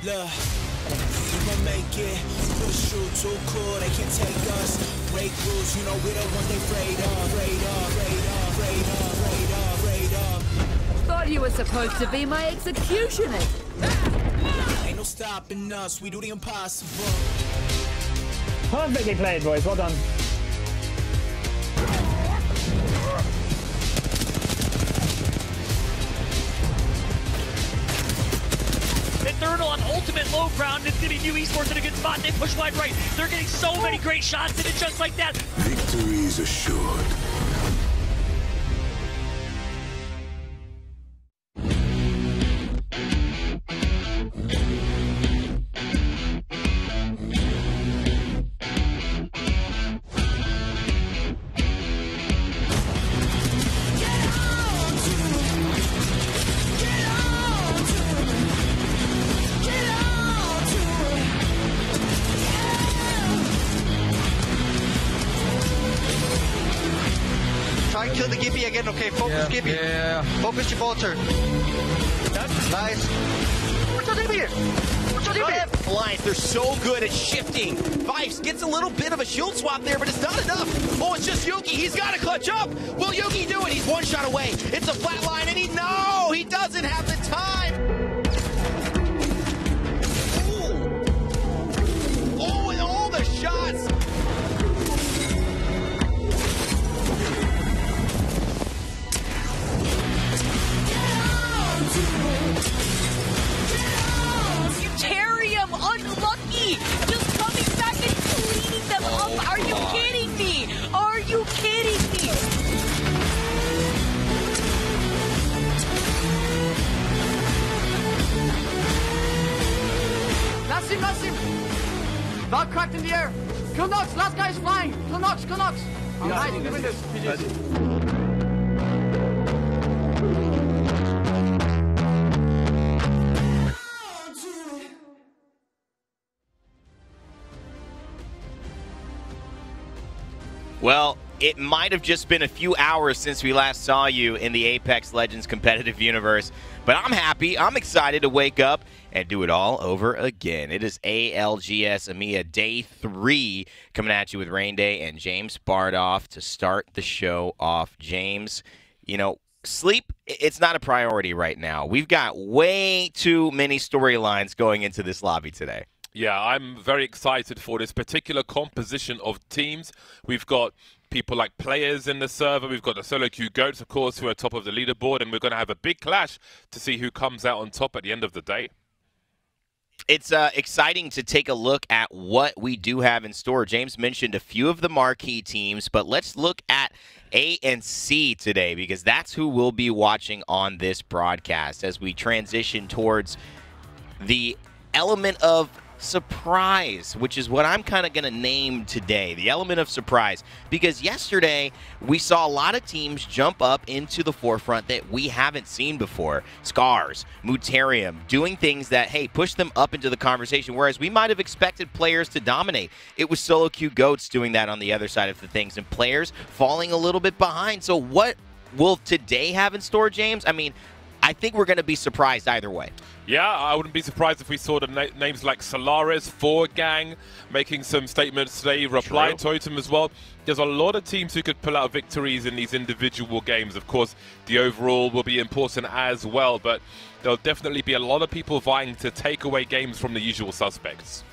Look, we gon' make it. Push through, too cool, they can't take us. Break rules, you know we the ones they afraid of. Thought you were supposed to be my executioner. Ain't no stopping us, we do the impossible. Perfectly played, boys. Well done. Eternal on ultimate low ground. It's going to be New Esports in a good spot. They push wide right. They're getting so many great shots in it just like that. Victory is assured. Try and kill the Gibby again, okay? Focus Gibby. Yeah. Focus Gibraltar. Nice. Alliance, they're so good at shifting. Vibes gets a little bit of a shield swap there, but it's not enough. Oh, it's just Yuki. He's got to clutch up. Will Yuki do it? He's one shot away. It's a flat line, and he doesn't have the time. Oh, and all the shots. Terrium, unlucky, just coming back and cleaning them up. Are you kidding me? Are you kidding me? That's him. Valk cracked in the air. Kill Nox, last guy is flying. Kill Nox. Nice, we win this. GG's. Well, it might have just been a few hours since we last saw you in the Apex Legends competitive universe, but I'm happy. I'm excited to wake up and do it all over again. It is ALGS EMEA Day 3 coming at you with Rain Day and James Bardoff to start the show off. James, you know, sleep, it's not a priority right now. We've got way too many storylines going into this lobby today. Yeah, I'm very excited for this particular composition of teams. We've got people like players in the server. We've got the solo queue goats, of course, who are top of the leaderboard, and we're going to have a big clash to see who comes out on top at the end of the day. It's exciting to take a look at what we do have in store. James mentioned a few of the marquee teams, but let's look at A and C today because that's who we'll be watching on this broadcast as we transition towards the element of surprise, which is what I'm kind of going to name today, the element of surprise, because yesterday we saw a lot of teams jump up into the forefront that we haven't seen before. Scars, Mutarium, doing things that, hey, push them up into the conversation, whereas we might have expected players to dominate. It was solo queue goats doing that on the other side of the things, and players falling a little bit behind. So what will today have in store, James? I mean, I think we're going to be surprised either way. Yeah, I wouldn't be surprised if we saw the names like Solaris, Gang making some statements today, Reply Totem as well. There's a lot of teams who could pull out victories in these individual games. Of course, the overall will be important as well, but there'll definitely be a lot of people vying to take away games from the usual suspects.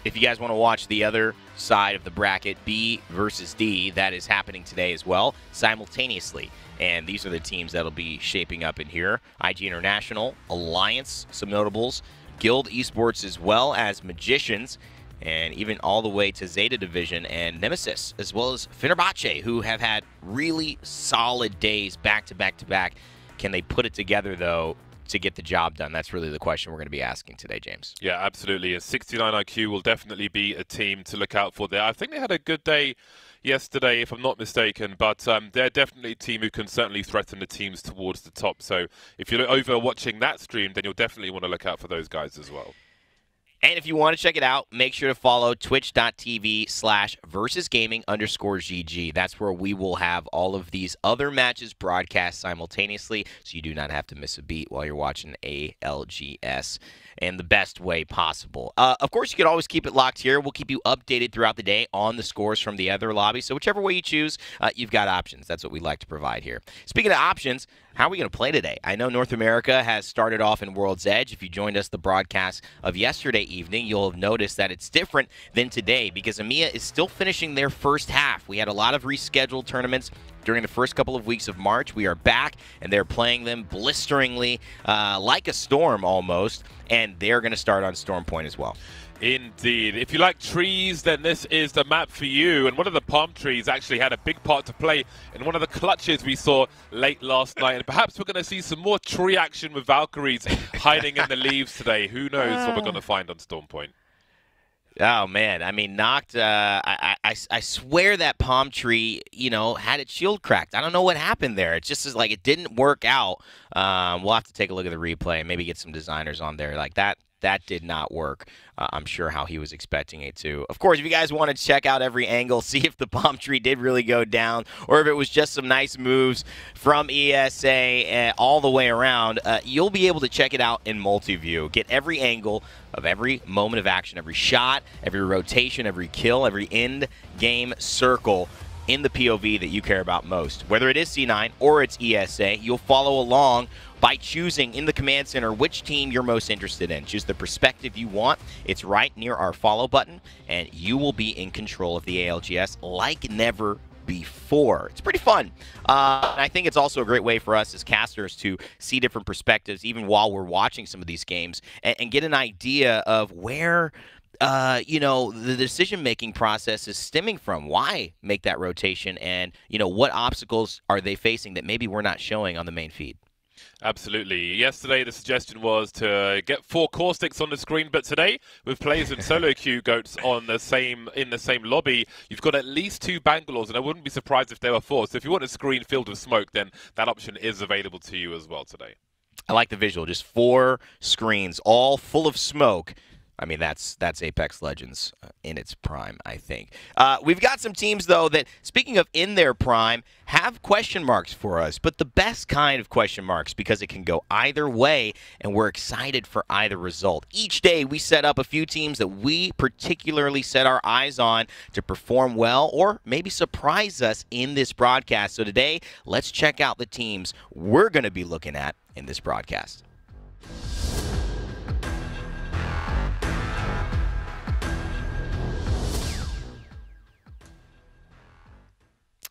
If you guys want to watch the other side of the bracket, B versus D, that is happening today as well, simultaneously. And these are the teams that'll be shaping up in here. IG International, Alliance, some notables, Guild Esports as well as Magicians, and even all the way to Zeta Division and Nemesis, as well as Fenerbahce, who have had really solid days back to back to back. Can they put it together, though, to get the job done? That's really the question we're going to be asking today, James. Yeah, absolutely. A 69 IQ will definitely be a team to look out for there. I think they had a good day yesterday, if I'm not mistaken, but they're definitely a team who can certainly threaten the teams towards the top. So if you're over watching that stream, then you'll definitely want to look out for those guys as well. And if you want to check it out, make sure to follow twitch.tv/versusgaming_GG. That's where we will have all of these other matches broadcast simultaneously, so you do not have to miss a beat while you're watching ALGS in the best way possible. Of course, you can always keep it locked here. We'll keep you updated throughout the day on the scores from the other lobbies. So whichever way you choose, you've got options. That's what we like to provide here. Speaking of options, how are we going to play today? I know North America has started off in World's Edge. If you joined us the broadcast of yesterday evening, you'll have noticed that it's different than today because EMEA is still finishing their first half. We had a lot of rescheduled tournaments during the first couple of weeks of March. We are back, and they're playing them blisteringly like a storm almost, and they're going to start on Storm Point as well. Indeed. If you like trees, then this is the map for you. And one of the palm trees actually had a big part to play in one of the clutches we saw late last night. And perhaps we're going to see some more tree action with Valkyries hiding in the leaves today. Who knows what we're going to find on Storm Point. Oh, man. I mean, Noct, I swear that palm tree, had its shield cracked. I don't know what happened there. It just is like it didn't work out. We'll have to take a look at the replay and maybe get some designers on there like that. That did not work. I'm sure how he was expecting it to. Of course, if you guys want to check out every angle, see if the palm tree did really go down or if it was just some nice moves from ESA all the way around, you'll be able to check it out in multi-view. Get every angle of every moment of action, every shot, every rotation, every kill, every end-game circle in the POV that you care about most. Whether it is C9 or it's ESA, you'll follow along by choosing in the command center which team you're most interested in. Choose the perspective you want. It's right near our follow button, and you will be in control of the ALGS like never before. It's pretty fun. And I think it's also a great way for us as casters to see different perspectives even while we're watching some of these games and get an idea of where the decision-making process is stemming from. Why make that rotation, and, what obstacles are they facing that maybe we're not showing on the main feed? Absolutely. Yesterday, the suggestion was to get 4 caustics on the screen, but today, with players and solo queue goats in the same lobby, you've got at least 2 Bangalores, and I wouldn't be surprised if there were 4. So if you want a screen filled with smoke, then that option is available to you as well today. I like the visual. Just 4 screens, all full of smoke. I mean, that's Apex Legends in its prime, I think. We've got some teams, though, that, speaking of in their prime, have question marks for us, but the best kind of question marks because it can go either way, and we're excited for either result. Each day, we set up a few teams that we particularly set our eyes on to perform well or maybe surprise us in this broadcast. So today, let's check out the teams we're going to be looking at in this broadcast.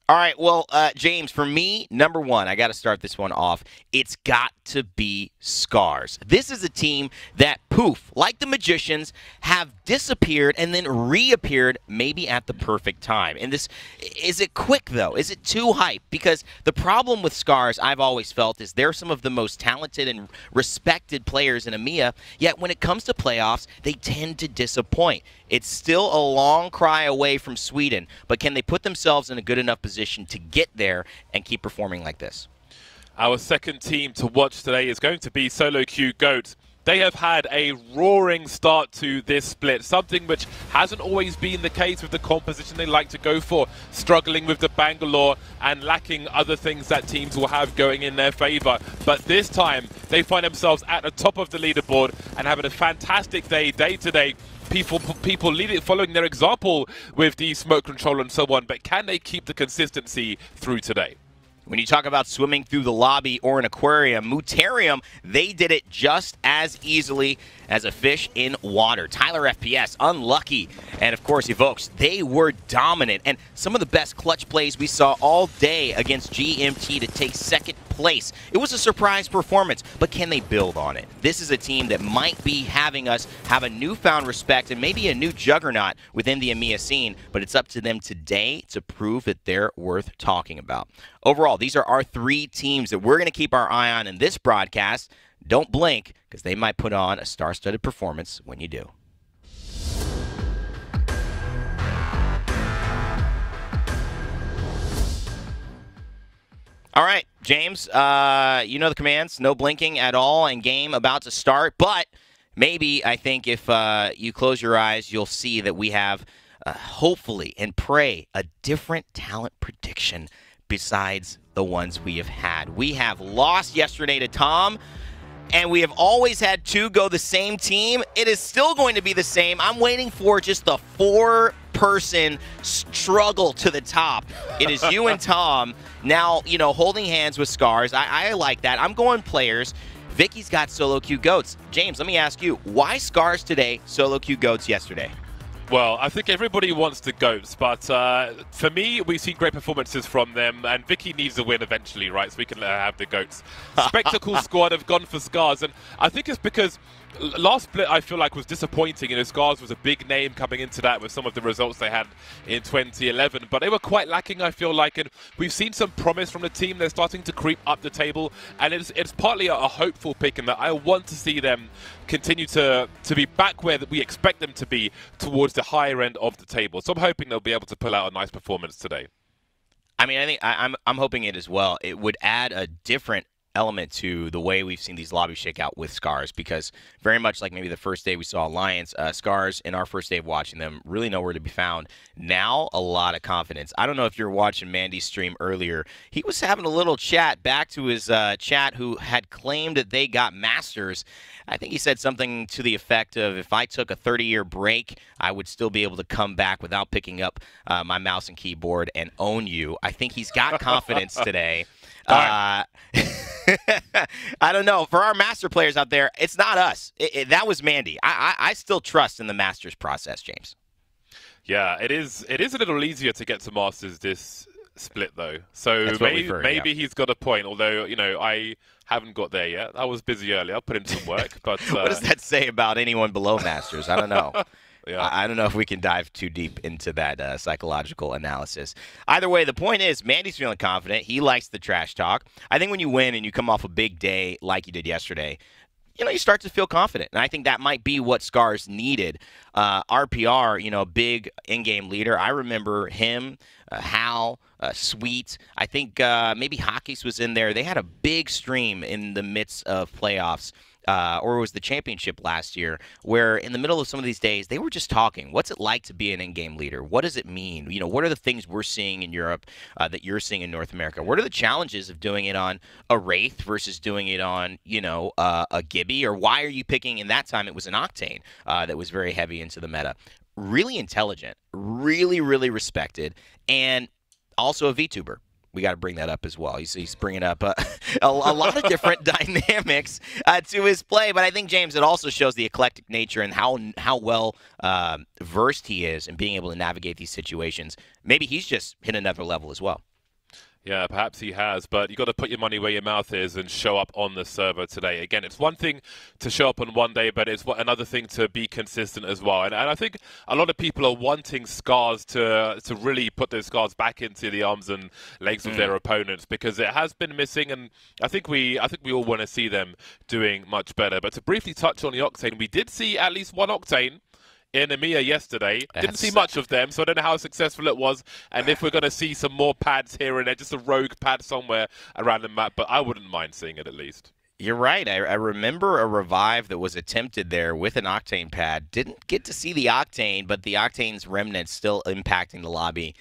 All right, well, James, for me, number 1, I got to start this one off. It's got to be Scars. This is a team that, poof, like the Magicians, have disappeared and then reappeared maybe at the perfect time. And this, is it quick, though? Is it too hype? Because the problem with Scars, I've always felt, is they're some of the most talented and respected players in EMEA, yet when it comes to playoffs, they tend to disappoint. It's still a long cry away from Sweden, but can they put themselves in a good enough position to get there and keep performing like this? Our second team to watch today is going to be Solo Q Goat. They have had a roaring start to this split, something which hasn't always been the case with the composition they like to go for, struggling with the Bangalore and lacking other things that teams will have going in their favor. But this time, they find themselves at the top of the leaderboard and having a fantastic day to day. People following their example with the smoke control and so on, but can they keep the consistency through today? When you talk about swimming through the lobby or an aquarium, Mutarium, they did it just as easily as a fish in water. Tyler FPS, unlucky. And, of course, Evokes, they were dominant. And some of the best clutch plays we saw all day against GMT to take second place. It was a surprise performance, but can they build on it? This is a team that might be having us have a newfound respect and maybe a new juggernaut within the EMEA scene, but it's up to them today to prove that they're worth talking about. Overall, these are our 3 teams that we're going to keep our eye on in this broadcast. Don't blink, because they might put on a star-studded performance when you do. All right, James, you know the commands. No blinking at all, and game about to start. But maybe I think if you close your eyes, you'll see that we have, hopefully and pray, a different talent prediction besides the ones we have had. We have lost yesterday to Tom, and we have always had two go the same team. It is still going to be the same. I'm waiting for just the four-person struggle to the top. It is you and Tom now, holding hands with Scars. I like that. I'm going players. Vicky's got solo queue goats. James, let me ask you, why Scars today, solo queue goats yesterday? Well, I think everybody wants the GOATs, but for me, we see great performances from them, and Vicky needs a win eventually, right, so we can let her have the GOATs. Spectacle squad have gone for Scars, and I think it's because last split I feel like was disappointing. Scars was a big name coming into that with some of the results they had in 2011, but they were quite lacking, I feel like, and we've seen some promise from the team. They're starting to creep up the table, and it's partly a hopeful pick in that I want to see them continue to be back where we expect them to be, towards the higher end of the table. So I'm hoping they'll be able to pull out a nice performance today. I mean, I think I'm hoping it as well. It would add a different element to the way we've seen these lobbies shake out with Scars, because very much like maybe the first day we saw Alliance, Scars in our first day of watching them really nowhere to be found. Now a lot of confidence. I don't know if you're watching Mandy's stream earlier. He was having a little chat back to his chat who had claimed that they got Masters. I think he said something to the effect of, if I took a 30-year break, I would still be able to come back without picking up my mouse and keyboard and own you. I think he's got confidence today. I don't know. For our master players out there, it's not us. That was Mandy. I still trust in the Masters process, James. Yeah, it is a little easier to get to Masters this split, though. So maybe he's got a point, although, I haven't got there yet. I was busy earlier. I'll put in some work. But what does that say about anyone below Masters? I don't know. Yeah. I don't know if we can dive too deep into that psychological analysis. Either way, the point is, Mandy's feeling confident. He likes the trash talk. I think when you win and you come off a big day like you did yesterday, you start to feel confident. And I think that might be what Scars needed. RPR, big in-game leader. I remember him, Hal, Sweet. I think maybe Hockey's was in there. They had a big stream in the midst of playoffs. Or it was the championship last year, where in the middle of some of these days, they were just talking. What's it like to be an in-game leader? What does it mean? What are the things we're seeing in Europe that you're seeing in North America? What are the challenges of doing it on a Wraith versus doing it on, a Gibby? Or why are you picking, in that time, it was an Octane that was very heavy into the meta. Really intelligent, really, really respected, and also a VTuber. We got to bring that up as well. He's bringing up a lot of different dynamics to his play. But I think, James, it also shows the eclectic nature and how well versed he is in being able to navigate these situations. Maybe he's just hit another level as well. Yeah, perhaps he has, but you've got to put your money where your mouth is and show up on the server today. Again, it's one thing to show up on one day, but it's another thing to be consistent as well. And I think a lot of people are wanting Scars to really put those Scars back into the arms and legs of their opponents, because it has been missing, and I think we all want to see them doing much better. But to briefly touch on the Octane, we did see at least one Octane in EMEA yesterday. Didn't see much of them, so I don't know how successful it was, and if we're going to see some more pads here and there, just a rogue pad somewhere around the map, but I wouldn't mind seeing it at least. You're right. I remember a revive that was attempted there with an Octane pad. Didn't get to see the Octane, but the Octane's remnants still impacting the lobby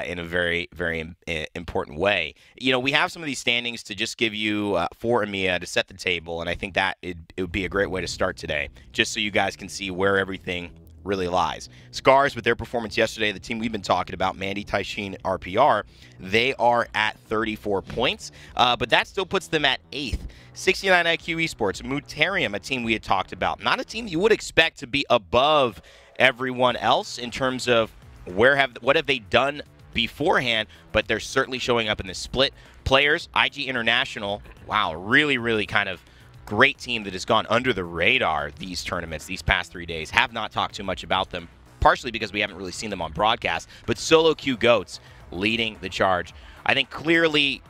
in a very, very important way. We have some of these standings to just give you for EMEA to set the table, and I think that it would be a great way to start today, just so you guys can see where everything really lies. Scars, with their performance yesterday, the team we've been talking about, Mandy, Taishin, RPR, they are at 34 points, but that still puts them at 8th. 69 IQ Esports, Muterium, a team we had talked about. Not a team you would expect to be above everyone else in terms of what have they done beforehand, but they're certainly showing up in this split. Players, IG International, wow, really, really kind of great team that has gone under the radar these tournaments, these past 3 days. Have not talked too much about them, partially because we haven't really seen them on broadcast, but solo queue goats leading the charge. I think clearly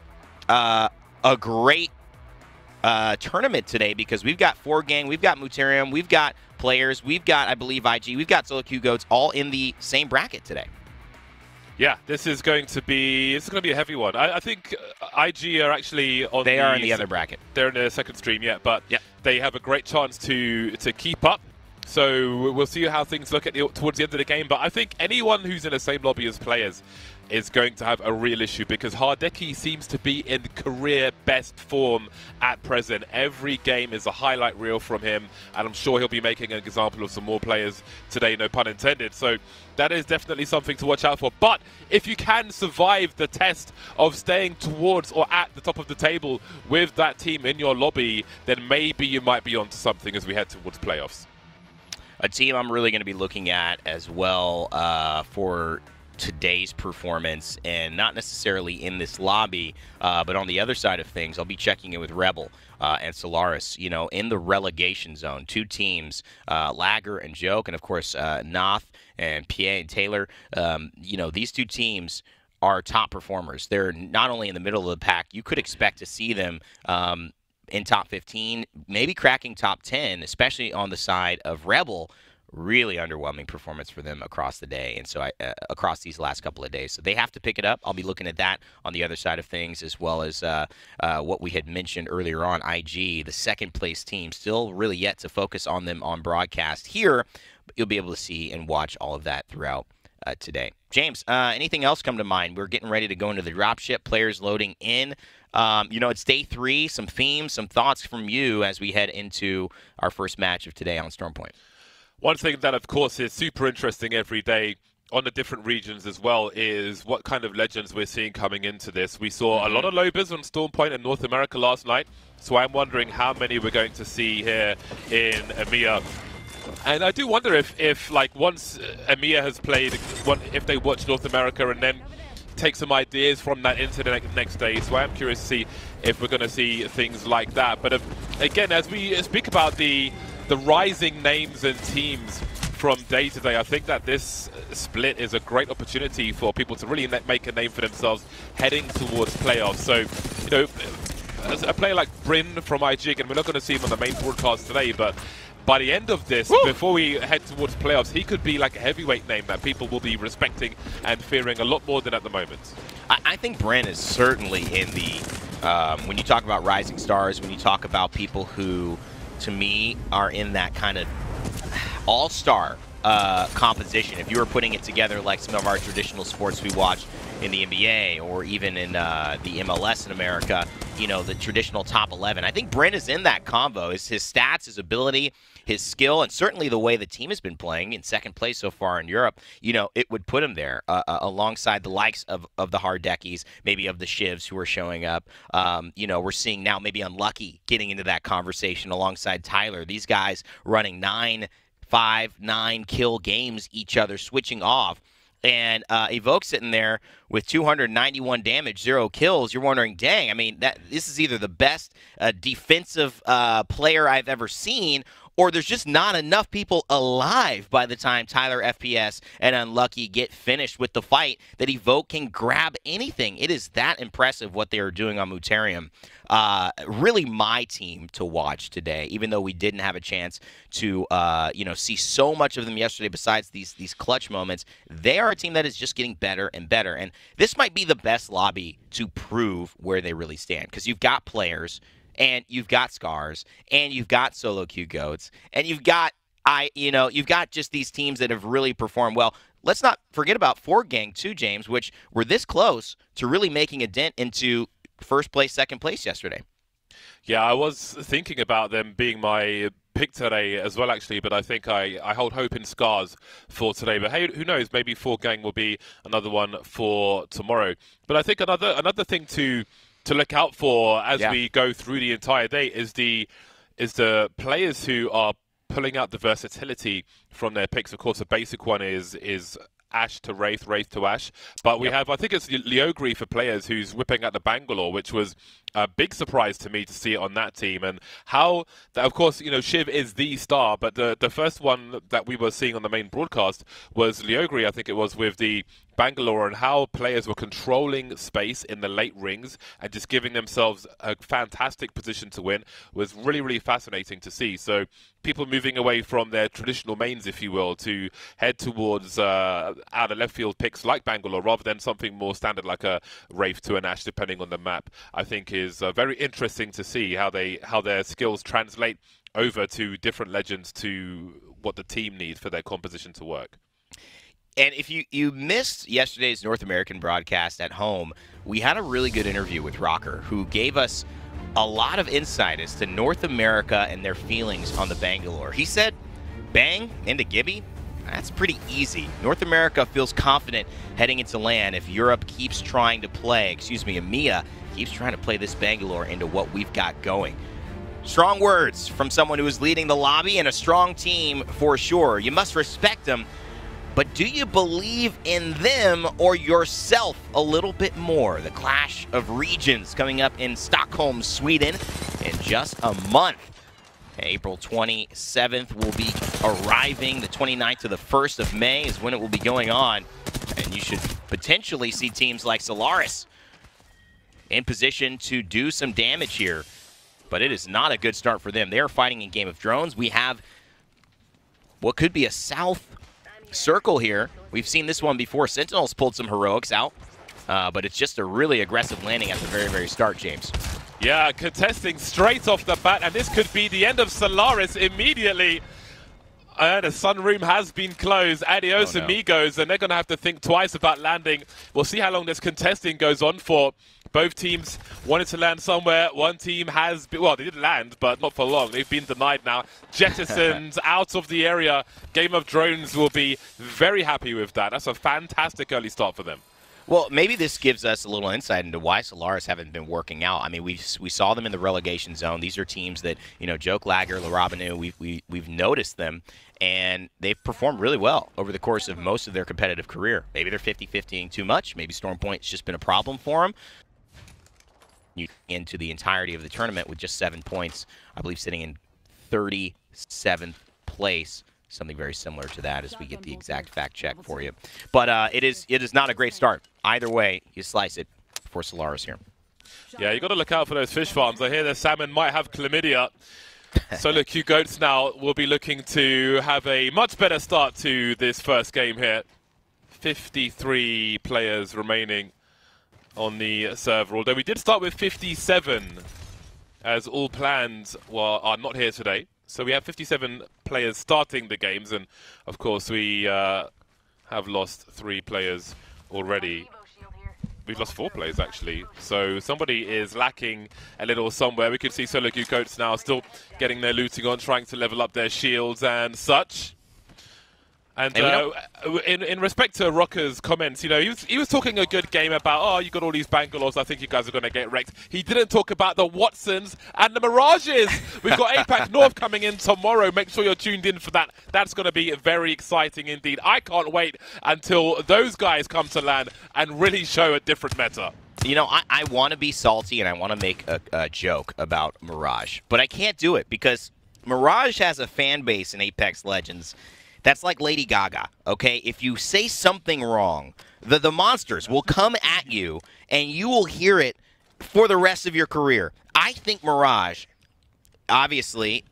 a great tournament today, because we've got 4Gang, we've got Muterium, we've got players, we've got, I believe, IG, we've got solo queue goats all in the same bracket today. Yeah, this is going to be a heavy one. I think IG are actually on. They are in the other bracket. They're in the second stream, yeah, but they have a great chance to keep up. So we'll see how things look towards the end of the game. But I think anyone who's in the same lobby as players is going to have a real issue, because Hardeki seems to be in career best form at present. Every game is a highlight reel from him, and I'm sure he'll be making an example of some more players today, no pun intended. So that is definitely something to watch out for. But if you can survive the test of staying towards or at the top of the table with that team in your lobby, then maybe you might be onto something as we head towards playoffs. A team I'm really going to be looking at as well for today's performance, and not necessarily in this lobby, but on the other side of things, I'll be checking in with Rebel and Solaris, you know, in the relegation zone. Two teams, Lager and Joke, and of course, Noth and Pierre and Taylor. You know, these two teams are top performers. They're not only in the middle of the pack, you could expect to see them in top 15, maybe cracking top 10, especially on the side of Rebel. Really underwhelming performance for them across the day, and so across these last couple of days. So they have to pick it up. I'll be looking at that on the other side of things, as well as what we had mentioned earlier on, IG, the second place team, still really yet to focus on them on broadcast here, but you'll be able to see and watch all of that throughout today. James, anything else come to mind? We're getting ready to go into the dropship, players loading in. You know, it's day 3, some themes, some thoughts from you as we head into our first match of today on Stormpoint. One thing that, of course, is super interesting every day on the different regions as well is what kind of legends we're seeing coming into this. We saw a lot of Lobers on Stormpoint in North America last night, so I'm wondering how many we're going to see here in EMEA. And I do wonder if like, once EMEA has played, if they watch North America and then take some ideas from that into the next day. So I'm curious to see if we're going to see things like that. But again, as we speak about the rising names and teams from day to day, I think that this split is a great opportunity for people to really make a name for themselves heading towards playoffs. So, you know, as a player like Bryn from IG, and we're not going to see him on the main broadcast today, but by the end of this, before we head towards playoffs, he could be like a heavyweight name that people will be respecting and fearing a lot more than at the moment. I think Bryn is certainly in the, when you talk about rising stars, when you talk about people who, to me, are in that kind of all-star composition. If you were putting it together like some of our traditional sports we watch in the NBA or even in the MLS in America, you know, the traditional top 11. I think Bryn is in that combo. His stats, his ability, his skill, and certainly the way the team has been playing in second place so far in Europe, you know, it would put him there alongside the likes of the Hardekis, maybe of the Shivs who are showing up. You know, we're seeing now maybe Unlucky getting into that conversation alongside Tyler. These guys running 9, 5, 9 kill games each other, switching off. And Evoke sitting there with 291 damage, 0 kills. You're wondering, dang, I mean, this is either the best defensive player I've ever seen, or there's just not enough people alive by the time Tyler FPS and Unlucky get finished with the fight that Evoke can grab anything. It is that impressive what they are doing on Mutarium. Really my team to watch today, even though we didn't have a chance to you know, see so much of them yesterday besides these clutch moments. They are a team that is just getting better and better. And this might be the best lobby to prove where they really stand, because you've got players, and you've got Scars, and you've got Solo Q Goats, and you've got you've got just these teams that have really performed well. Let's not forget about Ford Gang too, James, which were this close to really making a dent into first place, second place yesterday. Yeah, I was thinking about them being my pick today as well, actually, but I think I hold hope in Scars for today. But hey, who knows? Maybe Ford Gang will be another one for tomorrow. But I think another thing to look out for as we go through the entire day is the players who are pulling out the versatility from their picks. Of course, the basic one is Ash to Wraith, Wraith to Ash. But we have, I think it's Leogri for players who's whipping out the Bangalore, which was a big surprise to me to see it on that team. And how, of course, you know, Shiv is the star, but the first one that we were seeing on the main broadcast was Leogri, I think it was, with the Bangalore, and how players were controlling space in the late rings and just giving themselves a fantastic position to win was really, really fascinating to see. So people moving away from their traditional mains, if you will, to head towards out of left field picks like Bangalore rather than something more standard like a Wraith to an Ash, depending on the map, I think is is very interesting to see how their skills translate over to different legends to what the team needs for their composition to work. And if you missed yesterday's North American broadcast at home, we had a really good interview with Rocker, who gave us a lot of insight as to North America and their feelings on the Bangalore. He said, Bang into Gibby, that's pretty easy. North America feels confident heading into LAN if Europe keeps trying to play, EMEA keeps trying to play this Bangalore into what we've got going. Strong words from someone who is leading the lobby and a strong team for sure. You must respect them, but do you believe in them or yourself a little bit more? The Clash of Regions coming up in Stockholm, Sweden in just a month. April 27th will be arriving. The 29th to the 1st of May is when it will be going on. And you should potentially see teams like Solaris in position to do some damage here. But it is not a good start for them. They are fighting in Game of Drones. We have what could be a South circle here. We've seen this one before. Sentinels pulled some heroics out. But it's just a really aggressive landing at the very, very start, James. Yeah, contesting straight off the bat, and this could be the end of Solaris immediately. The sunroom has been closed. Adios, amigos, and they're going to have to think twice about landing. We'll see how long this contesting goes on for. Both teams wanted to land somewhere. One team has been, well, they did land, but not for long. They've been denied now. Jettisoned out of the area. Game of Drones will be very happy with that. That's a fantastic early start for them. Well, maybe this gives us a little insight into why Solaris haven't been working out. I mean, we saw them in the relegation zone. These are teams that, Joke Lager, Larabanu, we've noticed them, and they've performed really well over the course of most of their competitive career. Maybe they're 50-50ing too much. Maybe Storm Point's just been a problem for them. Into the entirety of the tournament with just 7 points, I believe sitting in 37th place. Something very similar to that as we get the exact fact check for you. But it is not a great start. Either way, you slice it for Solaris here. Yeah, you got to look out for those fish farms. I hear the salmon might have chlamydia. So look, you goats now will be looking to have a much better start to this first game here. 53 players remaining on the server, although we did start with 57 as all plans are not here today. So we have 57 players starting the games, and of course we have lost 3 players already. We've lost 4 players actually, so somebody is lacking a little somewhere. We can see Solo Q Coats now still getting their looting on, trying to level up their shields and such. And in respect to Rocker's comments, he was talking a good game about, oh, you got all these Bangalores, I think you guys are going to get wrecked. He didn't talk about the Watsons and the Mirages. We've got APAC North coming in tomorrow. Make sure you're tuned in for that. That's going to be very exciting indeed. I can't wait until those guys come to land and really show a different meta. I want to be salty and I want to make a joke about Mirage, but I can't do it because Mirage has a fan base in Apex Legends that's like Lady Gaga, okay? If you say something wrong, the monsters will come at you, and you will hear it for the rest of your career. I think Mirage, obviously,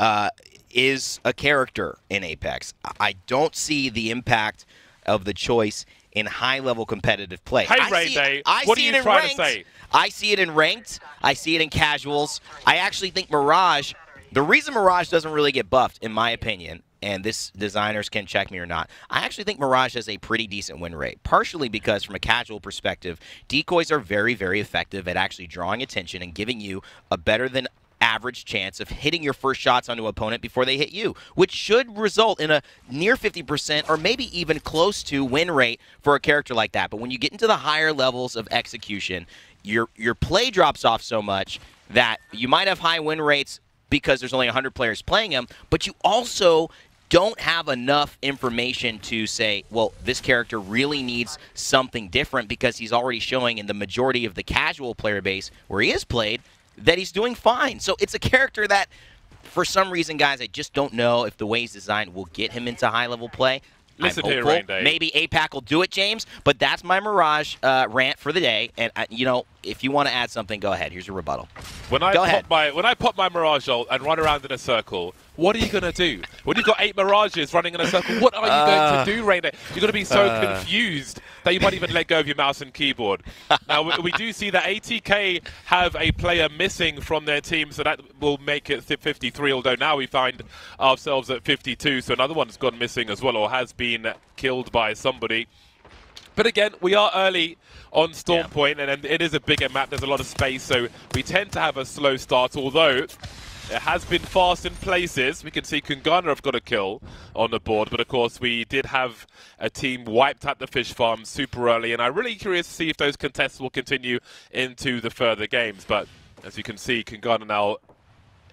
is a character in Apex. I don't see the impact of the choice in high-level competitive play. Hey, Rainday, what are you trying to say? I see it in ranked. I see it in casuals. I actually think Mirage, the reason Mirage doesn't really get buffed, in my opinion, and this designers can check me or not, I actually think Mirage has a pretty decent win rate, partially because from a casual perspective, decoys are very, very effective at actually drawing attention and giving you a better than average chance of hitting your first shots onto an opponent before they hit you, which should result in a near 50% or maybe even close to win rate for a character like that. But when you get into the higher levels of execution, your play drops off so much that you might have high win rates because there's only 100 players playing them, but you also don't have enough information to say, well, this character really needs something different because he's already showing in the majority of the casual player base where he is played that he's doing fine. So it's a character that, for some reason, guys, I just don't know if the way he's designed will get him into high-level play. Listen I'm here, hopeful. Rainday. Maybe APAC will do it, James, but that's my Mirage rant for the day. And, if you want to add something, go ahead. Here's your rebuttal. When I pop my Mirage ult and run around in a circle, what are you going to do? When you've got 8 Mirages running in a circle, what are you going to do, Rainday? You're going to be so confused that you might even let go of your mouse and keyboard. Now, we do see that ATK have a player missing from their team, so that will make it 53, although now we find ourselves at 52, so another one's gone missing as well, or has been killed by somebody. But again, we are early on Storm Point, and it is a bigger map. There's a lot of space, so we tend to have a slow start, although it has been fast in places. We can see Kungana have got a kill on the board, but of course we did have a team wiped at the fish farm super early, and I'm really curious to see if those contests will continue into the further games. But as you can see, Kungana now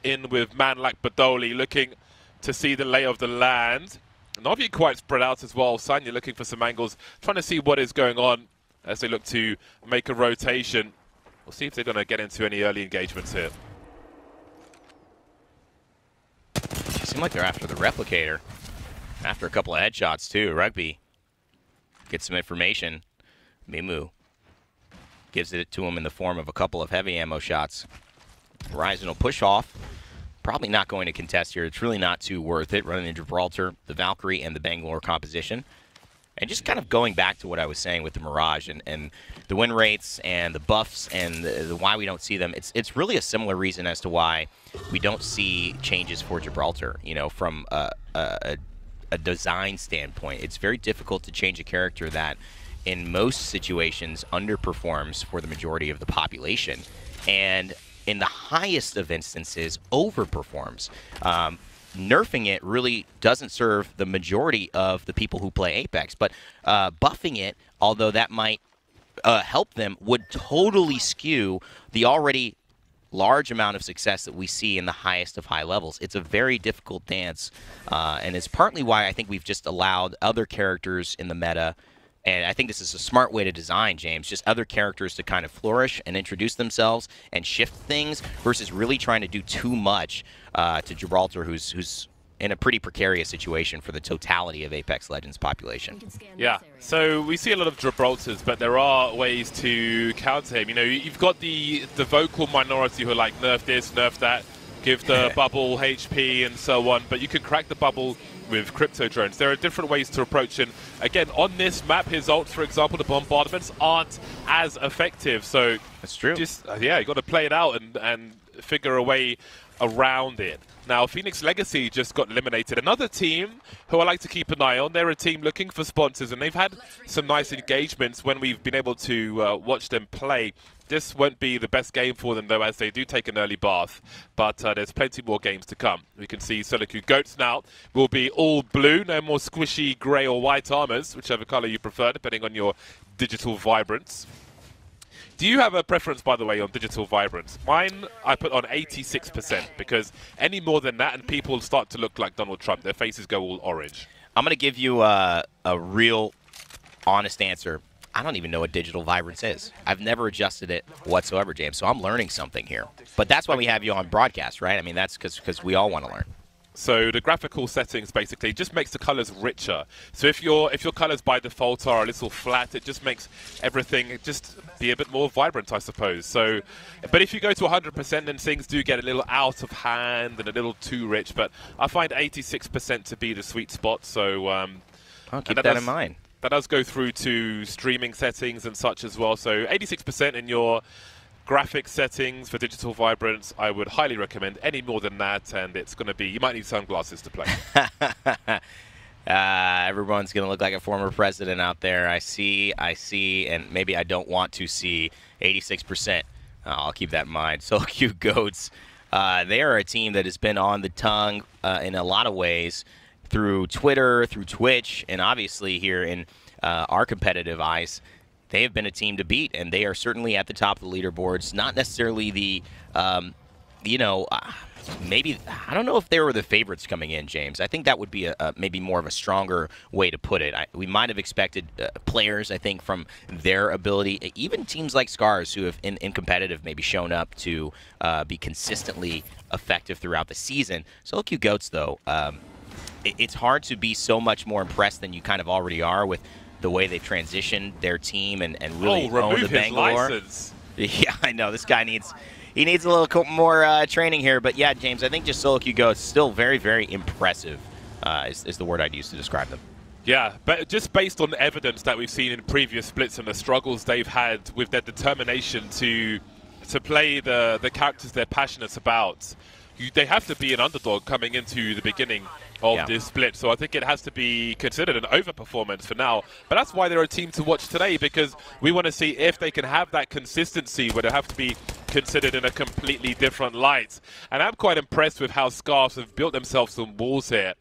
in with man like Badoli, looking to see the lay of the land. Navi quite spread out as well. Sanya looking for some angles, trying to see what is going on as they look to make a rotation. We'll see if they're going to get into any early engagements here. Seem like they're after the replicator. After a couple of headshots too. Rugby gets some information. Mimu gives it to him in the form of a couple of heavy ammo shots. Horizon will push off. Probably not going to contest here. It's really not too worth it. Running in Gibraltar, the Valkyrie, and the Bangalore composition. And just kind of going back to what I was saying with the Mirage and the win rates and the buffs and the why we don't see them, it's really a similar reason as to why we don't see changes for Gibraltar, you know, from a design standpoint. It's very difficult to change a character that in most situations underperforms for the majority of the population, and in the highest of instances overperforms. Nerfing it really doesn't serve the majority of the people who play Apex, but buffing it, although that might help them, would totally skew the already large amount of success that we see in the highest of high levels. It's a very difficult dance, and it's partly why I think we've just allowed other characters in the meta, and I think this is a smart way to design, James, just other characters to kind of flourish and introduce themselves and shift things versus really trying to do too much to Gibraltar, who's in a pretty precarious situation for the totality of Apex Legends population. Yeah, so we see a lot of Gibraltars, but there are ways to counter him. You know, you've got the vocal minority who are like, nerf this, nerf that, give the bubble HP and so on, but you can crack the bubble with crypto drones. There are different ways to approach, and again, on this map, his ults, for example, the bombardments aren't as effective. So that's true. Just yeah, you got to play it out and figure a way around it. Now, Phoenix Legacy just got eliminated. Another team who I like to keep an eye on. They're a team looking for sponsors, and they've had some nice engagements when we've been able to watch them play. This won't be the best game for them, though, as they do take an early bath. But there's plenty more games to come. We can see Soloku Goats now will be all blue, no more squishy grey or white armors, whichever color you prefer, depending on your digital vibrance. Do you have a preference, by the way, on digital vibrance? Mine, I put on 86%, because any more than that and people start to look like Donald Trump. Their faces go all orange. I'm going to give you a real honest answer. I don't even know what digital vibrance is. I've never adjusted it whatsoever, James, so I'm learning something here. But that's why we have you on broadcast, right? I mean, that's because we all want to learn. So the graphical settings basically just makes the colors richer. So if your colors by default are a little flat, it just makes everything just be a bit more vibrant, I suppose. So, but if you go to 100%, then things do get a little out of hand and a little too rich. But I find 86% to be the sweet spot. So I'll keep that in mind. That does go through to streaming settings and such as well. So 86% in your graphic settings for digital vibrance, I would highly recommend. Any more than that, and it's going to be, you might need sunglasses to play. Everyone's going to look like a former president out there. I see, and maybe I don't want to see 86%. I'll keep that in mind. So cute Goats. They are a team that has been on the tongue in a lot of ways through Twitter, through Twitch, and obviously here in our competitive eyes. They have been a team to beat, and they are certainly at the top of the leaderboards. Not necessarily the, maybe, I don't know if they were the favorites coming in, James. I think that would be maybe more of a stronger way to put it. We might have expected players, I think, from their ability, even teams like Scars, who have in competitive maybe shown up to be consistently effective throughout the season. So cute Goats, though, it's hard to be so much more impressed than you kind of already are with the way they've transitioned their team and really own the Bangalore. License. Yeah, I know. This guy needs a little more training here. But yeah, James, I think just Solo Q Go is still very, very impressive is the word I'd use to describe them. Yeah, but just based on evidence that we've seen in previous splits and the struggles they've had with their determination to play the characters they're passionate about, they have to be an underdog coming into the beginning of this split. So I think it has to be considered an overperformance for now. But that's why they're a team to watch today, because we want to see if they can have that consistency where they have to be considered in a completely different light. And I'm quite impressed with how Scarves have built themselves some walls here.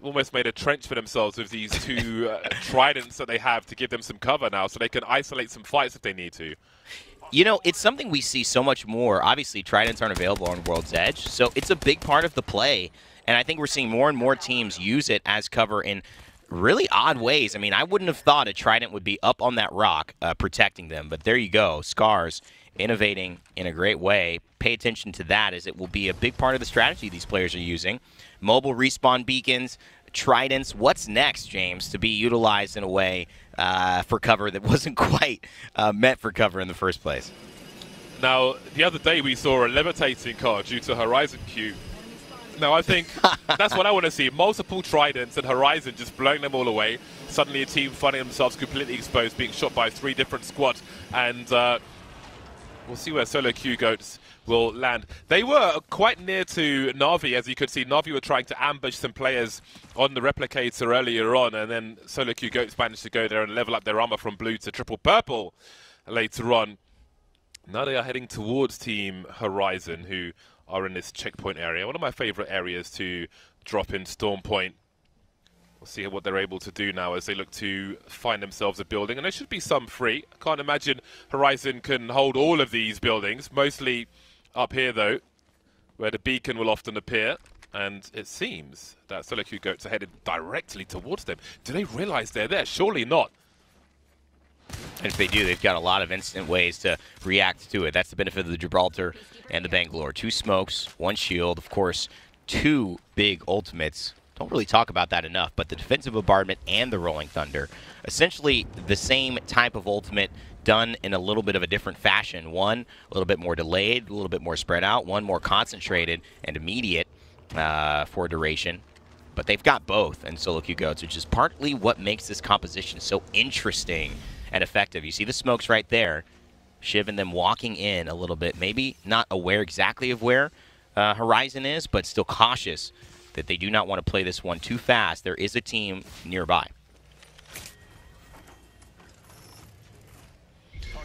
Almost made a trench for themselves with these two tridents that they have to give them some cover now, so they can isolate some fights if they need to. You know, it's something we see so much more. Obviously, tridents aren't available on World's Edge, so it's a big part of the play. And I think we're seeing more and more teams use it as cover in really odd ways. I mean, I wouldn't have thought a trident would be up on that rock protecting them, but there you go. Scars innovating in a great way. Pay attention to that, as it will be a big part of the strategy these players are using. Mobile respawn beacons, tridents. What's next, James, to be utilized in a way for cover that wasn't quite meant for cover in the first place? Now, the other day we saw a levitating card due to Horizon Q. Now, I think that's what I want to see. Multiple tridents and Horizon just blowing them all away. Suddenly a team finding themselves completely exposed, being shot by 3 different squads. And we'll see where Solo Q Goats will land. They were quite near to Na'Vi, as you could see. Na'Vi were trying to ambush some players on the replicator earlier on, and then Solo Q Goats managed to go there and level up their armor from blue to triple purple later on. Now they are heading towards Team Horizon, who are in this checkpoint area. One of my favorite areas to drop in Storm Point. We'll see what they're able to do now as they look to find themselves a building. And there should be some free. I can't imagine Horizon can hold all of these buildings. Mostly up here, though, where the beacon will often appear. And it seems that Solo Q Goats are headed directly towards them. Do they realize they're there? Surely not. And if they do, they've got a lot of instant ways to react to it. That's the benefit of the Gibraltar and the Bangalore. 2 smokes, 1 shield, of course, 2 big ultimates. Don't really talk about that enough, but the defensive bombardment and the Rolling Thunder, essentially the same type of ultimate done in a little bit of a different fashion. One a little bit more delayed, a little bit more spread out, one more concentrated and immediate for duration. But they've got both in Solo Q Goats, which is partly what makes this composition so interesting and effective. You see the smokes right there. Shiv and them walking in a little bit, maybe not aware exactly of where Horizon is, but still cautious that they do not want to play this one too fast. There is a team nearby.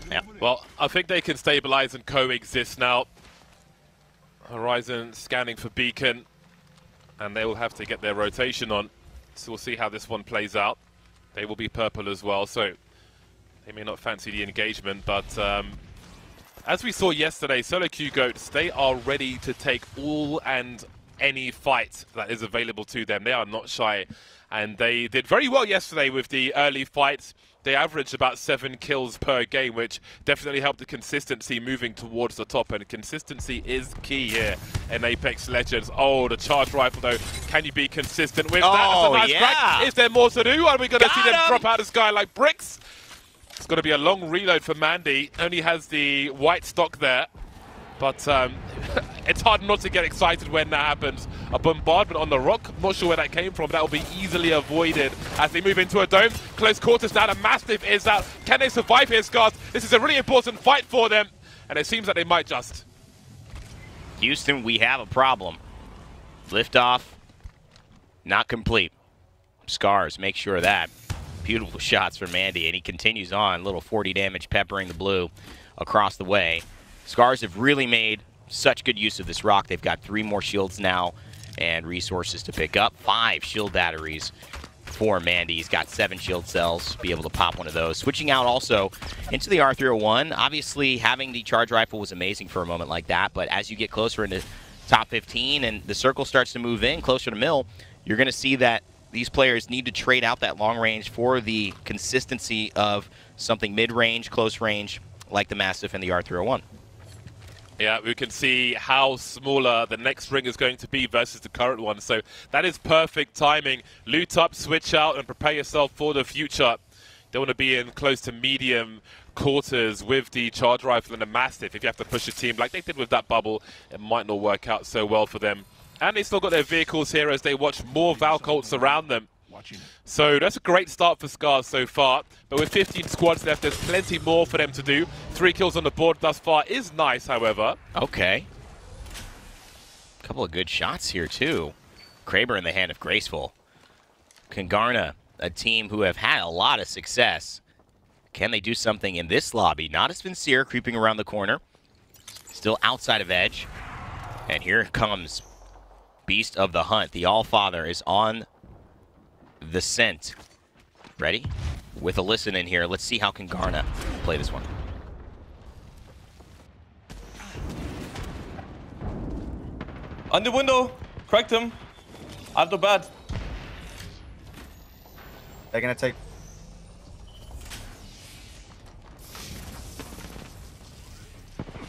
Yeah. Well, I think they can stabilize and coexist now. Horizon scanning for beacon, and they will have to get their rotation on. So we'll see how this one plays out. They will be purple as well, so they may not fancy the engagement, but as we saw yesterday, Solo Q Goats, they are ready to take all and any fight that is available to them. They are not shy, and they did very well yesterday with the early fights. They averaged about 7 kills per game, which definitely helped the consistency moving towards the top, and consistency is key here in Apex Legends. Oh, the charge rifle, though. Can you be consistent with that? That's a nice crack. Is there more to do? Are we going to see them drop out of the sky like bricks? It's going to be a long reload for Mandy. Only has the white stock there. But it's hard not to get excited when that happens. A bombardment on the rock. Not sure where that came from. That will be easily avoided as they move into a dome. Close quarters down. A Mastiff is out. Can they survive here, Scars? This is a really important fight for them. And it seems that they might just. Houston, we have a problem. Liftoff, not complete. Scars, make sure of that. Beautiful shots from Mandy, and he continues on. Little 40 damage peppering the blue across the way. Scars have really made such good use of this rock. They've got 3 more shields now and resources to pick up. 5 shield batteries for Mandy. He's got 7 shield cells, be able to pop one of those. Switching out also into the R301. Obviously, having the charge rifle was amazing for a moment like that, but as you get closer into top 15 and the circle starts to move in closer to mill, you're going to see that these players need to trade out that long range for the consistency of something mid-range, close range, like the Mastiff and the R301. Yeah, we can see how smaller the next ring is going to be versus the current one. So that is perfect timing. Loot up, switch out, and prepare yourself for the future. Don't want to be in close to medium quarters with the charge rifle and the Mastiff. If you have to push a team like they did with that bubble, it might not work out so well for them. And they still got their vehicles here as they watch more Valcolts around them. So that's a great start for Scars so far, but with 15 squads left, there's plenty more for them to do. 3 kills on the board thus far is nice, however. Okay. A couple of good shots here, too. Kraber in the hand of Graceful. Congarna, a team who have had a lot of success. Can they do something in this lobby? Not as Vincere creeping around the corner. Still outside of Edge. And here comes Beast of the Hunt. The Allfather is on the scent. Ready? With a listen in here, let's see how Congarna play this one. On the window, cracked him. After bad. They're gonna take.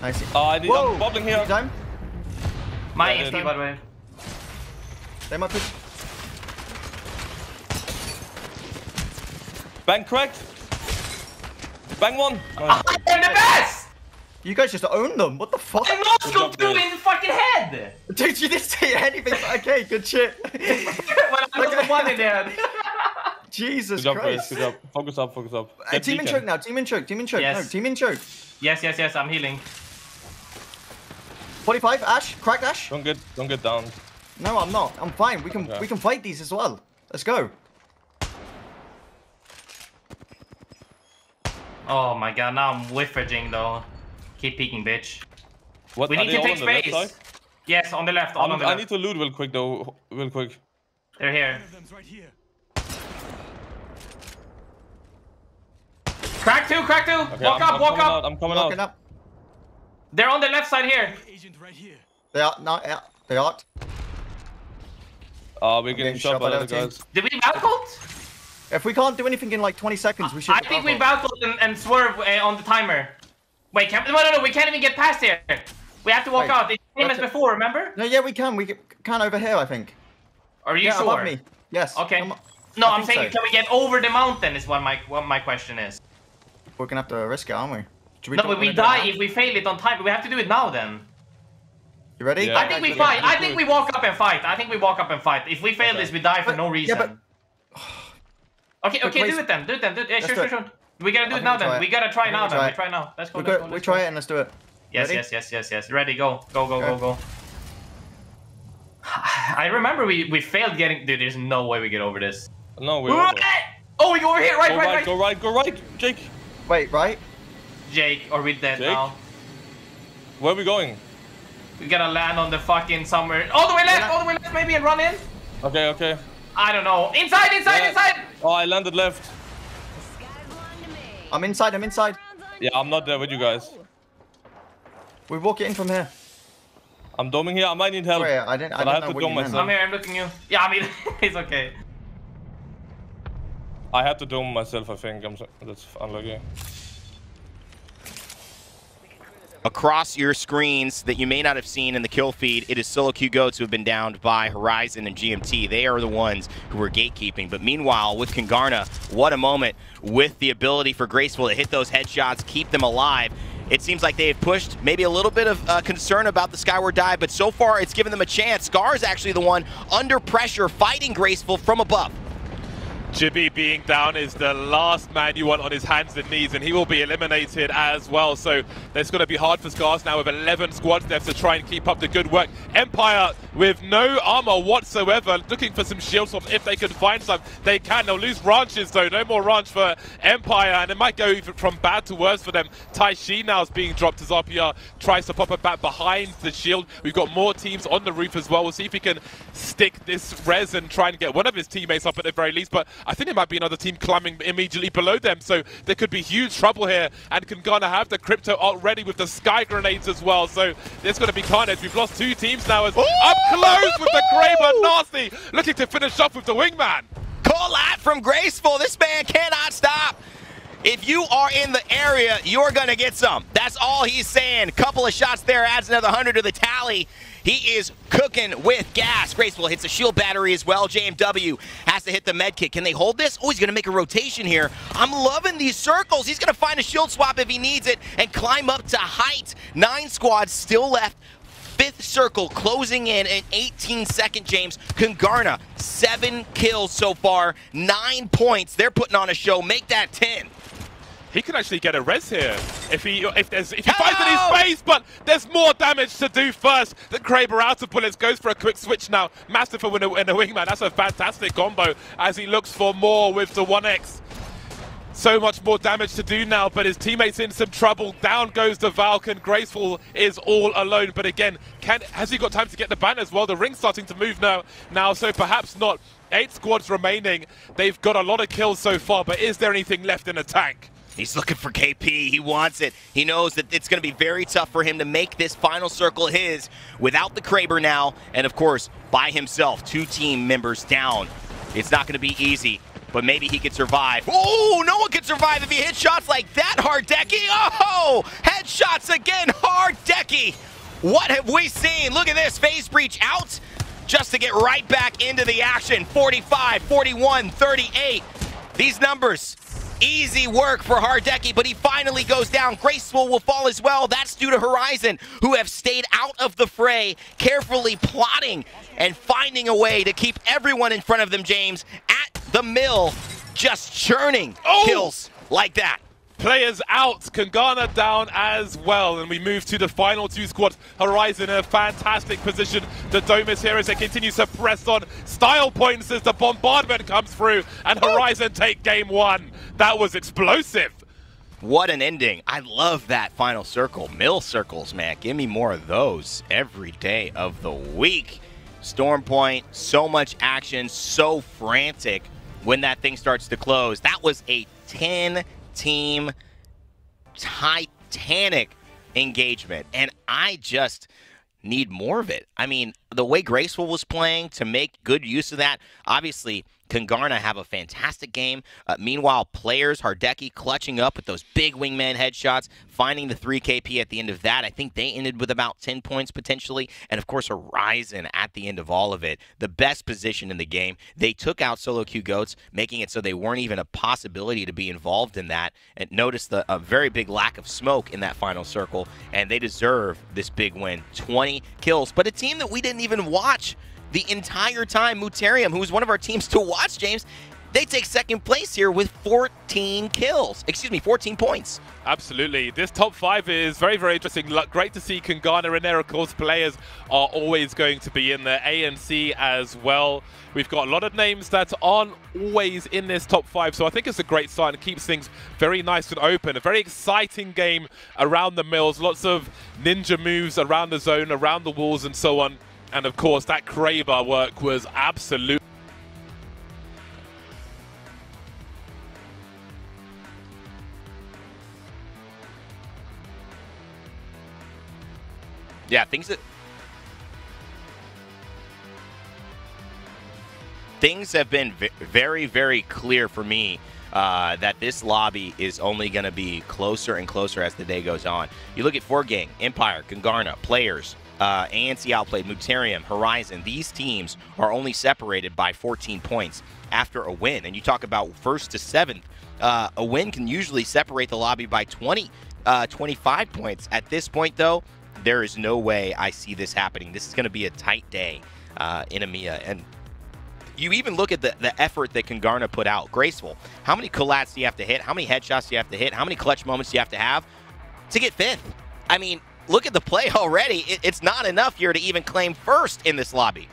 I see. I'm bubbling here. Time. My AFK, by the way. They might push. Bang cracked. Bang one. I'm the best! You guys just own them. What the fuck? I'm not going to do it in the fucking head! Dude, you didn't say anything. Okay, good shit. When I'm the one in there. Jesus Good job, Christ. Good job. Focus up, focus up. Team in choke now. Team in choke. Team in choke. Yes. No, team in choke. Yes, I'm healing. 45, Ash. Cracked Ash. Don't get down. No, I'm not. I'm fine. We can fight these as well. Let's go. Oh my god, now I'm whiffaging though. Keep peeking, bitch. What, we need to take space. Yes, on the left. On the left. I need to loot real quick though. Real quick. They're here. Crack two, crack two. Okay, walk up. I'm coming Walking out. up. They're on the left side here. They are not. Yeah, they are. We're getting shot by the other guys. Did we valcult? If we can't do anything in like 20 seconds, we should. I think we valcult and swerve on the timer. Wait, no, we can't even get past here. We have to walk out. It's the same as before, remember? No, yeah, we can. We can over here, I think. Are you yeah, sure? Above me. Yes. Okay. No, I'm saying, can we get over the mountain? Is what my question is. We're gonna have to risk it, aren't we? No, but we die if we fail it on time. We have to do it now then. You ready? Yeah. I think we fight. I think we walk up and fight. If we fail this, we die for no reason. Yeah, Okay, do it then. Yeah, sure. We gotta do it now then. We gotta try now then. We try now. Let's go. We try it and let's do it. Yes. Ready, go. Go. I remember we failed getting... Dude, there's no way we get over this. No, we're over. Oh, we go over here. Right. Go right. Jake. Wait, right? Jake, are we dead now? Where are we going? We gotta land on the fucking somewhere. All the way left maybe, and run in. Okay. I don't know. Inside. Oh, I landed left. I'm inside. Yeah, I'm not there with you guys. We walk it in from here. I'm doming here. I might need help. Oh, yeah, I don't have know to what dome you meant. myself. I'm here. I'm looking you. Yeah, I mean, it's okay. I had to dome myself, I think. That's unlucky. Across your screens that you may not have seen in the kill feed, it is Solo Q Goats who have been downed by Horizon and GMT. They are the ones who are gatekeeping. But meanwhile, with Congarna, what a moment with the ability for Graceful to hit those headshots, keep them alive. It seems like they've pushed maybe a little bit of concern about the Skyward dive, but so far it's given them a chance. Scar is actually the one under pressure fighting Graceful from above. Jibby being down is the last man you want on his hands and knees, and he will be eliminated as well. So it's going to be hard for Scars now with 11 squads left to try and keep up the good work. Empire with no armor whatsoever, looking for some shield swap if they can find some. They can. They'll lose ranches though. No more ranch for Empire, and it might go even from bad to worse for them. Tai Shi now is being dropped as RPR tries to pop it back behind the shield. We've got more teams on the roof as well. We'll see if he can stick this res and try and get one of his teammates up at the very least, but I think there might be another team climbing immediately below them, so there could be huge trouble here, and Congarna have the crypto ult ready with the sky grenades as well, so there's going to be carnage. We've lost 2 teams now as up close with the Kraber Nasty, looking to finish off with the wingman. Call out from Graceful. This man cannot stop. If you are in the area, you're going to get some. That's all he's saying. Couple of shots there adds another 100 to the tally. He is cooking with gas. Graceful hits a shield battery as well. JMW has to hit the med kit. Can they hold this? Oh, he's going to make a rotation here. I'm loving these circles. He's going to find a shield swap if he needs it and climb up to height. 9 squads still left. Fifth circle closing in at 18-second, James. Kungarna, 7 kills so far, 9 points. They're putting on a show. Make that 10. He can actually get a res here if he finds it in his face, but there's more damage to do first. The Kraber out of bullets goes for a quick switch now. Massive for in a wingman. That's a fantastic combo as he looks for more with the 1x. So much more damage to do now, but his teammates in some trouble. Down goes the Valken. Graceful is all alone, but again, has he got time to get the ban as well? The ring's starting to move now, so perhaps not. 8 squads remaining. They've got a lot of kills so far, but is there anything left in the tank? He's looking for KP. He wants it. He knows that it's going to be very tough for him to make this final circle his without the Kraber now, and of course, by himself. 2 team members down. It's not going to be easy, but maybe he could survive. Oh, no one can survive if he hits shots like that, Hardeki. Oh, headshots again, Hardeki. What have we seen? Look at this, phase breach out just to get right back into the action. 45, 41, 38. These numbers. Easy work for Hardeki, but he finally goes down. Graceful will fall as well. That's due to Horizon, who have stayed out of the fray, carefully plotting and finding a way to keep everyone in front of them, James, at the mill, just churning kills like that. Players out, Kungarna down as well, and we move to the final 2 squads. Horizon in a fantastic position. The Domus here as they continue to press on. Style points as the bombardment comes through, and Horizon take game 1. That was explosive. What an ending. I love that final circle. Mill circles, man. Give me more of those every day of the week. Storm Point, so much action, so frantic when that thing starts to close. That was a 10-team titanic engagement, and I just need more of it. I mean, the way Graceful was playing to make good use of that, obviously Kungarna have a fantastic game. Meanwhile, players, Hardeki clutching up with those big wingman headshots, finding the 3 KP at the end of that. I think they ended with about 10 points potentially. And of course, Horizon at the end of all of it. The best position in the game. They took out Solo Q Goats, making it so they weren't even a possibility to be involved in that. And notice a very big lack of smoke in that final circle. And they deserve this big win. 20 kills. But a team that we didn't even watch the entire time, Muterium, who was one of our teams to watch, James, they take second place here with 14 kills. Excuse me, 14 points. Absolutely. This top 5 is very, very interesting. Great to see Kungarna in there. Of course, players are always going to be in there. ANC as well. We've got a lot of names that aren't always in this top 5, so I think it's a great start and keeps things very nice and open. A very exciting game around the mills. Lots of ninja moves around the zone, around the walls, and so on. And of course, that Kraber work was absolute. Yeah, things have been very, very clear for me that this lobby is only going to be closer and closer as the day goes on. You look at 4Gang, Empire, Kungarna, players, ANC outplayed, Muterium, Horizon. These teams are only separated by 14 points after a win. And you talk about 1st to 7th. A win can usually separate the lobby by 20, 25 points. At this point, though, there is no way I see this happening. This is going to be a tight day in EMEA. And you even look at the effort that Kungarna put out. Graceful. How many collats do you have to hit? How many headshots do you have to hit? How many clutch moments do you have to get 5th? I mean, look at the play already. It's not enough here to even claim 1st in this lobby.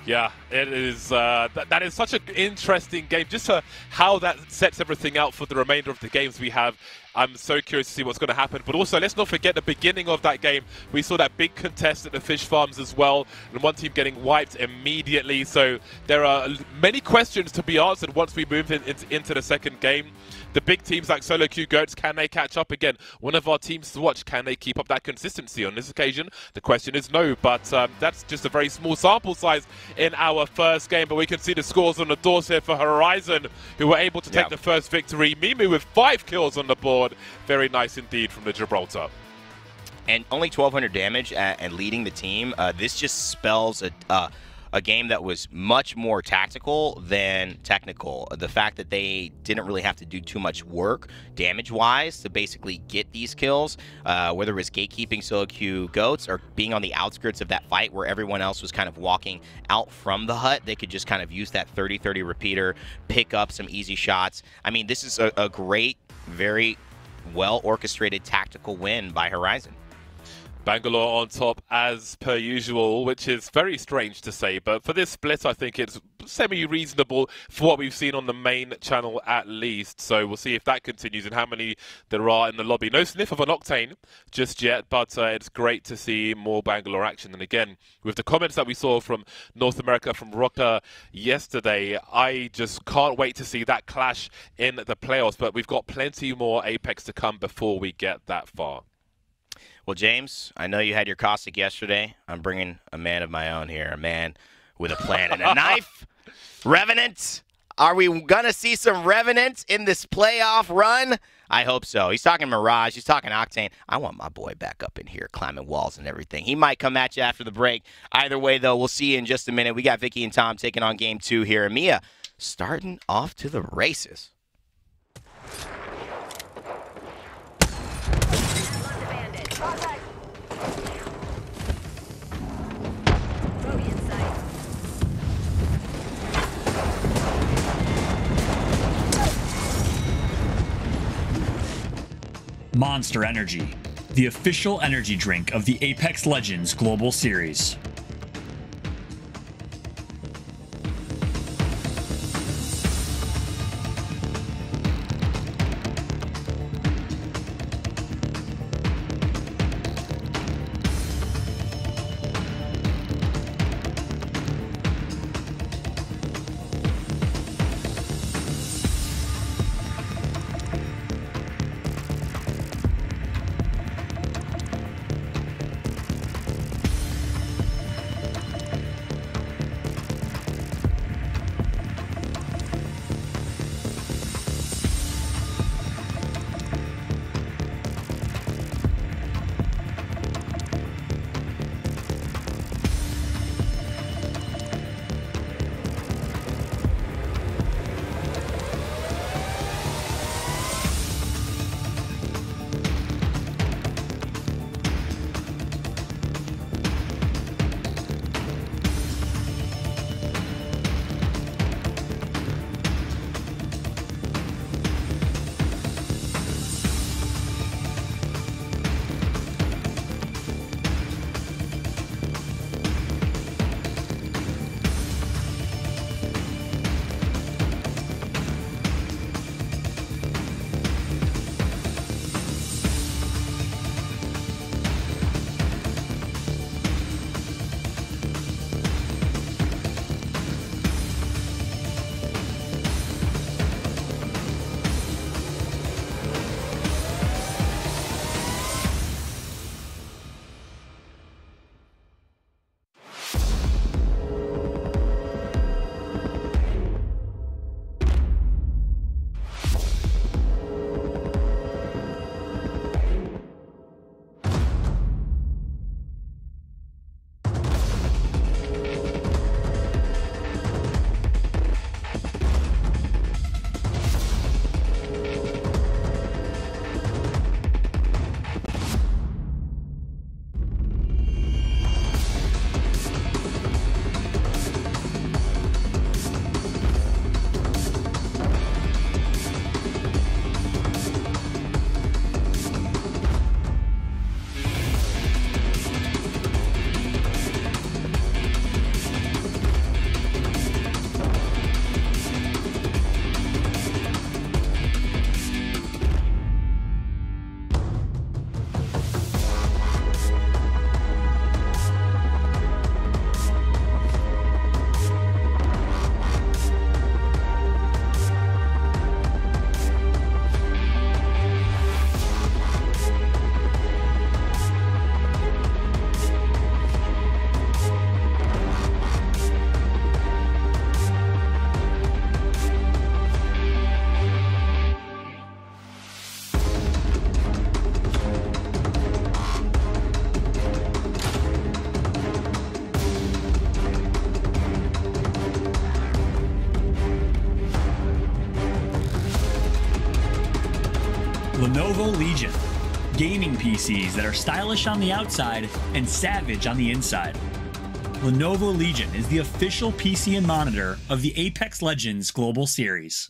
Yeah, it is. That is such an interesting game. Just how that sets everything out for the remainder of the games we have. I'm so curious to see what's going to happen. But also, let's not forget the beginning of that game. We saw that big contest at the fish farms as well, and one team getting wiped immediately. So there are many questions to be answered once we move into the second game. The big teams like Solo Q Goats, can they catch up again? One of our teams to watch, can they keep up that consistency? On this occasion, the question is no, but that's just a very small sample size in our first game. But we can see the scores on the doors here for Horizon, who were able to take the first victory. Mimu with 5 kills on the board. Very nice indeed from the Gibraltar. And only 1,200 damage and leading the team. This just spells a game that was much more tactical than technical. The fact that they didn't really have to do too much work damage-wise to basically get these kills, whether it was gatekeeping solo queue goats or being on the outskirts of that fight where everyone else was kind of walking out from the hut, they could just kind of use that 30-30 repeater, pick up some easy shots. I mean, this is a great, very well-orchestrated tactical win by Horizon. Bangalore on top as per usual, which is very strange to say, but for this split I think it's semi-reasonable for what we've seen on the main channel at least. So we'll see if that continues and how many there are in the lobby. No sniff of an Octane just yet, but it's great to see more Bangalore action. And again, with the comments that we saw from North America, from Rocker yesterday, I just can't wait to see that clash in the playoffs. But we've got plenty more Apex to come before we get that far. Well, James, I know you had your caustic yesterday. I'm bringing a man of my own here, a man with a plan and a knife. Revenant, are we going to see some Revenant in this playoff run? I hope so. He's talking Mirage. He's talking Octane. I want my boy back up in here climbing walls and everything. He might come at you after the break. Either way, though, we'll see you in just a minute. We got Vicky and Tom taking on Game 2 here. EMEA starting off to the races. Monster Energy, the official energy drink of the Apex Legends Global Series. Lenovo Legion. Gaming PCs that are stylish on the outside and savage on the inside. Lenovo Legion is the official PC and monitor of the Apex Legends Global Series.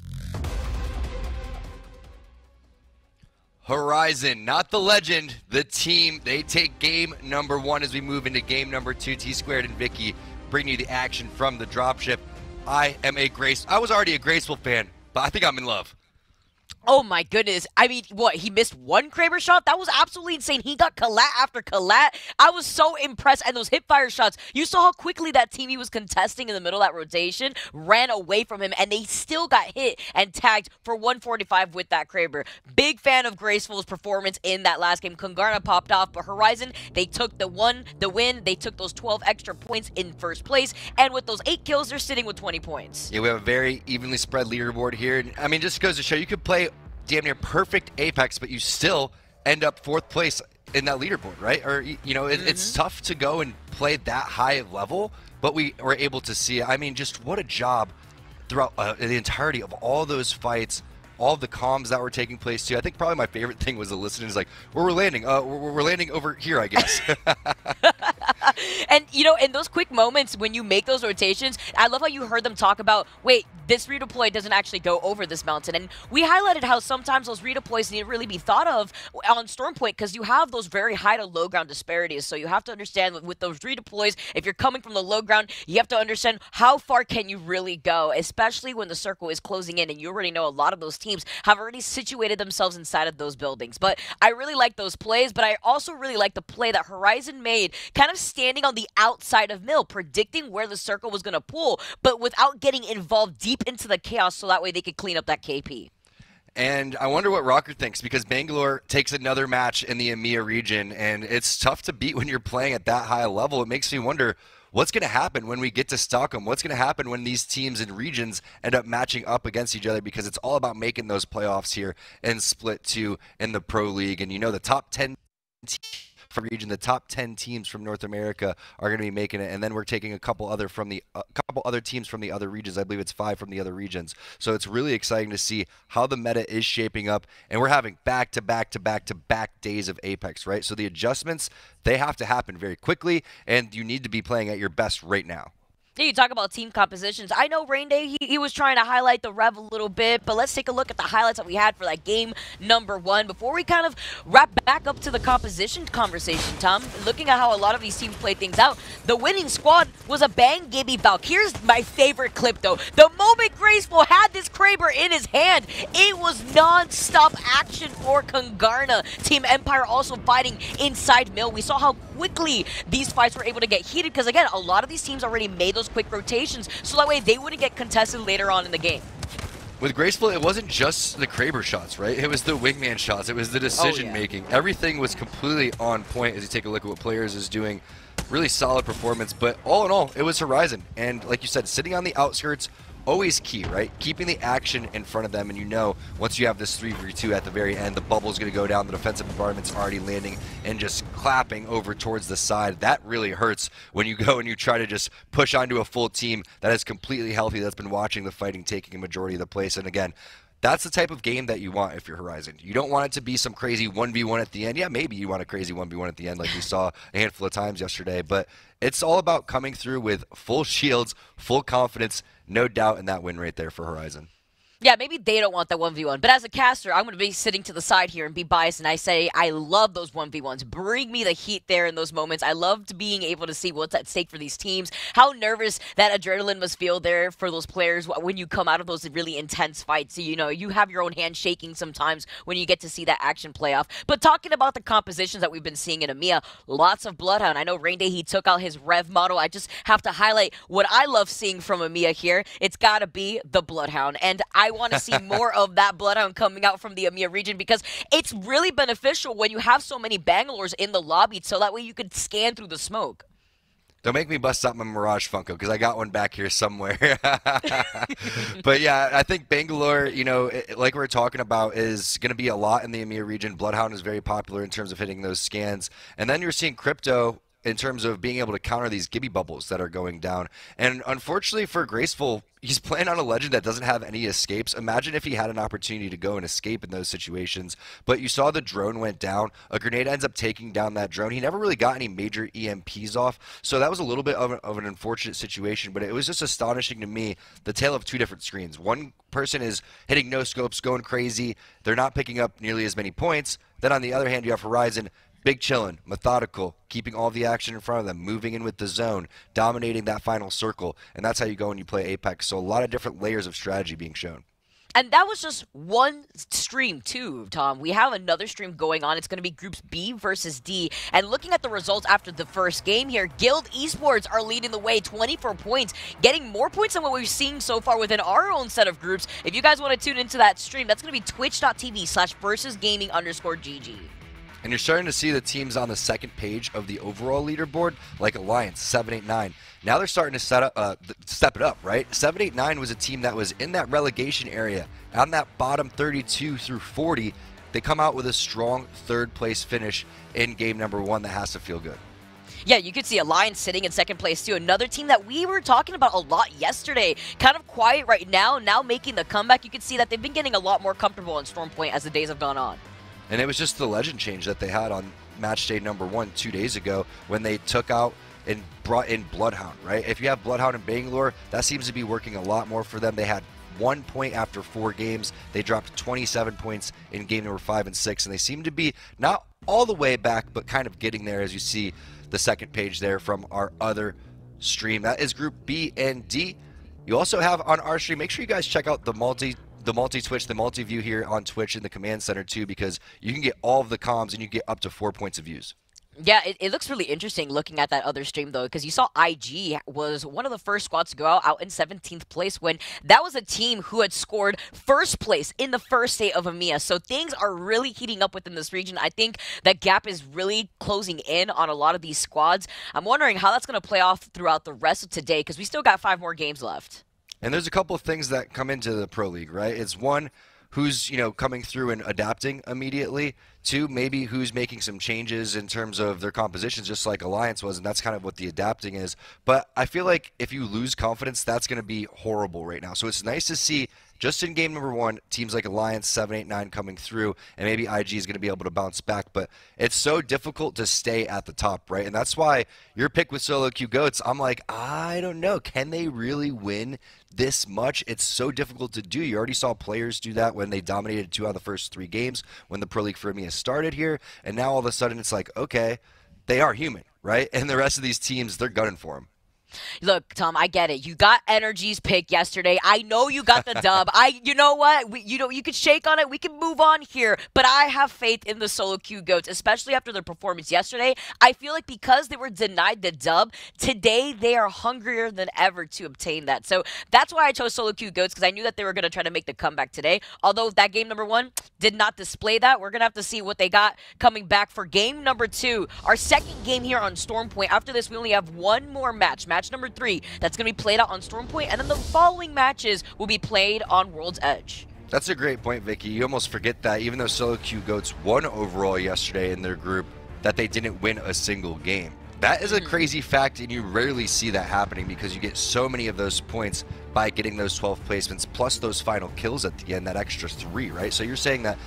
Horizon, not the legend, the team. They take game number 1 as we move into game number 2. T-Squared and Vicky bring you the action from the dropship. I was already a Graceful fan, but I think I'm in love. Oh my goodness. I mean, what, he missed one Kraber shot? That was absolutely insane. He got collat after collat. I was so impressed. And those hipfire shots, you saw how quickly that team he was contesting in the middle of that rotation ran away from him, and they still got hit and tagged for 145 with that Kraber. Big fan of Graceful's performance in that last game. Kungarna popped off, but Horizon, they took the win. They took those 12 extra points in first place, and with those 8 kills, they're sitting with 20 points. Yeah, we have a very evenly spread leaderboard here. I mean, just goes to show you could play damn near perfect Apex, but you still end up 4th place in that leaderboard, right? Or, you know, it's tough to go and play that high of level, but we were able to see it. I mean, just what a job throughout the entirety of all those fights, all the comms that were taking place too. I think probably my favorite thing was the listening is like, where we're landing. We're landing over here, I guess. And, you know, in those quick moments when you make those rotations, I love how you heard them talk about, wait, this redeploy doesn't actually go over this mountain. And we highlighted how sometimes those redeploys need to really be thought of on Stormpoint because you have those very high to low ground disparities. So you have to understand with those redeploys, if you're coming from the low ground, you have to understand how far can you really go, especially when the circle is closing in. And you already know a lot of those teams have already situated themselves inside of those buildings. But I really like those plays, but I also really like the play that Horizon made, kind of standing on the outside of Mill, predicting where the circle was going to pull, but without getting involved deep into the chaos so that way they could clean up that KP. And I wonder what Rocker thinks, because Bangalore takes another match in the EMEA region, and it's tough to beat when you're playing at that high level. It makes me wonder what's going to happen when we get to Stockholm. What's going to happen when these teams and regions end up matching up against each other, because it's all about making those playoffs here in Split 2 in the Pro League. And you know the top 10 from region, the top 10 teams from North America are going to be making it, and then we're taking a couple other teams from the other regions. I believe it's 5 from the other regions. So it's really exciting to see how the meta is shaping up, and we're having back-to-back days of Apex, right? So the adjustments, they have to happen very quickly, and you need to be playing at your best right now. You talk about team compositions. I know Rain Day, he was trying to highlight the Rev a little bit, but let's take a look at the highlights that we had for that game number 1 before we kind of wrap back up to the composition conversation, Tom. Looking at how a lot of these teams played things out, the winning squad was a Bang Gibby Valk. Here's my favorite clip, though. The moment Graceful had this Kraber in his hand, it was non-stop action for Kungarna. Team Empire also fighting inside Mill. We saw how quickly these fights were able to get heated because, again, a lot of these teams already made those quick rotations, so that way they wouldn't get contested later on in the game. With Graceful, it wasn't just the Kraber shots, right? It was the wingman shots. It was the decision making. Everything was completely on point as you take a look at what players is doing. Really solid performance, but all in all, it was Horizon. And like you said, sitting on the outskirts, always key, right? Keeping the action in front of them, and you know once you have this 3v2 at the very end, the bubble's going to go down, the defensive environment's already landing and just clapping over towards the side. That really hurts when you go and you try to just push onto a full team that is completely healthy, that's been watching the fighting, taking a majority of the place. And again, that's the type of game that you want if you're Horizon. You don't want it to be some crazy 1v1 at the end. Yeah, maybe you want a crazy 1v1 at the end like we saw a handful of times yesterday, but it's all about coming through with full shields, full confidence, no doubt in that win right there for Horizon. Yeah, maybe they don't want that 1v1, but as a caster, I'm going to be sitting to the side here and be biased, and I say I love those 1v1s. Bring me the heat there in those moments. I loved being able to see what's at stake for these teams, how nervous that adrenaline must feel there for those players when you come out of those really intense fights. So, you know, you have your own hand shaking sometimes when you get to see that action play off. But talking about the compositions that we've been seeing in EMEA, lots of Bloodhound. I know Rain Day, he took out his Rev model. I just have to highlight what I love seeing from EMEA here. It's got to be the Bloodhound, and I want to see more of that Bloodhound coming out from the EMEA region because it's really beneficial when you have so many Bangalores in the lobby, so that way you could scan through the smoke. Don't make me bust out my Mirage Funko because I got one back here somewhere. But yeah, I think Bangalore, you know, like we're talking about, is going to be a lot in the EMEA region. Bloodhound is very popular in terms of hitting those scans. And then you're seeing Crypto in terms of being able to counter these Gibby bubbles that are going down. And unfortunately for Graceful, he's playing on a Legend that doesn't have any escapes. Imagine if he had an opportunity to go and escape in those situations. But you saw the drone went down. A grenade ends up taking down that drone. He never really got any major EMPs off. So that was a little bit of an unfortunate situation. But it was just astonishing to me, the tale of two different screens. One person is hitting no scopes, going crazy. They're not picking up nearly as many points. Then on the other hand, you have Horizon, big chillin', methodical, keeping all the action in front of them, moving in with the zone, dominating that final circle, and that's how you go and you play Apex. So a lot of different layers of strategy being shown. And that was just one stream, too, Tom. We have another stream going on. It's going to be Groups B versus D. And looking at the results after the first game here, Guild Esports are leading the way, 24 points, getting more points than what we've seen so far within our own set of groups. If you guys want to tune into that stream, that's going to be twitch.tv/versusgaming_GG. And you're starting to see the teams on the second page of the overall leaderboard, like Alliance, 789. Now they're starting to step it up, right? 789 was a team that was in that relegation area, on that bottom 32 through 40. They come out with a strong third-place finish in game number 1 that has to feel good. Yeah, you could see Alliance sitting in second place, too. Another team that we were talking about a lot yesterday. Kind of quiet right now making the comeback. You can see that they've been getting a lot more comfortable on Storm Point as the days have gone on. And it was just the Legend change that they had on match day number 1 2 days ago when they took out and brought in Bloodhound, right? If you have Bloodhound and Bangalore, that seems to be working a lot more for them. They had 1 point after 4 games. They dropped 27 points in game number 5 and 6, and they seem to be not all the way back, but kind of getting there, as you see the second page there from our other stream. That is Group B and D. You also have on our stream, make sure you guys check out the multi-Twitch, the multi-view here on Twitch in the command center too, because you can get all of the comms and you get up to 4 points of views. Yeah, it looks really interesting looking at that other stream, though, because you saw IG was one of the first squads to go out in 17th place when that was a team who had scored first place in the first day of EMEA. So things are really heating up within this region. I think that gap is really closing in on a lot of these squads. I'm wondering how that's going to play off throughout the rest of today, because we still got 5 more games left. And there's a couple of things that come into the Pro League, right? It's one, who's, coming through and adapting immediately. 2, maybe who's making some changes in terms of their compositions, just like Alliance was, and that's kind of what the adapting is. But I feel like if you lose confidence, that's going to be horrible right now. So it's nice to see, just in game number 1, teams like Alliance, 789 coming through, and maybe IG is going to be able to bounce back. But it's so difficult to stay at the top, right? And that's why your pick with Solo Q Goats, I'm like, I don't know. Can they really win this much? It's so difficult to do. You already saw players do that when they dominated 2 out of the first 3 games when the Pro League for EMEA started here. And now all of a sudden it's like, okay, they are human, right? And the rest of these teams, they're gunning for them. Look, Tom, I get it. You got Energy's pick yesterday. I know you got the dub. You know what? You could shake on it. We can move on here. But I have faith in the Solo Q Goats, especially after their performance yesterday. I feel like because they were denied the dub, today they are hungrier than ever to obtain that. So that's why I chose Solo Q Goats, because I knew that they were going to try to make the comeback today. Although that game number 1 did not display that. We're going to have to see what they got coming back for game number 2. Our second game here on Storm Point. After this, we only have one more match. Match number 3, that's going to be played out on Storm Point, and then the following matches will be played on World's Edge. That's a great point, Vicky. You almost forget that even though Solo Q Goats won overall yesterday in their group, that they didn't win a single game. That is a crazy fact, and you rarely see that happening because you get so many of those points by getting those 12 placements, plus those final kills at the end, that extra 3, right? So you're saying that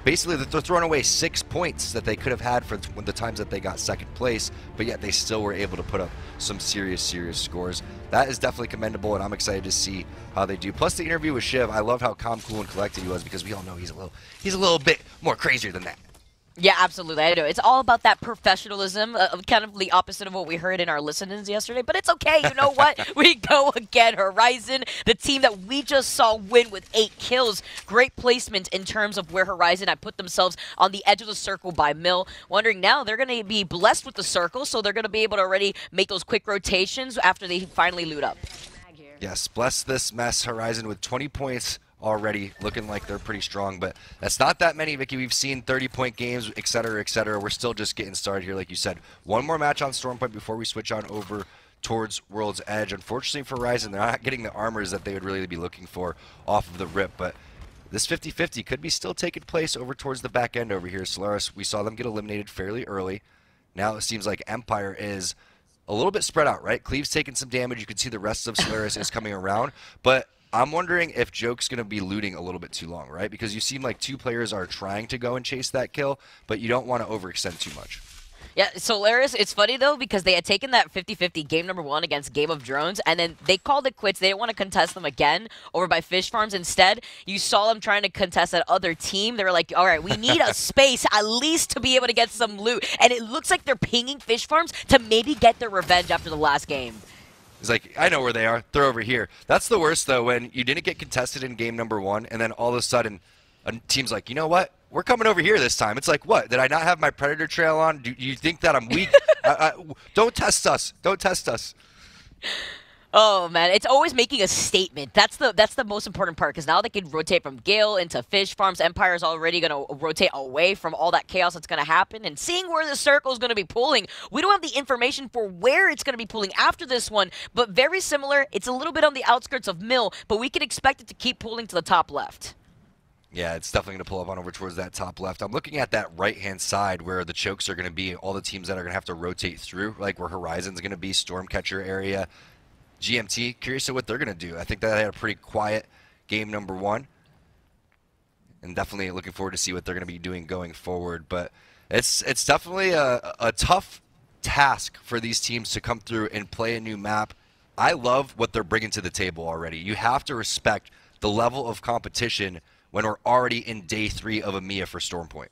basically they're throwing away 6 points that they could have had for the times that they got second place, but yet they still were able to put up some serious scores. That is definitely commendable, and I'm excited to see how they do. Plus the interview with Shiv, I love how calm, cool, and collected he was, because we all know he's a little bit more crazier than that. Yeah, absolutely. I know. It's all about that professionalism, kind of the opposite of what we heard in our listen-ins yesterday. But it's okay. You know what? We go again. Horizon, the team that we just saw win with 8 kills. Great placement in terms of where Horizon had put themselves on the edge of the circle by Mill. Wondering now, they're going to be blessed with the circle, so they're going to be able to already make those quick rotations after they finally loot up. Yes, bless this mess. Horizon with 20 points already, looking like they're pretty strong, but that's not that many, Vicky. We've seen 30-point games, etc., etc. We're still just getting started here, like you said. One more match on Storm Point before we switch on over towards World's Edge. Unfortunately for Horizon, they're not getting the armors that they would really be looking for off of the rip, but this 50-50 could be still taking place over towards the back end over here. Solaris, we saw them get eliminated fairly early. Now it seems like Empire is a little bit spread out, right? Cleave's taking some damage. You can see the rest of Solaris is coming around. But I'm wondering if Joke's going to be looting a little bit too long, right? Because you seem like 2 players are trying to go and chase that kill, but you don't want to overextend too much. Yeah, Solaris, it's funny, though, because they had taken that 50-50 game number 1 against Game of Drones, and then they called it quits. They didn't want to contest them again over by Fish Farms. Instead, you saw them trying to contest that other team. They were like, all right, we need a space at least to be able to get some loot. And it looks like they're pinging Fish Farms to maybe get their revenge after the last game. He's like, I know where they are. They're over here. That's the worst, though, when you didn't get contested in game number 1, and then all of a sudden a team's like, you know what? We're coming over here this time. It's like, what? Did I not have my Predator trail on? Do you think that I'm weak? Don't test us. Don't test us. Oh, man. It's always making a statement. That's the most important part, because now they can rotate from Gale into Fish Farms. Empire is already going to rotate away from all that chaos that's going to happen. And seeing where the circle is going to be pulling, we don't have the information for where it's going to be pulling after this one, but very similar. It's a little bit on the outskirts of Mill, but we can expect it to keep pulling to the top left. Yeah, it's definitely going to pull up on over towards that top left. I'm looking at that right-hand side where the chokes are going to be, all the teams that are going to have to rotate through, like where Horizon's going to be, Stormcatcher area. GMT, curious of what they're going to do. I think that they had a pretty quiet game number 1. And definitely looking forward to see what they're going to be doing going forward. But it's definitely a tough task for these teams to come through and play a new map. I love what they're bringing to the table already. You have to respect the level of competition when we're already in day 3 of EMEA for Stormpoint.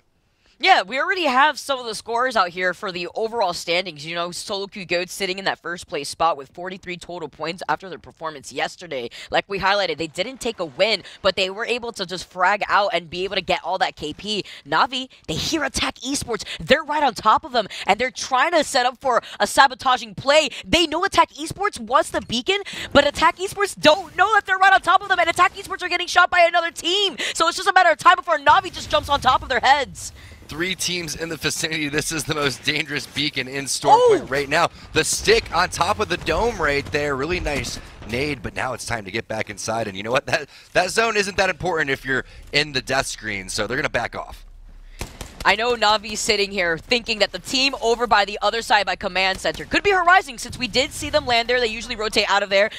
Yeah, we already have some of the scores out here for the overall standings. You know, Solo Q Goats sitting in that first place spot with 43 total points after their performance yesterday. Like we highlighted, they didn't take a win, but they were able to just frag out and be able to get all that KP. Na'Vi, they hear Attack Esports. They're right on top of them, and they're trying to set up for a sabotaging play. They know Attack Esports wants the beacon, but Attack Esports don't know that they're right on top of them, and Attack Esports are getting shot by another team. So it's just a matter of time before Na'Vi just jumps on top of their heads. 3 teams in the vicinity. This is the most dangerous beacon in Stormpoint right now. The stick on top of the dome right there. Really nice nade, but now it's time to get back inside. And you know what? That zone isn't that important if you're in the death screen, so they're going to back off. I know Na'Vi's sitting here thinking that the team over by the other side by Command Center could be Horizon, since we did see them land there. They usually rotate out of there.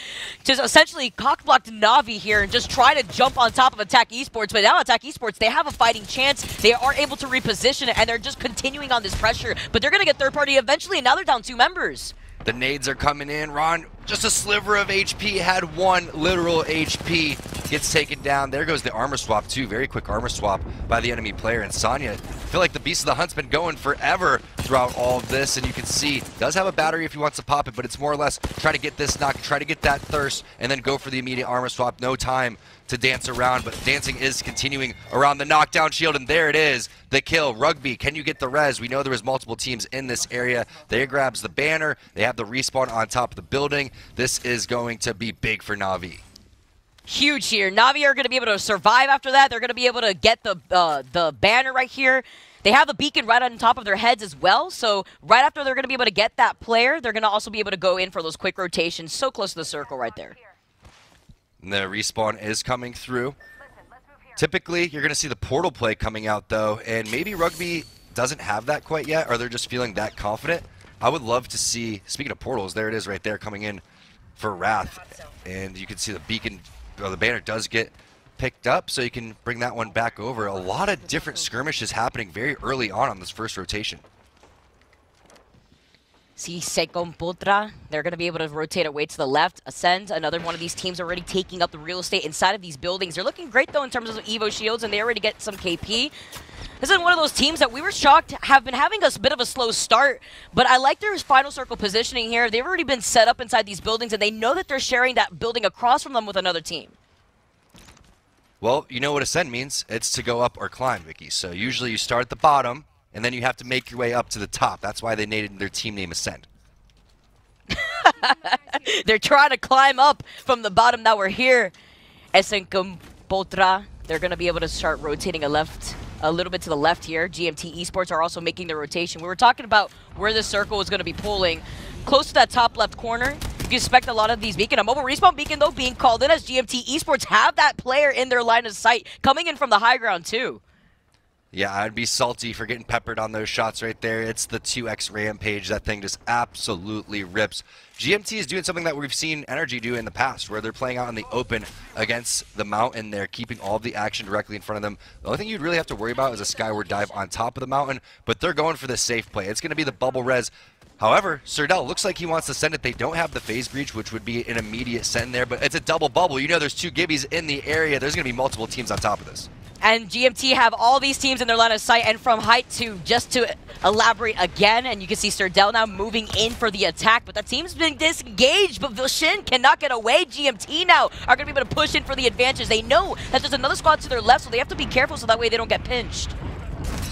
Just essentially cock-blocked Na'Vi here and just try to jump on top of Attack Esports. But now Attack Esports, they have a fighting chance. They are able to reposition it, and they're just continuing on this pressure. But they're going to get third party eventually, and now they're down 2 members. The nades are coming in. Ron, just a sliver of HP, had 1 literal HP. Gets taken down. There goes the armor swap, too. Very quick armor swap by the enemy player. And Sonya, I feel like the Beast of the Hunt's been going forever throughout all of this. And you can see, does have a battery if he wants to pop it, but it's more or less try to get this knock, try to get that thirst, and then go for the immediate armor swap. No time to dance around, but dancing is continuing around the knockdown shield, and there it is, the kill. Rugby, can you get the res? We know there was multiple teams in this area. There grabs the banner. They have the respawn on top of the building. This is going to be big for Na'Vi. Huge here. Na'Vi are going to be able to survive after that. They're going to be able to get the banner right here. They have the beacon right on top of their heads as well, so right after they're going to be able to get that player, they're going to also be able to go in for those quick rotations so close to the circle right there. The respawn is coming through. Typically, you're going to see the portal play coming out, though, and maybe Rugby doesn't have that quite yet, or they're just feeling that confident. I would love to see, speaking of portals, there it is right there coming in for Wrath, and you can see the beacon, or the banner does get picked up, so you can bring that one back over. A lot of different skirmishes happening very early on this first rotation. See Secom Putra, they're going to be able to rotate away to the left. Ascend, another one of these teams already taking up the real estate inside of these buildings. They're looking great, though, in terms of Evo shields, and they already get some KP. This is one of those teams that we were shocked have been having a bit of a slow start, but I like their final circle positioning here. They've already been set up inside these buildings, and they know that they're sharing that building across from them with another team. Well, you know what Ascend means. It's to go up or climb, Vicky. So usually you start at the bottom, and then you have to make your way up to the top. That's why they named their team name Ascend. They're trying to climb up from the bottom. Now we're here. Esenkum Potra. They're going to be able to start rotating a little bit to the left here. GMT Esports are also making the rotation. We were talking about where the circle is going to be pulling. Close to that top left corner. You can expect a lot of these beacon. A mobile respawn beacon, though, being called in as GMT Esports have that player in their line of sight. Coming in from the high ground, too. Yeah, I'd be salty for getting peppered on those shots right there. It's the 2x Rampage. That thing just absolutely rips. GMT is doing something that we've seen Energy do in the past, where they're playing out in the open against the mountain. They're keeping all of the action directly in front of them. The only thing you'd really have to worry about is a skyward dive on top of the mountain, but they're going for the safe play. It's going to be the bubble res. However, Serdell looks like he wants to send it. They don't have the phase breach, which would be an immediate send there, but it's a double bubble. You know there's 2 Gibbies in the area. There's going to be multiple teams on top of this. And GMT have all these teams in their line of sight, and from height to, just to elaborate again, and you can see Serdell now moving in for the attack, but the team's been disengaged, but Vilshin cannot get away. GMT now are going to be able to push in for the advantage. They know that there's another squad to their left, so they have to be careful so that way they don't get pinched.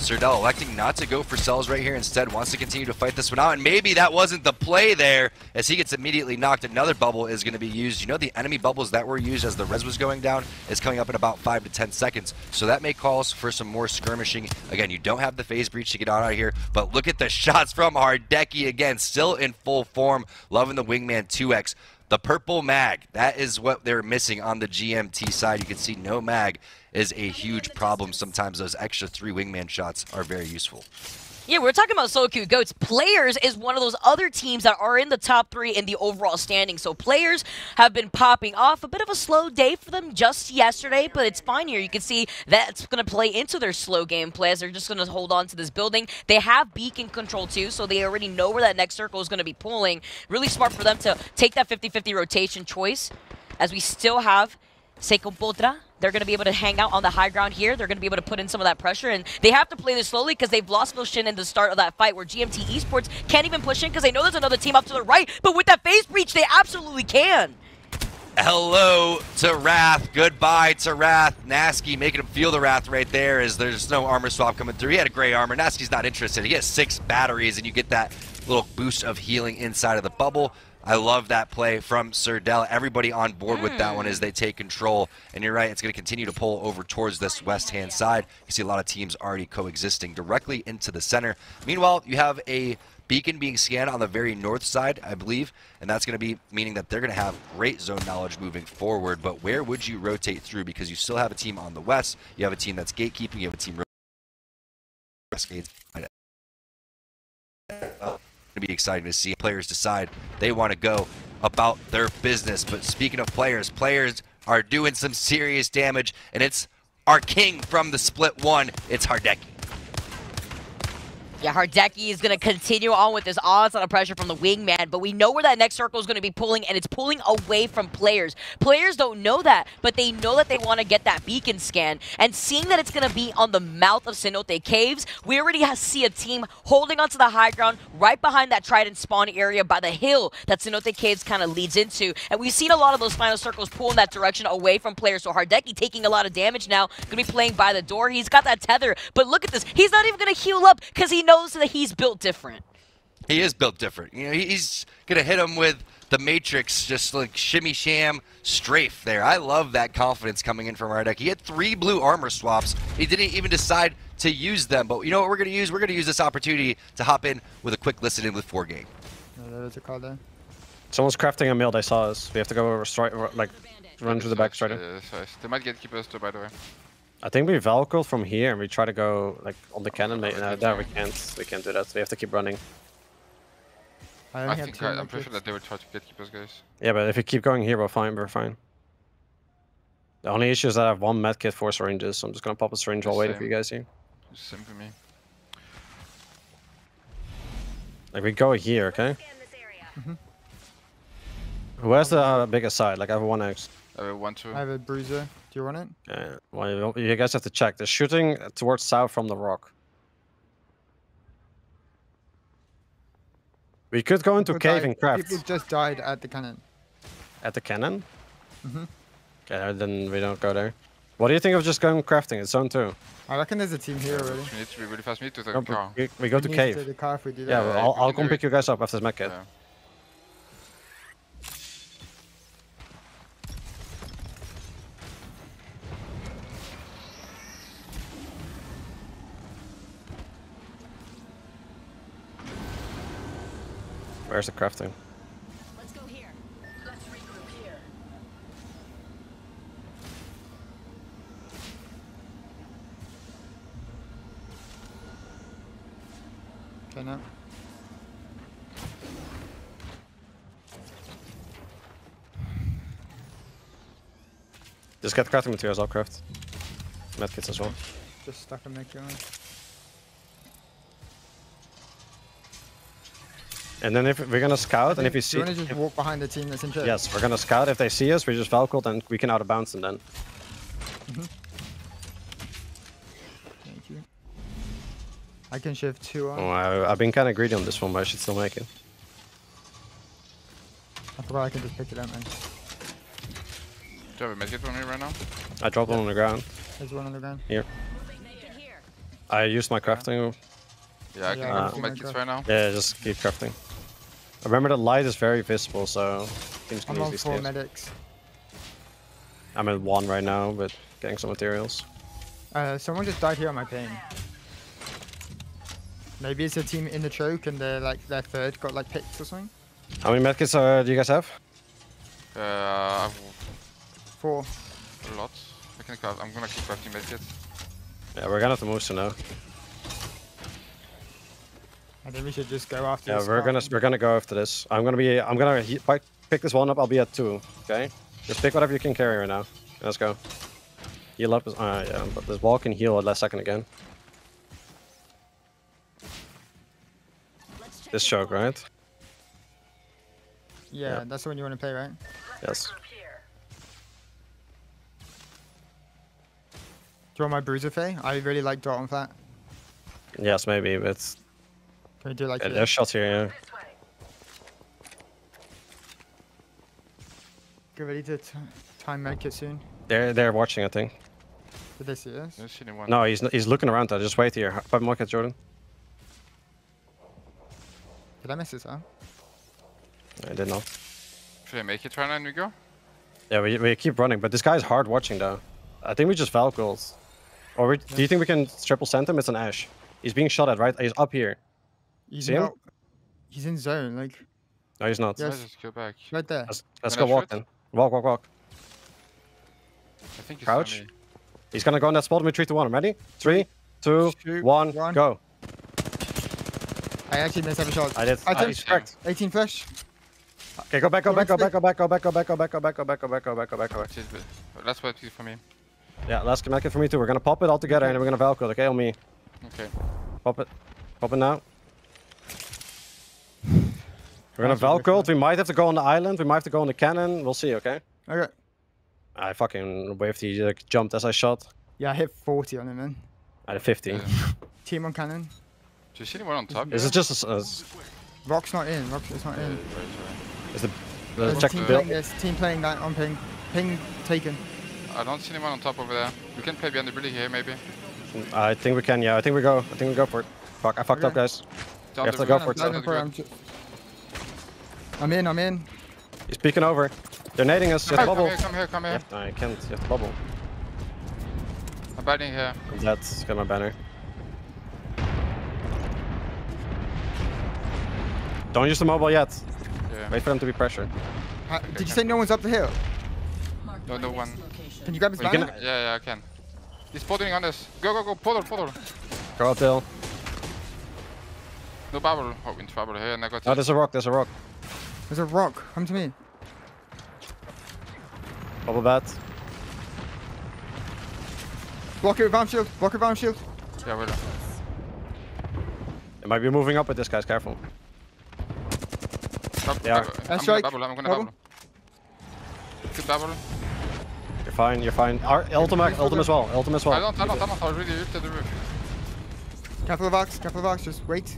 Serdell electing not to go for cells right here, instead wants to continue to fight this one out, and maybe that wasn't the play there as he gets immediately knocked. Another bubble is going to be used. You know the enemy bubbles that were used as the res was going down is coming up in about 5 to 10 seconds, so that may call for some more skirmishing. Again, you don't have the phase breach to get out of here, but look at the shots from Hardeki again, still in full form, loving the Wingman 2x. The purple mag, that is what they're missing on the GMT side. You can see no mag is a huge problem. Sometimes those extra 3 Wingman shots are very useful. Yeah, we're talking about Solo Queue Goats. Players is one of those other teams that are in the top 3 in the overall standing. So Players have been popping off. A bit of a slow day for them just yesterday, but it's fine here. You can see that's going to play into their slow gameplay as they're just going to hold on to this building. They have beacon control too, so they already know where that next circle is going to be pulling. Really smart for them to take that 50-50 rotation choice, as we still have Seiko Potra. They're going to be able to hang out on the high ground here. They're going to be able to put in some of that pressure, and they have to play this slowly because they've lost Vilshin in the start of that fight where GMT Esports can't even push in because they know there's another team up to the right, but with that phase breach, they absolutely can. Hello to Wrath. Goodbye to Wrath. Nasky making him feel the Wrath right there as there's no armor swap coming through. He had a gray armor. Nasky's not interested. He has 6 batteries, and you get that little boost of healing inside of the bubble. I love that play from Serdell. Everybody on board with that one as they take control. And you're right, it's going to continue to pull over towards this west-hand side. You see a lot of teams already coexisting directly into the center. Meanwhile, you have a beacon being scanned on the very north side, I believe, and that's going to be meaning that they're going to have great zone knowledge moving forward. But where would you rotate through? Because you still have a team on the west, you have a team that's gatekeeping, you have a team Cascades. It'll be exciting to see players decide they want to go about their business. But speaking of players, players are doing some serious damage, and it's our king from the split 1. It's Hardeki. Yeah, Hardeki is going to continue on with this onslaught of pressure from the Wingman, but we know where that next circle is going to be pulling, and it's pulling away from Players. Players don't know that, but they know that they want to get that beacon scan, and seeing that it's going to be on the mouth of Cenote Caves, we already see a team holding onto the high ground right behind that Trident spawn area by the hill that Cenote Caves kind of leads into, and we've seen a lot of those final circles pull in that direction away from Players, so Hardeki taking a lot of damage now, going to be playing by the door. He's got that tether, but look at this. He's not even going to heal up because he knows that he's built different. He is built different. You know, he's gonna hit him with the Matrix, just like shimmy sham strafe there. I love that confidence coming in from Hardeki. He had 3 blue armor swaps. He didn't even decide to use them. But you know what we're gonna use? We're gonna use this opportunity to hop in with a quick listen in with 4 game. There's a car there. Someone's crafting a mill. They saw us. We have to go over straight, like run through the back straight. They might get keepers too, by the way. I think we Valkyrie from here and we try to go like on the cannon. No, there we can't. We can't do that. We have to keep running. I'm pretty sure that they would try to get keepers, guys. Yeah, but if we keep going here, we're fine. We're fine. The only issue is that I have 1 medkit for syringes, so I'm just gonna pop a syringe while waiting for you guys here. Same for me. Like we go here, okay? Who has the biggest side? Like I have a 1x. I have a 1-2. I have a bruiser. Do you want it? Yeah. Well, you guys have to check. They're shooting towards south from the rock. We could go into cave and craft. People just died at the cannon. At the cannon? Mm-hmm. Okay, then we don't go there. What do you think of just going crafting? It's zone 2. I reckon there's a team here already. We need to be really fast. We need to the car. We go to cave. To the car if we do that. Yeah, well, I'll come pick you guys up after this medkit. Yeah. Where's the crafting? Let's go here. Let's regroup here. Spin up. Just get crafting materials, I'll craft. Medkits as well. Just stuck a make on. And then if we're gonna scout, and if you Do see, you want to just walk behind the team that's in chase? yes, we're gonna scout. If they see us, we just Valkyrie, and we can out of bounds them then. Thank you. I can shift 2 on. Oh, I've been kind of greedy on this one, but I should still make it. I forgot I can just pick it up, man. Do you have a medkit for me right now? I dropped one on the ground. There's one on the ground. Here. I used my crafting. Yeah, I can grab 4 medkits right now. Yeah, just keep crafting. Remember that light is very visible, so things can I'm on easily 4 stay. medics. I'm at 1 right now, but getting some materials. Someone just died here on my ping. Maybe it's a team in the choke and they're like their third got like picked or something. How many medkits do you guys have? I've 4. a lot. I'm gonna keep crafting medkits. Yeah, we're gonna have to move soon now. I think we should just go after. Yeah, this we're gonna go after this. I'm gonna pick this one up. I'll be at 2. Okay, just pick whatever you can carry right now. Let's go. Heal up. Yeah, but this wall can heal at last second again. This choke, right? Yeah, Yep. that's the one you want to play, right? Yes. Do you want my bruiser Faye? I really like dot on flat. Yes, maybe, but Can we do like there's shots here. Yeah. Get ready to time medkit soon. They're watching, I think. Did they see us? No, he's looking around. Though. Just wait here. 5 more kits, Jordan. Did I miss this, huh? I did not. Should I make it right now and we go? Yeah, we keep running, but this guy's hard watching though. I think we just Valkyries. Or do you think we can triple send him? It's an Ash. He's being shot at, right? He's up here. He's See him? not. He's in zone, like. No, he's not. Yes. Just go back. Right there. Let's go walk then. Walk. I think he's Crouch. He's gonna go in that spot. We 3, 2, 1. Ready? 3, 2, 1, go. I actually missed every shot. I did. He's correct. 18 flash. Okay, go back. That's what it is for me. Yeah, last medkit for me too. We're gonna pop it all together and then we're gonna Valkyrie, okay, on me. Okay. Pop it now. We're gonna Valkyrie. We might have to go on the island. We might have to go on the cannon. We'll see, okay? Okay. I fucking waved. He jumped as I shot. Yeah, I hit 40 on him, man. I had 50. Team on cannon. Do you see anyone on top? Is it just a... Rock's not in. Rock's not in. Is the There's check team the build? playing this. Team playing that on ping. Ping taken. I don't see anyone on top over there. We can play behind the building here, maybe. I think we can, yeah. I think we go for it. Fuck, I fucked up, guys. We have to go for it. I'm in. He's peeking over. They're nading us. You have to bubble. Come here. Yeah, I can't. You have to bubble. I'm biting here. That's got my banner. Don't use the mobile yet. Yeah. Wait for them to be pressured. Did you say no one's up the hill? No one. Can you grab his You banner? can, yeah, I can. He's spotting on us. Go. Pull. Go uphill. No bubble. Oh, in trouble here. And I got Oh, there's a rock. There's a rock. There's a rock. Come to me. Bubble bat. Block it with arm shield. Yeah, well. It might be moving up with this, guys. Careful. Stop. Yeah. I'm gonna bubble. Good bubble. You're fine. Our ultimate as well. I don't. I really ripped the roof. Careful of Ox. Just wait.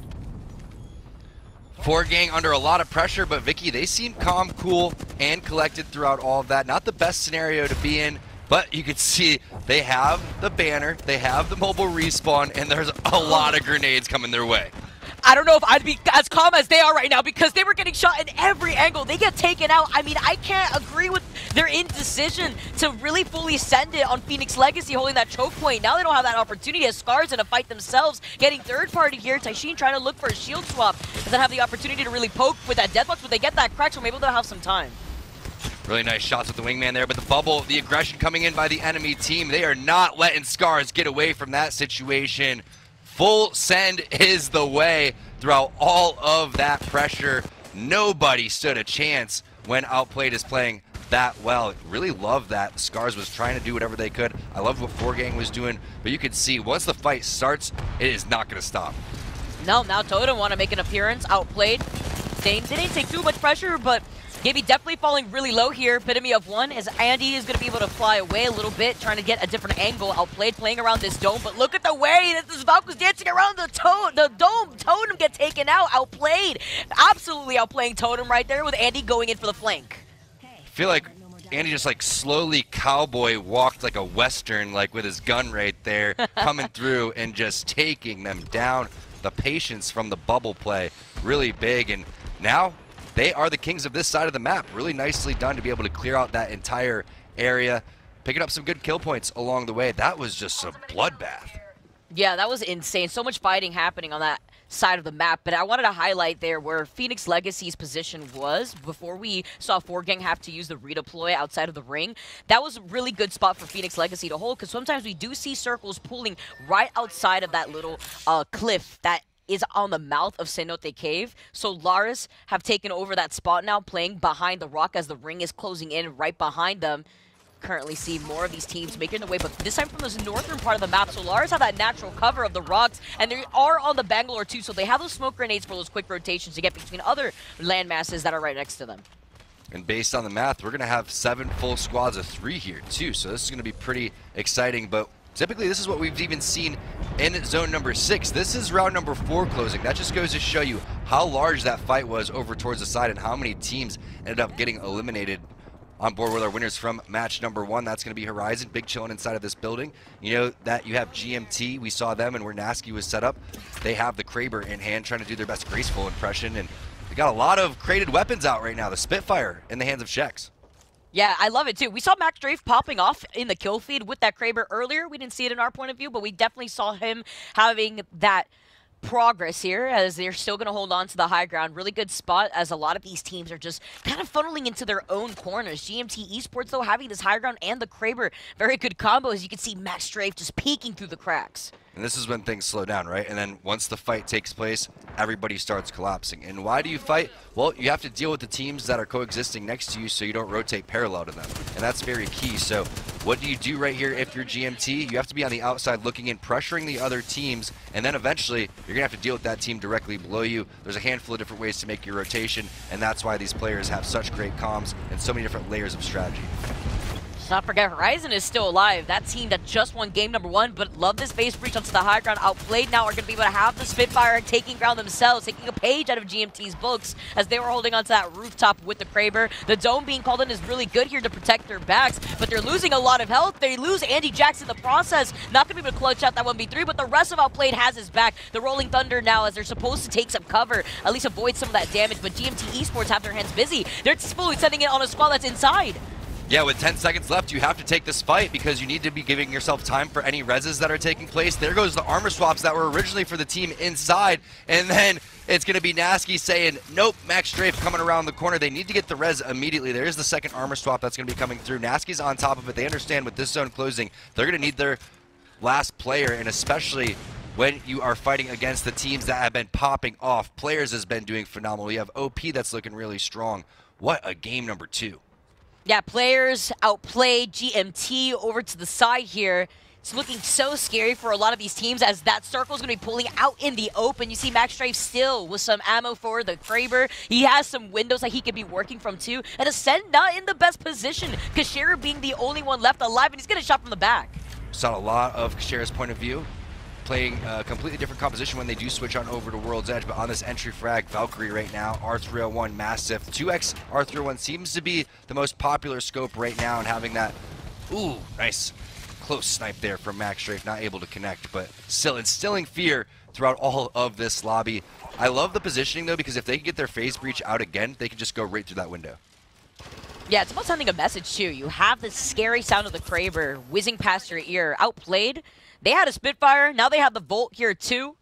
4 gang under a lot of pressure, but Vicky, they seem calm, cool, and collected throughout all of that. Not the best scenario to be in, but you can see they have the banner, they have the mobile respawn, and there's a lot of grenades coming their way. I don't know if I'd be as calm as they are right now because they were getting shot in every angle. They get taken out. I mean, I can't agree with their indecision to really fully send it on Phoenix Legacy holding that choke point. Now they don't have that opportunity as Scar's in a fight themselves, getting third party here. Taishin trying to look for a shield swap and then have the opportunity to really poke with that deathbox, but they get that crack, so maybe they'll have some time. Really nice shots with the wingman there, but the bubble, the aggression coming in by the enemy team, they are not letting Scars get away from that situation. Full send is the way throughout all of that pressure. Nobody stood a chance when Outplayed is playing that well. Really love that. Scars was trying to do whatever they could. I love what 4Gang was doing, but you can see once the fight starts, it is not going to stop. No, now Totem want to make an appearance. Outplayed. They didn't take too much pressure, but Gibby definitely falling really low here. Epitome of one, as Andy is going to be able to fly away a little bit, trying to get a different angle. Outplayed, playing around this dome, but look at the way that this Valkyrie's dancing around the dome. Totem get taken out. Outplayed. Absolutely outplaying Totem right there, with Andy going in for the flank. I feel like Andy just like slowly cowboy walked like a Western, like with his gun right there, coming through and just taking them down. The patience from the bubble play, really big, and now they are the kings of this side of the map. Really nicely done to be able to clear out that entire area, picking up some good kill points along the way. That was just a bloodbath. Yeah, that was insane. So much fighting happening on that side of the map, but I wanted to highlight there where Phoenix Legacy's position was before we saw 4Gang have to use the redeploy outside of the ring. That was a really good spot for Phoenix Legacy to hold, because sometimes we do see circles pulling right outside of that little cliff that is on the mouth of Cenote Cave. So Laris have taken over that spot now, playing behind the rock as the ring is closing in right behind them. Currently see more of these teams making their way, but this time from this northern part of the map. So Lars have that natural cover of the rocks, and they are on the Bangalore too, so they have those smoke grenades for those quick rotations to get between other land masses that are right next to them. And based on the math, we're going to have 7 full squads of 3 here too, so this is going to be pretty exciting. But typically this is what we've even seen in zone number 6. This is round number 4 closing. That just goes to show you how large that fight was over towards the side and how many teams ended up getting eliminated. On board with our winners from match number 1, that's going to be Horizon, big chilling inside of this building. You know that you have GMT, we saw them, and where Nasky was set up, they have the Kraber in hand trying to do their best graceful impression, and they got a lot of crated weapons out right now. The Spitfire in the hands of Shex. Yeah, I love it too. We saw Max Drafe popping off in the kill feed with that Kraber earlier. We didn't see it in our point of view, but we definitely saw him having that progress here, as they're still going to hold on to the high ground. Really good spot, as a lot of these teams are just kind of funneling into their own corners. GMT Esports, though, having this high ground and the Kraber, very good combo, as you can see Max Strafe just peeking through the cracks. And this is when things slow down, right? And then once the fight takes place, everybody starts collapsing. And why do you fight? Well, you have to deal with the teams that are coexisting next to you so you don't rotate parallel to them. And that's very key. So what do you do right here if you're GMT? You have to be on the outside looking in, pressuring the other teams, and then eventually you're going to have to deal with that team directly below you. There's a handful of different ways to make your rotation, and that's why these players have such great comms and so many different layers of strategy. Let's not forget, Horizon is still alive. That team that just won game number 1, but love this base breach onto the high ground. Outplayed now are going to be able to have the Spitfire taking ground themselves, taking a page out of GMT's books as they were holding onto that rooftop with the Kraber. The dome being called in is really good here to protect their backs, but they're losing a lot of health. They lose Andy Jackson in the process. Not going to be able to clutch out that 1v3, but the rest of Outplayed has his back. The Rolling Thunder now, as they're supposed to take some cover, at least avoid some of that damage, but GMT Esports have their hands busy. They're fully sending it on a squad that's inside. Yeah, with 10 seconds left, you have to take this fight because you need to be giving yourself time for any reses that are taking place. There goes the armor swaps that were originally for the team inside, and then it's going to be Nasky saying, nope, Max Strafe coming around the corner. They need to get the res immediately. There is the second armor swap that's going to be coming through. Nasky's on top of it. They understand with this zone closing, they're going to need their last player, and especially when you are fighting against the teams that have been popping off. Players has been doing phenomenal. You have OP that's looking really strong. What a game number 2. Yeah, players outplayed GMT over to the side here. It's looking so scary for a lot of these teams, as that circle is going to be pulling out in the open. You see Max Strafe still with some ammo for the Kraber. He has some windows that he could be working from too. And Ascend not in the best position. Kashira being the only one left alive, and he's getting shot from the back. Saw a lot of Kashira's point of view, playing a completely different composition when they do switch on over to World's Edge, but on this entry frag, Valkyrie right now, R301 Massive. 2x R301 seems to be the most popular scope right now, and having that, ooh, nice close snipe there from Max Strafe, not able to connect, but still instilling fear throughout all of this lobby. I love the positioning though, because if they can get their phase breach out again, they can just go right through that window. Yeah, it's about sending a message too. You have the scary sound of the Kraber whizzing past your ear. Outplayed. They had a Spitfire, now they have the Volt here too.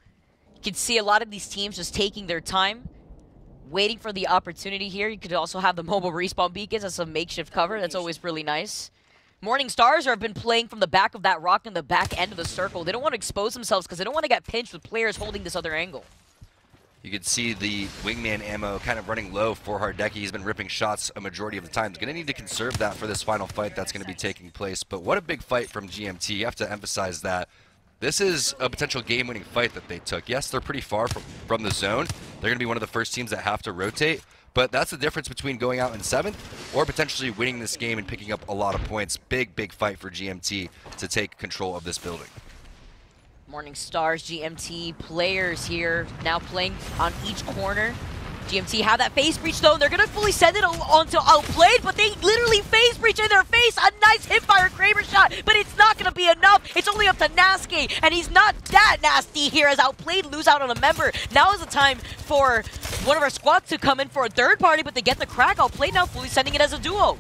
You can see a lot of these teams just taking their time, waiting for the opportunity here. You could also have the mobile respawn beacons as some makeshift cover. That's always really nice. Morning Stars have been playing from the back of that rock in the back end of the circle. They don't want to expose themselves because they don't want to get pinched with players holding this other angle. You can see the wingman ammo kind of running low for Hardecki. He's been ripping shots a majority of the time. He's going to need to conserve that for this final fight that's going to be taking place. But what a big fight from GMT. You have to emphasize that. This is a potential game-winning fight that they took. Yes, they're pretty far from the zone. They're going to be one of the first teams that have to rotate. But that's the difference between going out in 7th or potentially winning this game and picking up a lot of points. Big, big fight for GMT to take control of this building. Morning Stars, GMT players here now playing on each corner. GMT have that face breach though, and they're going to fully send it onto Outplayed, but they literally face breach in their face. A nice hipfire Kraber shot, but it's not going to be enough. It's only up to Naske, and he's not that nasty here as Outplayed lose out on a member. Now is the time for one of our squads to come in for a third party, but they get the crack. Outplayed now fully sending it as a duo.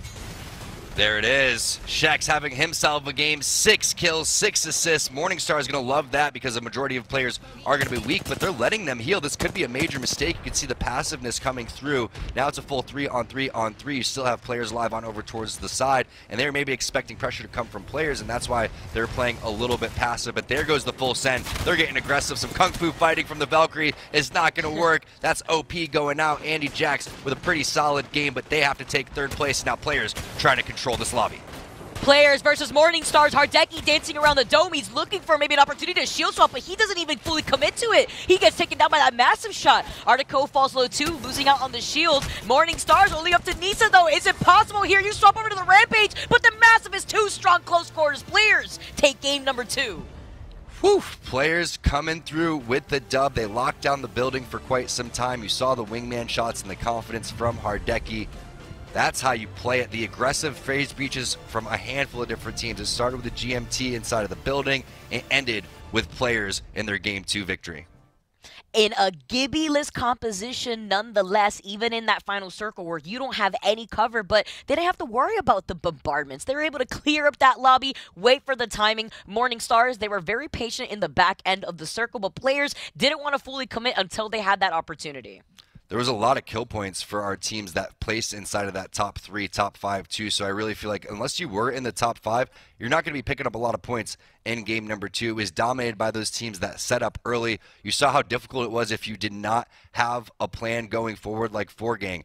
There it is. Shaxx having himself a game. 6 kills, 6 assists. Morningstar is going to love that because the majority of players are going to be weak, but they're letting them heal. This could be a major mistake. You can see the passiveness coming through. Now it's a full 3-on-3-on-3. You still have players live on over towards the side, and they're maybe expecting pressure to come from players, and that's why they're playing a little bit passive. But there goes the full send. They're getting aggressive. Some Kung Fu fighting from the Valkyrie is not going to work. That's OP going out. Andy Jax with a pretty solid game, but they have to take 3rd place. Now players trying to control this lobby. Players versus Morning Stars. Hardecki dancing around the dome. He's looking for maybe an opportunity to shield swap, but he doesn't even fully commit to it. He gets taken down by that massive shot. Artico falls low too, losing out on the shield. Morning Stars only up to Nisa though. Is it possible here? You swap over to the Rampage, but the massive is too strong. Close quarters. Players take game number 2. Whew. Players coming through with the dub. They locked down the building for quite some time. You saw the wingman shots and the confidence from Hardecki. That's how you play it. The aggressive phase breaches from a handful of different teams. It started with the GMT inside of the building and ended with players in their Game 2 victory. In a Gibby-less composition, nonetheless, even in that final circle where you don't have any cover, but they didn't have to worry about the bombardments. They were able to clear up that lobby, wait for the timing. Morning Stars, they were very patient in the back end of the circle, but players didn't want to fully commit until they had that opportunity. There was a lot of kill points for our teams that placed inside of that top 3, top 5 too. So I really feel like unless you were in the top 5, you're not going to be picking up a lot of points in game number 2. It was dominated by those teams that set up early. You saw how difficult it was if you did not have a plan going forward like 4Gang.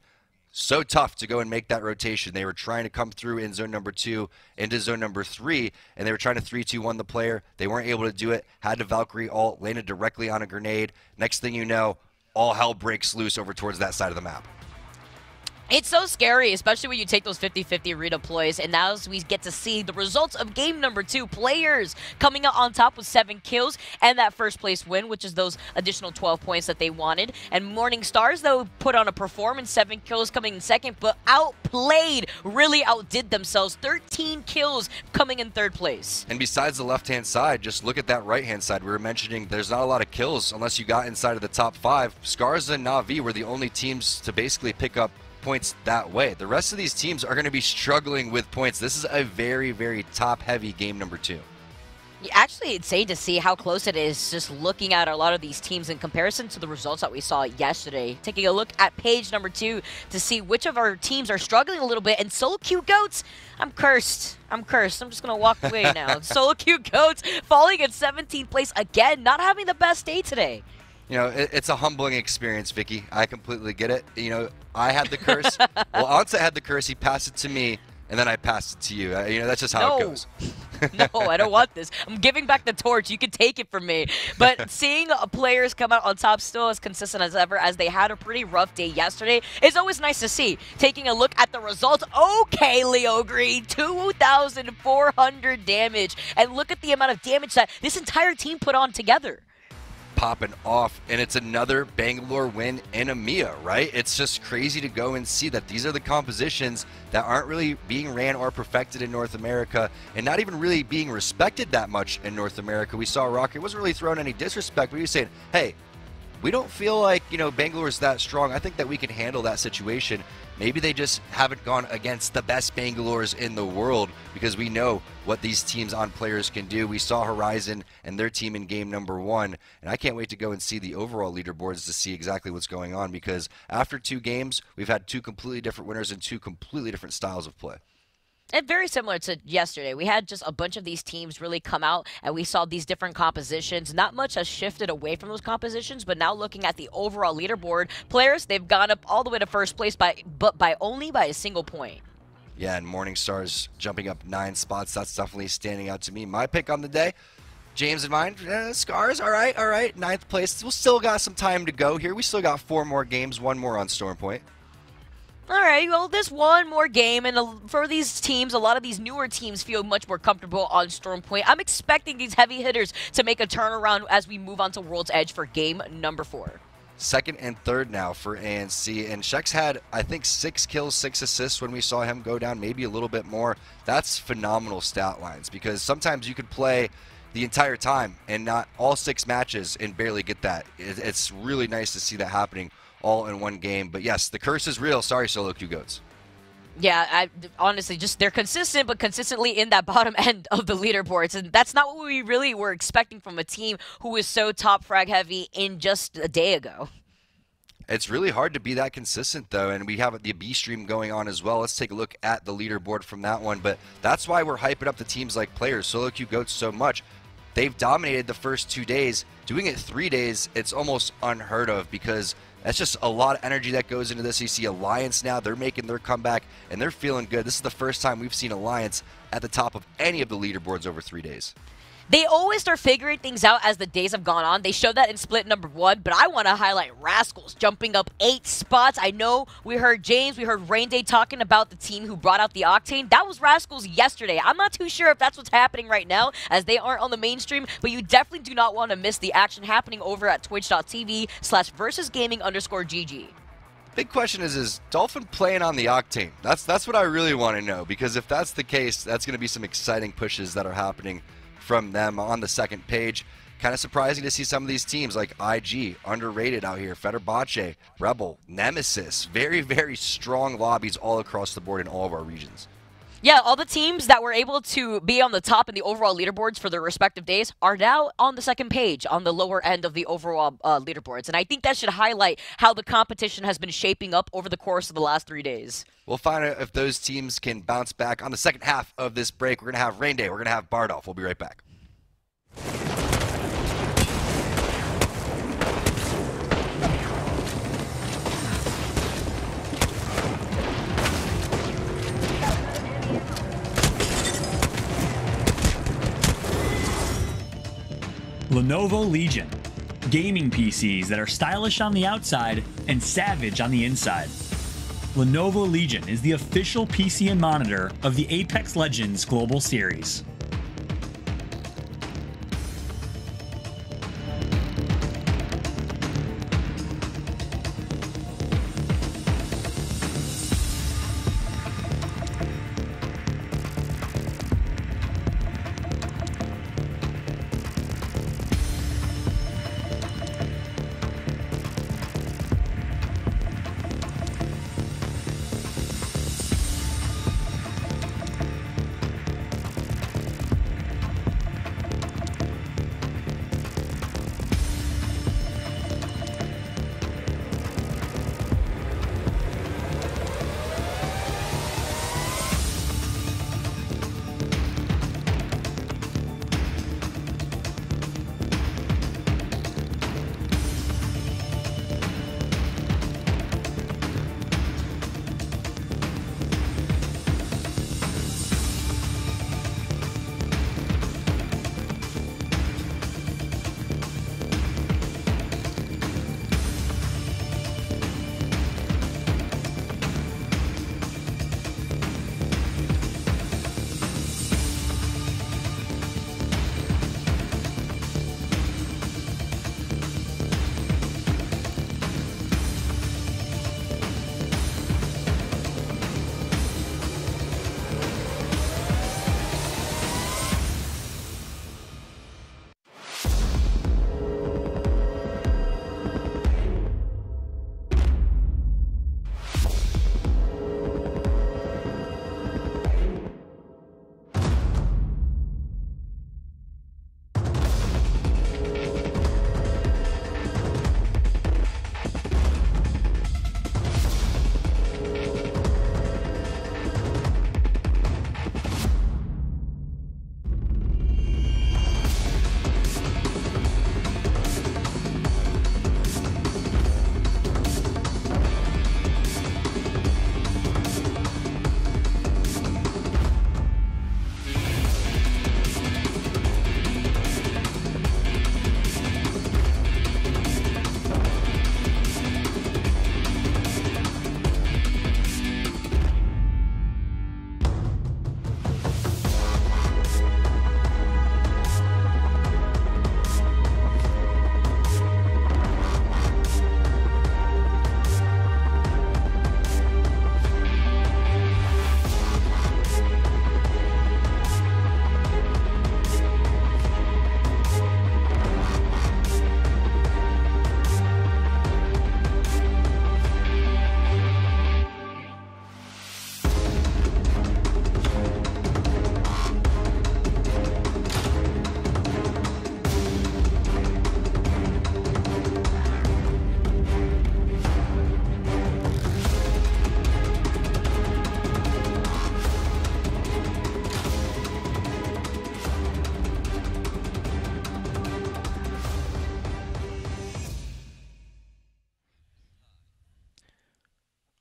So tough to go and make that rotation. They were trying to come through in zone number 2 into zone number 3, and they were trying to 3-2-1 the player. They weren't able to do it. Had to Valkyrie ult, landed directly on a grenade. Next thing you know, all hell breaks loose over towards that side of the map. It's so scary, especially when you take those 50-50 redeploys, and now we get to see the results of game number 2. Players coming out on top with 7 kills and that first place win, which is those additional 12 points that they wanted. And Morning Stars, though, put on a performance, 7 kills coming in 2nd, but Outplayed really outdid themselves. 13 kills coming in 3rd place. And besides the left-hand side, just look at that right-hand side. We were mentioning there's not a lot of kills unless you got inside of the top 5. Scars and Na'Vi were the only teams to basically pick up points that way. The rest of these teams are going to be struggling with points. This is a very, very top-heavy game number 2. Actually, it's insane to see how close it is just looking at a lot of these teams in comparison to the results that we saw yesterday. Taking a look at page number 2 to see which of our teams are struggling a little bit. And Solo Q Goats, I'm cursed. I'm just going to walk away now. Solo Q Goats falling in 17th place again, not having the best day today. You know, it's a humbling experience, Vicky. I completely get it. You know, I had the curse. Well, Onsa had the curse. He passed it to me, and then I passed it to you. You know, that's just how it goes. No, I don't want this. I'm giving back the torch. You can take it from me. But seeing players come out on top still as consistent as ever, as they had a pretty rough day yesterday, is always nice to see. Taking a look at the results. Okay, Leo Green, 2,400 damage. And look at the amount of damage that this entire team put on together. Popping off, and it's another Bangalore win in EMEA, right? It's just crazy to go and see that these are the compositions that aren't really being ran or perfected in North America, and not even really being respected that much in North America. We saw Rocket wasn't really throwing any disrespect, but he was saying, hey, we don't feel like, you know, Bangalore's that strong. I think that we can handle that situation. Maybe they just haven't gone against the best Bangalores in the world, because we know what these teams on players can do. We saw Horizon and their team in game number 1, and I can't wait to go and see the overall leaderboards to see exactly what's going on, because after 2 games, we've had 2 completely different winners and 2 completely different styles of play. And very similar to yesterday. We had just a bunch of these teams really come out, and we saw these different compositions. Not much has shifted away from those compositions, but now looking at the overall leaderboard, players, they've gone up all the way to first place but only by a single point. Yeah, and Morningstar's jumping up 9 spots. That's definitely standing out to me. My pick on the day, James and mine, Scars, all right. 9th place. We'll still got some time to go here. We still got 4 more games, 1 more on Storm Point. All right, well, there's one more game, and for these teams, a lot of these newer teams feel much more comfortable on Storm Point. I'm expecting these heavy hitters to make a turnaround as we move on to World's Edge for game number 4. 2nd and 3rd now for ANC, and Sheck's had, I think, 6 kills, 6 assists when we saw him go down, maybe a little bit more. That's phenomenal stat lines, because sometimes you could play the entire time and not all 6 matches and barely get that. It's really nice to see that happening all in one game. But yes, the curse is real. Sorry, Solo Q Goats. Yeah, honestly, just they're consistent, but consistently in that bottom end of the leaderboards. And that's not what we really were expecting from a team who is so top frag heavy in just a day ago. It's really hard to be that consistent, though, and we have the B stream going on as well. Let's take a look at the leaderboard from that one. But that's why we're hyping up the teams like players, Solo Q Goats, so much. They've dominated the first 2 days. Doing it 3 days, it's almost unheard of, because that's just a lot of energy that goes into this. You see Alliance now, they're making their comeback, and they're feeling good. This is the first time we've seen Alliance at the top of any of the leaderboards over 3 days. They always start figuring things out as the days have gone on. They showed that in split number 1, but I want to highlight Rascals jumping up 8 spots. I know we heard James, we heard Rain Day talking about the team who brought out the Octane. That was Rascals yesterday. I'm not too sure if that's what's happening right now, as they aren't on the mainstream, but you definitely do not want to miss the action happening over at twitch.tv/versusgaming_GG. Big question is Dolphin playing on the Octane? That's what I really want to know, because if that's the case, that's going to be some exciting pushes that are happening from them on the second page. Kind of surprising to see some of these teams like IG, underrated out here, Fenerbahce, Rebel, Nemesis. Very, very strong lobbies all across the board in all of our regions. Yeah, all the teams that were able to be on the top in the overall leaderboards for their respective days are now on the second page, on the lower end of the overall leaderboards. And I think that should highlight how the competition has been shaping up over the course of the last 3 days. We'll find out if those teams can bounce back on the second half of this break. We're going to have Rain Day. We're going to have Bardolph. We'll be right back. Lenovo Legion. Gaming PCs that are stylish on the outside and savage on the inside. Lenovo Legion is the official PC and monitor of the Apex Legends Global Series.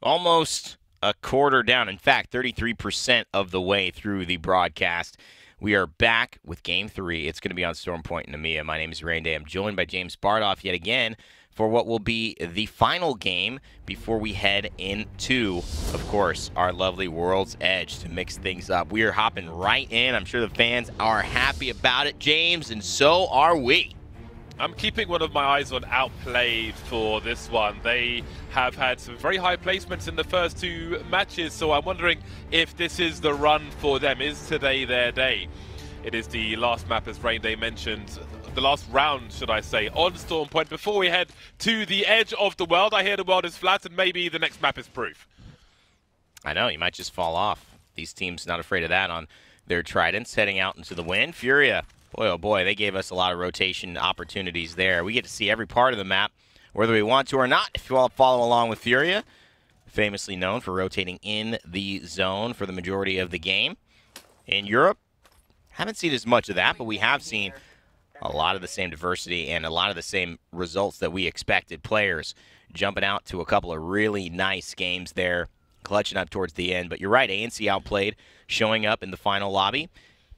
almost a quarter down. In fact, 33% of the way through the broadcast. We are back with Game 3. It's going to be on Storm Point in EMEA. My name is Rain Day. I'm joined by James Bardoff yet again for what will be the final game before we head into, of course, our lovely World's Edge to mix things up. We are hopping right in. I'm sure the fans are happy about it, James, and so are we. I'm keeping one of my eyes on Outplayed for this one. They have had some very high placements in the first 2 matches, so I'm wondering if this is the run for them. Is today their day? It is the last map, as Rain Day mentioned, the last round, should I say, on Storm Point. Before we head to the edge of the world, I hear the world is flat, and maybe the next map is proof. I know, you might just fall off. These teams not afraid of that on their Tridents, heading out into the wind. Furia. Boy, oh boy, they gave us a lot of rotation opportunities there. We get to see every part of the map, whether we want to or not. If you want to follow along with Furia, famously known for rotating in the zone for the majority of the game. In Europe, haven't seen as much of that, but we have seen a lot of the same diversity and a lot of the same results that we expected. Players jumping out to a couple of really nice games there, clutching up towards the end. But you're right, ANC Outplayed, showing up in the final lobby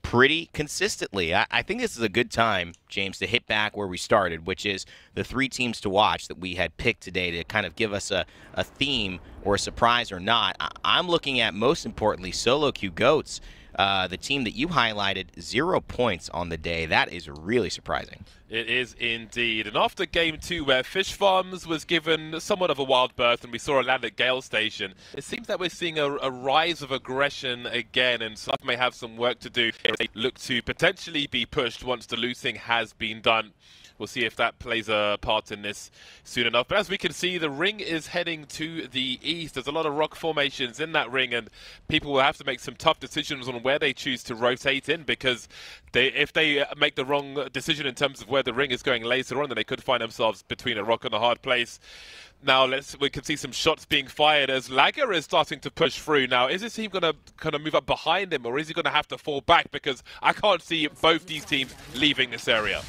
pretty consistently. I think this is a good time, James, to hit back where we started, which is the 3 teams to watch that we had picked today to kind of give us a theme or a surprise or not. I'm looking at, most importantly, Solo Q Goats, the team that you highlighted, 0 points on the day. That is really surprising. It is indeed. And after Game 2, where Fish Farms was given somewhat of a wild berth and we saw a land at Gale Station, it seems that we're seeing a rise of aggression again, and Sluff may have some work to do if they look to potentially be pushed once the looting has been done. We'll see if that plays a part in this soon enough. But as we can see, the ring is heading to the east. There's a lot of rock formations in that ring, and people will have to make some tough decisions on where they choose to rotate in, because if they make the wrong decision in terms of where the ring is going later on, then they could find themselves between a rock and a hard place. Now we can see some shots being fired as Lager is starting to push through. Now, is this team going to kind of move up behind him, or is he going to have to fall back? Because I can't see both these teams leaving this area.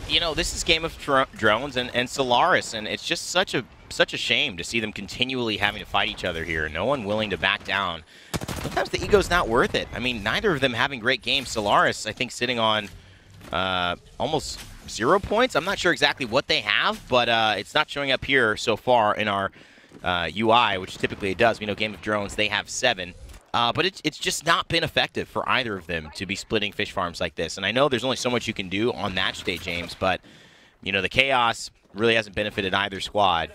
You know, this is Game of Drones and Solaris, and it's just such a shame to see them continually having to fight each other here. No one willing to back down. Sometimes the ego's not worth it. I mean, neither of them having great games. Solaris, I think, sitting on almost 0 points. I'm not sure exactly what they have, but it's not showing up here so far in our UI, which typically it does. We know Game of Drones, they have 7. But it's just not been effective for either of them to be splitting fish farms like this. And I know there's only so much you can do on match day, James, but, you know, the chaos really hasn't benefited either squad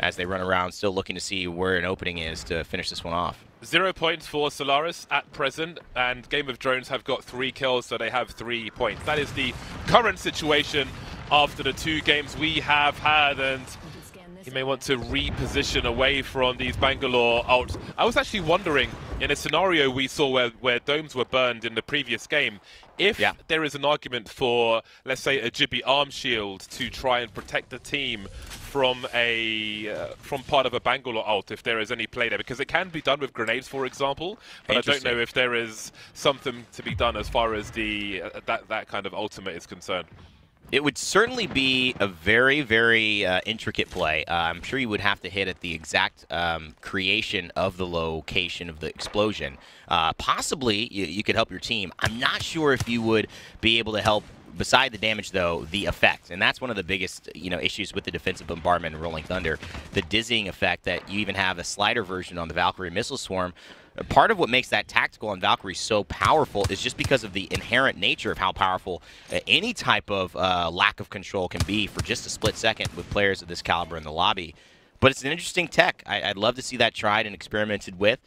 as they run around still looking to see where an opening is to finish this one off. 0 points for Solaris at present, and Game of Drones have got 3 kills, so they have 3 points. That is the current situation after the 2 games we have had, and you may want to reposition away from these Bangalore ults. I was actually wondering, in a scenario we saw where domes were burned in the previous game, if there is an argument for, let's say, a Jibby arm shield to try and protect the team from part of a Bangalore ult, if there is any play there, because it can be done with grenades, for example, but I don't know if there is something to be done as far as the that kind of ultimate is concerned. It would certainly be a very, very intricate play. I'm sure you would have to hit at the exact creation of the location of the explosion. Possibly, you could help your team. I'm not sure if you would be able to help, beside the damage, though, the effect. And that's one of the biggest issues with the defensive bombardment and Rolling Thunder. The dizzying effect that you even have a slider version on the Valkyrie Missile Swarm. Part of what makes that tactical on Valkyrie so powerful is just because of the inherent nature of how powerful any type of lack of control can be for just a split second with players of this caliber in the lobby. But it's an interesting tech. I'd love to see that tried and experimented with.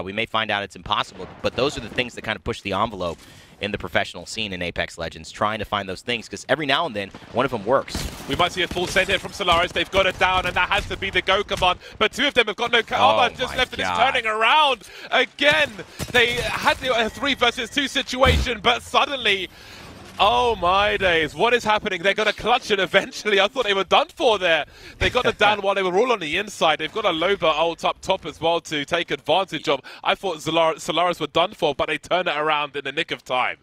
We may find out it's impossible, but those are the things that kind of push the envelope in the professional scene in Apex Legends, trying to find those things, because every now and then, one of them works. We might see a full send here from Solaris. They've got it down, and that has to be the go command. But 2 of them have got no armor, just left, and it's turning around again. They had the 3 versus 2 situation, but suddenly, oh my days, what is happening? They're going to clutch it eventually. I thought they were done for there. They got it down while they were all on the inside. They've got a Loba ult up top as well to take advantage of. I thought Solaris were done for, but they turn it around in the nick of time.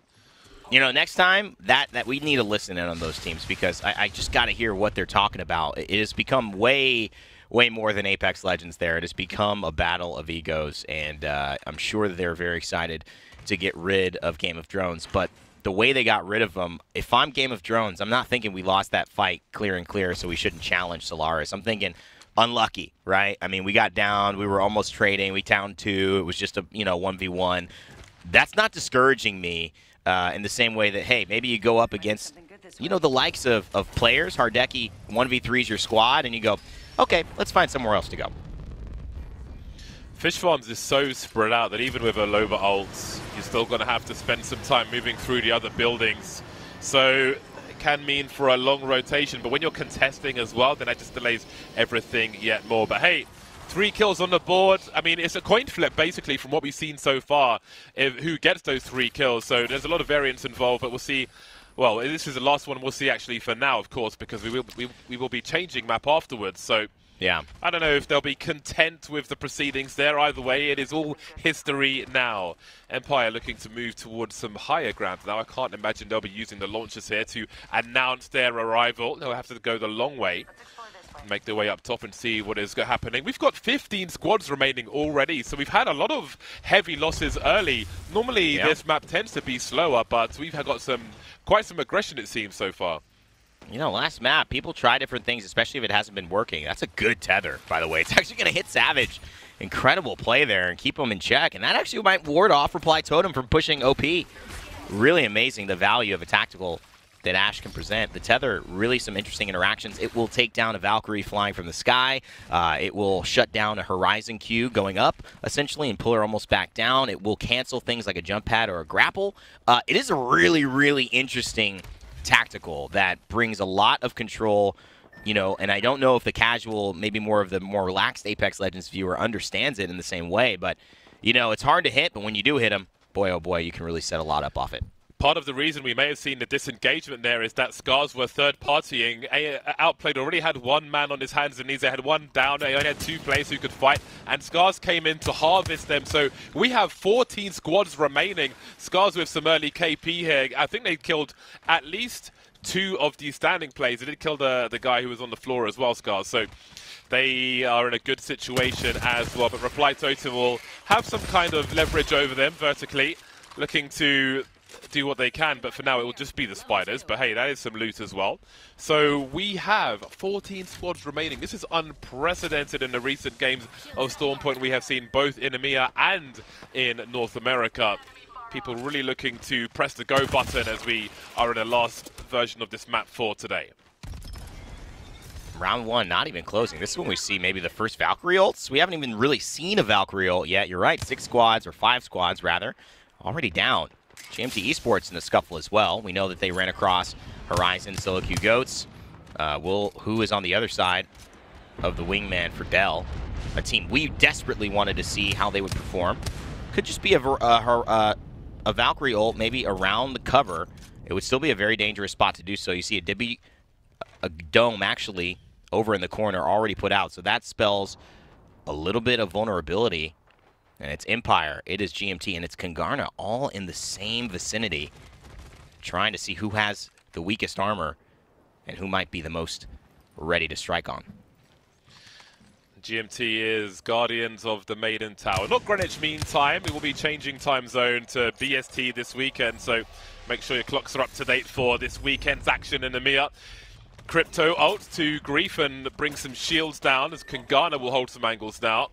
You know, next time, that we need to listen in on those teams, because I just got to hear what they're talking about. It has become way way more than Apex Legends there. It has become a battle of egos, and I'm sure that they're very excited to get rid of Game of Thrones. But the way they got rid of them, if I'm Game of Thrones, I'm not thinking we lost that fight clear and clear, so we shouldn't challenge Solaris. I'm thinking unlucky, right? I mean, we got down. We were almost trading. We downed 2. It was just a 1v1. That's not discouraging me in the same way that, hey, maybe you go up against, the likes of players. Hardeki 1v3's your squad, and you go, okay, let's find somewhere else to go. Fish Farms is so spread out that even with a Loba ult, you're still going to have to spend some time moving through the other buildings. So it can mean for a long rotation, but when you're contesting as well, then that just delays everything yet more. But hey, 3 kills on the board. I mean, it's a coin flip, basically, from what we've seen so far, who gets those 3 kills. So there's a lot of variance involved, but we'll see. Well, this is the last one we'll see, actually, for now, of course, because we will be changing map afterwards. So yeah, I don't know if they'll be content with the proceedings there. Either way, it is all history now. Empire looking to move towards some higher ground. Now, I can't imagine they'll be using the launchers here to announce their arrival. They'll have to go the long way, make their way up top and see what is happening. We've got 15 squads remaining already, so we've had a lot of heavy losses early. Normally, this map tends to be slower, but we've got quite some aggression, it seems, so far. Last map, people try different things, especially if it hasn't been working. That's a good tether, by the way. It's actually going to hit Savage. Incredible play there and keep him in check. And that actually might ward off Reply Totem from pushing OP. Really amazing, the value of a tactical that Ash can present. The tether, really some interesting interactions. It will take down a Valkyrie flying from the sky. It will shut down a Horizon Q going up, essentially, and pull her almost back down. It will cancel things like a jump pad or a grapple. It is a really, really interesting tactical that brings a lot of control, and I don't know if the casual, maybe more of the more relaxed Apex Legends viewer understands it in the same way, but, it's hard to hit, but when you do hit them, boy, oh boy, you can really set a lot up off it. Part of the reason we may have seen the disengagement there is that Scars were third-partying. Outplayed already had 1 man on his hands and knees. They had 1 down. They only had 2 players who could fight, and Scars came in to harvest them. So we have 14 squads remaining. Scars with some early KP here. I think they killed at least 2 of these standing players. They did kill the guy who was on the floor as well, Scars. So they are in a good situation as well. But Reply Totem will have some kind of leverage over them vertically, looking to do what they can, but for now it will just be the spiders. But hey, that is some loot as well. So we have 14 squads remaining. This is unprecedented in the recent games of Stormpoint we have seen, both in EMEA and in North America. People really looking to press the go button as we are in the last version of this map for today. Round 1, not even closing. This is when we see maybe the first Valkyrie ults. We haven't even really seen a Valkyrie ult yet. You're right, 6 squads, or 5 squads rather, already down. GMT Esports in the scuffle as well. We know that they ran across Horizon, Solo Q Goats. Who is on the other side of the wingman for Dell? A team we desperately wanted to see how they would perform. Could just be a Valkyrie ult, maybe around the cover. It would still be a very dangerous spot to do so. You see a dome actually over in the corner already put out, so that spells a little bit of vulnerability. And it's Empire, it is GMT, and it's Kangarna, all in the same vicinity, trying to see who has the weakest armor and who might be the most ready to strike on. GMT is Guardians of the Maiden Tower. Not Greenwich Mean Time. We will be changing time zone to BST this weekend, so make sure your clocks are up to date for this weekend's action in EMEA. Crypto ult to Grief and bring some shields down as Kangarna will hold some angles now.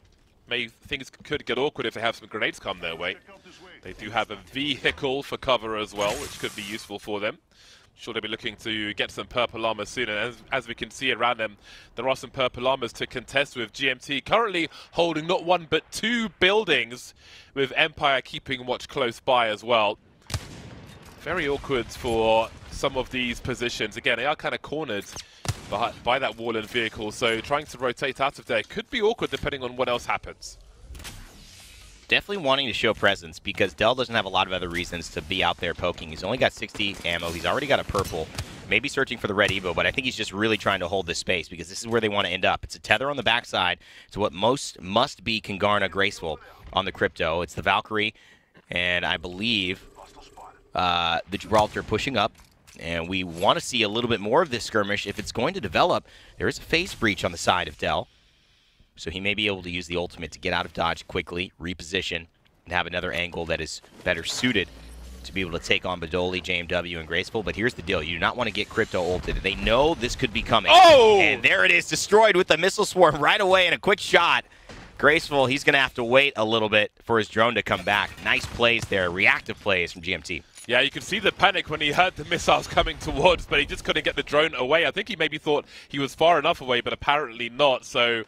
Things could get awkward if they have some grenades come their way. They do have a vehicle for cover as well, which could be useful for them. Sure, they'll be looking to get some purple armor soon, and as we can see around them, there are some purple armors to contest with. GMT currently holding not 1 but 2 buildings, with Empire keeping watch close by as well. Very awkward for some of these positions. Again, they are kind of cornered by that wall and vehicle, so trying to rotate out of there could be awkward depending on what else happens. Definitely wanting to show presence because Dell doesn't have a lot of other reasons to be out there poking. He's only got 60 ammo. He's already got a purple. Maybe searching for the red Evo, but I think he's just really trying to hold this space because this is where they want to end up. It's a tether on the backside to what most must be Kangarna graceful on the Crypto. It's the Valkyrie, and I believe the Gibraltar pushing up. And we want to see a little bit more of this skirmish. If it's going to develop, there is a phase breach on the side of Dell. So he may be able to use the ultimate to get out of dodge quickly, reposition, and have another angle that is better suited to be able to take on Badoli, JMW, and Graceful. But here's the deal. You do not want to get Crypto ulted. They know this could be coming. Oh! And there it is, destroyed with the missile swarm right away and a quick shot. Graceful, he's going to have to wait a little bit for his drone to come back. Nice plays there, reactive plays from GMT. Yeah, you could see the panic when he heard the missiles coming towards, but he just couldn't get the drone away. I think he maybe thought he was far enough away, but apparently not. So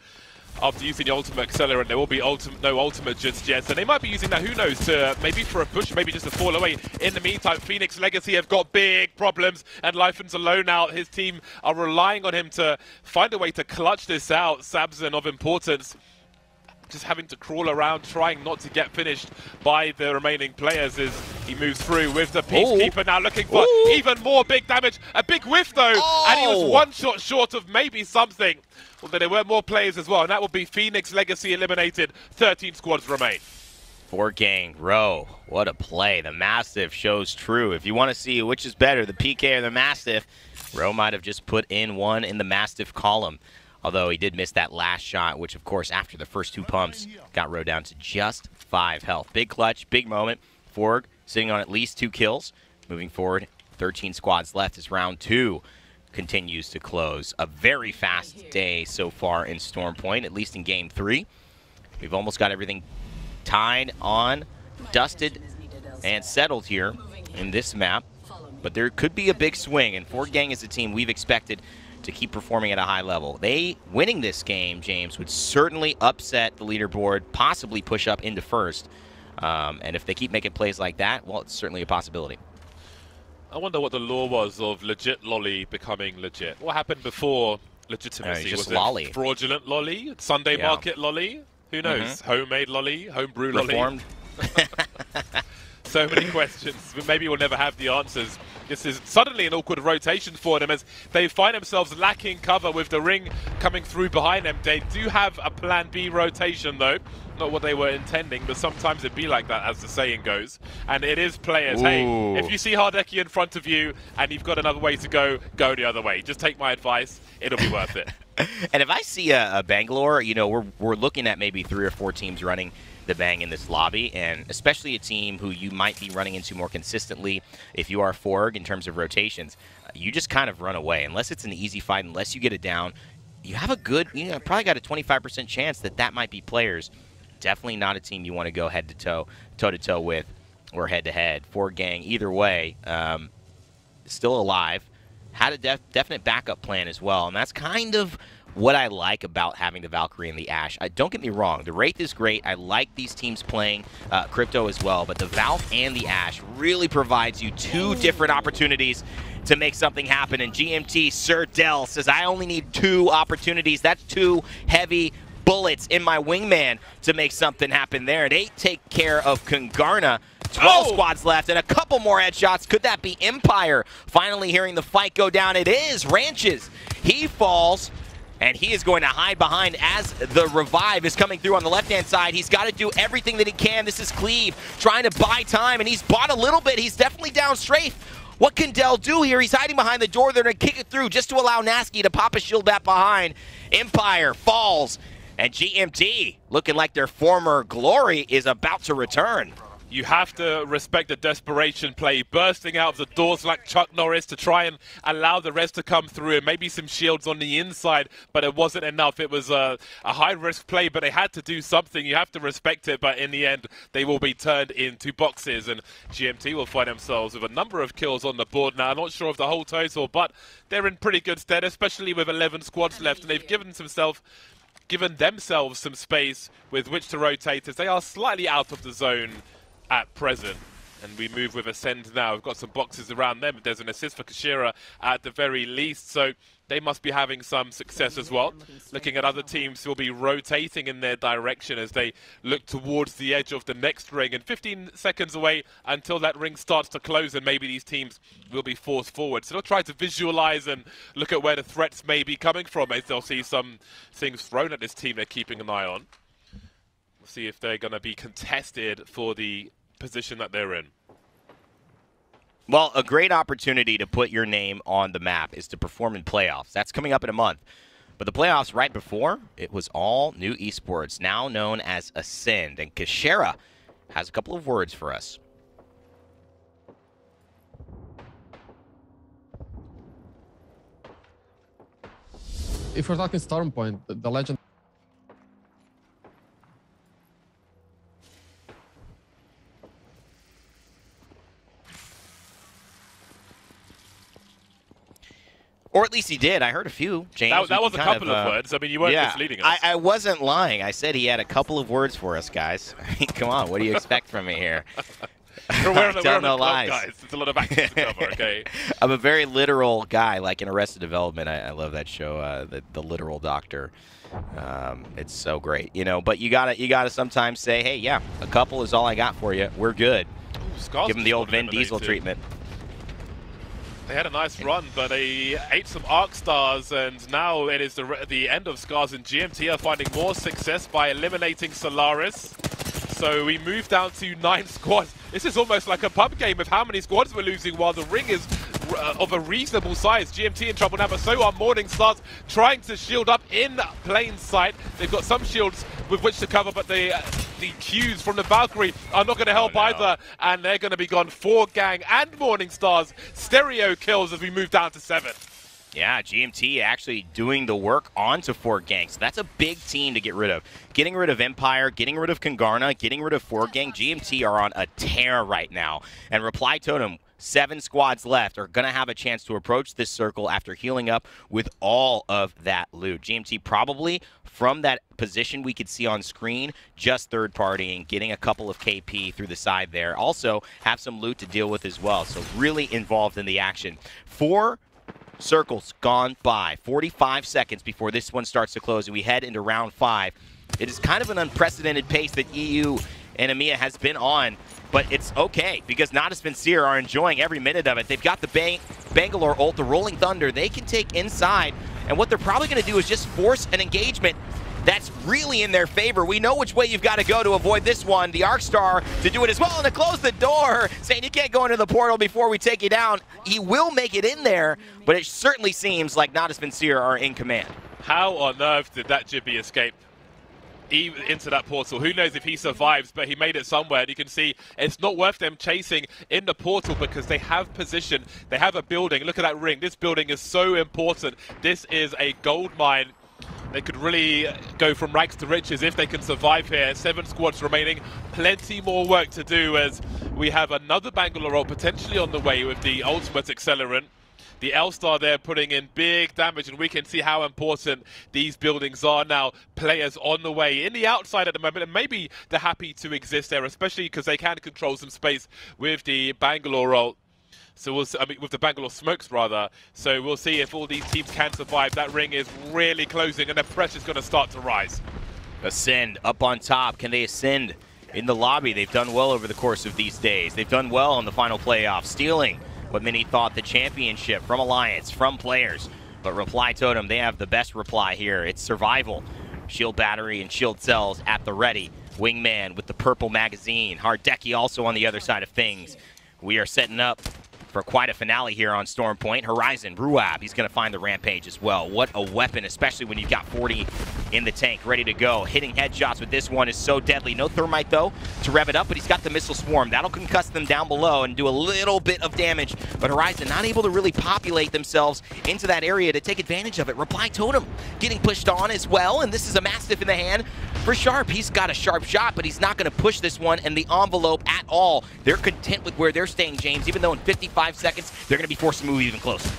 after using the ultimate accelerant, there will be no ultimate just yet. So they might be using that, who knows, to maybe for a push, maybe just to fall away. In the meantime, Phoenix Legacy have got big problems, and Lyfan's alone out. His team are relying on him to find a way to clutch this out. Sabzan of importance, just having to crawl around, trying not to get finished by the remaining players as he moves through with the Peacekeeper now looking for even more big damage. A big whiff, though, and he was one shot short of maybe something. Although there were more players as well, and that will be Phoenix Legacy eliminated. 13 squads remain. 4-gang, Row. What a play. The Mastiff shows true. If you want to see which is better, the PK or the Mastiff, Row might have just put in one in the Mastiff column. Although he did miss that last shot, which, of course, after the first 2 pumps, got Row down to just 5 health. Big clutch, big moment. Forg sitting on at least 2 kills. Moving forward, 13 squads left as round 2 continues to close. A very fast day so far in Storm Point, at least in Game 3. We've almost got everything tied on, dusted, and settled here in this map. But there could be a big swing, and 4-gang is a team we've expected to keep performing at a high level. They winning this game, James, would certainly upset the leaderboard, possibly push up into first. And if they keep making plays like that, well, it's certainly a possibility. I wonder what the law was of legit lolly becoming legit. What happened before legitimacy? Just was lolly. It fraudulent lolly? Sunday market lolly? Who knows? Homemade lolly? Homebrew lolly? Reformed. So many questions, but maybe we'll never have the answers. This is suddenly an awkward rotation for them as they find themselves lacking cover with the ring coming through behind them. They do have a plan B rotation, though. Not what they were intending, but sometimes it be like that, as the saying goes. And it is players. Ooh. Hey, if you see Hardeki in front of you and you've got another way to go, go the other way. Just take my advice. It'll be worth it. And if I see a Bangalore, you know, we're looking at maybe 3 or 4 teams running the Bang in this lobby, and especially a team who you might be running into more consistently if you are Forg in terms of rotations. You just kind of run away. Unless it's an easy fight, unless you get it down, you have a good, probably got a 25% chance that might be players. Definitely not a team you want to go toe-to-toe with or head-to-head. 4-gang, either way, still alive. Had a definite backup plan as well, and that's kind of what I like about having the Valkyrie and the Ashe. Don't get me wrong, the Wraith is great. I like these teams playing Crypto as well, but the Valk and the Ashe really provides you 2 different opportunities to make something happen. And GMT Sir Dell says, I only need 2 opportunities. That's 2 heavy bullets in my wingman to make something happen there. And 8 take care of Kungarna. 12 squads left and a couple more headshots. Could that be Empire? Finally hearing the fight go down. It is Ranches. He falls, and he is going to hide behind as the revive is coming through on the left-hand side. He's got to do everything that he can. This is Cleve trying to buy time, and he's bought a little bit. He's definitely down strafe. What can Dell do here? He's hiding behind the door. They're going to kick it through just to allow Nasky to pop a shield back behind. Empire falls, and GMT, looking like their former glory, is about to return. You have to respect the desperation play, bursting out of the doors like Chuck Norris to try and allow the rest to come through, and maybe some shields on the inside, but it wasn't enough. It was a high-risk play, but they had to do something. You have to respect it, but in the end, they will be turned into boxes, and GMT will find themselves with a number of kills on the board now. I'm not sure of the whole total, but they're in pretty good stead, especially with 11 squads left, and they've given themselves some space with which to rotate as they are slightly out of the zone at present. And we move with Ascend now. We've got some boxes around them. There's an assist for Kashira at the very least, so they must be having some success as well. Looking at other teams who will be rotating in their direction as they look towards the edge of the next ring. And 15 seconds away until that ring starts to close, and maybe these teams will be forced forward. So they'll try to visualize and look at where the threats may be coming from as they'll see some things thrown at this team they're keeping an eye on. We'll see if they're going to be contested for the position that they're in. Well, a great opportunity to put your name on the map is to perform in playoffs. That's coming up in a month. But the playoffs right before, it was all new esports, now known as Ascend. And Kashera has a couple of words for us. If we're talking Stormpoint, the legend. Or at least he did. I heard a few, James. That was a couple of words. I mean, you weren't misleading us. I wasn't lying. I said he had a couple of words for us, guys. I mean, come on. What do you expect from me here? We're on no the lies. Guys. It's a lot of action to cover, okay? I'm a very literal guy, like in Arrested Development. I love that show, the Literal Doctor. It's so great, you know. But you gotta sometimes say, hey, yeah, a couple is all I got for you. We're good. Ooh, give him the old Vin Diesel treatment. They had a nice run, but they ate some Arc Stars, and now it is the end of Scars, and GMT are finding more success by eliminating Solaris. So we move down to 9 squads. This is almost like a pub game of how many squads we're losing while the ring is of a reasonable size. GMT in trouble now, but so are Morning Stars trying to shield up in plain sight. They've got some shields with which to cover, but the Qs from the Valkyrie are not going to help either, and they're going to be gone. 4Gang and Morning Stars stereo kills as we move down to 7. Yeah, GMT actually doing the work onto 4Gang. So that's a big team to get rid of. Getting rid of Empire, getting rid of Kangarna, getting rid of 4Gang. GMT are on a tear right now. And Reply Totem, 7 squads left, are going to have a chance to approach this circle after healing up with all of that loot. GMT probably, from that position we could see on screen, just third-partying, getting a couple of KP through the side there. Also have some loot to deal with as well. So really involved in the action. 4 circles gone by. 45 seconds before this one starts to close, and we head into round 5. It is kind of an unprecedented pace that EU and EMEA has been on, but it's okay because Natus and Seer are enjoying every minute of it. They've got the Bangalore ult, the Rolling Thunder. They can take inside, and what they're probably going to do is just force an engagement that's really in their favor. We know which way you've got to go to avoid this one. The Arc Star to do it as well, and to close the door, saying you can't go into the portal before we take you down. He will make it in there, but it certainly seems like Natus and Seer are in command. How on earth did that Jibby escape into that portal? Who knows if he survives, but he made it somewhere. And you can see it's not worth them chasing in the portal because they have position. They have a building. Look at that ring. This building is so important. This is a gold mine. They could really go from rags to riches if they can survive here. 7 squads remaining. Plenty more work to do as we have another Bangalore ult potentially on the way with the ultimate accelerant. The L-Star there putting in big damage, and we can see how important these buildings are now. Players on the way in the outside at the moment, and maybe they're happy to exist there, especially because they can control some space with the Bangalore ult. So we'll see, I mean, with the Bangalore smokes rather. So we'll see if all these teams can survive. That ring is really closing, and the pressure's going to start to rise. Ascend up on top. Can they ascend in the lobby? They've done well over the course of these days. They've done well in the final playoff, stealing what many thought the championship from Alliance, from players. But Reply Totem, they have the best reply here. It's survival. Shield battery and shield cells at the ready. Wingman with the purple magazine. Hardeki also on the other side of things. We are setting up for quite a finale here on Stormpoint. Horizon, Ruab, he's going to find the Rampage as well. What a weapon, especially when you've got 40 in the tank, ready to go. Hitting headshots with this one is so deadly. No Thermite, though, to rev it up, but he's got the Missile Swarm. That'll concuss them down below and do a little bit of damage. But Horizon not able to really populate themselves into that area to take advantage of it. Reply Totem getting pushed on as well, and this is a Mastiff in the hand for Sharp. He's got a sharp shot, but he's not going to push this one in the envelope at all. They're content with where they're staying, James, even though in 55 seconds, they're going to be forced to move even closer.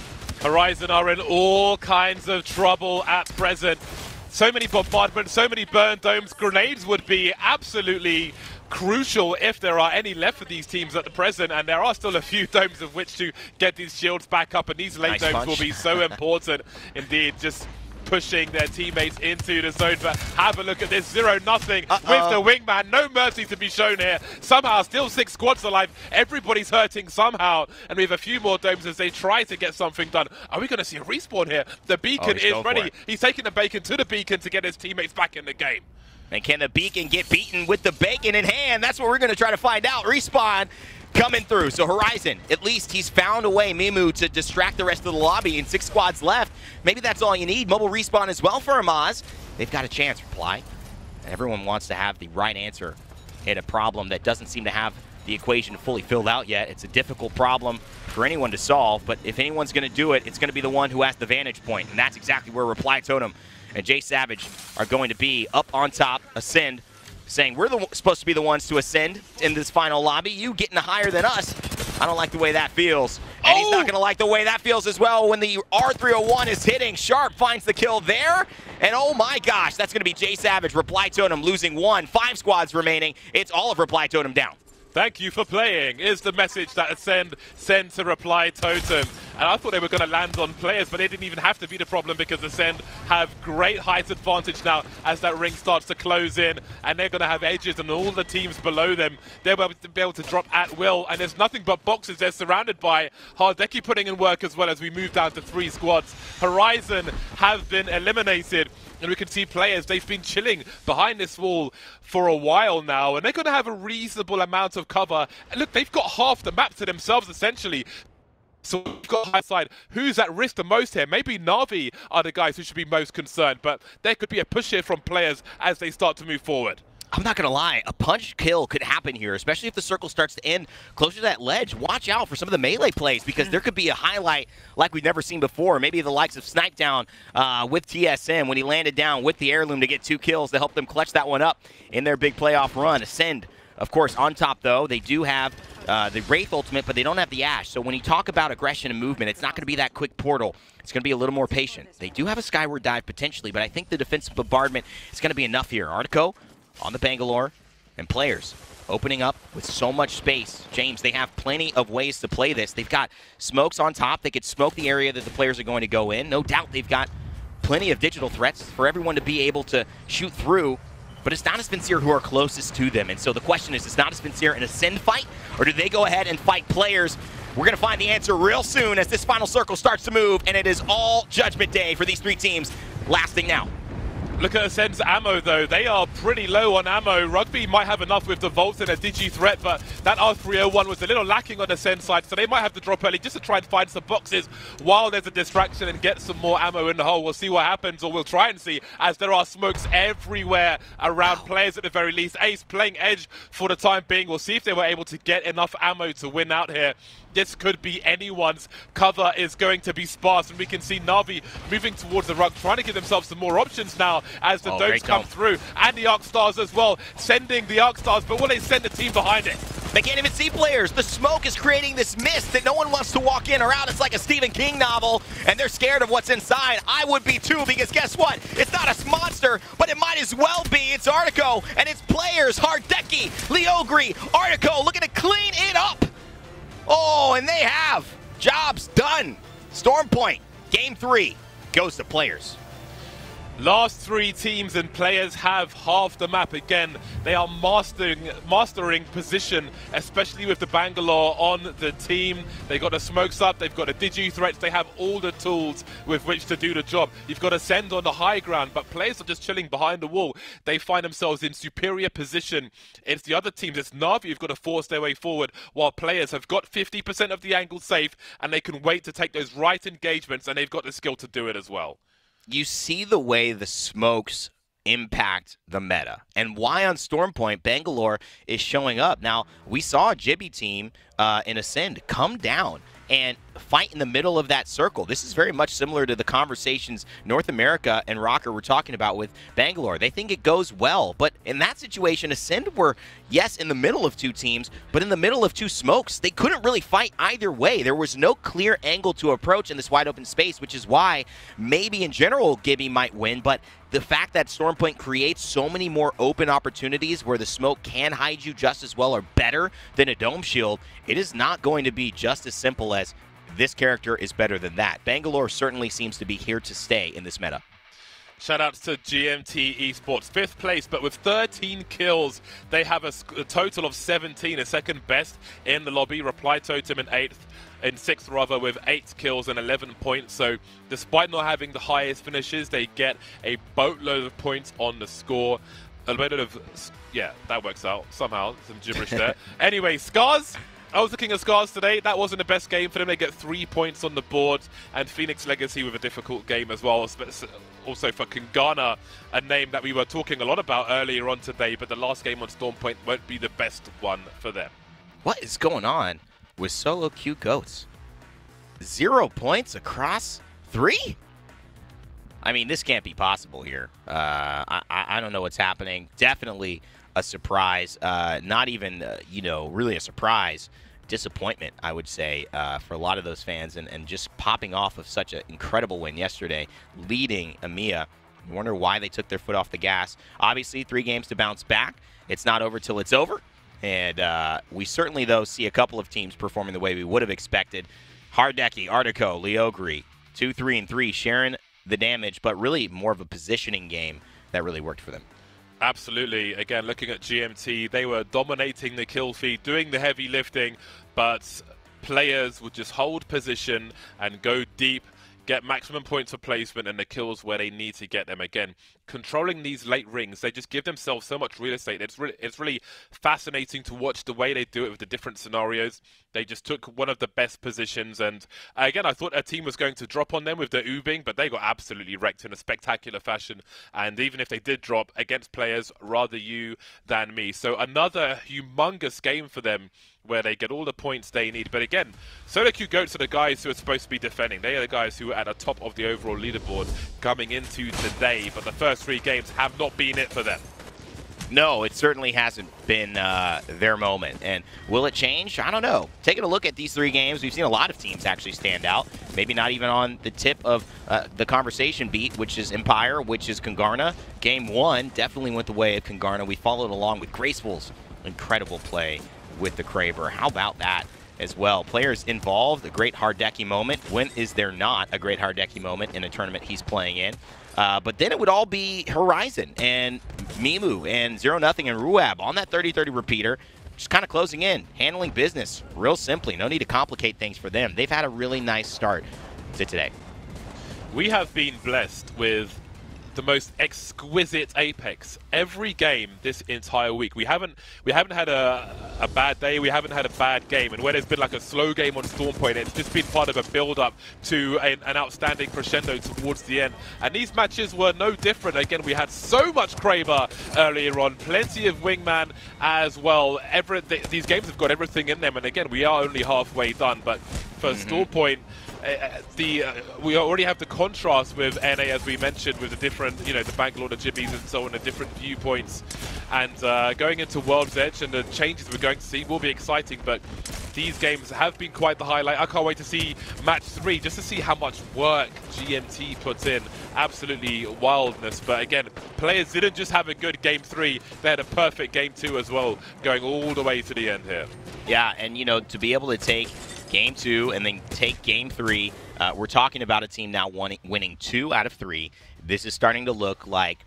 Horizon are in all kinds of trouble at present. So many bombardments, so many burn domes. Grenades would be absolutely crucial if there are any left for these teams at the present, and there are still a few domes of which to get these shields back up, and these late domes will be so important indeed. Just pushing their teammates into the zone. But have a look at this 0-0 with the Wingman. No mercy to be shown here. Somehow still 6 squads alive. Everybody's hurting somehow, and we have a few more domes as they try to get something done. Are we going to see a respawn here? The beacon is ready. He's taking the bacon to the beacon to get his teammates back in the game. And can the beacon get beaten with the bacon in hand? That's what we're going to try to find out. Respawn coming through. So Horizon, at least he's found a way, Mimu, to distract the rest of the lobby, and 6 squads left. maybe that's all you need. Mobile respawn as well for Amaz. They've got a chance, Reply. Everyone wants to have the right answer in a problem that doesn't seem to have the equation fully filled out yet. It's a difficult problem for anyone to solve, but if anyone's going to do it, it's going to be the one who has the vantage point, and that's exactly where Reply Totem and Jay Savage are going to be up on top, Ascend, saying we're supposed to be the ones to ascend in this final lobby. You getting higher than us. I don't like the way that feels. And he's not going to like the way that feels as well when the R301 is hitting. Sharp finds the kill there. And oh my gosh, that's going to be Jay Savage. Reply Totem losing 1. 5 squads remaining. It's all of Reply Totem down. Thank you for playing is the message that Ascend sent to Reply Totem. And I thought they were going to land on players, but they didn't even have to be the problem because Ascend have great height advantage now as that ring starts to close in. And they're going to have edges and all the teams below them. They'll be able to drop at will. And there's nothing but boxes they're surrounded by. Hardeki putting in work as well as we move down to 3 squads. Horizon have been eliminated. And we can see players, they've been chilling behind this wall for a while now, and they're going to have a reasonable amount of cover. And look, they've got half the map to themselves, essentially. So we've got high side. Who's at risk the most here? Maybe Na'Vi are the guys who should be most concerned, but there could be a push here from players as they start to move forward. I'm not going to lie, a punch kill could happen here, especially if the circle starts to end closer to that ledge. Watch out for some of the melee plays because there could be a highlight like we've never seen before. Maybe the likes of Snipe Down with TSM when he landed down with the heirloom to get 2 kills to help them clutch that one up in their big playoff run. Ascend, of course, on top though. They do have the Wraith ultimate, but they don't have the Ash. So when you talk about aggression and movement, it's not going to be that quick portal. It's going to be a little more patient. They do have a Skyward Dive potentially, but I think the defensive bombardment is going to be enough here. Artico on the Bangalore, and players opening up with so much space. James, they have plenty of ways to play this. They've got smokes on top. They could smoke the area that the players are going to go in. No doubt they've got plenty of digital threats for everyone to be able to shoot through, but it's not as Sincere who are closest to them. And so the question is not as Sincere an Ascend fight, or do they go ahead and fight players? We're going to find the answer real soon as this final circle starts to move, and it is all Judgment Day for these 3 teams lasting now. Look at Ascend's ammo, though. They are pretty low on ammo. Rugby might have enough with the Volts and a Digi threat, but that R301 was a little lacking on Ascend's side, so they might have to drop early just to try and find some boxes while there's a distraction and get some more ammo in the hole. We'll see what happens, or we'll try and see, as there are smokes everywhere around players at the very least. Ace playing edge for the time being. We'll see if they were able to get enough ammo to win out here. This could be anyone's. Cover is going to be sparse, and we can see Na'Vi moving towards the rug, trying to give themselves some more options now as the domes come through, and the Arc Stars as well, sending the Arc Stars, but will they send the team behind it? They can't even see players. The smoke is creating this mist that no one wants to walk in or out. It's like a Stephen King novel, and they're scared of what's inside. I would be too, because guess what? It's not a monster, but it might as well be. It's Artico, and it's players. Hardeki, Leogri, Artico looking to clean it up. Oh, and they have. Job's done. Storm Point, Game 3, goes to players. Last 3 teams and players have half the map. Again, they are mastering position, especially with the Bangalore on the team. They got the smokes up, they've got the Digi threats, they have all the tools with which to do the job. You've got to send on the high ground, but players are just chilling behind the wall. They find themselves in superior position. It's the other teams, it's Na'Vi who've got to force their way forward, while players have got 50% of the angle safe, and they can wait to take those right engagements, and they've got the skill to do it as well. You see the way the smokes impact the meta and why on Storm Point Bangalore is showing up. Now, we saw a Jibby team in Ascend come down and fight in the middle of that circle. This is very much similar to the conversations North America and Rocker were talking about with Bangalore. They think it goes well, but in that situation, Ascend were, yes, in the middle of 2 teams, but in the middle of 2 smokes. They couldn't really fight either way. There was no clear angle to approach in this wide open space, which is why maybe in general Gibby might win, but the fact that Storm Point creates so many more open opportunities where the smoke can hide you just as well or better than a dome shield, it is not going to be just as simple as this character is better than that. Bangalore certainly seems to be here to stay in this meta. Shout outs to GMT Esports, 5th place, but with 13 kills, they have a total of 17, a second best in the lobby. Reply Totem in 8th, in 6th rather, with 8 kills and 11 points. So despite not having the highest finishes, they get a boatload of points on the score. A bit of, yeah, that works out somehow, some gibberish there. Anyway, Scars, I was looking at Scars today. That wasn't the best game for them. They get 3 points on the board, and Phoenix Legacy with a difficult game as well. Also for Kangana, a name that we were talking a lot about earlier on today, but the last game on Storm Point won't be the best one for them. What is going on with solo queue goats? 0 points across 3? I mean, this can't be possible here. I don't know what's happening. Definitely a surprise. Not even, really a surprise. Disappointment, I would say, for a lot of those fans. And just popping off of such an incredible win yesterday, leading EMEA. You wonder why they took their foot off the gas. Obviously, 3 games to bounce back. It's not over till it's over. And we certainly, though, see a couple of teams performing the way we would have expected. Hardeki, Artico, Leogri, 2, 3, and 3, sharing the damage, but really more of a positioning game that really worked for them. Absolutely. Again, looking at GMT, they were dominating the kill feed, doing the heavy lifting, but players would just hold position and go deep, get maximum points for placement and the kills where they need to get them. Again, controlling these late rings, they just give themselves so much real estate. It's really fascinating to watch the way they do it with the different scenarios. They just took one of the best positions, and again, I thought a team was going to drop on them with the Ubing, but they got absolutely wrecked in a spectacular fashion. And even if they did drop against players, rather you than me. So another humongous game for them, where they get all the points they need. But again, solo queue goats are the guys who are supposed to be defending. They are the guys who are at the top of the overall leaderboard coming into today, but the first 3 games have not been it for them. No, it certainly hasn't been their moment. And will it change? I don't know. Taking a look at these 3 games, we've seen a lot of teams actually stand out. Maybe not even on the tip of the conversation beat, which is Empire, which is Kangarna. Game 1 definitely went the way of Kangarna. We followed along with Graceful's incredible play with the Kraber. How about that as well? Players involved, a great Hardeki moment. When is there not a great Hardeki moment in a tournament he's playing in? But then it would all be Horizon and Mimu and 0-0 and Ruab on that 30-30 repeater, just kind of closing in, handling business real simply. No need to complicate things for them. They've had a really nice start to today. We have been blessed with the most exquisite Apex every game this entire week. We haven't had a bad day, we haven't had a bad game, and where there's been like a slow game on Storm Point, it's just been part of a build-up to an outstanding crescendo towards the end. And these matches were no different. Again, we had so much Kraber earlier on, plenty of Wingman as well. These games have got everything in them, and again, we are only halfway done, but for Storm Point, we already have the contrast with NA, as we mentioned, with the different, the Bangalore, the Jibbies and so on, the different viewpoints. And going into World's Edge and the changes we're going to see will be exciting, but these games have been quite the highlight. I can't wait to see match 3, just to see how much work GMT puts in. Absolutely wildness. But again, players didn't just have a good game 3, they had a perfect game 2 as well, going all the way to the end here. Yeah, and to be able to take Game 2 and then take Game 3, we're talking about a team now winning 2 out of 3. This is starting to look like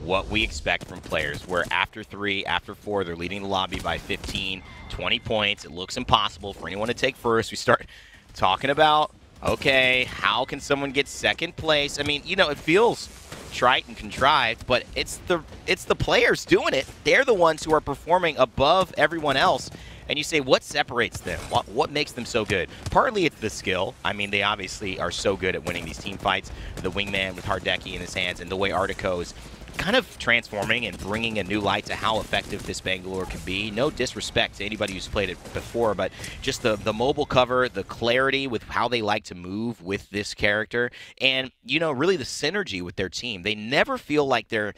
what we expect from players, where after 3, after 4, they're leading the lobby by 15, 20 points. It looks impossible for anyone to take first. We start talking about, okay, how can someone get second place? I mean, it feels trite and contrived, but it's the players doing it. They're the ones who are performing above everyone else. And you say, what separates them? What makes them so good? Partly it's the skill. I mean, they obviously are so good at winning these team fights. The Wingman with Hardeki in his hands, and the way Artico is kind of transforming and bringing a new light to how effective this Bangalore can be. No disrespect to anybody who's played it before, but just the mobile cover, the clarity with how they like to move with this character, and, really the synergy with their team. They never feel like they're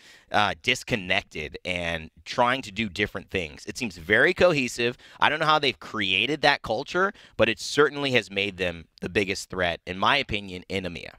disconnected and trying to do different things. It seems very cohesive. I don't know how they've created that culture, but it certainly has made them the biggest threat, in my opinion, in EMEA.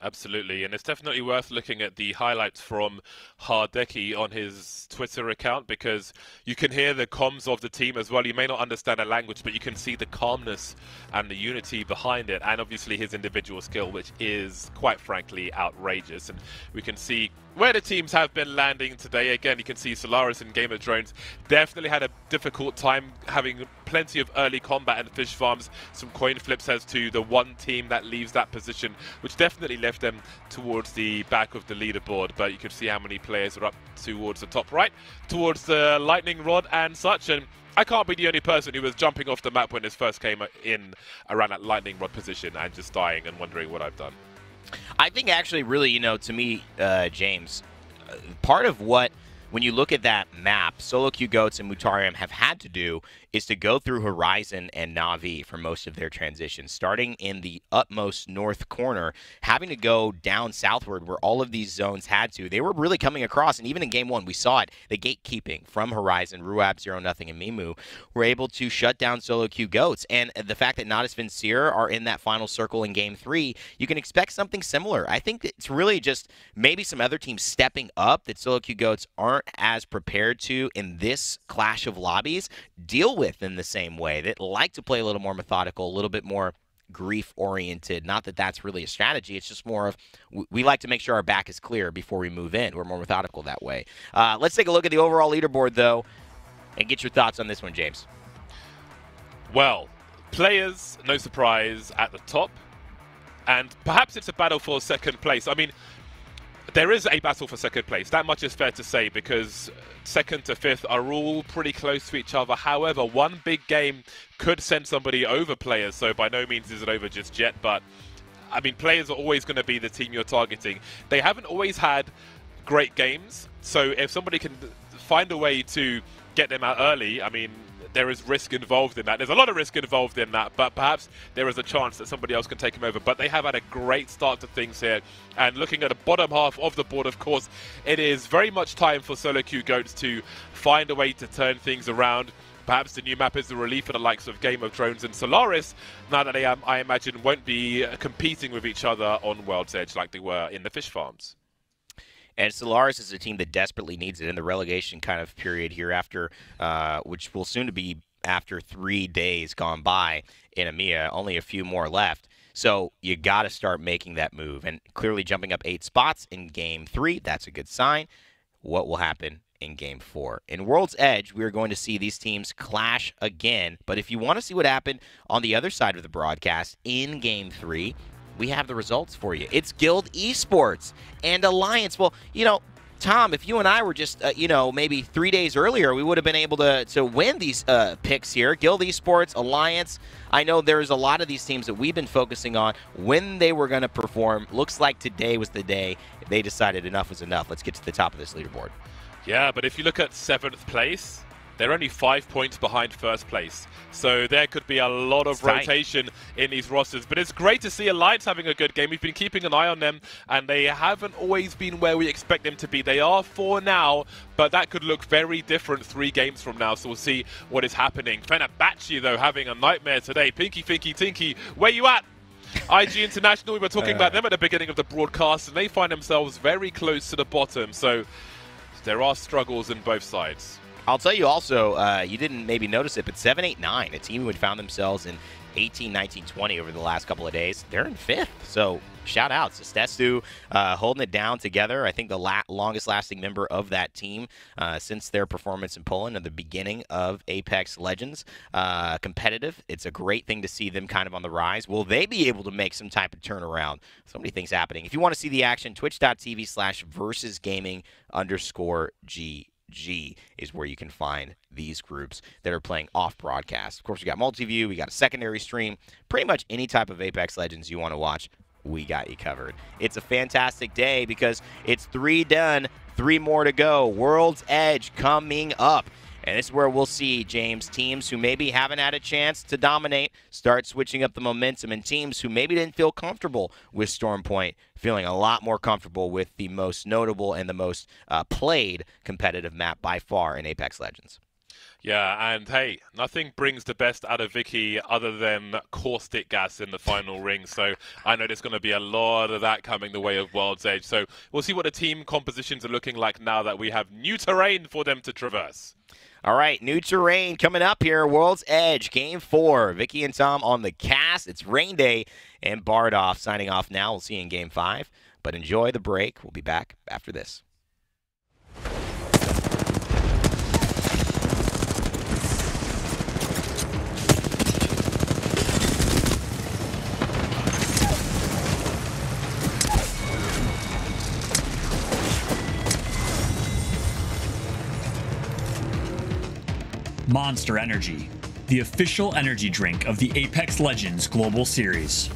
Absolutely, and it's definitely worth looking at the highlights from Hardeki on his Twitter account, because you can hear the comms of the team as well. You may not understand the language, but you can see the calmness and the unity behind it, and obviously his individual skill, which is, quite frankly, outrageous. And we can see where the teams have been landing today. Again, you can see Solaris and Game of Drones definitely had a difficult time, having plenty of early combat and fish farms, some coin flips as to the one team that leaves that position, which definitely left left them towards the back of the leaderboard, but you could see how many players are up towards the top right, towards the lightning rod and such, and I can't be the only person who was jumping off the map when this first came in around that lightning rod position and just dying and wondering what I've done. I think actually really, to me, James, part of what, when you look at that map, Solo Q Goats and Mutarium have had to do is to go through Horizon and Na'Vi for most of their transitions, starting in the utmost north corner, having to go down southward where all of these zones had to. They were really coming across, and even in Game 1, we saw it, the gatekeeping from Horizon, Ruab, 0-0, and Mimu were able to shut down Solo Q Goats. And the fact that Natus Vincere are in that final circle in Game 3, you can expect something similar. I think it's really just maybe some other teams stepping up that Solo Q Goats aren't as prepared to in this clash of lobbies deal with in the same way, that like to play a little more methodical, a little bit more grief-oriented. Not that that's really a strategy. It's just more of we like to make sure our back is clear before we move in. We're more methodical that way. Let's take a look at the overall leaderboard, though, and get your thoughts on this one, James. Well, players, no surprise, at the top. And perhaps it's a battle for second place. I mean, there is a battle for second place. That much is fair to say, because second to fifth are all pretty close to each other. However, one big game could send somebody over players, so by no means is it over just yet. But, I mean, players are always going to be the team you're targeting. They haven't always had great games, so if somebody can find a way to get them out early, I mean, there is risk involved in that. There's a lot of risk involved in that, but perhaps there is a chance that somebody else can take him over. But they have had a great start to things here. And looking at the bottom half of the board, of course, it is very much time for Solo Q Goats to find a way to turn things around. Perhaps the new map is a relief for the likes of Game of Thrones and Solaris, now that they, I imagine, won't be competing with each other on World's Edge like they were in the fish farms. And Solaris is a team that desperately needs it in the relegation kind of period here after, which will soon to be after 3 days gone by in EMEA, only a few more left. So you got to start making that move. And clearly jumping up 8 spots in Game 3, that's a good sign. What will happen in Game 4? In World's Edge, we're going to see these teams clash again. But if you want to see what happened on the other side of the broadcast in Game 3, we have the results for you. It's Guild Esports and Alliance. Well, Tom, if you and I were just, maybe 3 days earlier, we would have been able to win these picks here. Guild Esports, Alliance. I know there's a lot of these teams that we've been focusing on when they were going to perform. Looks like today was the day they decided enough was enough. Let's get to the top of this leaderboard. Yeah, but if you look at 7th place, they're only 5 points behind first place. So there could be a lot of rotation in these rosters. But it's great to see Alliance having a good game. We've been keeping an eye on them, and they haven't always been where we expect them to be. They are 4 now, but that could look very different 3 games from now. So we'll see what is happening. Fenerbahce, though, having a nightmare today. Pinky, Finky, Tinky, where you at? IG International, we were talking about them at the beginning of the broadcast, and they find themselves very close to the bottom. So there are struggles in both sides. I'll tell you also, you didn't maybe notice it, but 7-8-9, a team who had found themselves in 18, 19, 20 over the last couple of days, they're in 5th. So shout out to Stestu holding it down together. I think the longest lasting member of that team since their performance in Poland at the beginning of Apex Legends. Competitive. It's a great thing to see them kind of on the rise. Will they be able to make some type of turnaround? So many things happening. If you want to see the action, twitch.tv/versusgaming_G. is where you can find these groups that are playing off broadcast. Of course, we got multi-view, we got a secondary stream. Pretty much any type of Apex Legends you want to watch, we got you covered. It's a fantastic day because it's 3 done, 3 more to go. World's Edge coming up. And this is where we'll see, James, teams who maybe haven't had a chance to dominate start switching up the momentum, and teams who maybe didn't feel comfortable with Stormpoint feeling a lot more comfortable with the most notable and the most played competitive map by far in Apex Legends. Yeah, and hey, nothing brings the best out of Vicky other than caustic gas in the final ring. So I know there's going to be a lot of that coming the way of World's Edge. So we'll see what the team compositions are looking like now that we have new terrain for them to traverse. All right, new terrain coming up here. World's Edge, Game 4. Vicky and Tom on the cast. It's Rain Day and Bardoff signing off now. We'll see you in Game 5. But enjoy the break. We'll be back after this. Monster Energy, the official energy drink of the Apex Legends Global Series.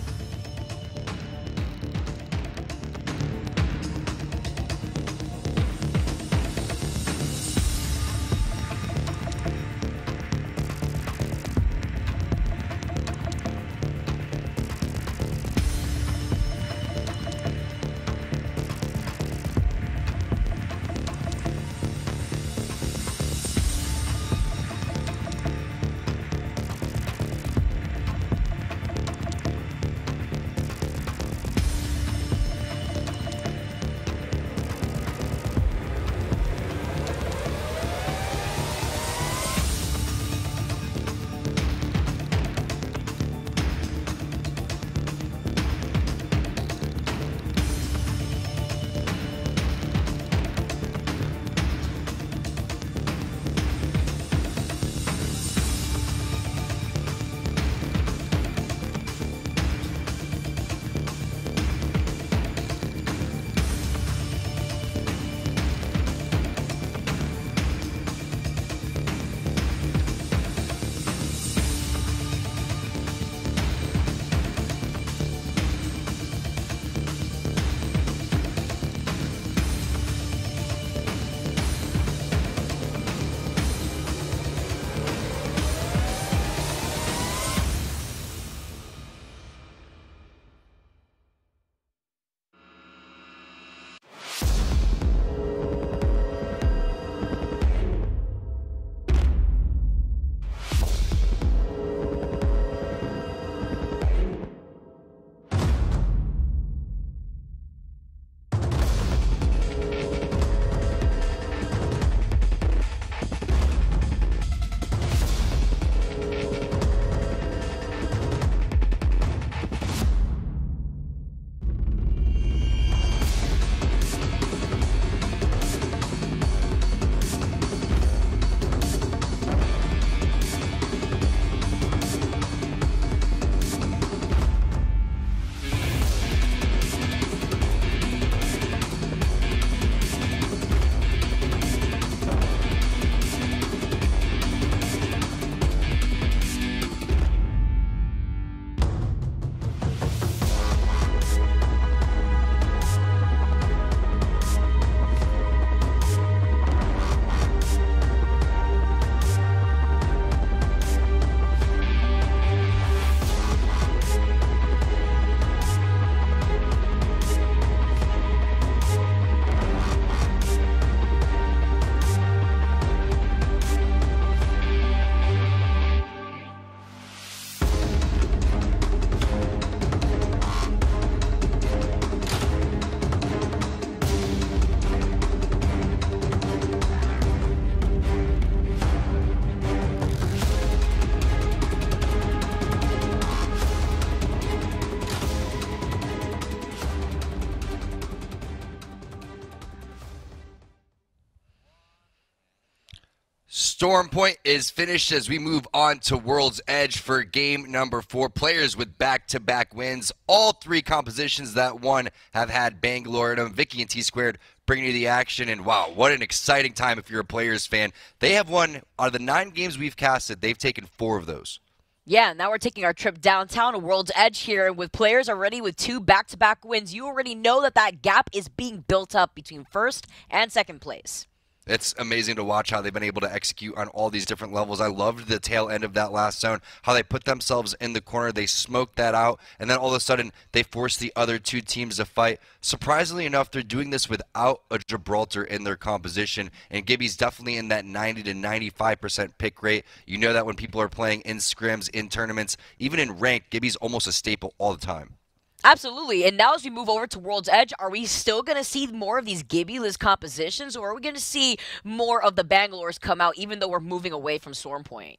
Storm Point is finished as we move on to World's Edge for game number 4. Players with back-to-back wins. All 3 compositions that won have had Bangalore in them. Vicky and T-Squared bringing you the action. And wow, what an exciting time if you're a Players fan. They have won, out of the 9 games we've casted, they've taken 4 of those. Yeah, now we're taking our trip downtown to World's Edge here with players already with 2 back-to-back wins. You already know that that gap is being built up between first and second place. It's amazing to watch how they've been able to execute on all these different levels. I loved the tail end of that last zone, how they put themselves in the corner, they smoked that out, and then all of a sudden they forced the other 2 teams to fight. Surprisingly enough, they're doing this without a Gibraltar in their composition, and Gibby's definitely in that 90 to 95% pick rate. You know that when people are playing in scrims, in tournaments, even in ranked, Gibby's almost a staple all the time. Absolutely. And now as we move over to World's Edge, are we still going to see more of these Gibby-less compositions, or are we going to see more of the Bangalores come out, even though we're moving away from Storm Point?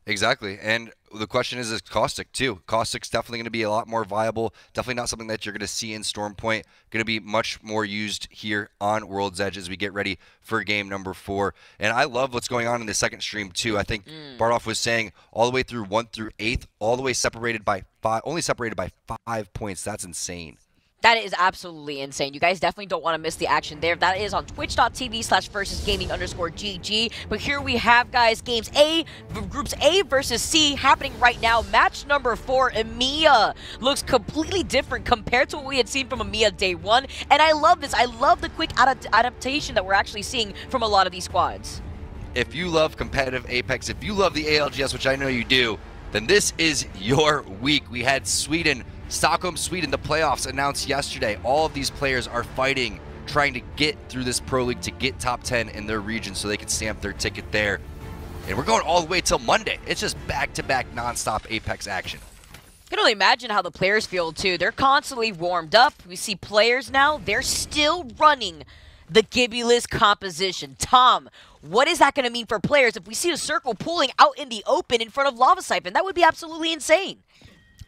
Exactly. And the question is Caustic, too. Caustic's definitely going to be a lot more viable. Definitely not something that you're going to see in Storm Point. Going to be much more used here on World's Edge as we get ready for game number 4. And I love what's going on in the second stream, too. I think Bardoff was saying all the way through 1 through 8th, all the way separated by 5, only separated by 5 points. That's insane. That is absolutely insane. You guys definitely don't want to miss the action there. That is on twitch.tv/versusgaming_GG. But here we have, guys, groups A versus C happening right now. Match number 4, EMEA. Looks completely different compared to what we had seen from EMEA day 1. And I love this. I love the quick adaptation that we're actually seeing from a lot of these squads. If you love competitive Apex, if you love the ALGS, which I know you do, then this is your week. We had Stockholm, Sweden, the playoffs announced yesterday. All of these players are fighting, trying to get through this Pro League to get top 10 in their region so they can stamp their ticket there. And we're going all the way till Monday. It's just back-to-back non-stop Apex action. I can only imagine how the players feel, too. They're constantly warmed up. We see players now, they're still running the Gibbulous composition. Tom, what is that going to mean for players if we see a circle pulling out in the open in front of Lava Siphon? That would be absolutely insane.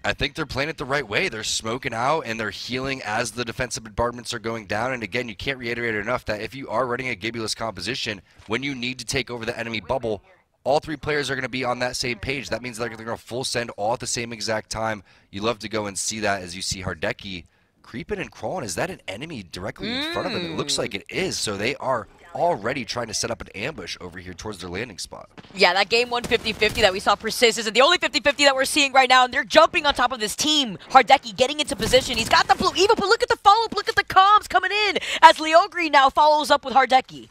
I think they're playing it the right way. They're smoking out and they're healing as the defensive bombardments are going down. And again, you can't reiterate it enough that if you are running a Gibbulous composition, when you need to take over the enemy bubble, all 3 players are going to be on that same page. That means they're going to full send all at the same exact time. You love to go and see that as you see Hardeki creeping and crawling. Is that an enemy directly in front of them? It looks like it is. So they are already trying to set up an ambush over here towards their landing spot. Yeah, that game 1 50-50 that we saw persist isn't the only 50-50 that we're seeing right now, and they're jumping on top of this team. Hardeki getting into position. He's got the blue Eva, but look at the follow-up. Look at the comms coming in as Leogri now follows up with Hardeki.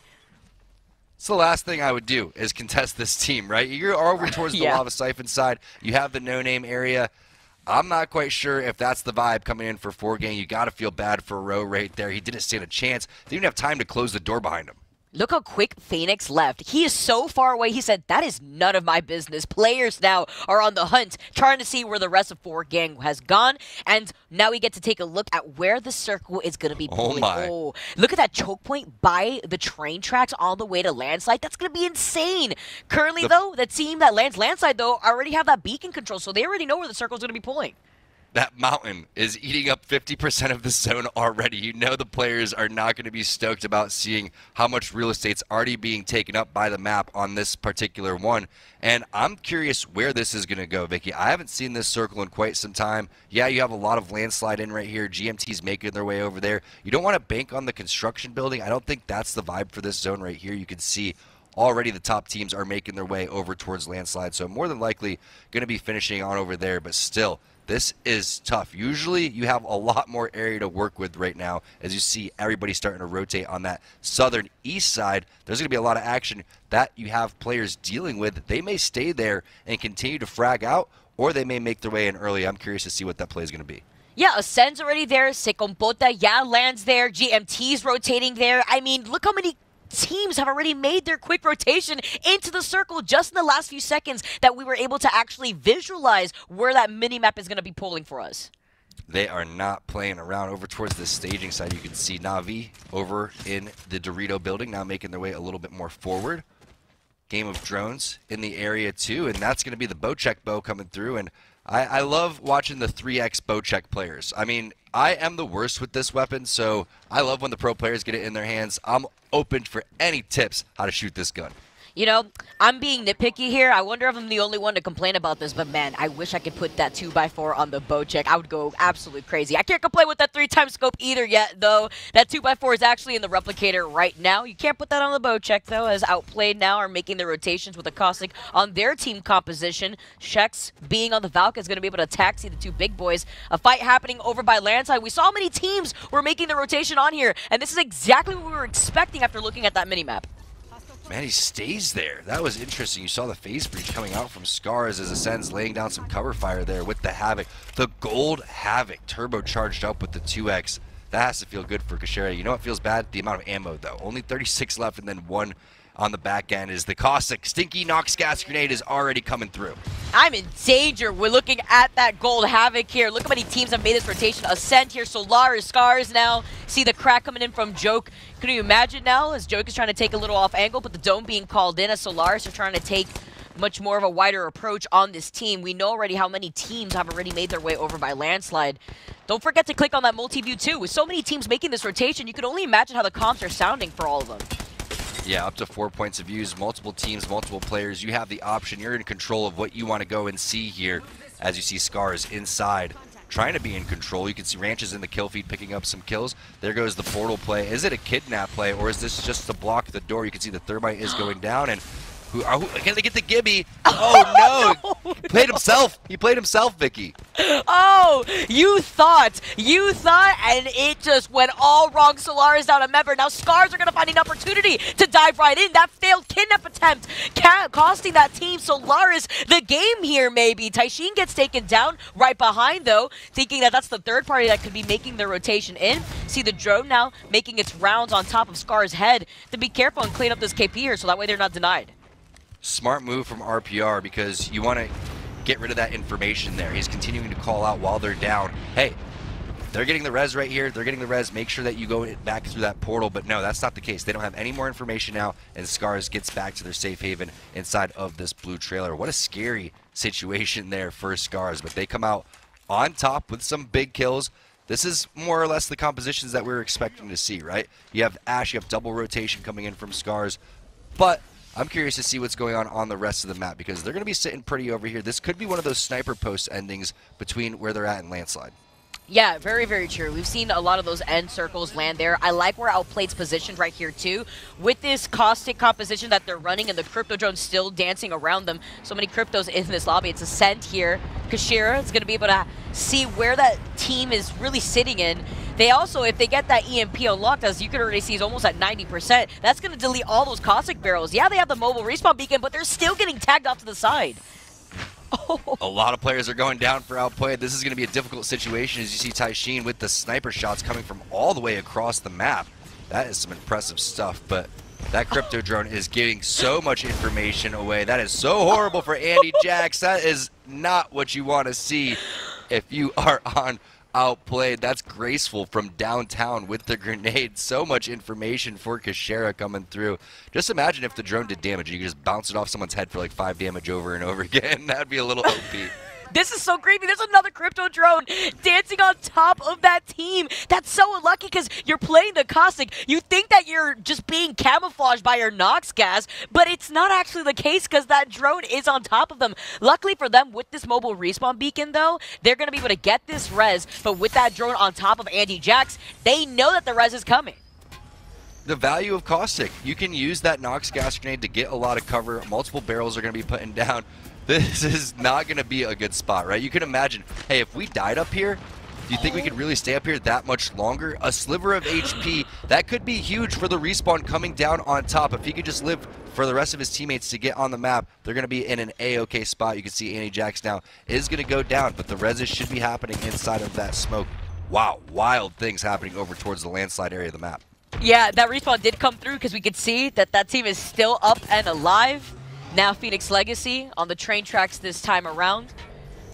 So the last thing I would do is contest this team, right? You're over towards the Lava Siphon side. You have the no-name area. I'm not quite sure if that's the vibe coming in for 4Gang. You got to feel bad for Rowe right there. He didn't stand a chance. They didn't have time to close the door behind him. Look how quick Phoenix left. He is so far away. He said, that is none of my business. Players now are on the hunt, trying to see where the rest of 4Gang has gone. And now we get to take a look at where the circle is going to be pulling. Oh, look at that choke point by the train tracks all the way to Landslide. That's going to be insane. Currently, though, the team that lands Landslide, though, already have that beacon control, so they already know where the circle is going to be pulling. That mountain is eating up 50% of the zone already. You know the players are not going to be stoked about seeing how much real estate's already being taken up by the map on this particular one. And I'm curious where this is going to go, Vicky. I haven't seen this circle in quite some time. Yeah, you have a lot of landslide in right here. GMT's making their way over there. You don't want to bank on the construction building. I don't think that's the vibe for this zone right here. You can see already the top teams are making their way over towards landslide. So more than likely going to be finishing on over there, but still, this is tough. Usually you have a lot more area to work with right now as you see everybody starting to rotate on that southern east side. There's going to be a lot of action that you have players dealing with. They may stay there and continue to frag out, or they may make their way in early. I'm curious to see what that play is going to be. Yeah, Ascend's already there. Se Compota, lands there. GMT's rotating there. I mean, look how many teams have already made their quick rotation into the circle just in the last few seconds that we were able to actually visualize where that mini-map is going to be pulling for us. They are not playing around. Over towards the staging side, you can see Na'Vi over in the Dorito building, now making their way a little bit more forward. Game of drones in the area too, and that's going to be the Bocek bow coming through. And I love watching the 3x Bocek players. I mean, I am the worst with this weapon, so I love when the pro players get it in their hands. I'm open for any tips how to shoot this gun. You know, I'm being nitpicky here. I wonder if I'm the only one to complain about this, but man, I wish I could put that 2x4 on the Bocek. I would go absolutely crazy. I can't complain with that 3x scope either yet, though. That 2x4 is actually in the replicator right now. You can't put that on the Bocek, though, as Outplayed now are making the rotations with a Caustic on their team composition. Shex, being on the Valk, is going to be able to taxi the two big boys. A fight happening over by Landside. We saw many teams were making the rotation on here, and this is exactly what we were expecting after looking at that minimap. Man, he stays there. That was interesting. You saw the phase breach coming out from Scars as Ascend's laying down some cover fire there with the Havoc. The gold Havoc turbocharged up with the 2x. That has to feel good for Kashera. You know what feels bad? The amount of ammo, though. Only 36 left and then one on the back end is the Caustic. Stinky Nox gas grenade is already coming through. I'm in danger. We're looking at that gold Havoc here. Look how many teams have made this rotation. Ascent here, Solaris, Scars now. See the crack coming in from Joke. Can you imagine now as Joke is trying to take a little off angle, but the dome being called in as Solaris are trying to take much more of a wider approach on this team. We know already how many teams have already made their way over by Landslide. Don't forget to click on that multi-view too. With so many teams making this rotation, you can only imagine how the comps are sounding for all of them. Yeah, up to 4 points of views, multiple teams, multiple players. You have the option. You're in control of what you want to go and see here as you see Scars inside trying to be in control. You can see Ranch is in the kill feed picking up some kills. There goes the portal play. Is it a kidnap play, or is this just to block the door? You can see the Thermite is going down, and can they get the Gibby? Oh no! He played himself. He played himself, Vicky. Oh, you thought, and it just went all wrong. Solaris down a member. Now Scars are going to find an opportunity to dive right in. That failed kidnap attempt, costing that team Solaris the game here maybe. Taishin gets taken down right behind though, thinking that that's the third party that could be making their rotation in. See the drone now making its rounds on top of Scar's head to be careful and clean up this KP here so that way they're not denied. Smart move from RPR because you want to get rid of that information there. He's continuing to call out while they're down. Hey, they're getting the res right here. They're getting the res. Make sure that you go back through that portal. But no, that's not the case. They don't have any more information now, and Scars gets back to their safe haven inside of this blue trailer. What a scary situation there for Scars. But they come out on top with some big kills. This is more or less the compositions that we were expecting to see, right? You have Ash, you have double rotation coming in from Scars. But I'm curious to see what's going on the rest of the map because they're going to be sitting pretty over here. This could be one of those sniper post endings between where they're at and Landslide. Yeah, very, very true. We've seen a lot of those end circles land there. I like where Outplayed's positioned right here, too. With this caustic composition that they're running and the crypto drone still dancing around them. So many cryptos in this lobby. It's Ascent here. Kashira is going to be able to see where that team is really sitting in. They also, if they get that EMP unlocked, as you can already see, is almost at 90%. That's going to delete all those caustic barrels. Yeah, they have the mobile respawn beacon, but they're still getting tagged off to the side. A lot of players are going down for Outplayed. This is going to be a difficult situation as you see Taishin with the sniper shots coming from all the way across the map. That is some impressive stuff, but that crypto drone is giving so much information away. That is so horrible for Andy Jax. That is not what you want to see if you are on Outplayed. That's graceful from downtown with the grenade. So much information for Kashira coming through. Just imagine if the drone did damage. You could just bounce it off someone's head for like 5 damage over and over again. That'd be a little OP. This is so creepy. There's another crypto drone dancing on top of that team. That's so unlucky because you're playing the caustic. You think that you're just being camouflaged by your Nox gas, but it's not actually the case because that drone is on top of them. Luckily for them, with this mobile respawn beacon, though, they're going to be able to get this res, but with that drone on top of Andy Jax, they know that the res is coming. The value of caustic. You can use that Nox gas grenade to get a lot of cover. Multiple barrels are going to be putting down. This is not going to be a good spot, right? You can imagine, hey, if we died up here, do you think we could really stay up here that much longer? A sliver of HP, that could be huge for the respawn coming down on top. If he could just live for the rest of his teammates to get on the map, they're going to be in an A-OK spot. You can see Andy Jax now is going to go down, but the reses should be happening inside of that smoke. Wow, wild things happening over towards the landslide area of the map. Yeah, that respawn did come through because we could see that that team is still up and alive. Now Phoenix Legacy on the train tracks this time around.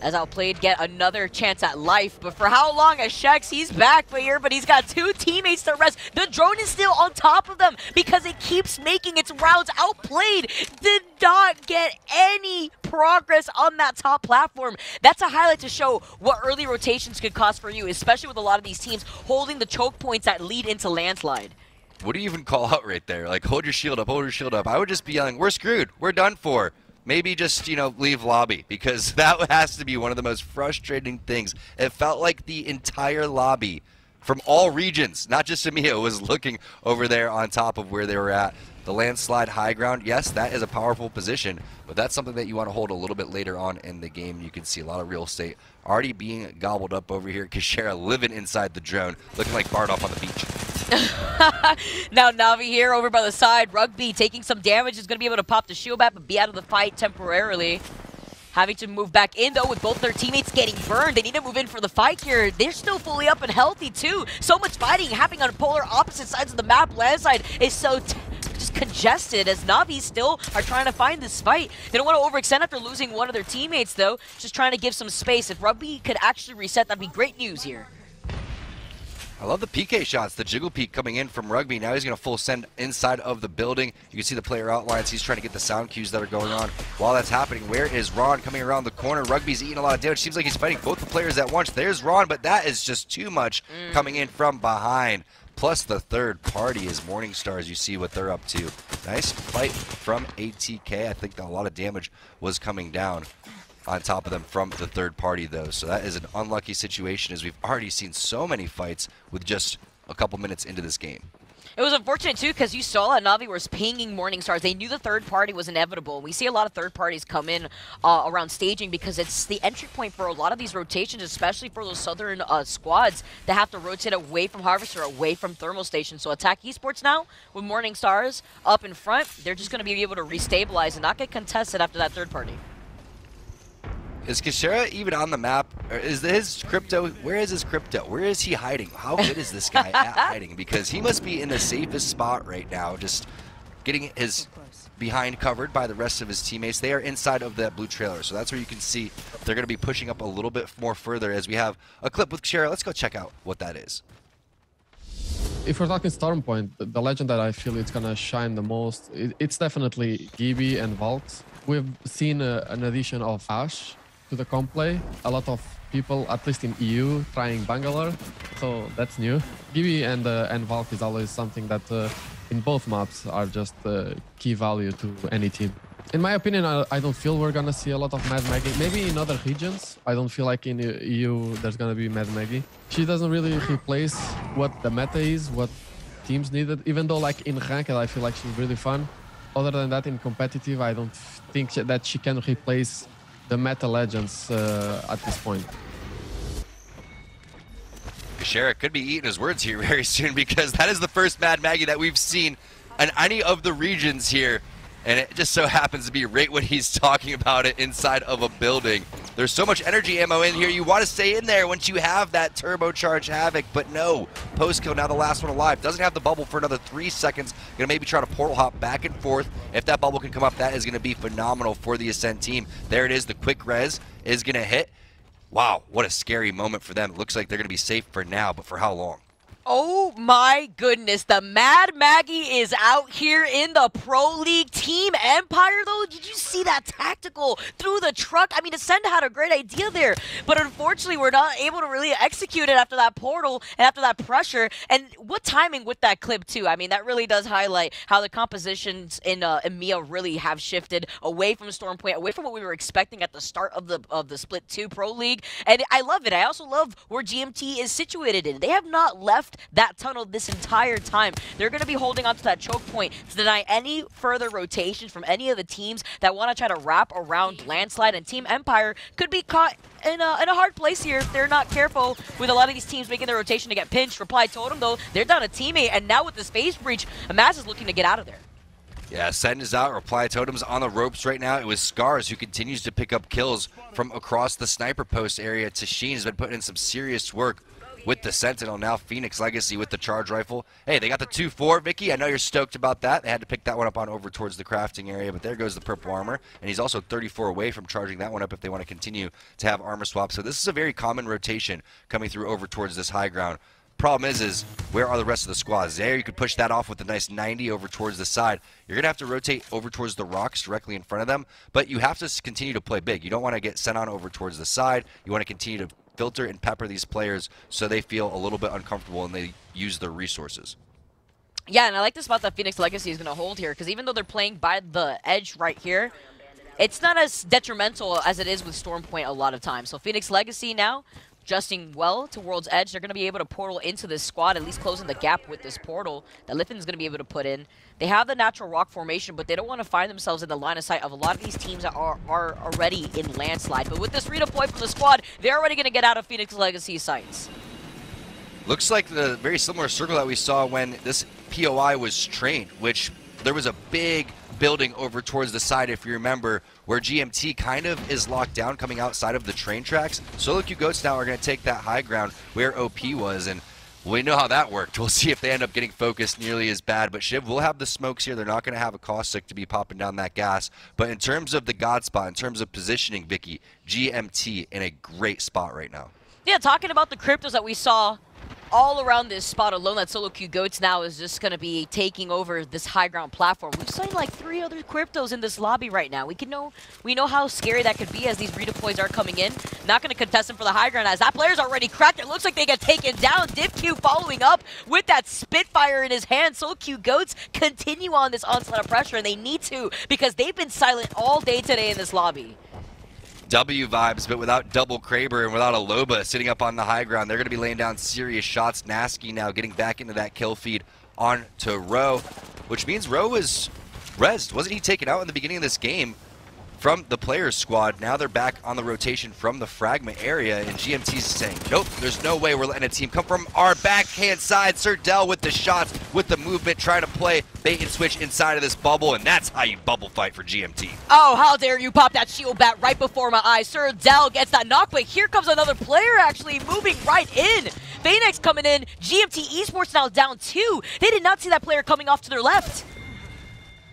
As Outplayed get another chance at life. But for how long? As Shex, he's back here, but he's got 2 teammates to rest. The drone is still on top of them because it keeps making its rounds. Outplayed did not get any progress on that top platform. That's a highlight to show what early rotations could cost for you, especially with a lot of these teams holding the choke points that lead into landslide. What do you even call out right there? Like, hold your shield up, hold your shield up. I would just be yelling, we're screwed, we're done for. Maybe just, you know, leave lobby, because that has to be one of the most frustrating things. It felt like the entire lobby from all regions, not just EMEA, was looking over there on top of where they were at. The landslide high ground, yes, that is a powerful position, but that's something that you want to hold a little bit later on in the game. You can see a lot of real estate already being gobbled up over here. Kashira living inside the drone, looking like Bardolph on the beach. Now Navi here over by the side. Rugby taking some damage, is going to be able to pop the shield back, but be out of the fight temporarily. Having to move back in, though, with both their teammates getting burned. They need to move in for the fight here. They're still fully up and healthy, too. So much fighting happening on polar opposite sides of the map. Landside is so just congested as Navi still are trying to find this fight. They don't want to overextend after losing one of their teammates, though. Just trying to give some space. If Rugby could actually reset, that'd be great news here. I love the PK shots, the jiggle peek coming in from Rugby. Now he's going to full send inside of the building. You can see the player outlines. He's trying to get the sound cues that are going on. While that's happening, where is Ron coming around the corner? Rugby's eating a lot of damage. Seems like he's fighting both the players at once. There's Ron, but that is just too much coming in from behind. Plus the third party is Morningstar, as you see what they're up to. Nice fight from ATK. I think that a lot of damage was coming down. on top of them from the third party, though. So that is an unlucky situation, as we've already seen so many fights with just a couple minutes into this game. It was unfortunate, too, because you saw that Na'Vi was pinging Morning Stars. They knew the third party was inevitable. We see a lot of third parties come in around staging because it's the entry point for a lot of these rotations, especially for those southern squads that have to rotate away from Harvester, away from Thermal Station. So Attack Esports now, with Morning Stars up in front, they're just going to be able to restabilize and not get contested after that third party. Is Kashera even on the map? Or is his crypto? Where is his crypto? Where is he hiding? How good is this guy at hiding? Because he must be in the safest spot right now, just getting his behind covered by the rest of his teammates. They are inside of that blue trailer, so that's where you can see they're going to be pushing up a little bit more further as we have a clip with Kashera. Let's go check out what that is. If we're talking Stormpoint, the legend that I feel it's gonna shine the most, it's definitely Gibby and Valks. We've seen an addition of Ash to the comp play. A lot of people, at least in EU, trying Bangalore, so that's new. Gibby and Valk is always something that in both maps are just key value to any team. In my opinion, I don't feel we're gonna see a lot of Mad Maggie. Maybe in other regions. I don't feel like in EU there's gonna be Mad Maggie. She doesn't really replace what the meta is, what teams needed. Even though like in ranked, I feel like she's really fun. Other than that, in competitive, I don't think that she can replace the meta legends at this point. Kashera could be eating his words here very soon, because that is the first Mad Maggie that we've seen in any of the regions here. And it just so happens to be right when he's talking about it inside of a building. There's so much energy ammo in here. You want to stay in there once you have that turbocharged Havoc, but no. Post-kill, now the last one alive. Doesn't have the bubble for another 3 seconds. Gonna maybe try to portal hop back and forth. If that bubble can come up, that is gonna be phenomenal for the Ascent team. There it is, the quick res is gonna hit. Wow, what a scary moment for them. It looks like they're gonna be safe for now, but for how long? Oh my goodness, the Mad Maggie is out here in the Pro League. Team Empire, though, did you see that tactical through the truck? I mean, Ascend had a great idea there, but unfortunately, we're not able to really execute it after that portal and after that pressure. And what timing with that clip, too. I mean, that really does highlight how the compositions in EMEA really have shifted away from Stormpoint, away from what we were expecting at the start of the Split 2 Pro League. And I love it. I also love where GMT is situated in. They have not left that tunnel this entire time. They're going to be holding on to that choke point to deny any further rotations from any of the teams that want to try to wrap around Landslide, and Team Empire could be caught in a hard place here if they're not careful with a lot of these teams making their rotation to get pinched. Reply Totem, though, they're down a teammate, and now with the space breach, Amaz is looking to get out of there. Yeah, Ascend is out. Reply Totem's on the ropes right now. It was Scars who continues to pick up kills from across the sniper post area. Tashin has been putting in some serious work with the Sentinel. Now Phoenix Legacy with the charge rifle. Hey, they got the 2-4, Vicky. I know you're stoked about that. They had to pick that one up on over towards the crafting area, but there goes the purple armor. And he's also 34 away from charging that one up if they want to continue to have armor swaps. So this is a very common rotation coming through over towards this high ground. Problem is where are the rest of the squads? There, you could push that off with a nice 90 over towards the side. You're going to have to rotate over towards the rocks directly in front of them, but you have to continue to play big. You don't want to get sent on over towards the side. You want to continue to filter and pepper these players so they feel a little bit uncomfortable and they use their resources. Yeah, and I like the spot that Phoenix Legacy is going to hold here, because even though they're playing by the edge right here, it's not as detrimental as it is with Stormpoint a lot of times. So Phoenix Legacy now adjusting well to World's Edge. They're going to be able to portal into this squad, at least closing the gap with this portal that Lithin's going to be able to put in. They have the natural rock formation, but they don't want to find themselves in the line of sight of a lot of these teams that are already in Landslide. But with this redeploy from the squad, they're already going to get out of Phoenix Legacy sights. Looks like the very similar circle that we saw when this POI was trained, which there was a big building over towards the side, if you remember, where GMT kind of is locked down coming outside of the train tracks. Solo Q Goats now are going to take that high ground where OP was, and we know how that worked. We'll see if they end up getting focused nearly as bad, but Shiv will have the smokes here. They're not going to have a caustic to be popping down that gas, but in terms of the God spot, in terms of positioning, Vicky, GMT in a great spot right now. Yeah, talking about the cryptos that we saw all around this spot alone, that Solo Q Goats now is just going to be taking over this high ground platform. We've seen like 3 other cryptos in this lobby right now. We know how scary that could be as these redeploys are coming in. Not going to contest them for the high ground as that player's already cracked. It looks like they get taken down. DivQ following up with that Spitfire in his hand. Solo Q Goats continue on this onslaught of pressure, and they need to, because they've been silent all day today in this lobby. W vibes, but without double Kraber and without a Loba sitting up on the high ground. They're going to be laying down serious shots. Nasky now getting back into that kill feed on to Roe, which means Roe was rezzed. Wasn't he taken out in the beginning of this game from the players squad? Now they're back on the rotation from the fragment area, and GMT's saying, nope, there's no way we're letting a team come from our backhand side. Serdell with the shots, with the movement, trying to play bait and switch inside of this bubble, and that's how you bubble fight for GMT. Oh, how dare you pop that shield bat right before my eyes. Serdell gets that knock, but here comes another player actually moving right in. Phoenix coming in, GMT Esports now down 2. They did not see that player coming off to their left.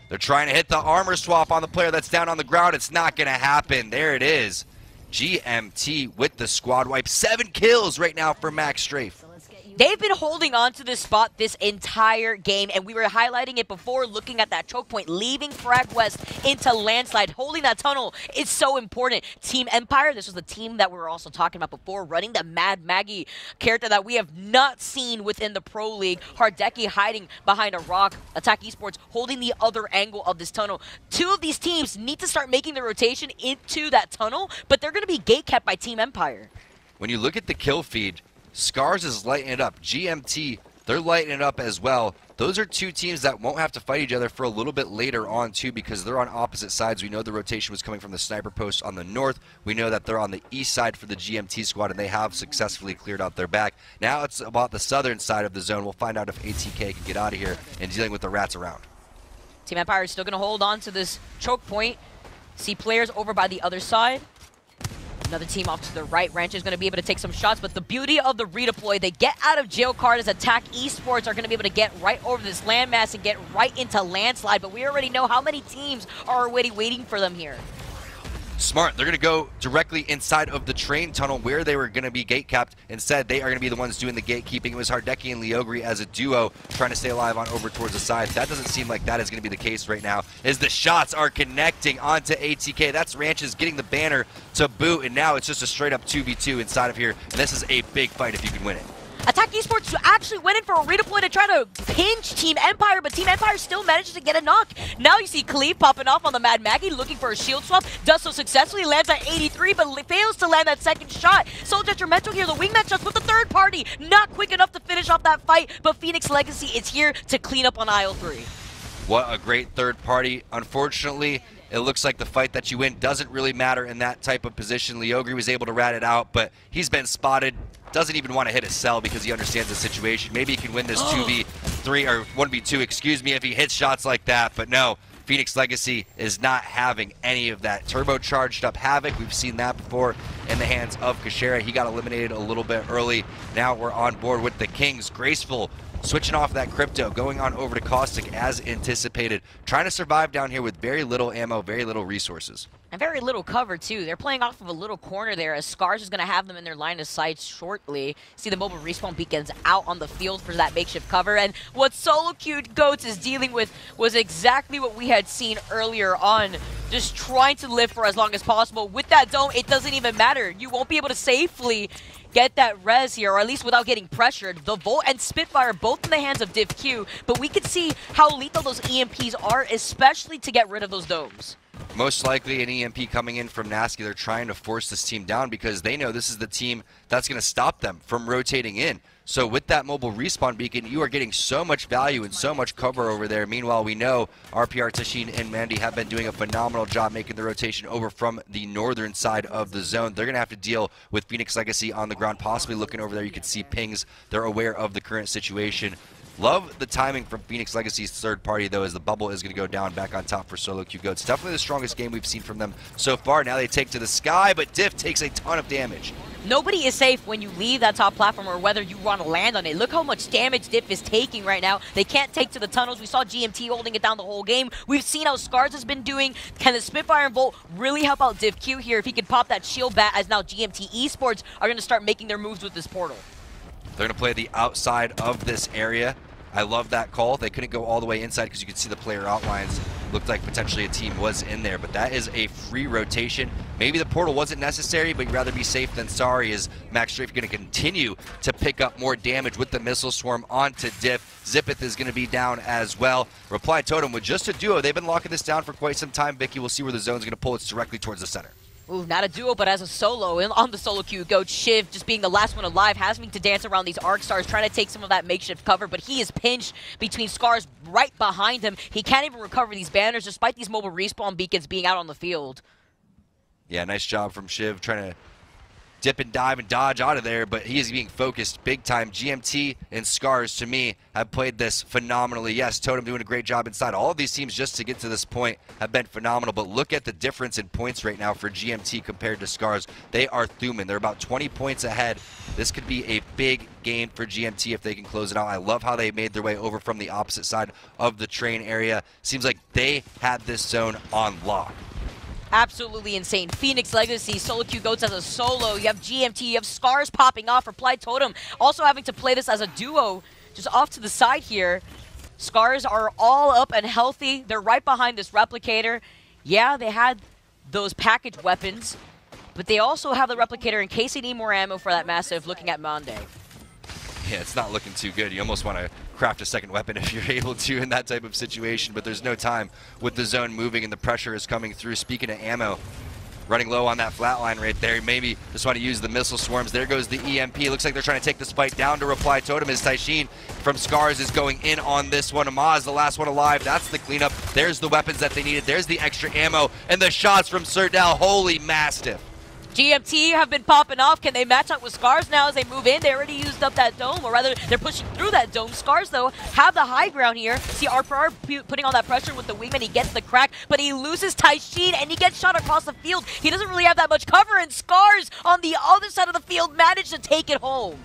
They're trying to hit the armor swap on the player that's down on the ground. It's not going to happen. There it is. GMT with the squad wipe. 7 kills right now for Max Strafe. They've been holding on to this spot this entire game, and we were highlighting it before, looking at that choke point, leaving Frag West into landslide. Holding that tunnel is so important. Team Empire, this was the team that we were also talking about before, running the Mad Maggie character that we have not seen within the Pro League. Hardeki hiding behind a rock. Attack Esports holding the other angle of this tunnel. 2 of these teams need to start making the rotation into that tunnel, but they're going to be gate kept by Team Empire. When you look at the kill feed, Scars is lighting it up. GMT, they're lighting it up as well. Those are 2 teams that won't have to fight each other for a little bit later on, too, because they're on opposite sides. We know the rotation was coming from the sniper post on the north. We know that they're on the east side for the GMT squad, and they have successfully cleared out their back. Now it's about the southern side of the zone. We'll find out if ATK can get out of here and dealing with the rats around. Team Empire is still going to hold on to this choke point. See players over by the other side. Another team off to the right. Ranch is going to be able to take some shots, but the beauty of the redeploy, they get out of jail card as Attack Esports are going to be able to get right over this landmass and get right into landslide, but we already know how many teams are already waiting for them here. Smart. They're going to go directly inside of the train tunnel where they were going to be gate capped. Instead, they are going to be the ones doing the gatekeeping. It was Hardeki and Leogri as a duo trying to stay alive on over towards the side. That doesn't seem like that is going to be the case right now, as the shots are connecting onto ATK. That's Ranches getting the banner to boot, and now it's just a straight-up 2v2 inside of here. And this is a big fight if you can win it. Attack Esports actually went in for a redeploy to try to pinch Team Empire, but Team Empire still manages to get a knock. Now you see Cleve popping off on the Mad Maggie, looking for a shield swap. Does so successfully, lands at 83, but fails to land that second shot. Soul Detrimental here, the wingman shots with the third party. Not quick enough to finish off that fight, but Phoenix Legacy is here to clean up on aisle 3. What a great third party. Unfortunately, it looks like the fight that you win doesn't really matter in that type of position. Leogri was able to rat it out, but he's been spotted. Doesn't even want to hit a cell because he understands the situation. Maybe he can win this 2v3 or 1v2, excuse me, if he hits shots like that. But no, Phoenix Legacy is not having any of that. Turbocharged up Havoc, we've seen that before in the hands of Kashera. He got eliminated a little bit early. Now we're on board with the Kings. Graceful switching off that crypto, going on over to Caustic as anticipated. Trying to survive down here with very little ammo, very little resources. And very little cover, too. They're playing off of a little corner there, as Scars is going to have them in their line of sight shortly. See the mobile respawn beacons out on the field for that makeshift cover. And what Solo Cute Goats is dealing with was exactly what we had seen earlier on. Just trying to live for as long as possible. With that dome, it doesn't even matter. You won't be able to safely get that res here, or at least without getting pressured. The Volt and Spitfire both in the hands of Div Q, but we can see how lethal those EMPs are, especially to get rid of those domes. Most likely an EMP coming in from Nasky. They're trying to force this team down because they know this is the team that's going to stop them from rotating in. So with that mobile respawn beacon, you are getting so much value and so much cover over there. Meanwhile, we know RPR, Tashin, and Mandy have been doing a phenomenal job making the rotation over from the northern side of the zone. They're going to have to deal with Phoenix Legacy on the ground, possibly looking over there. You can see pings. They're aware of the current situation. Love the timing from Phoenix Legacy's third party, though, as the bubble is going to go down back on top for Solo Q Goats. Definitely the strongest game we've seen from them so far. Now they take to the sky, but Diff takes a ton of damage. Nobody is safe when you leave that top platform or whether you want to land on it. Look how much damage Diff is taking right now. They can't take to the tunnels. We saw GMT holding it down the whole game. We've seen how Scars has been doing. Can the Spitfire and Volt really help out Div Q here if he could pop that shield bat, as now GMT Esports are going to start making their moves with this portal? They're going to play the outside of this area. I love that call. They couldn't go all the way inside because you could see the player outlines. Looked like potentially a team was in there, but that is a free rotation. Maybe the portal wasn't necessary, but you'd rather be safe than sorry, as Max Strafe going to continue to pick up more damage with the missile swarm onto Diff. Zippeth is going to be down as well. Reply Totem with just a duo. They've been locking this down for quite some time. Vicky, we'll see where the zone's going to pull. It's directly towards the center. Ooh, not a duo, but as a solo. And on the solo queue, Goat Shiv just being the last one alive, having to dance around these Arc Stars, trying to take some of that makeshift cover, but he is pinched between Scars right behind him. He can't even recover these banners, despite these mobile respawn beacons being out on the field. Yeah, nice job from Shiv trying to dip and dive and dodge out of there, but he is being focused big time. GMT and Scars, to me, have played this phenomenally. Yes, Totem doing a great job inside. All of these teams just to get to this point have been phenomenal, but look at the difference in points right now for GMT compared to Scars. They are thumbing. They're about 20 points ahead. This could be a big game for GMT if they can close it out. I love how they made their way over from the opposite side of the train area. Seems like they had this zone on lock. Absolutely insane. Phoenix Legacy, solo queue Goats as a solo. You have GMT, you have Scars popping off, Reply Totem also having to play this as a duo. Just off to the side here. Scars are all up and healthy. They're right behind this Replicator. Yeah, they had those package weapons, but they also have the Replicator in case they need more ammo for that Massive, looking at Monday. Yeah, it's not looking too good. You almost want to craft a second weapon if you're able to in that type of situation, but there's no time with the zone moving and the pressure is coming through. Speaking of ammo, running low on that flat line right there. Maybe just want to use the missile swarms. There goes the EMP. Looks like they're trying to take this fight down to Reply Totem as Taishin from Scars is going in on this one. Amaz, the last one alive. That's the cleanup. There's the weapons that they needed. There's the extra ammo and the shots from Serdal. Holy Mastiff. GMT have been popping off. Can they match up with Scars now as they move in? They already used up that dome, or rather, they're pushing through that dome. Scars, though, have the high ground here. See RPR putting on that pressure with the wingman. He gets the crack, but he loses Taishin, and he gets shot across the field. He doesn't really have that much cover, and Scars on the other side of the field managed to take it home.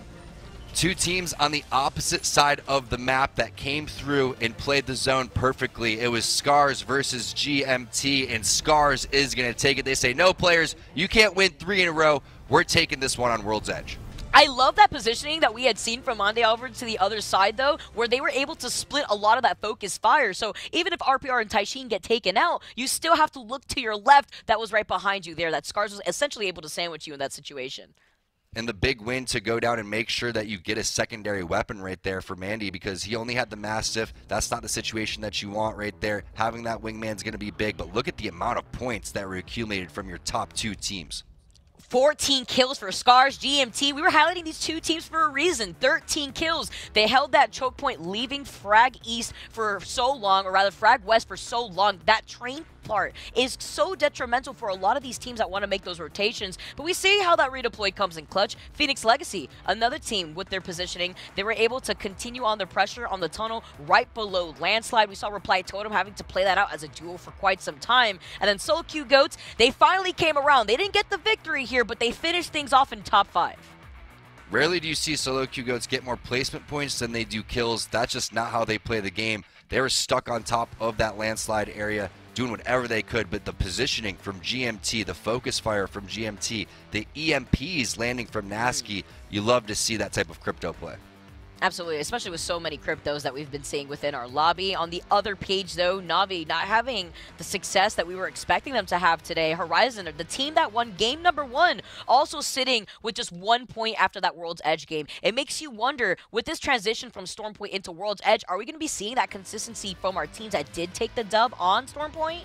Two teams on the opposite side of the map that came through and played the zone perfectly. It was Scars versus GMT, and Scars is going to take it. They say, no, players, you can't win 3 in a row. We're taking this one on World's Edge. I love that positioning that we had seen from Monday over to the other side, though, where they were able to split a lot of that focus fire. So even if RPR and Taishin get taken out, you still have to look to your left that was right behind you there. That Scars was essentially able to sandwich you in that situation. And the big win to go down and make sure that you get a secondary weapon right there for Mandy, because he only had the Mastiff. That's not the situation that you want right there. Having that wingman's going to be big, but look at the amount of points that were accumulated from your top 2 teams. 14 kills for Scars, GMT. We were highlighting these two teams for a reason. 13 kills. They held that choke point, leaving Frag East for so long, or rather Frag West for so long. That train part is so detrimental for a lot of these teams that want to make those rotations, but we see how that redeploy comes in clutch. Phoenix Legacy, another team with their positioning, they were able to continue on the pressure on the tunnel right below Landslide. We saw Reply Totem having to play that out as a duo for quite some time, and then Solo Q Goats, they finally came around. They didn't get the victory here, but they finished things off in top 5. Rarely do you see Solo Q Goats get more placement points than they do kills. That's just not how they play the game. They were stuck on top of that Landslide area, doing whatever they could, but the positioning from GMT, the focus fire from GMT, the EMPs landing from Nasky, you love to see that type of crypto play. Absolutely, especially with so many cryptos that we've been seeing within our lobby. On the other page, though, Na'Vi not having the success that we were expecting them to have today. Horizon, the team that won game number 1, also sitting with just 1 point after that World's Edge game. It makes you wonder, with this transition from Stormpoint into World's Edge, are we going to be seeing that consistency from our teams that did take the dub on Stormpoint?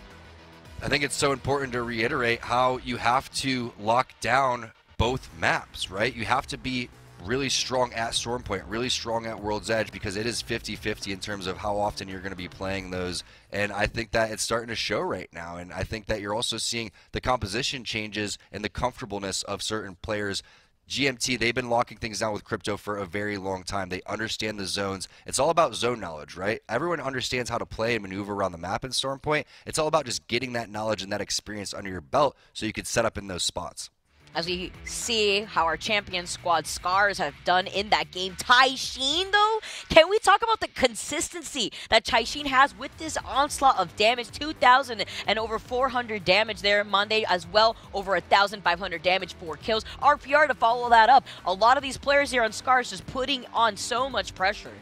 I think it's so important to reiterate how you have to lock down both maps, right? You have to be really strong at Stormpoint, really strong at World's Edge, because it is 50-50 in terms of how often you're going to be playing those. And I think that it's starting to show right now. And I think that you're also seeing the composition changes and the comfortableness of certain players. GMT, they've been locking things down with crypto for a very long time. They understand the zones. It's all about zone knowledge, right? Everyone understands how to play and maneuver around the map in Stormpoint. It's all about just getting that knowledge and that experience under your belt so you can set up in those spots. As we see how our champion squad Scars have done in that game. Taishin, though, can we talk about the consistency that Taishin has with this onslaught of damage? 2,000 and over 400 damage there. Monday as well, over 1,500 damage, 4 kills. RPR to follow that up. A lot of these players here on Scars just putting on so much pressure.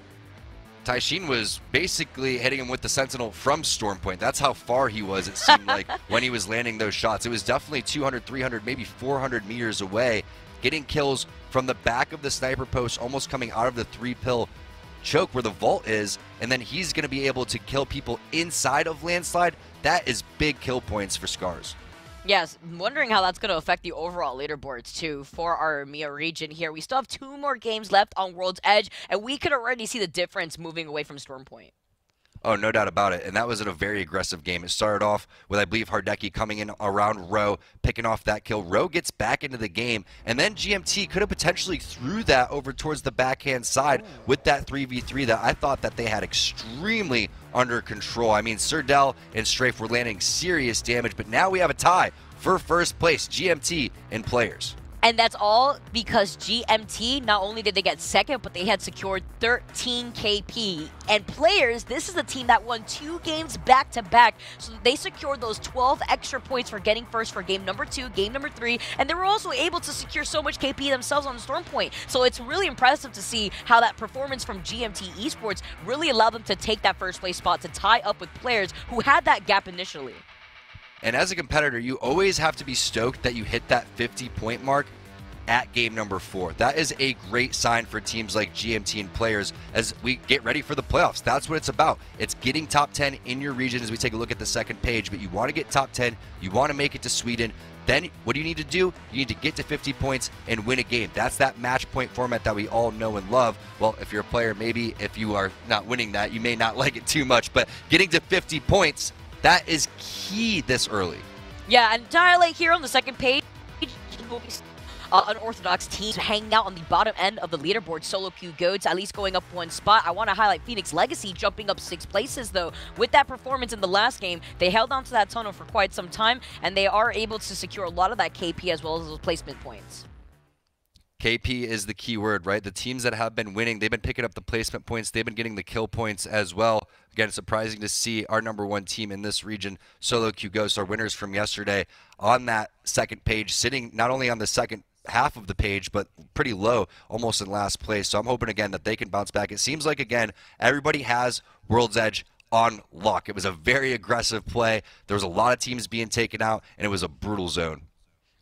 Taishin was basically hitting him with the Sentinel from Stormpoint. That's how far he was, it seemed like, when he was landing those shots. It was definitely 200, 300, maybe 400 meters away, getting kills from the back of the sniper post, almost coming out of the 3-pill choke where the vault is, and then he's going to be able to kill people inside of Landslide. That is big kill points for Scars. Yes, I'm wondering how that's going to affect the overall leaderboards, too, for our EMEA region here. We still have 2 more games left on World's Edge, and we could already see the difference moving away from Storm Point. Oh, no doubt about it. And that was in a very aggressive game. It started off with, I believe, Hardeki coming in around Roe, picking off that kill. Roe gets back into the game, and then GMT could have potentially threw that over towards the backhand side with that 3v3 that I thought that they had extremely under control. I mean, Serdell and Strafe were landing serious damage, but now we have a tie for first place, GMT and players. And that's all because GMT, not only did they get second, but they had secured 13 KP. And players, this is a team that won 2 games back-to-back, so they secured those 12 extra points for getting first for game number 2, game number 3, and they were also able to secure so much KP themselves on Storm Point. So it's really impressive to see how that performance from GMT Esports really allowed them to take that first place spot to tie up with players who had that gap initially. And as a competitor, you always have to be stoked that you hit that 50-point mark at game number 4. That is a great sign for teams like GMT and players as we get ready for the playoffs. That's what it's about. It's getting top 10 in your region as we take a look at the second page, but you want to get top 10, you want to make it to Sweden. Then what do you need to do? You need to get to 50 points and win a game. That's that match point format that we all know and love. Well, if you're a player, maybe if you are not winning that, you may not like it too much, but getting to 50 points, that is key this early. Yeah, and to highlight here on the second page, unorthodox teams hanging out on the bottom end of the leaderboard. Solo Q Goats at least going up 1 spot. I want to highlight Phoenix Legacy jumping up 6 places though. With that performance in the last game, they held on to that tunnel for quite some time, and they are able to secure a lot of that KP as well as those placement points. KP is the key word, right? The teams that have been winning, they've been picking up the placement points. They've been getting the kill points as well. Again, surprising to see our #1 team in this region, Solo Q Ghosts, our winners from yesterday, on that second page, sitting not only on the second half of the page, but pretty low, almost in last place. So I'm hoping, again, that they can bounce back. It seems like, again, everybody has World's Edge on lock. It was a very aggressive play. There was a lot of teams being taken out, and it was a brutal zone.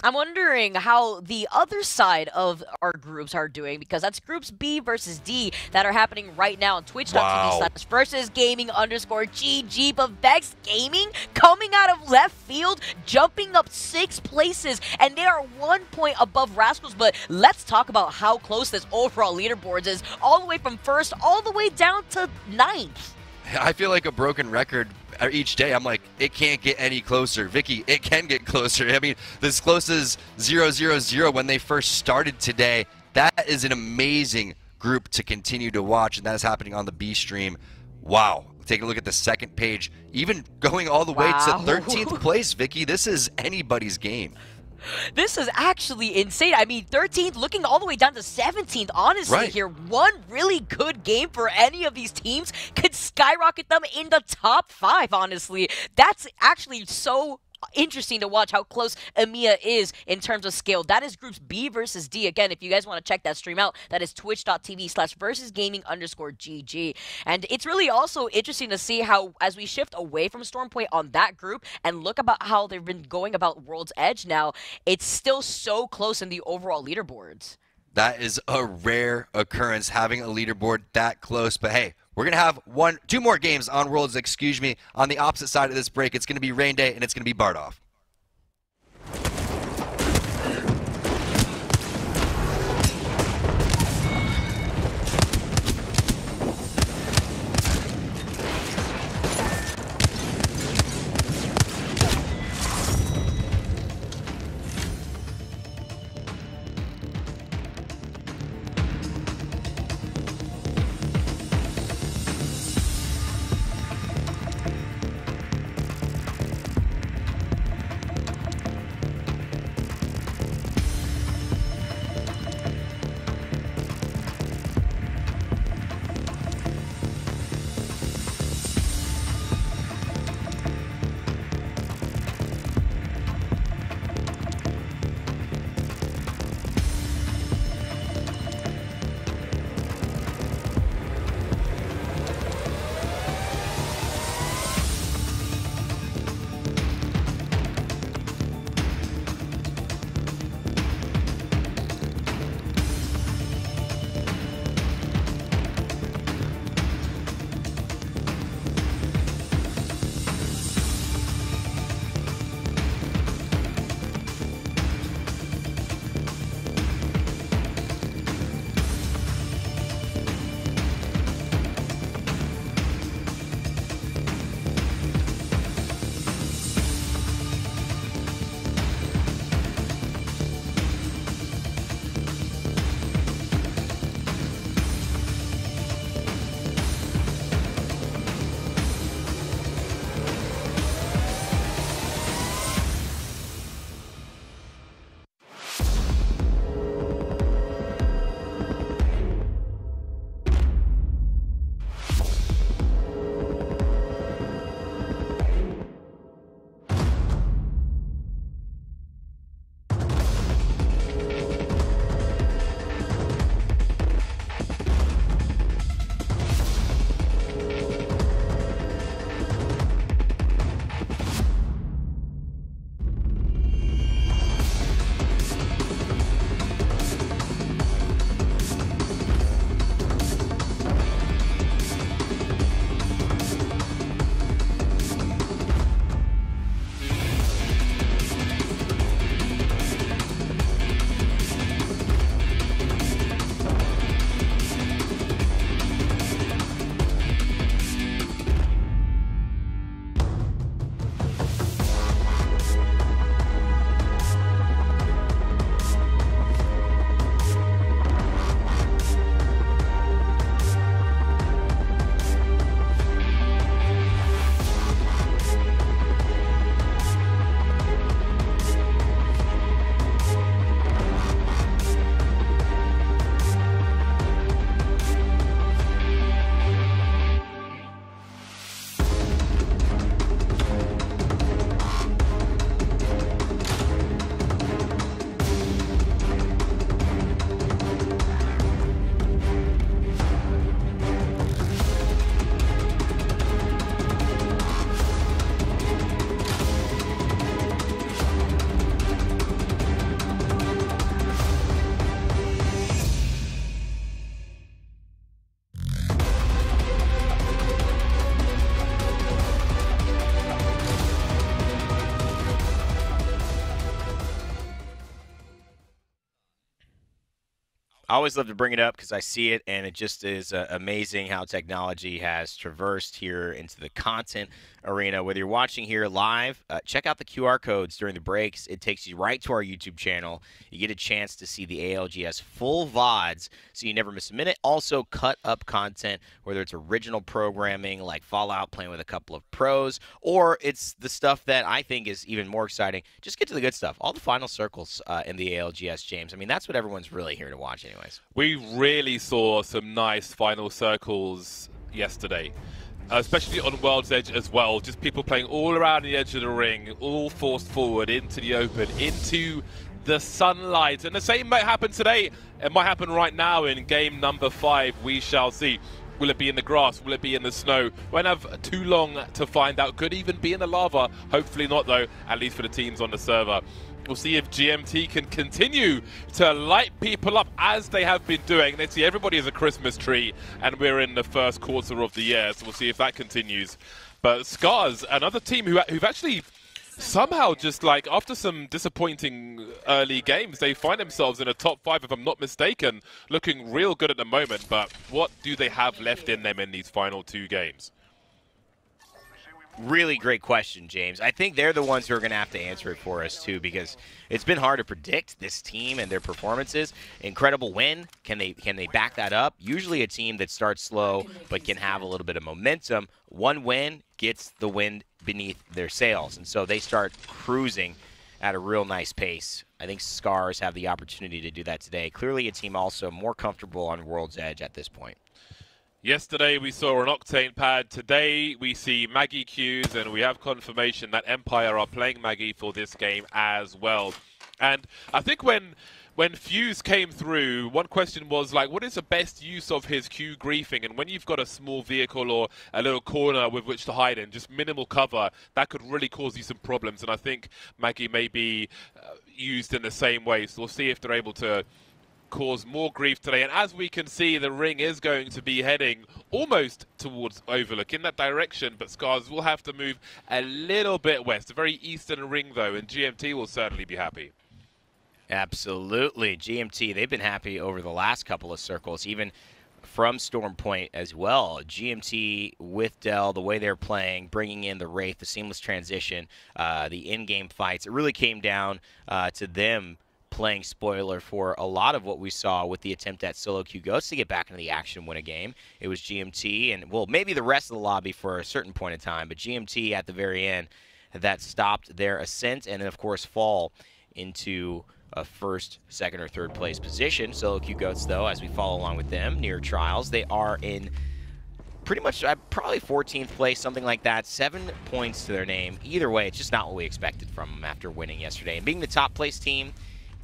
I'm wondering how the other side of our groups are doing, because that's groups B versus D that are happening right now on twitch.tv/versusgaming_GG. But Vex Gaming coming out of left field, jumping up 6 places, and they are 1 point above Rascals. But let's talk about how close this overall leaderboard is, all the way from first all the way down to 9th. I feel like a broken record each day. I'm like, it can't get any closer. Vicky, it can get closer. I mean, as close as 0-0-0 when they first started today. That is an amazing group to continue to watch, and that is happening on the B stream. Wow. Take a look at the second page. Even going all the way to 13th place, Vicky, this is anybody's game. This is actually insane. I mean, 13th looking all the way down to 17th, honestly, here. One really good game for any of these teams could skyrocket them in the top 5, honestly. That's actually so interesting to watch how close EMEA is in terms of scale. That is groups B versus D. Again, if you guys want to check that stream out, that is twitch.tv/versusgaming_GG. And it's really also interesting to see how, as we shift away from Storm Point on that group and look about how they've been going about World's Edge now, it's still so close in the overall leaderboards. That is a rare occurrence, having a leaderboard that close. But hey, we're going to have 2 more games on Worlds, on the opposite side of this break. It's going to be Rain Day, and it's going to be Bardolph. I always love to bring it up because I see it, and it just is amazing how technology has traversed here into the content arena. Whether you're watching here live, check out the QR codes during the breaks. It takes you right to our YouTube channel. You get a chance to see the ALGS full VODs, so you never miss a minute. Also, cut up content, whether it's original programming like Fallout, playing with a couple of pros, or it's the stuff that I think is even more exciting. Just get to the good stuff. All the final circles in the ALGS, James. I mean, that's what everyone's really here to watch anyways. We really saw some nice final circles yesterday, especially on World's Edge as well. Just people playing all around the edge of the ring, all forced forward into the open, into the sunlight. And the same might happen today. It might happen right now in game number 5. We shall see. Will it be in the grass? Will it be in the snow? Won't have too long to find out. Could even be in the lava. Hopefully not, though, at least for the teams on the server. We'll see if GMT can continue to light people up as they have been doing. They see everybody as a Christmas tree, and we're in the first quarter of the year, so we'll see if that continues. But Scars, another team who've actually somehow just like, after some disappointing early games, they find themselves in a top 5, if I'm not mistaken, looking real good at the moment. But what do they have left in them in these final 2 games? Really great question, James. I think they're the ones who are going to have to answer it for us, too, because it's been hard to predict this team and their performances. Incredible win. Can they back that up? Usually a team that starts slow but can have a little bit of momentum. One win gets the wind beneath their sails, and so they start cruising at a real nice pace. I think Scars have the opportunity to do that today. Clearly a team also more comfortable on World's Edge at this point. Yesterday we saw an Octane pad. Today we see Maggie queues, and we have confirmation that Empire are playing Maggie for this game as well. And I think when Fuse came through, one question was like, what is the best use of his Q griefing? And when you've got a small vehicle or a little corner with which to hide in, just minimal cover, that could really cause you some problems. And I think Maggie may be used in the same way. So we'll see if they're able to cause more grief today. And as we can see, the ring is going to be heading almost towards Overlook in that direction, but Scars will have to move a little bit west. A very eastern ring, though, and GMT will certainly be happy. Absolutely. GMT, they've been happy over the last couple of circles, even from Storm Point as well. GMT with Dell, the way they're playing, bringing in the Wraith, the seamless transition, the in-game fights, it really came down to them playing spoiler for a lot of what we saw with the attempt at solo queue ghosts to get back into the action, win a game. It was GMT and, well, maybe the rest of the lobby for a certain point in time, but GMT at the very end that stopped their ascent and then, of course, fall into a first, second, or third place position. Solo queue goats, though, as we follow along with them near trials, they are in pretty much probably 14th place, something like that. 7 points to their name. Either way, it's just not what we expected from them after winning yesterday. And being the top place team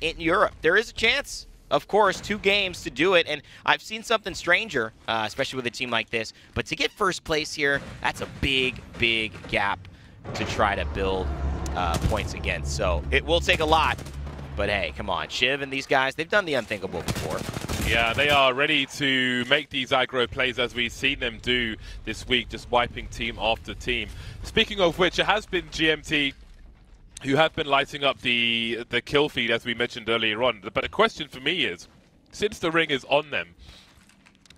in Europe, there is a chance, of course, 2 games to do it, and I've seen something stranger, especially with a team like this, but to get first place here, that's a big, big gap to try to build points against. So it will take a lot, but hey, come on, Shiv and these guys, they've done the unthinkable before. Yeah, they are ready to make these aggro plays as we've seen them do this week, just wiping team after team. Speaking of which, it has been GMT who have been lighting up the kill feed, as we mentioned earlier on. But the question for me is, since the ring is on them,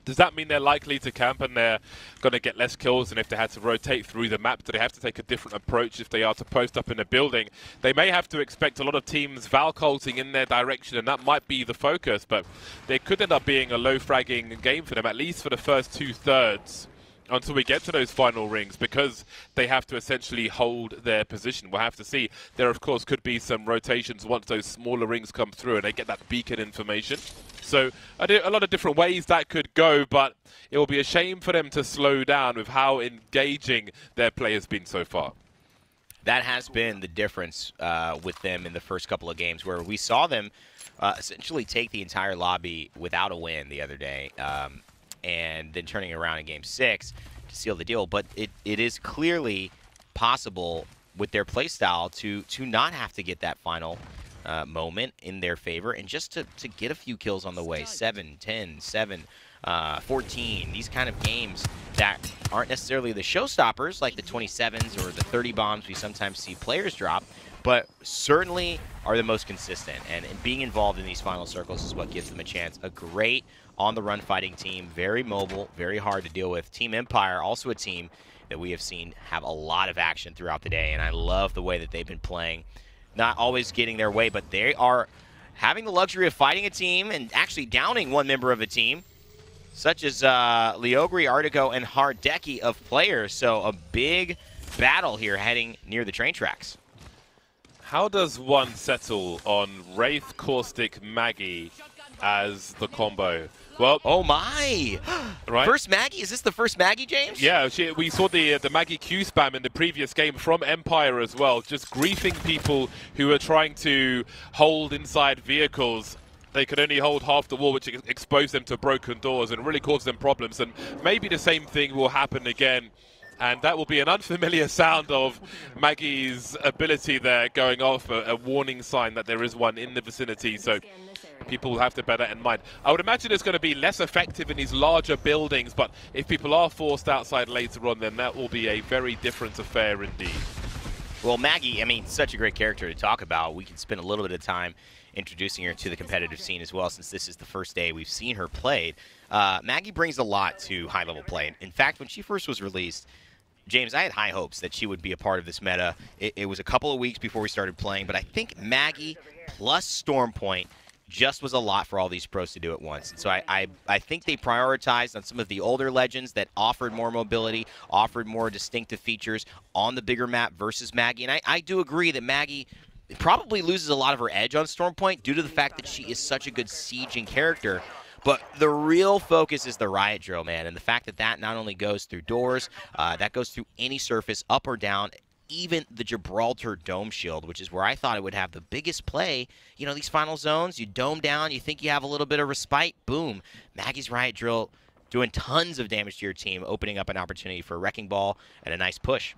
does that mean they're likely to camp and they're going to get less kills? And if they had to rotate through the map, do they have to take a different approach if they are to post up in a building? They may have to expect a lot of teams Valculting in their direction, and that might be the focus. But they could end up being a low-fragging game for them, at least for the first 2/3. Until we get to those final rings, because they have to essentially hold their position. We'll have to see. There, of course, could be some rotations once those smaller rings come through and they get that beacon information. So a lot of different ways that could go, but it will be a shame for them to slow down with how engaging their play has been so far. That has been the difference with them in the first couple of games, where we saw them essentially take the entire lobby without a win the other day. And then turning around in Game 6 to seal the deal. But it is clearly possible with their playstyle to not have to get that final moment in their favor and just to get a few kills on the way. 7, 10, 7, 14. These kind of games that aren't necessarily the showstoppers like the 27s or the 30 bombs we sometimes see players drop, but certainly are the most consistent. And being involved in these final circles is what gives them a chance. A great on-the-run fighting team, very mobile, very hard to deal with. Team Empire, also a team that we have seen have a lot of action throughout the day, and I love the way that they've been playing. Not always getting their way, but they are having the luxury of fighting a team and actually downing one member of a team, such as Leogri, Artigo, and Hardeki of players. So a big battle here heading near the train tracks. How does one settle on Wraith, Caustic, Maggie as the combo? Well, oh my! Right? First Maggie? Is this the first Maggie, James? Yeah, we saw the Maggie Q spam in the previous game from Empire as well, just griefing people who are trying to hold inside vehicles. They could only hold half the wall, which exposed them to broken doors and really caused them problems. And maybe the same thing will happen again. And that will be an unfamiliar sound of Maggie's ability there going off, a warning sign that there is one in the vicinity. So people will have to bear that in mind. I would imagine it's going to be less effective in these larger buildings, but if people are forced outside later on, then that will be a very different affair indeed. Well, Maggie, I mean, such a great character to talk about. We can spend a little bit of time introducing her to the competitive scene as well, since this is the first day we've seen her played. Maggie brings a lot to high-level play. In fact, when she first was released, James, I had high hopes that she would be a part of this meta. It was a couple of weeks before we started playing, but I think Maggie plus Stormpoint just was a lot for all these pros to do at once. And so I think they prioritized on some of the older legends that offered more mobility, offered more distinctive features on the bigger map versus Maggie. And I do agree that Maggie probably loses a lot of her edge on Stormpoint due to the fact that she is such a good sieging character. But the real focus is the riot drill, man, and the fact that that not only goes through doors, that goes through any surface, up or down, even the Gibraltar dome shield, which is where I thought it would have the biggest play. You know, these final zones, you dome down, you think you have a little bit of respite, boom. Maggie's riot drill doing tons of damage to your team, opening up an opportunity for a wrecking ball and a nice push.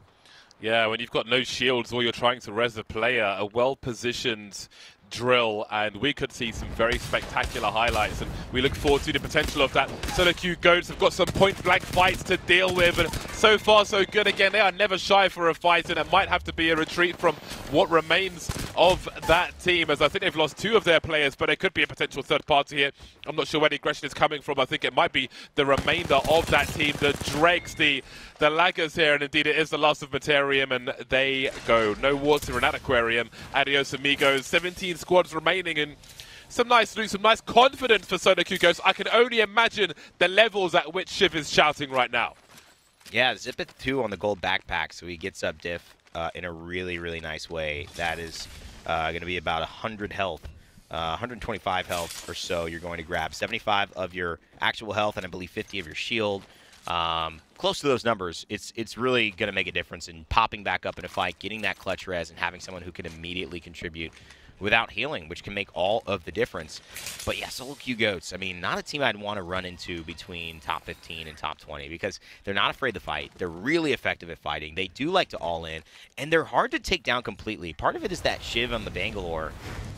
Yeah, when you've got no shields or you're trying to res a player, a well-positioned drill, and we could see some very spectacular highlights, and we look forward to the potential of that. Solo Q Goats have got some point-blank fights to deal with, and so far so good. Again, they are never shy for a fight, and it might have to be a retreat from what remains of that team, as I think they've lost 2 of their players, but it could be a potential third party here. I'm not sure where the aggression is coming from. I think it might be the remainder of that team, the dregs, the laggers here, and indeed it is the last of Materium, and they go. No water in that aquarium. Adios amigos. 17 squads remaining, and some nice loot, some nice confidence for Solo Q Ghost. I can only imagine the levels at which Shiv is shouting right now. Yeah, Zippeth 2 on the gold backpack, so he gets up diff in a really, really nice way. That is going to be about 100 health, 125 health or so. You're going to grab 75 of your actual health and I believe 50 of your shield. Close to those numbers, it's really going to make a difference in popping back up in a fight, getting that clutch res, and having someone who can immediately contribute without healing, which can make all of the difference. But yeah, Solo Q Goats, I mean, not a team I'd want to run into between top 15 and top 20 because they're not afraid to fight. They're really effective at fighting. They do like to all in, and they're hard to take down completely. Part of it is that Shiv on the Bangalore,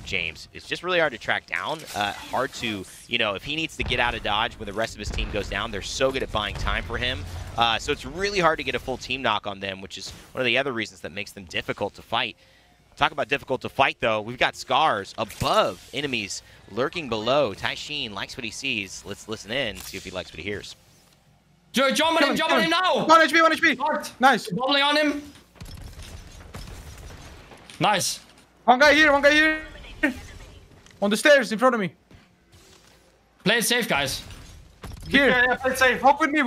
James. It's just really hard to track down. Hard to, you know, if he needs to get out of dodge when the rest of his team goes down, they're so good at buying time for him. So it's really hard to get a full team knock on them, which is one of the other reasons that makes them difficult to fight. Talk about difficult to fight, though. We've got scars above, enemies lurking below. Taishin likes what he sees. Let's listen in, see if he likes what he hears. Jump on him now! 1 HP, 1 HP. Nice. Bubbling on him. Nice. One guy here, on the stairs in front of me. Play it safe, guys. Here. Yeah, play it safe. Walk with me.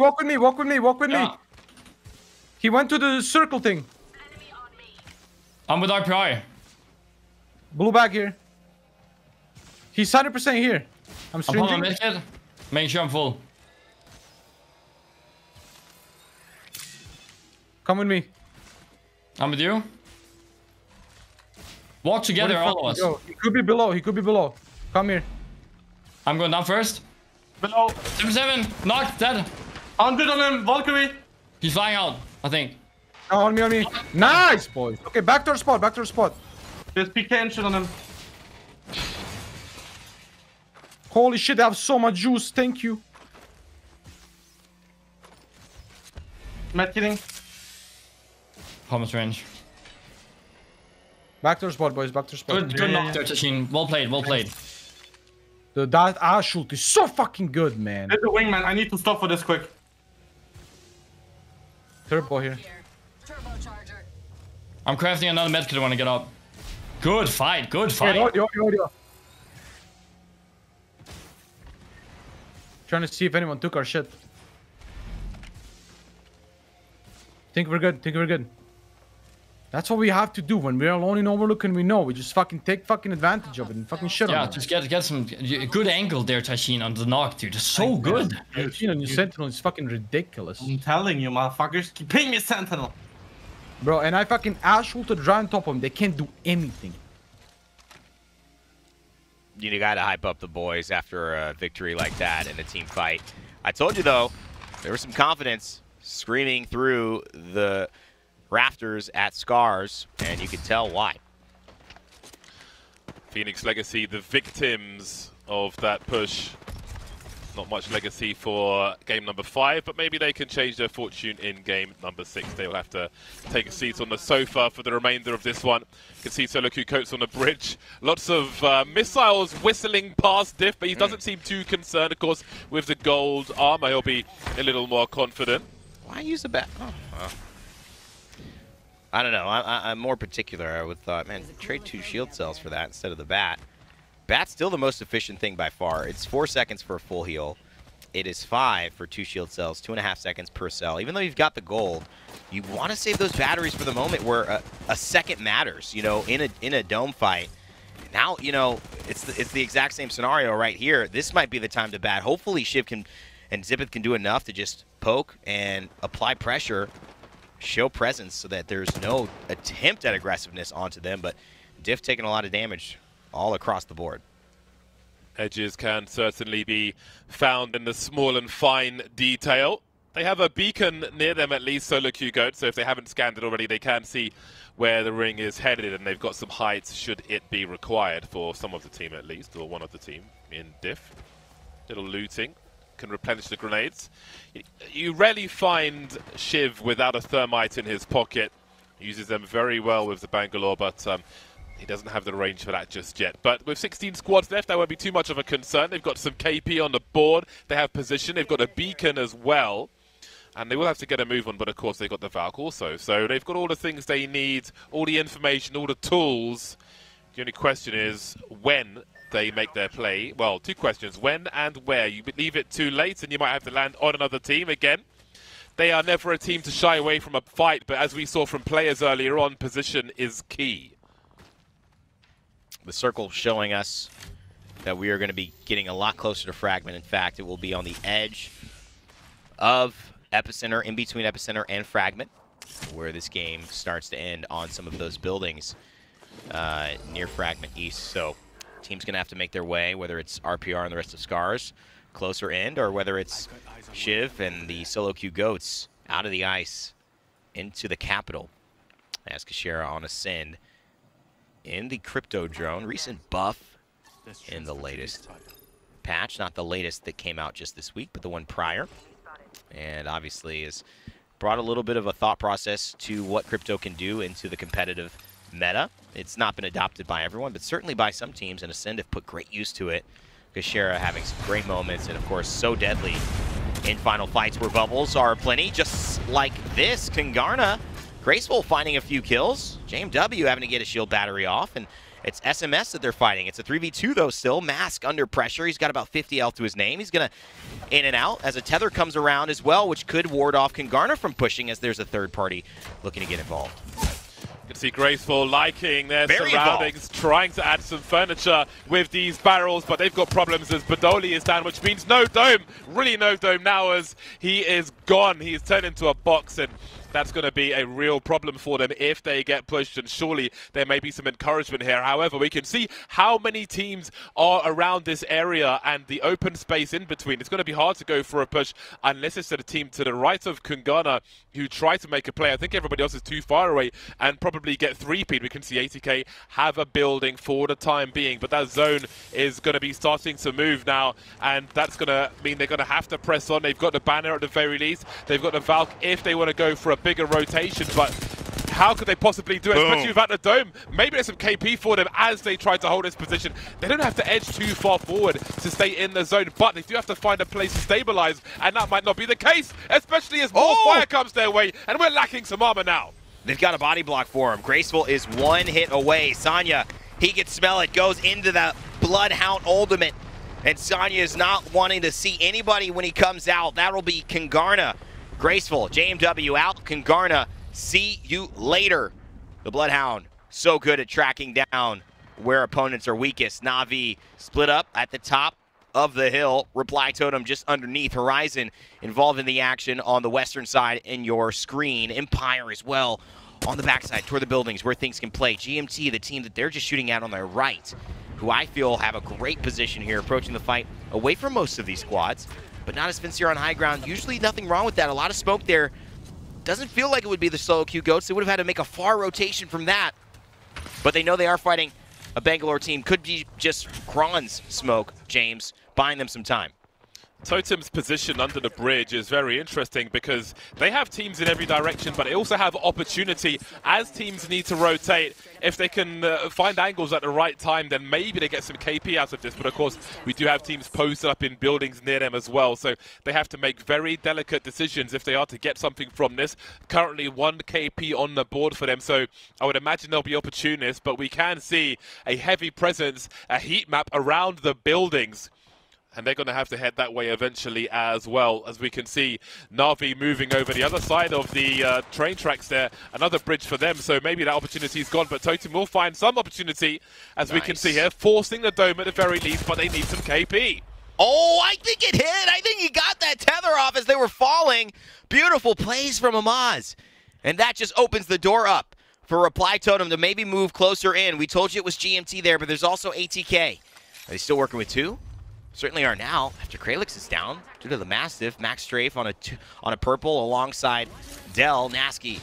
He went to the circle thing. I'm with RPI. Blue bag here. He's 100% here. I'm stringing. Make sure I'm full. Come with me. I'm with you. Walk together, all of us. Go? He could be below. Come here. I'm going down first. Below. 77. Knocked. Dead. 100 on him. Valkyrie. He's flying out, I think. Oh, on me. Nice, boys. Okay, back to our spot. There's PK engine on him. Holy shit, I have so much juice. Thank you. Med kidding. Thomas range. Back to the spot, boys. Back to the spot. Good knock there, Tashin. Well played, well played. Dude, that Ash ult is so fucking good, man. There's a wingman. I need to stop for this quick. Turbo here. I'm crafting another medkit I want to get up. Good fight, good fight. Audio. Trying to see if anyone took our shit. Think we're good. That's what we have to do when we're alone in Overlook and we know. We just fucking take fucking advantage of it and fucking shit on it. Yeah, just get some good angle there, Tashin, on the knock, dude. It's so good. Tashin on your Sentinel is fucking ridiculous. I'm telling you, motherfuckers. Keep ping me Sentinel. Bro, and I fucking Ash ulted right on top of them. They can't do anything. You gotta hype up the boys after a victory like that in a team fight. I told you, though, there was some confidence screaming through the rafters at Scars, and you can tell why. Phoenix Legacy, the victims of that push. Not much legacy for game number 5, but maybe they can change their fortune in game number 6. They will have to take a seat on the sofa for the remainder of this one. You can see Solo Q Coates on the bridge. Lots of missiles whistling past Diff, but he doesn't seem too concerned. Of course, with the gold armor, he'll be a little more confident. Why use the bat? Oh, well. I don't know. I'm more particular. I would thought, man, trade 2 shield cells for that instead of the bat. Bat's still the most efficient thing by far. It's 4 seconds for a full heal. It is 5 for 2 shield cells, 2.5 seconds per cell. Even though you've got the gold, you want to save those batteries for the moment where a second matters, you know, in a dome fight. Now, you know, it's the exact same scenario right here. This might be the time to bat. Hopefully Shiv and Xipith can do enough to just poke and apply pressure, show presence so that there's no attempt at aggressiveness onto them. But Diff taking a lot of damage all across the board. Edges can certainly be found in the small and fine detail. They have a beacon near them, at least, Solo Q Goat, so if they haven't scanned it already, they can see where the ring is headed, and they've got some heights should it be required for some of the team at least, or one of the team in Diff. Little looting. Can replenish the grenades. You rarely find Shiv without a thermite in his pocket. He uses them very well with the Bangalore, but he doesn't have the range for that just yet. But with 16 squads left, that won't be too much of a concern. They've got some KP on the board. They have position. They've got a beacon as well. And they will have to get a move on, but of course they've got the Valk also. So they've got all the things they need, all the information, all the tools. The only question is when they make their play. Well, 2 questions. When and where? You leave it too late and you might have to land on another team again. They are never a team to shy away from a fight, but as we saw from players earlier on, position is key. The circle showing us that we are going to be getting a lot closer to Fragment. In fact, it will be on the edge of Epicenter, in between Epicenter and Fragment, where this game starts to end on some of those buildings near Fragment East. So team's going to have to make their way, whether it's RPR and the rest of Scars closer end, or whether it's Shiv and the Solo Q Goats out of the ice into the capital. As Kashira on Ascend in the crypto drone. Recent buff in the latest patch. Not the latest that came out just this week, but the one prior. And obviously has brought a little bit of a thought process to what crypto can do into the competitive meta. It's not been adopted by everyone, but certainly by some teams, and Ascend have put great use to it. Kashira having some great moments, and of course so deadly in final fights where bubbles are plenty, just like this. Kangarna graceful finding a few kills. JMW having to get a shield battery off, and it's SMS that they're fighting. It's a 3v2 though still. Mask under pressure. He's got about 50 health to his name. He's going to in and out as a tether comes around as well, which could ward off Kangarna from pushing as there's a third party looking to get involved. You can see Graceful liking their surroundings, trying to add some furniture with these barrels, but they've got problems as Badoli is down, which means no dome. Really no dome now as he is gone. He's turned into a box, and that's going to be a real problem for them if they get pushed, and surely there may be some encouragement here. However, we can see how many teams are around this area and the open space in between. It's going to be hard to go for a push unless it's a team to the right of Kungana who try to make a play. I think everybody else is too far away and probably get 3-peat. We can see ATK have a building for the time being, but that zone is going to be starting to move now, and that's going to mean they're going to have to press on. They've got the banner at the very least. They've got the Valk if they want to go for a bigger rotation, but How could they possibly do it, Boom. especially without the dome? Maybe there's some KP for them as they try to hold this position. They don't have to edge too far forward to stay in the zone, but they do have to find a place to stabilize, and that might not be the case, especially as more fire comes their way, and we're lacking some armor now. They've got a body block for him. Graceful is one hit away. Sanya, he can smell it, goes into the Bloodhound ultimate, and Sanya is not wanting to see anybody when he comes out. That'll be Kangarna. Graceful, JMW out, Kangarna, see you later. The Bloodhound, so good at tracking down where opponents are weakest. Na'Vi split up at the top of the hill. Reply Totem just underneath. Horizon involved in the action on the western side in your screen. Empire as well on the backside toward the buildings where things can play. GMT, the team that they're just shooting at on their right, who I feel have a great position here approaching the fight away from most of these squads, but not as Vincier on high ground. Usually nothing wrong with that. A lot of smoke there. Doesn't feel like it would be the solo queue goats. They would have had to make a far rotation from that. But they know they are fighting a Bangalore team. Could be just Kron's smoke, James, buying them some time. Totem's position under the bridge is very interesting because they have teams in every direction, but they also have opportunity as teams need to rotate. If they can find angles at the right time, then maybe they get some KP out of this. But of course, we do have teams posted up in buildings near them as well. So they have to make very delicate decisions if they are to get something from this. Currently 1 KP on the board for them. So I would imagine they'll be opportunists, but we can see a heavy presence, a heat map around the buildings. And they're going to have to head that way eventually as well. As we can see, Na'Vi moving over the other side of the train tracks there. Another bridge for them, so maybe that opportunity is gone. But Totem will find some opportunity, as we can see here, forcing the dome at the very least, but they need some KP. Oh, I think it hit. I think he got that tether off as they were falling. Beautiful plays from Amaz. And that just opens the door up for Reply Totem to maybe move closer in. We told you it was GMT there, but there's also ATK. Are they still working with 2? Certainly are now, after Kralix is down due to the Mastiff. Max Strafe on a purple alongside Dell. Nasky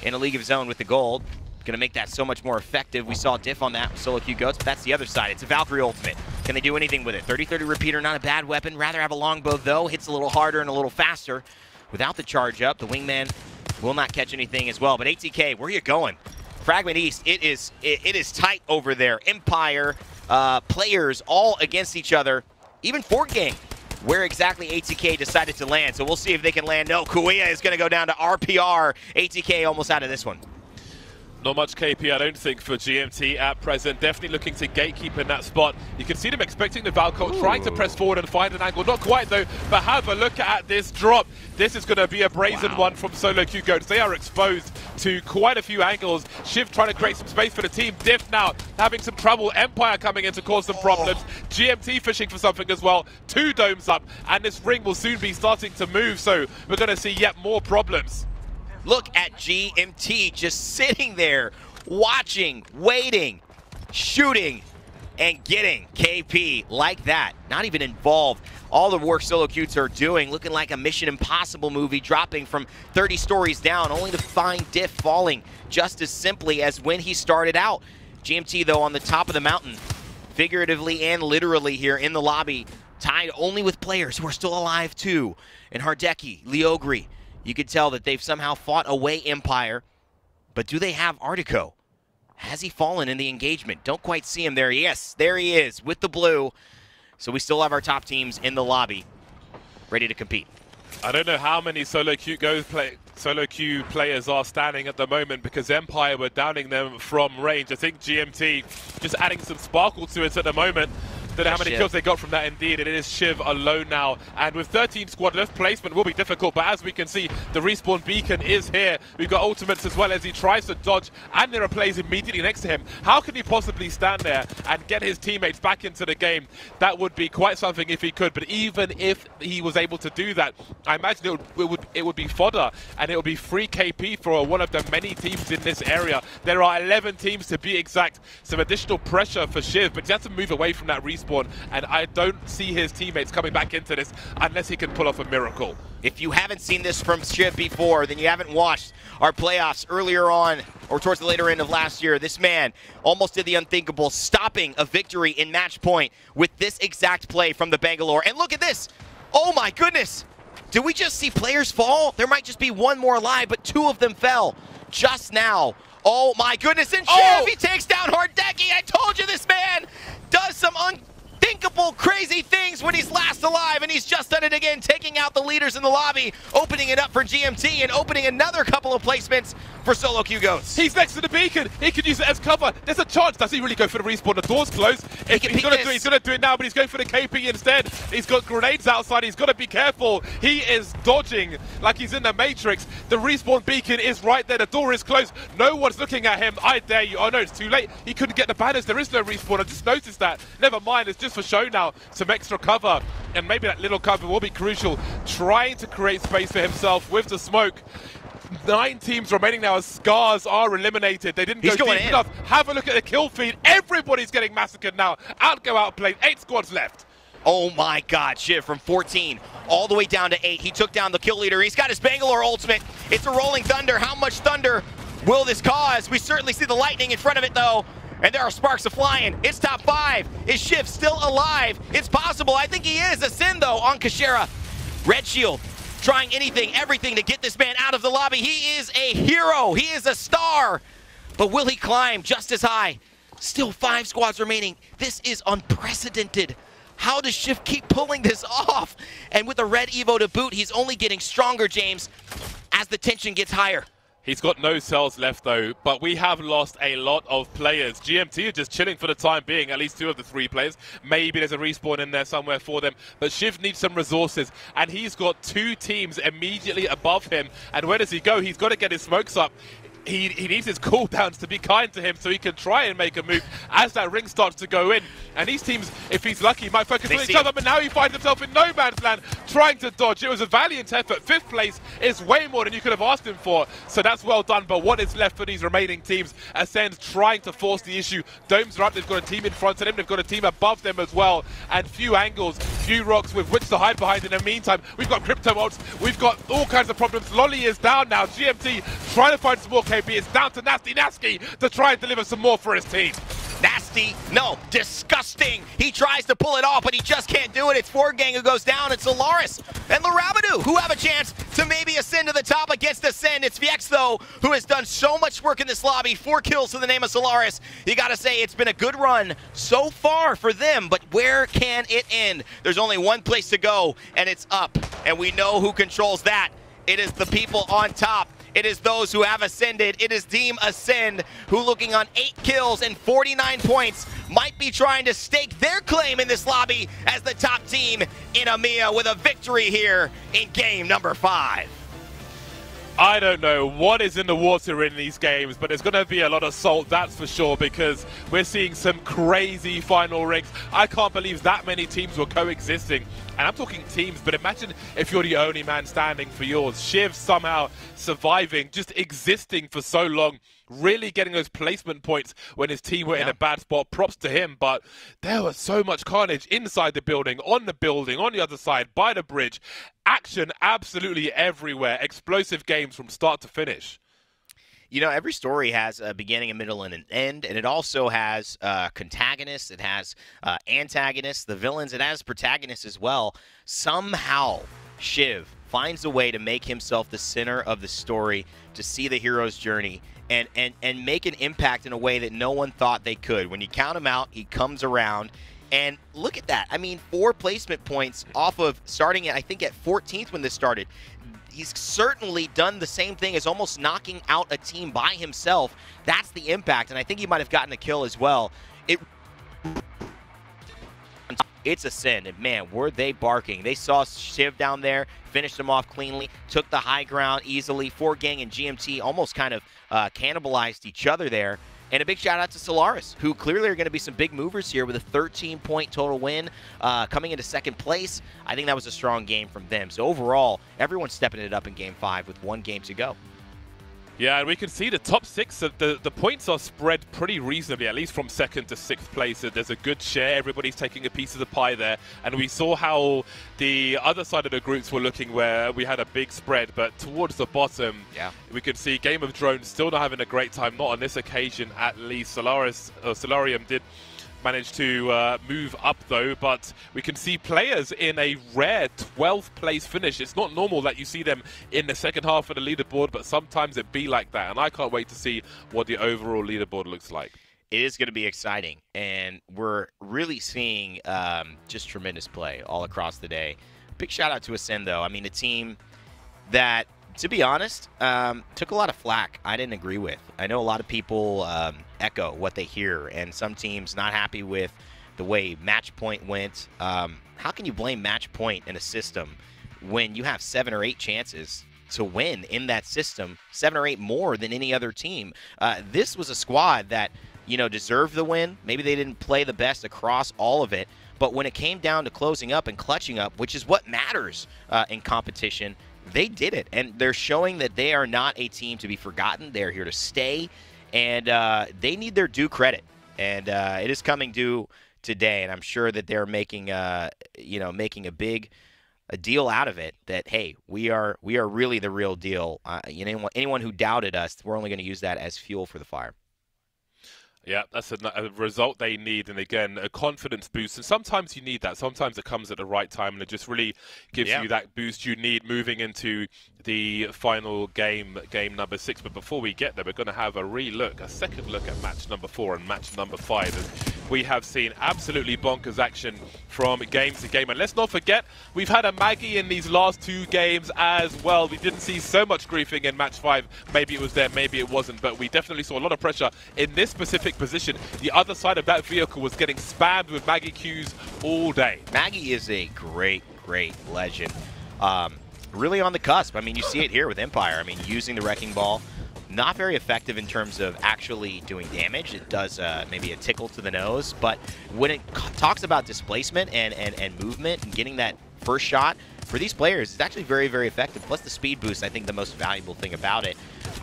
in a league of his own with the gold. Going to make that so much more effective. We saw Diff on that with solo queue goats, but that's the other side. It's a Valkyrie ultimate. Can they do anything with it? 30-30 repeater, not a bad weapon. Rather have a longbow, though. Hits a little harder and a little faster. Without the charge up, the wingman will not catch anything as well. But ATK, where are you going? Fragment East, it is tight over there. Empire, players all against each other. Even Fort Gang, where exactly ATK decided to land. So we'll see if they can land. No, Kuya is going to go down to RPR. ATK almost out of this one. Not much KP, I don't think, for GMT at present. Definitely looking to gatekeep in that spot. You can see them expecting the Valkyrie, trying to press forward and find an angle. Not quite, though, but have a look at this drop. This is going to be a brazen one from Solo Q Goats. They are exposed to quite a few angles. Shiv trying to create some space for the team. Diff now having some trouble. Empire coming in to cause some problems. GMT fishing for something as well. 2 domes up, and this ring will soon be starting to move, so we're going to see yet more problems. Look at GMT just sitting there, watching, waiting, shooting, and getting KP like that. Not even involved. All the work solo cutes are doing, looking like a Mission Impossible movie, dropping from 30 stories down, only to find Diff falling just as simply as when he started out. GMT, though, on the top of the mountain, figuratively and literally here in the lobby, tied only with players who are still alive, too. And Hardeki, Leogri, you could tell that they've somehow fought away Empire, but do they have Artico? Has he fallen in the engagement? Don't quite see him there. Yes, there he is with the blue. So we still have our top teams in the lobby, ready to compete. I don't know how many solo queue players are standing at the moment because Empire were downing them from range. I think GMT just adding some sparkle to it at the moment. Don't know how many kills they got from that indeed. It is Shiv alone now. And with 13 squad left, placement will be difficult. But as we can see, the respawn beacon is here. We've got ultimates as well as he tries to dodge. And there are players immediately next to him. How can he possibly stand there and get his teammates back into the game? That would be quite something if he could. But even if he was able to do that, I imagine it would be fodder. And it would be free KP for one of the many teams in this area. There are 11 teams to be exact. Some additional pressure for Shiv. But he has to move away from that respawn. And I don't see his teammates coming back into this unless he can pull off a miracle. If you haven't seen this from Shiv before, then you haven't watched our playoffs earlier on or towards the later end of last year. This man almost did the unthinkable, stopping a victory in match point with this exact play from the Bangalore. And look at this. Oh my goodness. Did we just see players fall? There might just be one more alive, but 2 of them fell. just now. Oh my goodness, and Shiv, he takes down Hordeki. I told you this man does some unthinkable, crazy things when he's last alive, and he's just done it again, taking out the leaders in the lobby, opening it up for GMT, and opening another couple of placements for Solo Q Goats. He's next to the beacon. He could use it as cover. There's a chance. Does he really go for the respawn? The door's closed. If he's going to do it now, but he's going for the KP instead. He's got grenades outside. He's got to be careful. He is dodging like he's in the Matrix. The respawn beacon is right there. The door is closed. No one's looking at him. I dare you. Oh no, it's too late. He couldn't get the banners. There is no respawn. I just noticed that. Never mind. It's just for show now. Some extra cover. And maybe that little cover will be crucial. Trying to create space for himself with the smoke. 9 teams remaining now as Scars are eliminated. They didn't go deep enough. Have a look at the kill feed. Everybody's getting massacred now. Outplayed. 8 squads left. Oh my god, Shiv from 14 all the way down to 8. He took down the kill leader. He's got his Bangalore ultimate. It's a rolling thunder. How much thunder will this cause? We certainly see the lightning in front of it though. And there are sparks of flying. It's top 5. Is Shiv still alive? It's possible. I think he is. A sin though on Kashera. Red Shield trying anything, everything to get this man out of the lobby. He is a hero. He is a star. But will he climb just as high? Still 5 squads remaining. This is unprecedented. How does Shiv keep pulling this off? And with a red Evo to boot, he's only getting stronger, James, as the tension gets higher. He's got no cells left though, but we have lost a lot of players. GMT are just chilling for the time being, at least 2 of the 3 players. Maybe there's a respawn in there somewhere for them, but Shiv needs some resources, and he's got 2 teams immediately above him. And where does he go? He's got to get his smokes up. He needs his cooldowns to be kind to him so he can try and make a move as that ring starts to go in. And these teams, if he's lucky, might focus on each other, but now he finds himself in no man's land trying to dodge. It was a valiant effort. 5th place is way more than you could have asked him for, so that's well done. But what is left for these remaining teams? Ascend trying to force the issue. Domes are up. They've got a team in front of them. They've got a team above them as well. And few angles, few rocks with which to hide behind. In the meantime, we've got crypto ults. We've got all kinds of problems. Lolly is down now. GMT trying to find some more KP. It's down to Nasty to try and deliver some more for his team. Nasty, no, disgusting. He tries to pull it off, but he just can't do it. It's Forgang who goes down. It's Solaris and Larabadoo who have a chance to maybe ascend to the top against Ascend. It's Viex, though, who has done so much work in this lobby. 4 kills to the name of Solaris. You gotta say, it's been a good run so far for them, but where can it end? There's only one place to go, and it's up. And we know who controls that. It is the people on top. It is those who have ascended. It is Team Ascend, who looking on 8 kills and 49 points might be trying to stake their claim in this lobby as the top team in EMEA with a victory here in game number 5. I don't know what is in the water in these games, but there's going to be a lot of salt, that's for sure, because we're seeing some crazy final rings. I can't believe that many teams were coexisting. And I'm talking teams, but imagine if you're the only man standing for yours. Shiv somehow surviving, just existing for so long, really getting those placement points when his team were in a bad spot. Props to him, but there was so much carnage inside the building, on the other side, by the bridge. Action absolutely everywhere. Explosive games from start to finish. You know, every story has a beginning, a middle, and an end, and it also has antagonists, it has antagonists, the villains, it has protagonists as well. Somehow, Shiv finds a way to make himself the center of the story, to see the hero's journey, and make an impact in a way that no one thought they could. When you count him out, he comes around, and look at that. I mean, 4 placement points off of starting at, I think, at 14th when this started. He's certainly done the same thing as almost knocking out a team by himself. That's the impact, and I think he might have gotten a kill as well. It's Ascend, and man, were they barking. They saw Shiv down there, finished him off cleanly, took the high ground easily. Forgang and GMT almost kind of cannibalized each other there. And a big shout out to Solaris, who clearly are going to be some big movers here with a 13-point total win coming into 2nd place. I think that was a strong game from them. So overall, everyone's stepping it up in Game 5 with 1 game to go. Yeah, and we can see the top 6, the points are spread pretty reasonably, at least from 2nd to 6th place. There's a good share. Everybody's taking a piece of the pie there. And we saw how the other side of the groups were looking, where we had a big spread. But towards the bottom, we could see Game of Drones still not having a great time, not on this occasion at least. Solarium did managed to move up though, but we can see players in a rare 12th place finish. It's not normal that you see them in the second half of the leaderboard, but sometimes it be like that, and I can't wait to see what the overall leaderboard looks like. It is going to be exciting, and we're really seeing just tremendous play all across the day. Big shout out to Ascend, though. I mean, a team that, to be honest, took a lot of flack I didn't agree with. I know a lot of people echo what they hear, and some teams not happy with the way match point went. How can you blame match point in a system when you have 7 or 8 chances to win in that system, 7 or 8 more than any other team? This was a squad that, you know, deserved the win. Maybe they didn't play the best across all of it, but when it came down to closing up and clutching up, which is what matters in competition, they did it. And they're showing that they are not a team to be forgotten. They're here to stay, and they need their due credit. And it is coming due today, and I'm sure that they're making, making a deal out of it. That, hey, we are really the real deal. Anyone who doubted us, we're only going to use that as fuel for the fire. Yeah, that's a result they need, and again, a confidence boost. And sometimes you need that. Sometimes it comes at the right time, and it just really gives you that boost you need moving into the final game number 6. But before we get there, we're going to have a second look at match number 4 and match number 5. And we have seen absolutely bonkers action from game to game. And let's not forget, we've had a Maggie in these last 2 games as well. We didn't see so much griefing in match 5. Maybe it was there, maybe it wasn't, but we definitely saw a lot of pressure in this specific position. The other side of that vehicle was getting spammed with Maggie Qs all day. Maggie is a great legend. Really on the cusp. I mean, you see it here with Empire. I mean, using the Wrecking Ball, not very effective in terms of actually doing damage. It does maybe a tickle to the nose, but when it talks about displacement and movement and getting that first shot, for these players, it's actually very effective. Plus the speed boost, I think, the most valuable thing about it.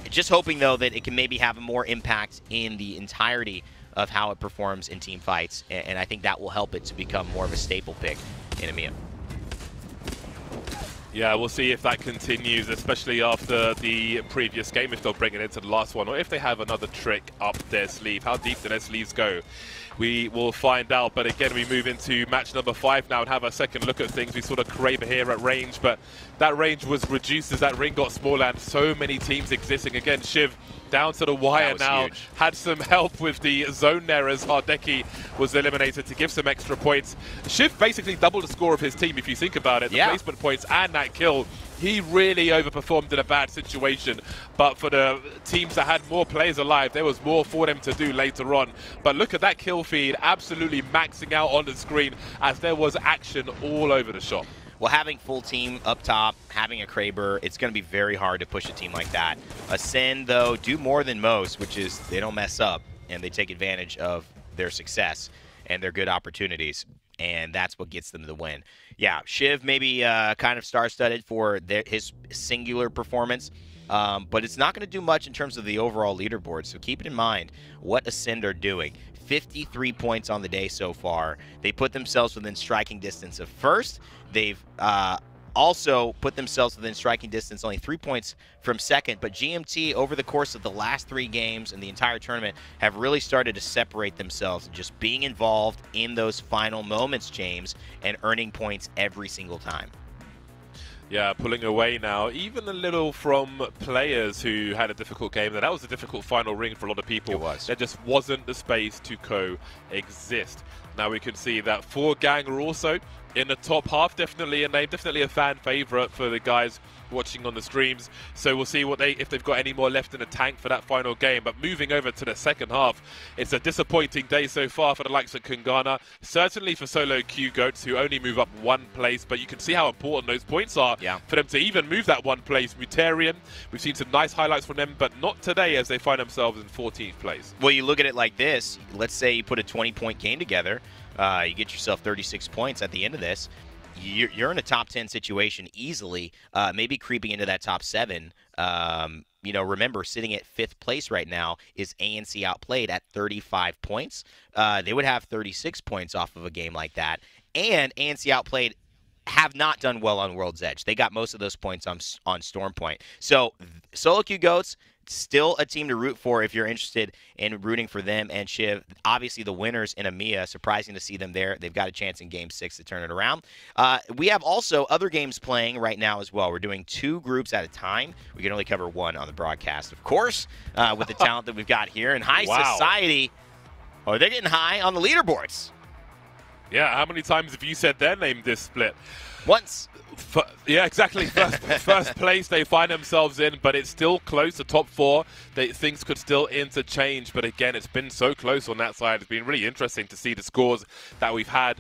Just hoping, though, that it can maybe have a more impact in the entirety of how it performs in team fights, and I think that will help it to become more of a staple pick in EMEA. Yeah, we'll see if that continues, especially after the previous game, if they'll bring it into the last one, or if they have another trick up their sleeve. How deep do their sleeves go? We will find out. But again, we move into match number 5 now and have a second look at things. We saw the Kraber here at range, but that range was reduced as that ring got smaller and so many teams existing. Again, Shiv down to the wire now. Huge. Had some help with the zone there as Hardeki was eliminated to give some extra points. Shiv basically doubled the score of his team, if you think about it. The placement points and that kill. He really overperformed in a bad situation, but for the teams that had more players alive, there was more for them to do later on. But look at that kill feed, absolutely maxing out on the screen as there was action all over the shop. Well, having full team up top, having a Kraber, it's going to be very hard to push a team like that. Ascend, though, do more than most, which is they don't mess up, and they take advantage of their success and their good opportunities, and that's what gets them the win. Yeah, Shiv maybe kind of star-studded for his singular performance, but it's not going to do much in terms of the overall leaderboard, so keep it in mind what Ascend are doing. 53 points on the day so far. They put themselves within striking distance of first. They've also put themselves within striking distance, only 3 points from second. But GMT, over the course of the last 3 games and the entire tournament, have really started to separate themselves and just being involved in those final moments, James, and earning points every single time. Yeah, pulling away now, even a little from players who had a difficult game. That was a difficult final ring for a lot of people. It was. There just wasn't the space to coexist. Now we can see that 4 Gang are also in the top half, definitely a name, definitely a fan favorite for the guys watching on the streams. So we'll see what if they've got any more left in the tank for that final game. But moving over to the second half, it's a disappointing day so far for the likes of Kungana. Certainly for solo Q Goats, who only move up 1 place, but you can see how important those points are for them to even move that 1 place. Mutarian, we've seen some nice highlights from them, but not today as they find themselves in 14th place. Well, you look at it like this. Let's say you put a 20-point game together. You get yourself 36 points at the end of this. You're in a top 10 situation easily, maybe creeping into that top 7. You know, remember, sitting at 5th place right now is ANC Outplayed at 35 points. They would have 36 points off of a game like that. And ANC Outplayed have not done well on World's Edge. They got most of those points on Storm Point. So, Solo Q Goats, still a team to root for if you're interested in rooting for them and Shiv. Obviously, the winners in EMEA, surprising to see them there. They've got a chance in Game 6 to turn it around. We have also other games playing right now as well. We're doing 2 groups at a time. We can only cover one on the broadcast, of course, with the talent that we've got here. And High Society, they're getting high on the leaderboards. Yeah, how many times have you said their name this split? Once. Yeah, exactly. First place they find themselves in, but it's still close. The top 4, things could still interchange. But again, it's been so close on that side. It's been really interesting to see the scores that we've had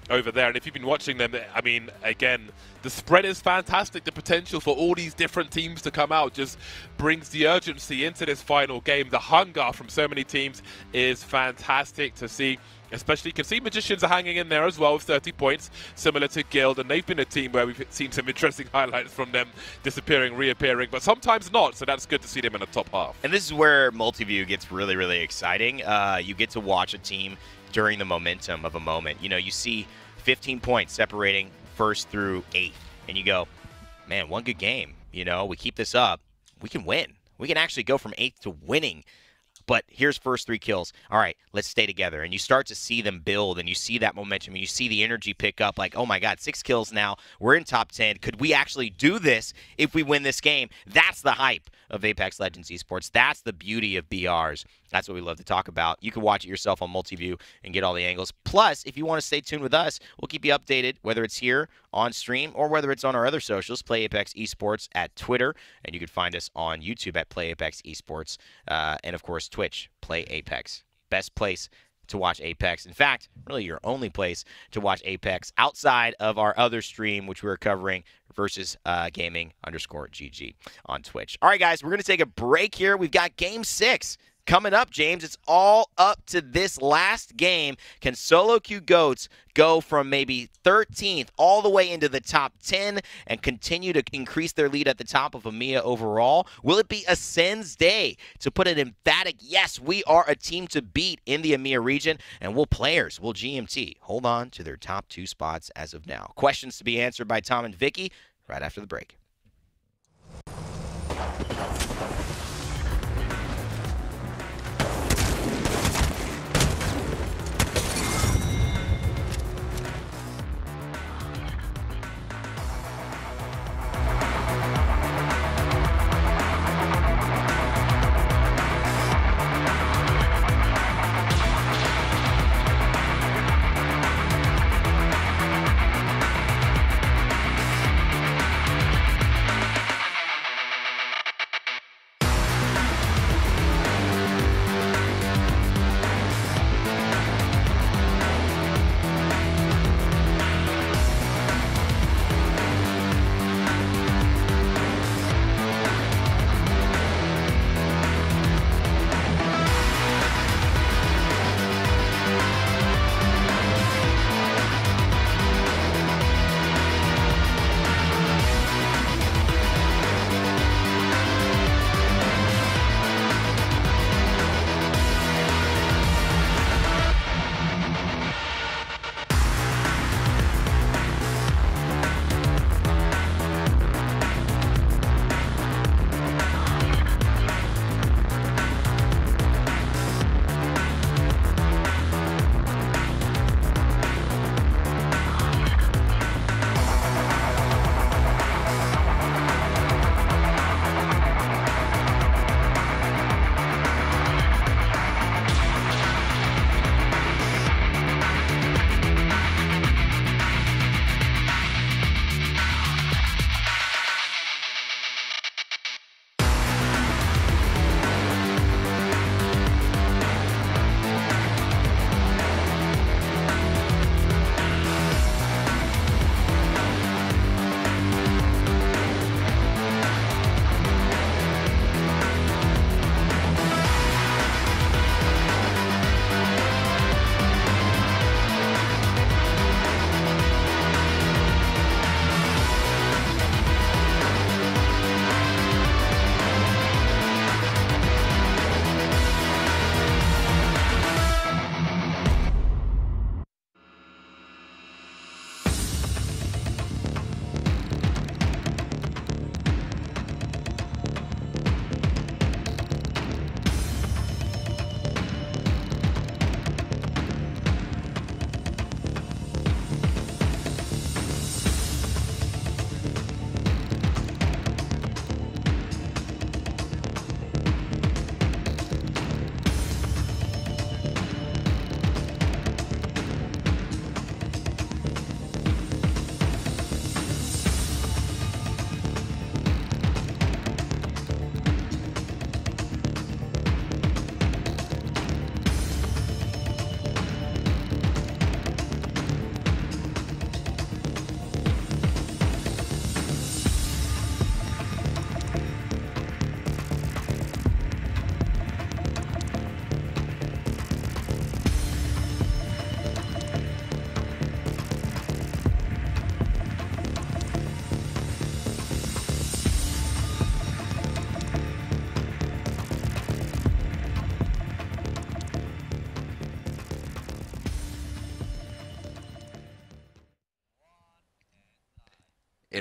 over there. And if you've been watching them, I mean, again, the spread is fantastic. The potential for all these different teams to come out just brings the urgency into this final game. The hunger from so many teams is fantastic to see. Especially, you can see Magicians are hanging in there as well with 30 points, similar to Guild, and they've been a team where we've seen some interesting highlights from them disappearing, reappearing, but sometimes not, so that's good to see them in the top half. And this is where multi-view gets really, really exciting. You get to watch a team during the momentum of a moment. You know, you see 15 points separating 1st through 8th, and you go, man, one good game. You know, we keep this up, we can win. We can actually go from 8th to winning. But here's first 3 kills. All right, let's stay together. And you start to see them build, and you see that momentum, and you see the energy pick up like, oh, my God, 6 kills now. We're in top 10. Could we actually do this if we win this game? That's the hype of Apex Legends Esports. That's the beauty of BRs. That's what we love to talk about. You can watch it yourself on Multiview and get all the angles. Plus, if you want to stay tuned with us, we'll keep you updated, whether it's here on stream or whether it's on our other socials, Play Apex Esports at Twitter, and you can find us on YouTube at Play Apex Esports, and, of course, Twitch, Play Apex. Best place to watch Apex. In fact, really your only place to watch Apex outside of our other stream, which we're covering, versus gaming_GG on Twitch. All right, guys, we're going to take a break here. We've got Game 6 coming up, James. It's all up to this last game. Can Solo Q Goats go from maybe 13th all the way into the top 10 and continue to increase their lead at the top of EMEA overall? Will it be a Sen's day to put an emphatic, yes, we are a team to beat in the EMEA region? And will GMT hold on to their top 2 spots as of now? Questions to be answered by Tom and Vicky right after the break.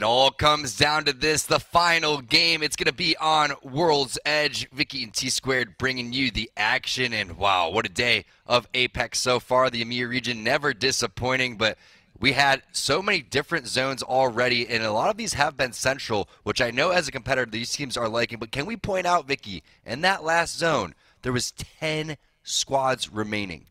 It all comes down to this, the final game. It's going to be on World's Edge. Vicky and T-Squared bringing you the action. And wow, what a day of Apex so far. The EMEA region never disappointing, but we had so many different zones already, and a lot of these have been central, which I know as a competitor these teams are liking. But can we point out, Vicky, in that last zone, there was 10 squads remaining.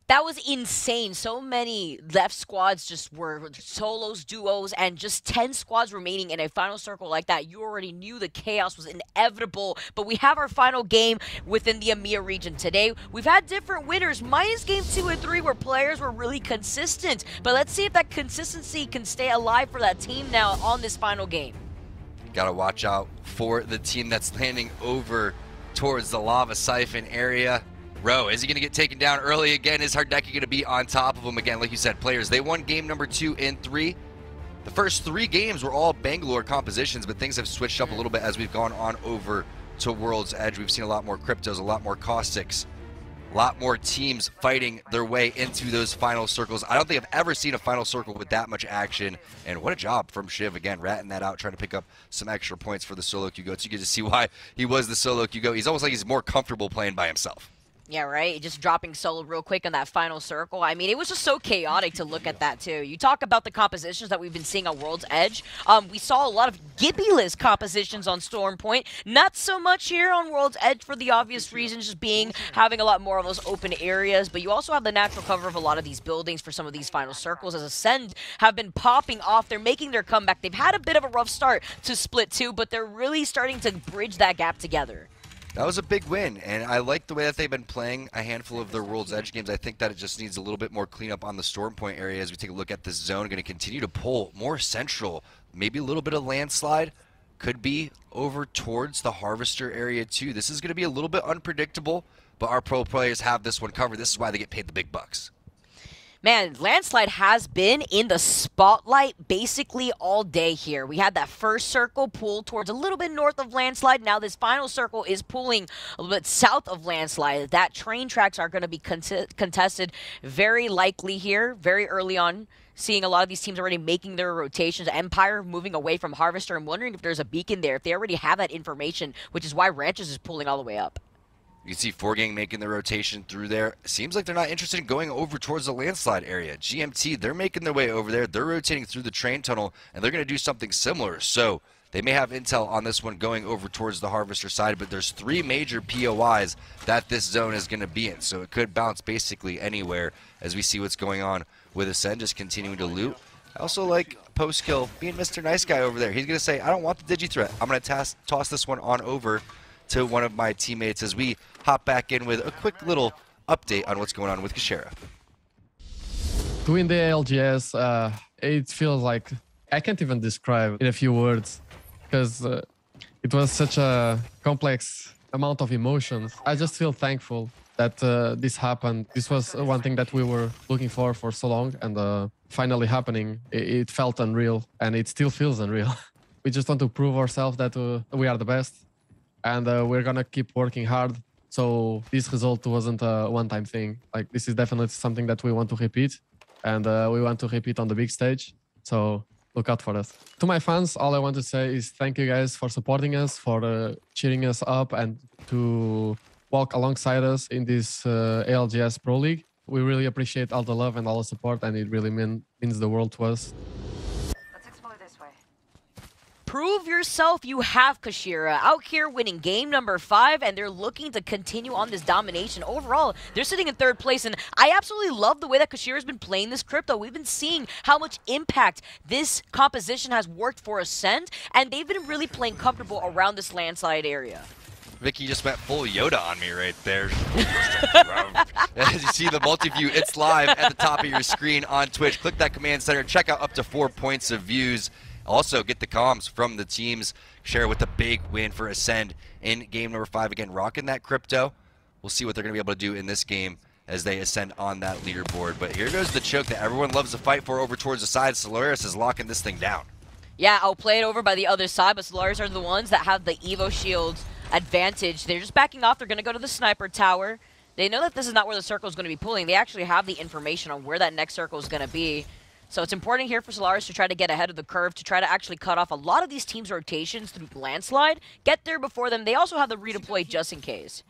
That was insane. So many left squads just were solos, duos, and just 10 squads remaining in a final circle like that. You already knew the chaos was inevitable, but we have our final game within the EMEA region today. We've had different winners, minus game 2 and 3 where players were really consistent, but let's see if that consistency can stay alive for that team now on this final game. Gotta watch out for the team that's landing over towards the lava siphon area. Ro, is he going to get taken down early again? Is Hardeki going to be on top of him again? Like you said, players, they won game number 2 and 3. The first 3 games were all Bangalore compositions, but things have switched up a little bit as we've gone on over to World's Edge. We've seen a lot more cryptos, a lot more caustics, a lot more teams fighting their way into those final circles. I don't think I've ever seen a final circle with that much action, and what a job from Shiv, again, ratting that out, trying to pick up some extra points for the solo queue goats. You get to see why he was the solo queue goat. He's almost like he's more comfortable playing by himself. Yeah, right? Just dropping solo real quick on that final circle. I mean, it was just so chaotic to look at that, too. You talk about the compositions that we've been seeing on World's Edge. We saw a lot of Gibby-less compositions on Storm Point. Not so much here on World's Edge for the obvious reasons, just having a lot more of those open areas. But you also have the natural cover of a lot of these buildings for some of these final circles, as Ascend have been popping off. They're making their comeback. They've had a bit of a rough start to Split 2, but they're really starting to bridge that gap together. That was a big win, and I like the way that they've been playing a handful of their World's Edge games. I think that it just needs a little bit more cleanup on the Storm Point area as we take a look at this zone. Going to continue to pull more central, maybe a little bit of landslide. Could be over towards the Harvester area too. This is going to be a little bit unpredictable, but our pro players have this one covered. This is why they get paid the big bucks. Man, Landslide has been in the spotlight basically all day here. We had that first circle pull towards a little bit north of Landslide. Now this final circle is pulling a little bit south of Landslide. That train tracks are going to be contested very likely here, very early on. Seeing a lot of these teams already making their rotations. Empire moving away from Harvester. I'm wondering if there's a beacon there, if they already have that information, which is why Ranches is pulling all the way up. You can see 4Gang making the rotation through there. Seems like they're not interested in going over towards the landslide area. GMT, they're making their way over there. They're rotating through the train tunnel, and they're going to do something similar. So they may have intel on this one going over towards the Harvester side, but there's 3 major POIs that this zone is going to be in. So it could bounce basically anywhere as we see what's going on with Ascend just continuing to loot. I also like post-kill being Mr. Nice Guy over there. He's going to say, I don't want the Digi-Threat. I'm going to toss this one on over to one of my teammates as we hop back in with a quick little update on what's going on with Kashera. To win the ALGS, it feels like I can't even describe in a few words because it was such a complex amount of emotions. I just feel thankful that this happened. This was one thing that we were looking for so long, and finally happening. It felt unreal, and it still feels unreal. We just want to prove ourselves that we are the best. And we're gonna keep working hard. So this result wasn't a one-time thing. Like, this is definitely something that we want to repeat, and we want to repeat on the big stage. So look out for us. To my fans, all I want to say is thank you guys for supporting us, for cheering us up, and to walk alongside us in this ALGS Pro League. We really appreciate all the love and all the support, and it really means the world to us. Prove yourself, you have Kashira out here winning game number 5, and they're looking to continue on this domination. Overall, they're sitting in 3rd place, and I absolutely love the way that Kashira's been playing this crypto. We've been seeing how much impact this composition has worked for Ascend, and they've been really playing comfortable around this landslide area. Vicky just went full Yoda on me right there. As you see the multi-view, it's live at the top of your screen on Twitch. Click that command center, check out up to 4 points of views. Also, get the comms from the teams. Share with a big win for Ascend in game number 5. Again, rocking that crypto. We'll see what they're going to be able to do in this game as they ascend on that leaderboard. But here goes the choke that everyone loves to fight for over towards the side. Solaris is locking this thing down. Yeah, I'll play it over by the other side, but Solaris are the ones that have the Evo Shield advantage. They're just backing off. They're going to go to the sniper tower. They know that this is not where the circle is going to be pulling. They actually have the information on where that next circle is going to be. So it's important here for Solaris to try to get ahead of the curve, to try to actually cut off a lot of these teams' rotations through Landslide, get there before them. They also have the redeploy just in case.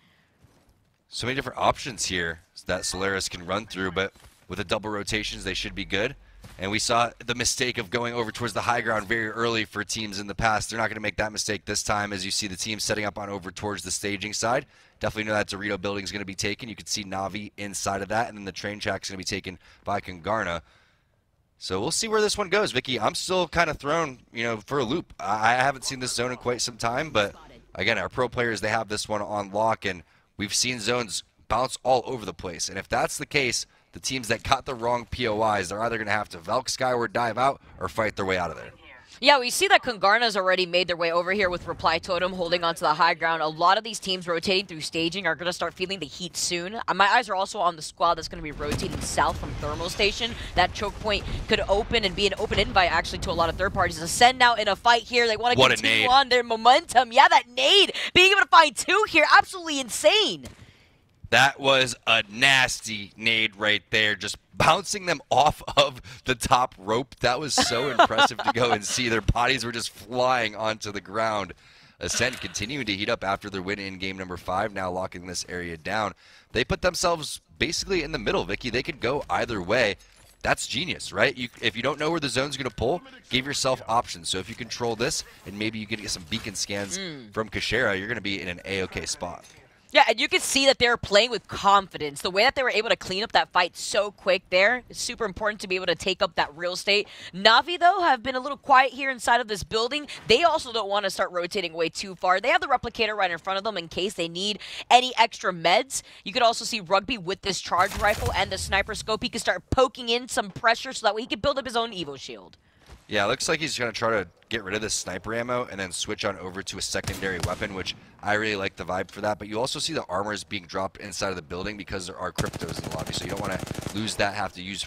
So many different options here that Solaris can run through, but with the double rotations, they should be good. And we saw the mistake of going over towards the high ground very early for teams in the past. They're not going to make that mistake this time, as you see the team setting up on over towards the staging side. Definitely know that Dorito building is going to be taken. You can see Na'Vi inside of that, and then the train track is going to be taken by Kungarna. So we'll see where this one goes, Vicky. I'm still kind of thrown, for a loop. I haven't seen this zone in quite some time, but again, our pro players, they have this one on lock, and we've seen zones bounce all over the place. And if that's the case, the teams that got the wrong POIs, they're either going to have to Valk Skyward dive out or fight their way out of there. Yeah, we see that Kungarna's already made their way over here with Reply Totem holding onto the high ground. A lot of these teams rotating through staging are going to start feeling the heat soon. My eyes are also on the squad that's going to be rotating south from Thermal Station. That choke point could open and be an open invite actually to a lot of third parties. Ascend now in a fight here. They want to continue on their momentum. Yeah, that nade, being able to find 2 here, absolutely insane. That was a nasty nade right there, just bouncing them off of the top rope. That was so impressive to go and see. Their bodies were just flying onto the ground. Ascent continuing to heat up after their win in game number 5, now locking this area down. They put themselves basically in the middle, Vicky. They could go either way. That's genius, right? If you don't know where the zone's going to pull, give yourself options. So if you control this and maybe you can get some beacon scans from Kashera, you're going to be in an A-OK spot. Yeah, and you can see that they're playing with confidence. The way that they were able to clean up that fight so quick there is super important to be able to take up that real estate. Na'Vi, though, have been a little quiet here inside of this building. They also don't want to start rotating away too far. They have the replicator right in front of them in case they need any extra meds. You could also see Rugby with this charge rifle and the sniper scope. He could start poking in some pressure so that way he could build up his own Evo shield. Yeah, it looks like he's going to try to get rid of this sniper ammo and then switch on over to a secondary weapon, which I really like the vibe for that. But you also see the armors being dropped inside of the building because there are cryptos in the lobby. So you don't want to lose that, have to use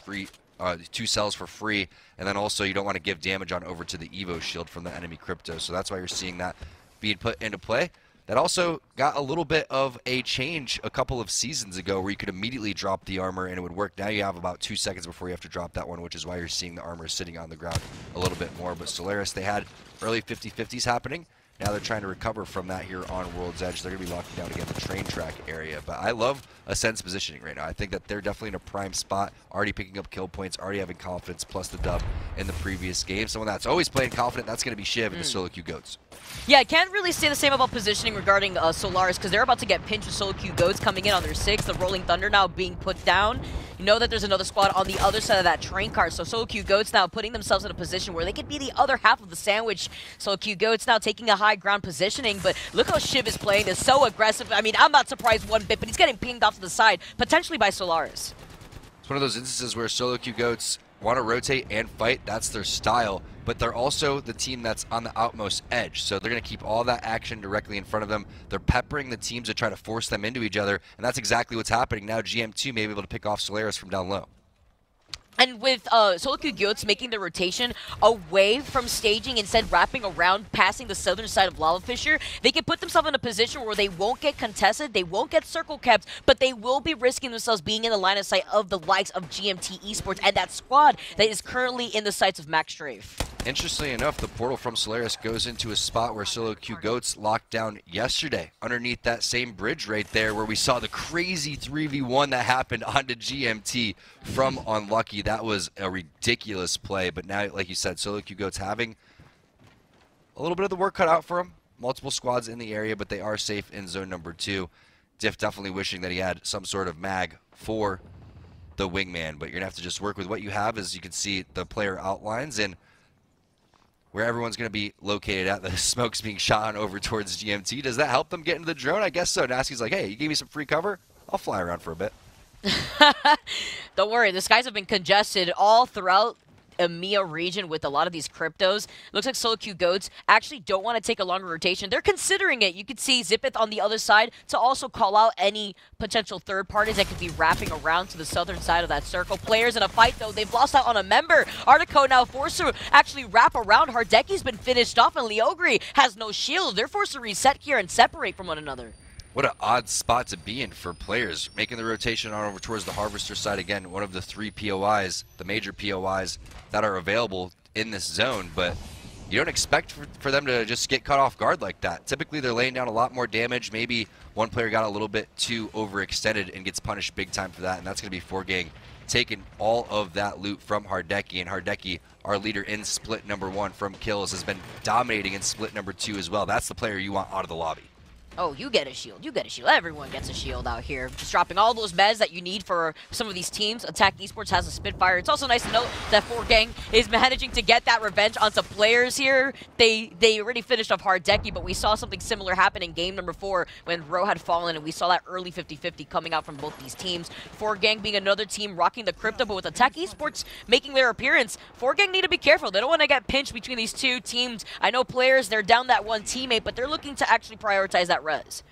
2 cells for free. And then also you don't want to give damage on over to the Evo shield from the enemy crypto. So that's why you're seeing that being put into play. That also got a little bit of a change a couple of seasons ago where you could immediately drop the armor and it would work. Now you have about 2 seconds before you have to drop that one, which is why you're seeing the armor sitting on the ground a little bit more. But Solaris, they had early 50-50s happening. Now they're trying to recover from that here on World's Edge. They're going to be locking down again the train track area. But I love Ascent's positioning right now. I think that they're definitely in a prime spot, already picking up kill points, already having confidence, plus the dub in the previous game. Someone that's always playing confident, that's going to be Shiv and the Solo Q Goats. Yeah, I can't really say the same about positioning regarding Solaris because they're about to get pinched with Solo Q Goats coming in on their 6. The Rolling Thunder now being put down. You know that there's another squad on the other side of that train car. So Solo Q Goats now putting themselves in a position where they could be the other half of the sandwich. Solo Q Goats now taking a high ground positioning, but look how Shiv is playing. They're so aggressive. I mean, I'm not surprised one bit, but he's getting pinged off to the side, potentially by Solaris. It's one of those instances where Solo Q Goats want to rotate and fight. That's their style, but they're also the team that's on the outmost edge. So they're going to keep all that action directly in front of them. They're peppering the teams to try to force them into each other, and that's exactly what's happening. Now GM2 may be able to pick off Solaris from down low. And with Solo Q Goats making the rotation away from staging, instead wrapping around, passing the southern side of Lava Fissure, they can put themselves in a position where they won't get contested, they won't get circle kept, but they will be risking themselves being in the line of sight of the likes of GMT Esports and that squad that is currently in the sights of Max Strafe. Interestingly enough, the portal from Solaris goes into a spot where Solo Q Goats locked down yesterday, underneath that same bridge right there where we saw the crazy 3v1 that happened onto GMT from Unlucky. That was a ridiculous play, but now, like you said, Solo Q Goats having a little bit of the work cut out for them. Multiple squads in the area, but they are safe in zone number 2. Diff definitely wishing that he had some sort of mag for the wingman, but you're going to have to just work with what you have. As you can see, the player outlines and where everyone's going to be located at. The smoke's being shot on over towards GMT. Does that help them get into the drone? I guess so. Nasky's like, hey, you gave me some free cover? I'll fly around for a bit. Don't worry, the skies have been congested all throughout EMEA region with a lot of these cryptos. Looks like Solo Q Goats actually don't want to take a longer rotation. They're considering it. You could see Zipith on the other side to also call out any potential third parties that could be wrapping around to the southern side of that circle. Players in a fight, though, they've lost out on a member. Artico now forced to actually wrap around. Hardeki's been finished off, and Leogri has no shield. They're forced to reset here and separate from one another. What an odd spot to be in for players. Making the rotation on over towards the Harvester side again, one of the 3 POIs, the major POIs that are available in this zone, but you don't expect for them to just get caught off guard like that. Typically they're laying down a lot more damage. Maybe one player got a little bit too overextended and gets punished big time for that, and that's going to be 4Gang taking all of that loot from Hardeki, and Hardeki, our leader in split number 1 from kills, has been dominating in split number 2 as well. That's the player you want out of the lobby. Oh, you get a shield. You get a shield. Everyone gets a shield out here. Just dropping all those meds that you need for some of these teams. Attack Esports has a Spitfire. It's also nice to note that 4Gang is managing to get that revenge on some players here. They already finished off Hardeki, but we saw something similar happen in game number 4 when Ro had fallen, and we saw that early 50-50 coming out from both these teams. 4Gang being another team rocking the crypto, but with Attack Esports making their appearance, 4Gang need to be careful. They don't want to get pinched between these two teams. I know players, they're down that one teammate, but they're looking to actually prioritize that res.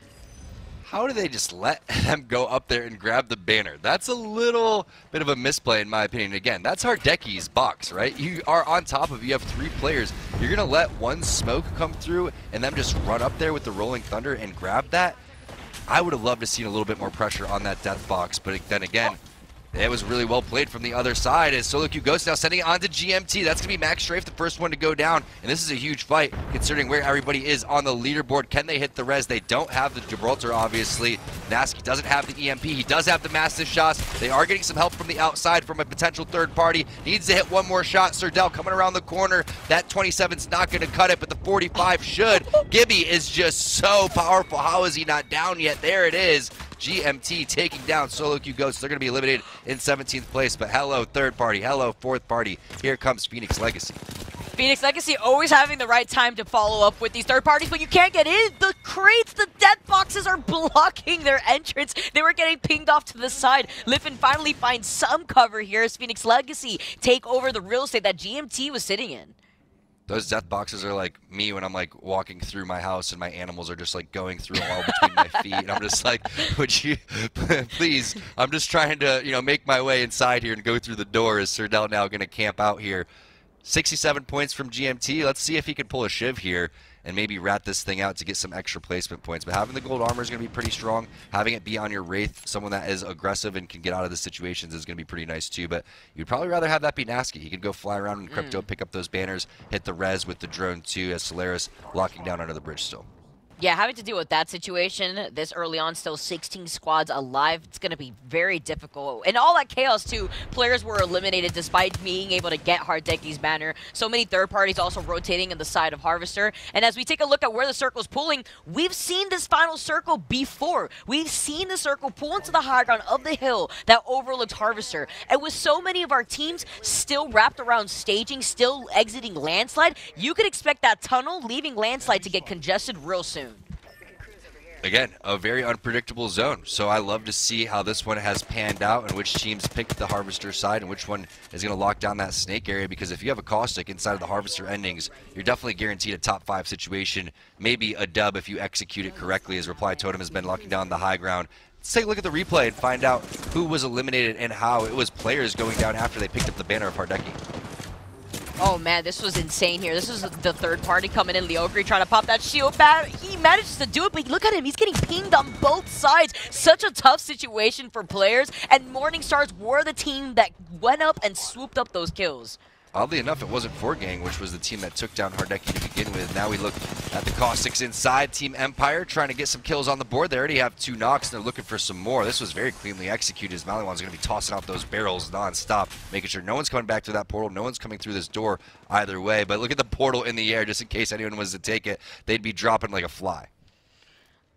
How do they just let them go up there and grab the banner? That's a little bit of a misplay in my opinion. Again, that's Hardeki's box, right? You are on top of, you have 3 players. You're going to let one smoke come through and them just run up there with the Rolling Thunder and grab that? I would have loved to see a little bit more pressure on that death box, but then again, it was really well played from the other side as Solo Q Ghost now sending it on to GMT. That's going to be Max Strafe, the first one to go down. And this is a huge fight considering where everybody is on the leaderboard. Can they hit the res? They don't have the Gibraltar, obviously. Nasky doesn't have the EMP. He does have the massive shots. They are getting some help from the outside from a potential third party. Needs to hit one more shot. Serdell coming around the corner. That 27's not going to cut it, but the 45 should. Gibby is just so powerful. How is he not down yet? There it is. GMT taking down Solo Q Ghosts. They're going to be eliminated in 17th place, but hello, third party. Hello, fourth party. Here comes Phoenix Legacy. Phoenix Legacy always having the right time to follow up with these third parties, but you can't get in. The crates, the death boxes are blocking their entrance. They were getting pinged off to the side. Liffin finally finds some cover here as Phoenix Legacy take over the real estate that GMT was sitting in. Those death boxes are like me when I'm like walking through my house and my animals are just like going through them all between my feet, and I'm just like, would you please, I'm just trying to, you know, make my way inside here and go through the door. Is Serdell now going to camp out here? 67 points from GMT. Let's see if he can pull a shiv here and maybe rat this thing out to get some extra placement points. But having the gold armor is going to be pretty strong. Having it be on your Wraith, someone that is aggressive and can get out of the situations, is going to be pretty nice too. But you'd probably rather have that be Nasky. He can go fly around in crypto, pick up those banners, hit the res with the drone too, as Solaris locking down under the bridge still. Yeah, having to deal with that situation this early on, still 16 squads alive, it's going to be very difficult. And all that chaos, too, players were eliminated despite being able to get Hardeki's banner. So many third parties also rotating in the side of Harvester. And as we take a look at where the circle's pulling, we've seen this final circle before. We've seen the circle pull into the high ground of the hill that overlooks Harvester. And with so many of our teams still wrapped around staging, still exiting Landslide, you could expect that tunnel leaving Landslide to get congested real soon. Again, a very unpredictable zone, so I love to see how this one has panned out and which teams picked the Harvester side and which one is going to lock down that snake area, because if you have a Caustic inside of the Harvester endings, you're definitely guaranteed a top 5 situation, maybe a dub if you execute it correctly, as Reply Totem has been locking down the high ground. Let's take a look at the replay and find out who was eliminated and how. It was players going down after they picked up the banner of Hardeki. Oh man, this was insane here. This was the third party coming in. Leogri trying to pop that shield back. He manages to do it, but look at him. He's getting pinged on both sides. Such a tough situation for players. And Morningstars were the team that went up and swooped up those kills. Oddly enough, it wasn't 4Gang, which was the team that took down Hardeki to begin with. Now we look at the Caustics inside. Team Empire trying to get some kills on the board. They already have 2 knocks, and they're looking for some more. This was very cleanly executed, as Maliwan's going to be tossing out those barrels non-stop, making sure no one's coming back to that portal, no one's coming through this door either way. But look at the portal in the air, just in case anyone was to take it. They'd be dropping like a fly.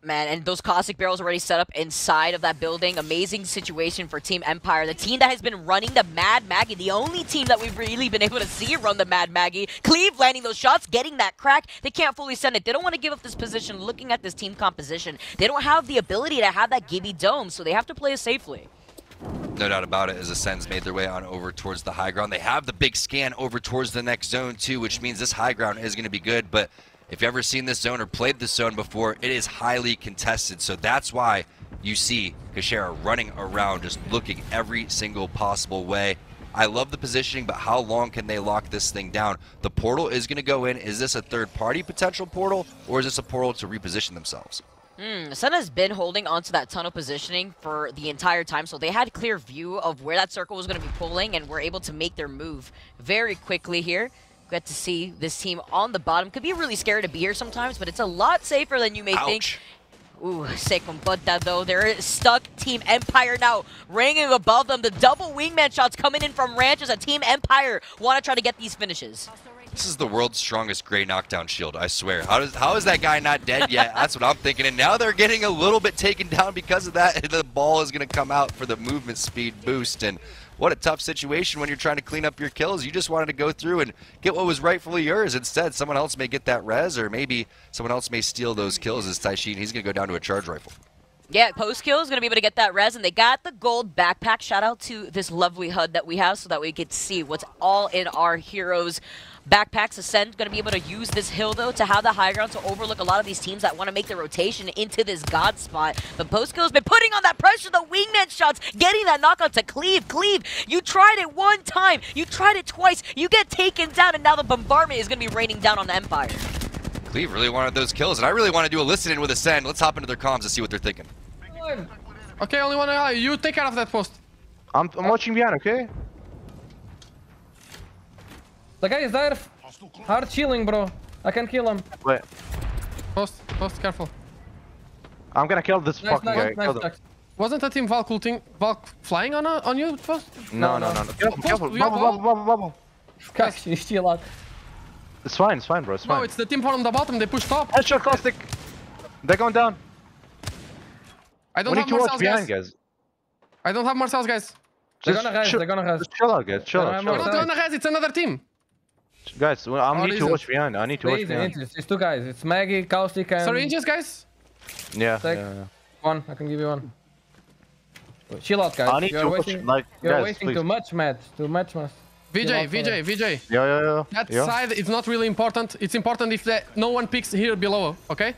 Man, and those caustic barrels already set up inside of that building. Amazing situation for Team Empire, the team that has been running the Mad Maggie, the only team that we've really been able to see run the Mad Maggie. Cleve landing those shots, getting that crack. They can't fully send it. They don't want to give up this position. Looking at this team composition, they don't have the ability to have that Gibby dome, so they have to play it safely. No doubt about it, as Ascends made their way on over towards the high ground. They have the big scan over towards the next zone too, which means this high ground is going to be good, but if you've ever seen this zone or played this zone before, it is highly contested. So that's why you see Kashera running around, just looking every single possible way. I love the positioning, but how long can they lock this thing down? The portal is going to go in. Is this a third-party potential portal, or is this a portal to reposition themselves? Sun has been holding onto that tunnel positioning for the entire time, so they had clear view of where that circle was going to be pulling and were able to make their move very quickly here. Get to see this team on the bottom. Could be really scary to be here sometimes, but it's a lot safer than you may think. Ooh, second punta though. They're stuck. Team Empire now ranging above them. The double wingman shots coming in from Ranch as a Team Empire want to try to get these finishes. This is the world's strongest gray knockdown shield, I swear. How is that guy not dead yet? That's what I'm thinking. And now they're getting a little bit taken down because of that. And the ball is going to come out for the movement speed boost. And what a tough situation when you're trying to clean up your kills. You just wanted to go through and get what was rightfully yours. Instead, someone else may get that res, or maybe someone else may steal those kills as Taishin. He's going to go down to a charge rifle. Yeah, post kill is going to be able to get that res, and they got the gold backpack. Shout out to this lovely HUD that we have so that we can see what's all in our heroes' backpacks. Ascend going to be able to use this hill, though, to have the high ground to overlook a lot of these teams that want to make the rotation into this god spot. But post kill has been putting on that pressure. The wingman shots, getting that knockout to Cleave. Cleave, you tried it one time. You tried it twice. You get taken down, and now the bombardment is going to be raining down on the Empire. Cleave really wanted those kills, and I really want to do a listen-in with Ascend. Let's hop into their comms and see what they're thinking. Okay, only one eye. You take care of that post. I'm watching behind, okay? The guy is there. Hard chilling, bro. I can kill him. Wait. Post, careful. I'm gonna kill this fucking guy. Nice. Wasn't that team Valk ulting, Valk flying on you, post? No. Careful. Bubble. Как chill out. It's fine, bro. It's fine. No, it's the team from the bottom. They push top. Headshot caustic. They're going down. I don't have Marcel's guys. I don't have Marcel's guys. They're gonna res. Just chill out, guys. Chill out. We're not gonna res. It's another team. Guys, I need to watch behind. I need to watch behind. It's two guys. It's Maggie, Caustic, and... Syringes, guys? Yeah. One. I can give you one. Chill out, guys. I need to watch, like, you're wasting too much, Matt. Too much, man. VJ. Yeah. That side is not really important. It's important if no one picks here below, okay?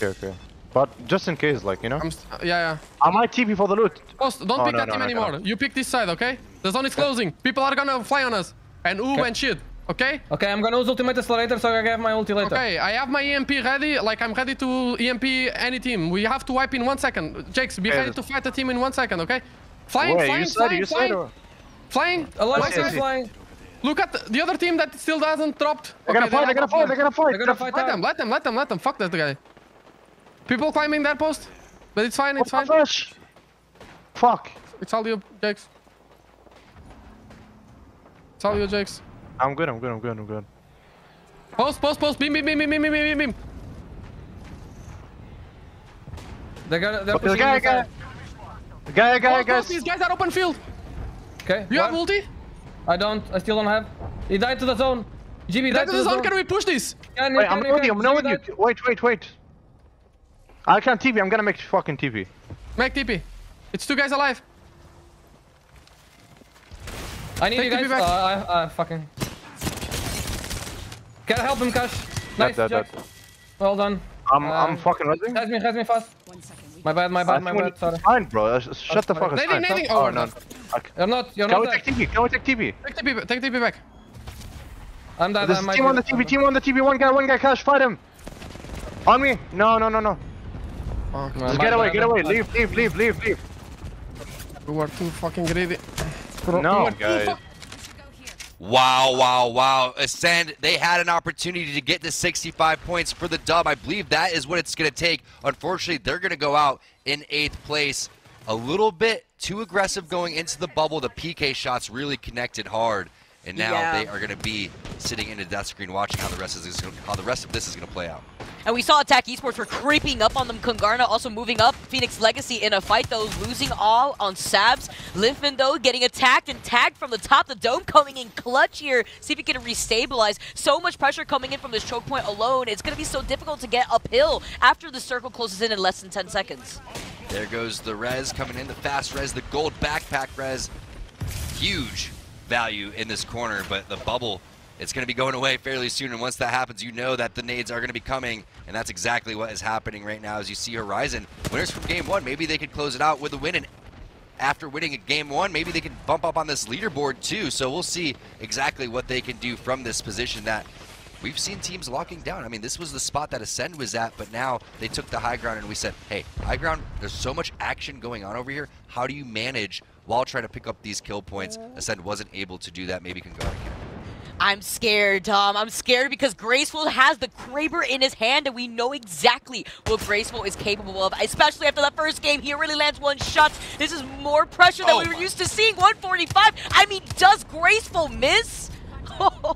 Okay. But just in case, like, you know? Yeah. I might TP for the loot. Post, don't pick that team anymore. You pick this side, okay? The zone is closing. People are gonna fly on us. And and shit, okay? Okay, I'm gonna use ultimate accelerator so I can have my ulti later. Okay, I have my EMP ready. Like, I'm ready to EMP any team. We have to wipe in 1 second. Jakes, be ready to fight the team in 1 second, okay? Flying. Flying. A lot of flying. Look at the other team that still hasn't dropped. They're gonna fight. Let them. Fuck that guy. People climbing that post. But it's fine, Fuck. It's all you, Jakes. I'm good. Post. Beam. They're pushing guy. Guys. These guys are open field. Okay. You have ulti? I don't. I still don't have. He died to the zone. GB died to the zone. Can we push this? Wait, I'm not with you. Wait. I can't TP. I'm gonna make fucking TP. Make TP. It's 2 guys alive. I need you guys. I fucking. Can I help him, Cash? Nice. Dead. Well done. I'm fucking resing. Has me fast. My bad. Sorry. Fine, bro. Shut the fuck up. Oh no. You're not. Can we take TP? Take TP back. I'm dead. There's team on the TP. One guy. Cash, fight him. On me. No. Oh, just get away. Leave. You are too fucking greedy. No, guys. Wow. Ascend, they had an opportunity to get to 65 points for the dub. I believe that is what it's going to take. Unfortunately, they're going to go out in 8th place. A little bit too aggressive going into the bubble. The PK shots really connected hard. And now they are going to be sitting in the death screen watching how the rest of this is going to play out. And we saw Attack Esports were creeping up on them. Kungarna also moving up. Phoenix Legacy in a fight, though, losing all on Sabs. Linfin, though, getting attacked and tagged from the top. The dome coming in clutch here. See if he can restabilize. So much pressure coming in from this choke point alone. It's going to be so difficult to get uphill after the circle closes in less than 10 seconds. There goes the res coming in, the fast res, the gold backpack res. Huge value in this corner, but the bubble, it's going to be going away fairly soon, and once that happens, you know that the nades are going to be coming, and that's exactly what is happening right now as you see Horizon. Winners from Game 1, maybe they could close it out with a win, and after winning Game 1, maybe they can bump up on this leaderboard too, so we'll see exactly what they can do from this position that we've seen teams locking down. I mean, this was the spot that Ascend was at, but now they took the high ground and we said, hey, high ground, there's so much action going on over here. How do you manage while trying to pick up these kill points? Ascend wasn't able to do that. Maybe Congarna can. I'm scared, Tom. I'm scared because Graceful has the Kraber in his hand, and we know exactly what Graceful is capable of, especially after that first game. He really lands one shot. This is more pressure than we were used to seeing. 145. I mean, does Graceful miss?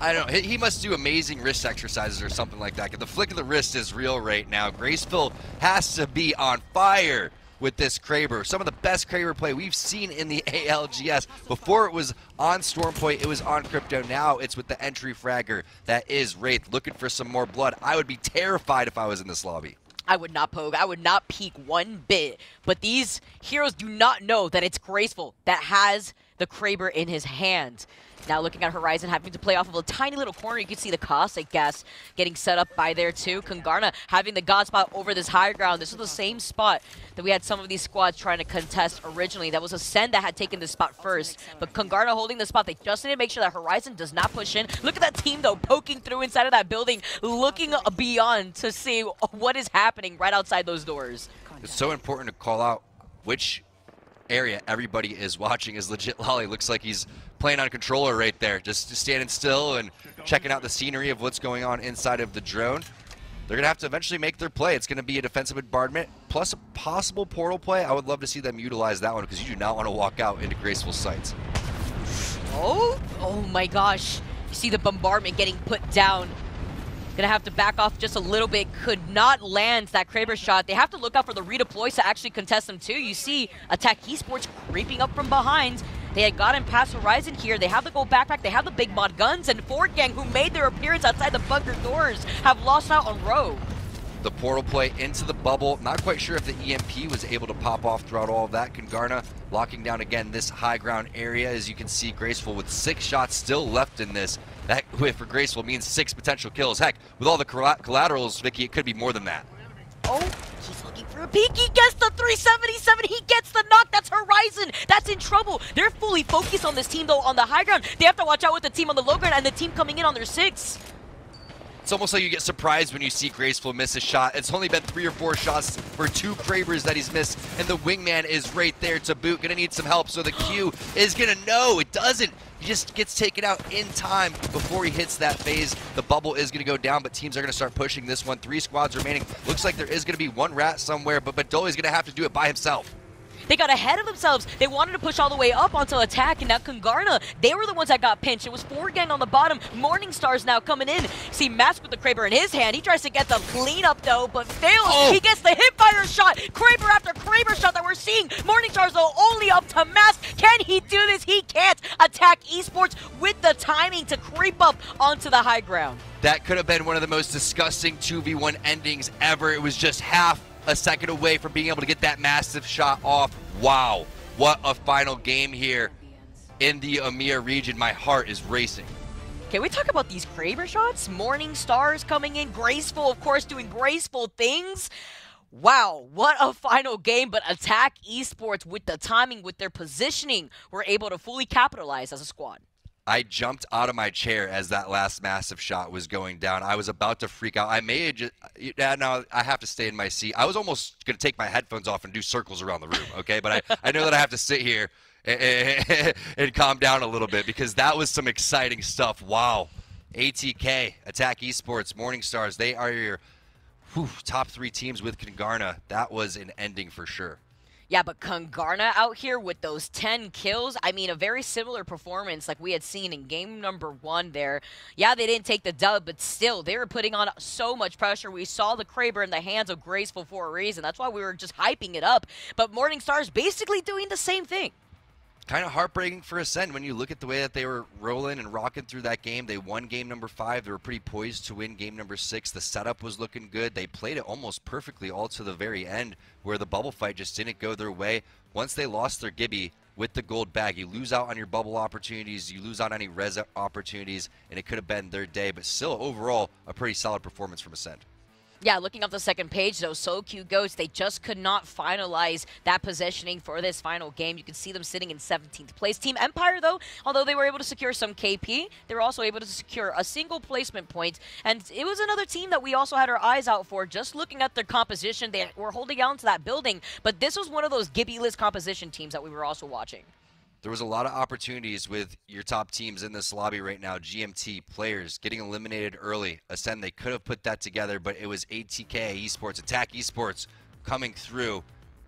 I don't know. He must do amazing wrist exercises or something like that. The flick of the wrist is real right now. Graceful has to be on fire with this Kraber. Some of the best Kraber play we've seen in the ALGS. Before it was on Stormpoint, it was on Crypto. Now it's with the entry fragger that is Wraith, looking for some more blood. I would be terrified if I was in this lobby. I would not poke. I would not peek one bit. But these heroes do not know that it's Graceful that has the Kraber in his hand. Now looking at Horizon, having to play off of a tiny little corner. You can see the Cossack gas getting set up by there too. Congarna having the God spot over this high ground. This is the same spot that we had some of these squads trying to contest originally. That was Ascend that had taken this spot first. But Congarna holding the spot. They just need to make sure that Horizon does not push in. Look at that team though, poking through inside of that building, looking beyond to see what is happening right outside those doors. It's so important to call out which area everybody is watching. Is legit Lolly. Looks like he's playing on controller right there, just standing still and checking out the scenery of what's going on inside of the drone. They're going to have to eventually make their play. It's going to be a defensive bombardment plus a possible portal play. I would love to see them utilize that one because you do not want to walk out into Graceful sights. Oh my gosh. You see the bombardment getting put down. Gonna have to back off just a little bit. Could not land that Kraber shot. They have to look out for the redeploys to actually contest them too. You see Attack Esports creeping up from behind. They had gotten past Horizon here. They have the gold backpack. They have the big mod guns. And Ford Gang, who made their appearance outside the bunker doors, have lost out on Row. The portal play into the bubble. Not quite sure if the EMP was able to pop off throughout all of that. Congarna locking down again this high ground area. As you can see, Graceful with 6 shots still left in this. That for Graceful means 6 potential kills. Heck, with all the collaterals, Vicky, it could be more than that. Oh, he's looking for a peek. He gets the 377. He gets the knock. That's Horizon. That's in trouble. They're fully focused on this team, though, on the high ground. They have to watch out with the team on the low ground and the team coming in on their 6. It's almost like you get surprised when you see Graceful miss a shot. It's only been 3 or 4 shots for 2 Krabers that he's missed, and the wingman is right there to boot. Gonna need some help, so the Q is gonna know. It doesn't. He just gets taken out in time before he hits that phase. The bubble is gonna go down, but teams are gonna start pushing this one. 3 squads remaining. Looks like there is gonna be 1 rat somewhere, but Badoli's gonna have to do it by himself. They got ahead of themselves. They wanted to push all the way up onto Attack, and now Congarna, they were the ones that got pinched. It was 4 Gang on the bottom. Morningstar's now coming in. See Mask with the Kraber in his hand. He tries to get the cleanup though, but fails. He gets the hipfire shot. Kraber after Kraber shot that we're seeing. Morningstar's though only up to Mask. Can he do this? He can't. Attack Esports with the timing to creep up onto the high ground. That could have been one of the most disgusting 2v1 endings ever. It was just half a second away from being able to get that massive shot off. Wow, what a final game here in the EMEA region. My heart is racing. Can we talk about these Kraber shots? Morning Stars coming in, Graceful, of course, doing graceful things. Wow, what a final game, but Attack Esports with the timing, with their positioning, were able to fully capitalize as a squad. I jumped out of my chair as that last massive shot was going down. I was about to freak out. I may have just, now I have to stay in my seat. I was almost going to take my headphones off and do circles around the room, okay? But I know that I have to sit here and calm down a little bit because that was some exciting stuff. Wow. ATK, Attack Esports, Morningstars, they are your top 3 teams with Congarna. That was an ending for sure. Yeah, but Congarna out here with those 10 kills, I mean, a very similar performance like we had seen in game number 1 there. Yeah, they didn't take the dub, but still, they were putting on so much pressure. We saw the Kraber in the hands of Graceful for a reason. That's why we were just hyping it up. But Morningstar's basically doing the same thing. Kind of heartbreaking for Ascend when you look at the way that they were rolling and rocking through that game. They won game number 5. They were pretty poised to win game number 6. The setup was looking good. They played it almost perfectly all to the very end where the bubble fight just didn't go their way. Once they lost their Gibby with the gold bag, you lose out on your bubble opportunities, you lose out on any res opportunities, and it could have been their day. But still, overall, a pretty solid performance from Ascend. Yeah, looking up the second page, though, Solo Q Goats, they just could not finalize that positioning for this final game. You can see them sitting in 17th place. Team Empire, though, although they were able to secure some KP, they were also able to secure a single placement point. And it was another team that we also had our eyes out for. Just looking at their composition, they were holding on to that building. But this was one of those Gibby list composition teams that we were also watching. There was a lot of opportunities with your top teams in this lobby right now. GMT players getting eliminated early. Ascend, they could have put that together, but it was ATK Esports, Attack Esports coming through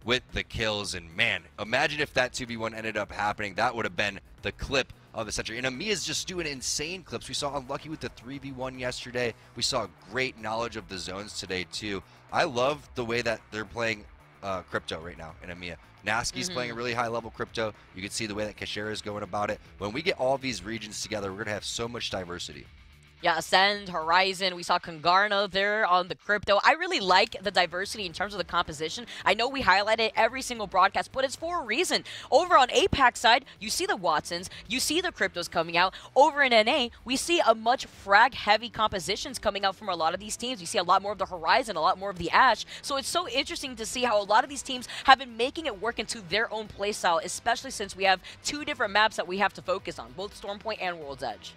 with the kills. And man, imagine if that 2v1 ended up happening. That would have been the clip of the century. And EMEA's just doing insane clips. We saw Unlucky with the 3v1 yesterday. We saw great knowledge of the zones today too. I love the way that they're playing crypto right now in EMEA. Nasky's playing a really high-level crypto. You can see the way that Kashera is going about it. When we get all these regions together, we're going to have so much diversity. Yeah, Ascend, Horizon, we saw Congarna there on the crypto. I really like the diversity in terms of the composition. I know we highlight it every single broadcast, but it's for a reason. Over on APAC side, you see the Watsons, you see the cryptos coming out. Over in NA, we see a much frag-heavy compositions coming out from a lot of these teams. You see a lot more of the Horizon, a lot more of the Ash. So it's so interesting to see how a lot of these teams have been making it work into their own playstyle, especially since we have two different maps that we have to focus on, both Stormpoint and World's Edge.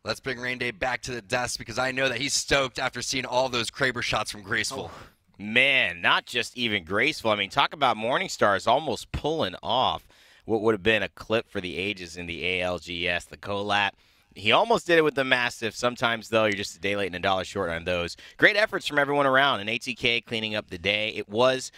Let's bring Rain Day back to the desk because I know that he's stoked after seeing all those Kraber shots from Graceful. Oh, man, not just even Graceful. I mean, talk about Morningstars almost pulling off what would have been a clip for the ages in the ALGS, the collab. He almost did it with the Mastiff. Sometimes, though, you're just a day late and a dollar short on those. Great efforts from everyone around, and ATK cleaning up the day. It was,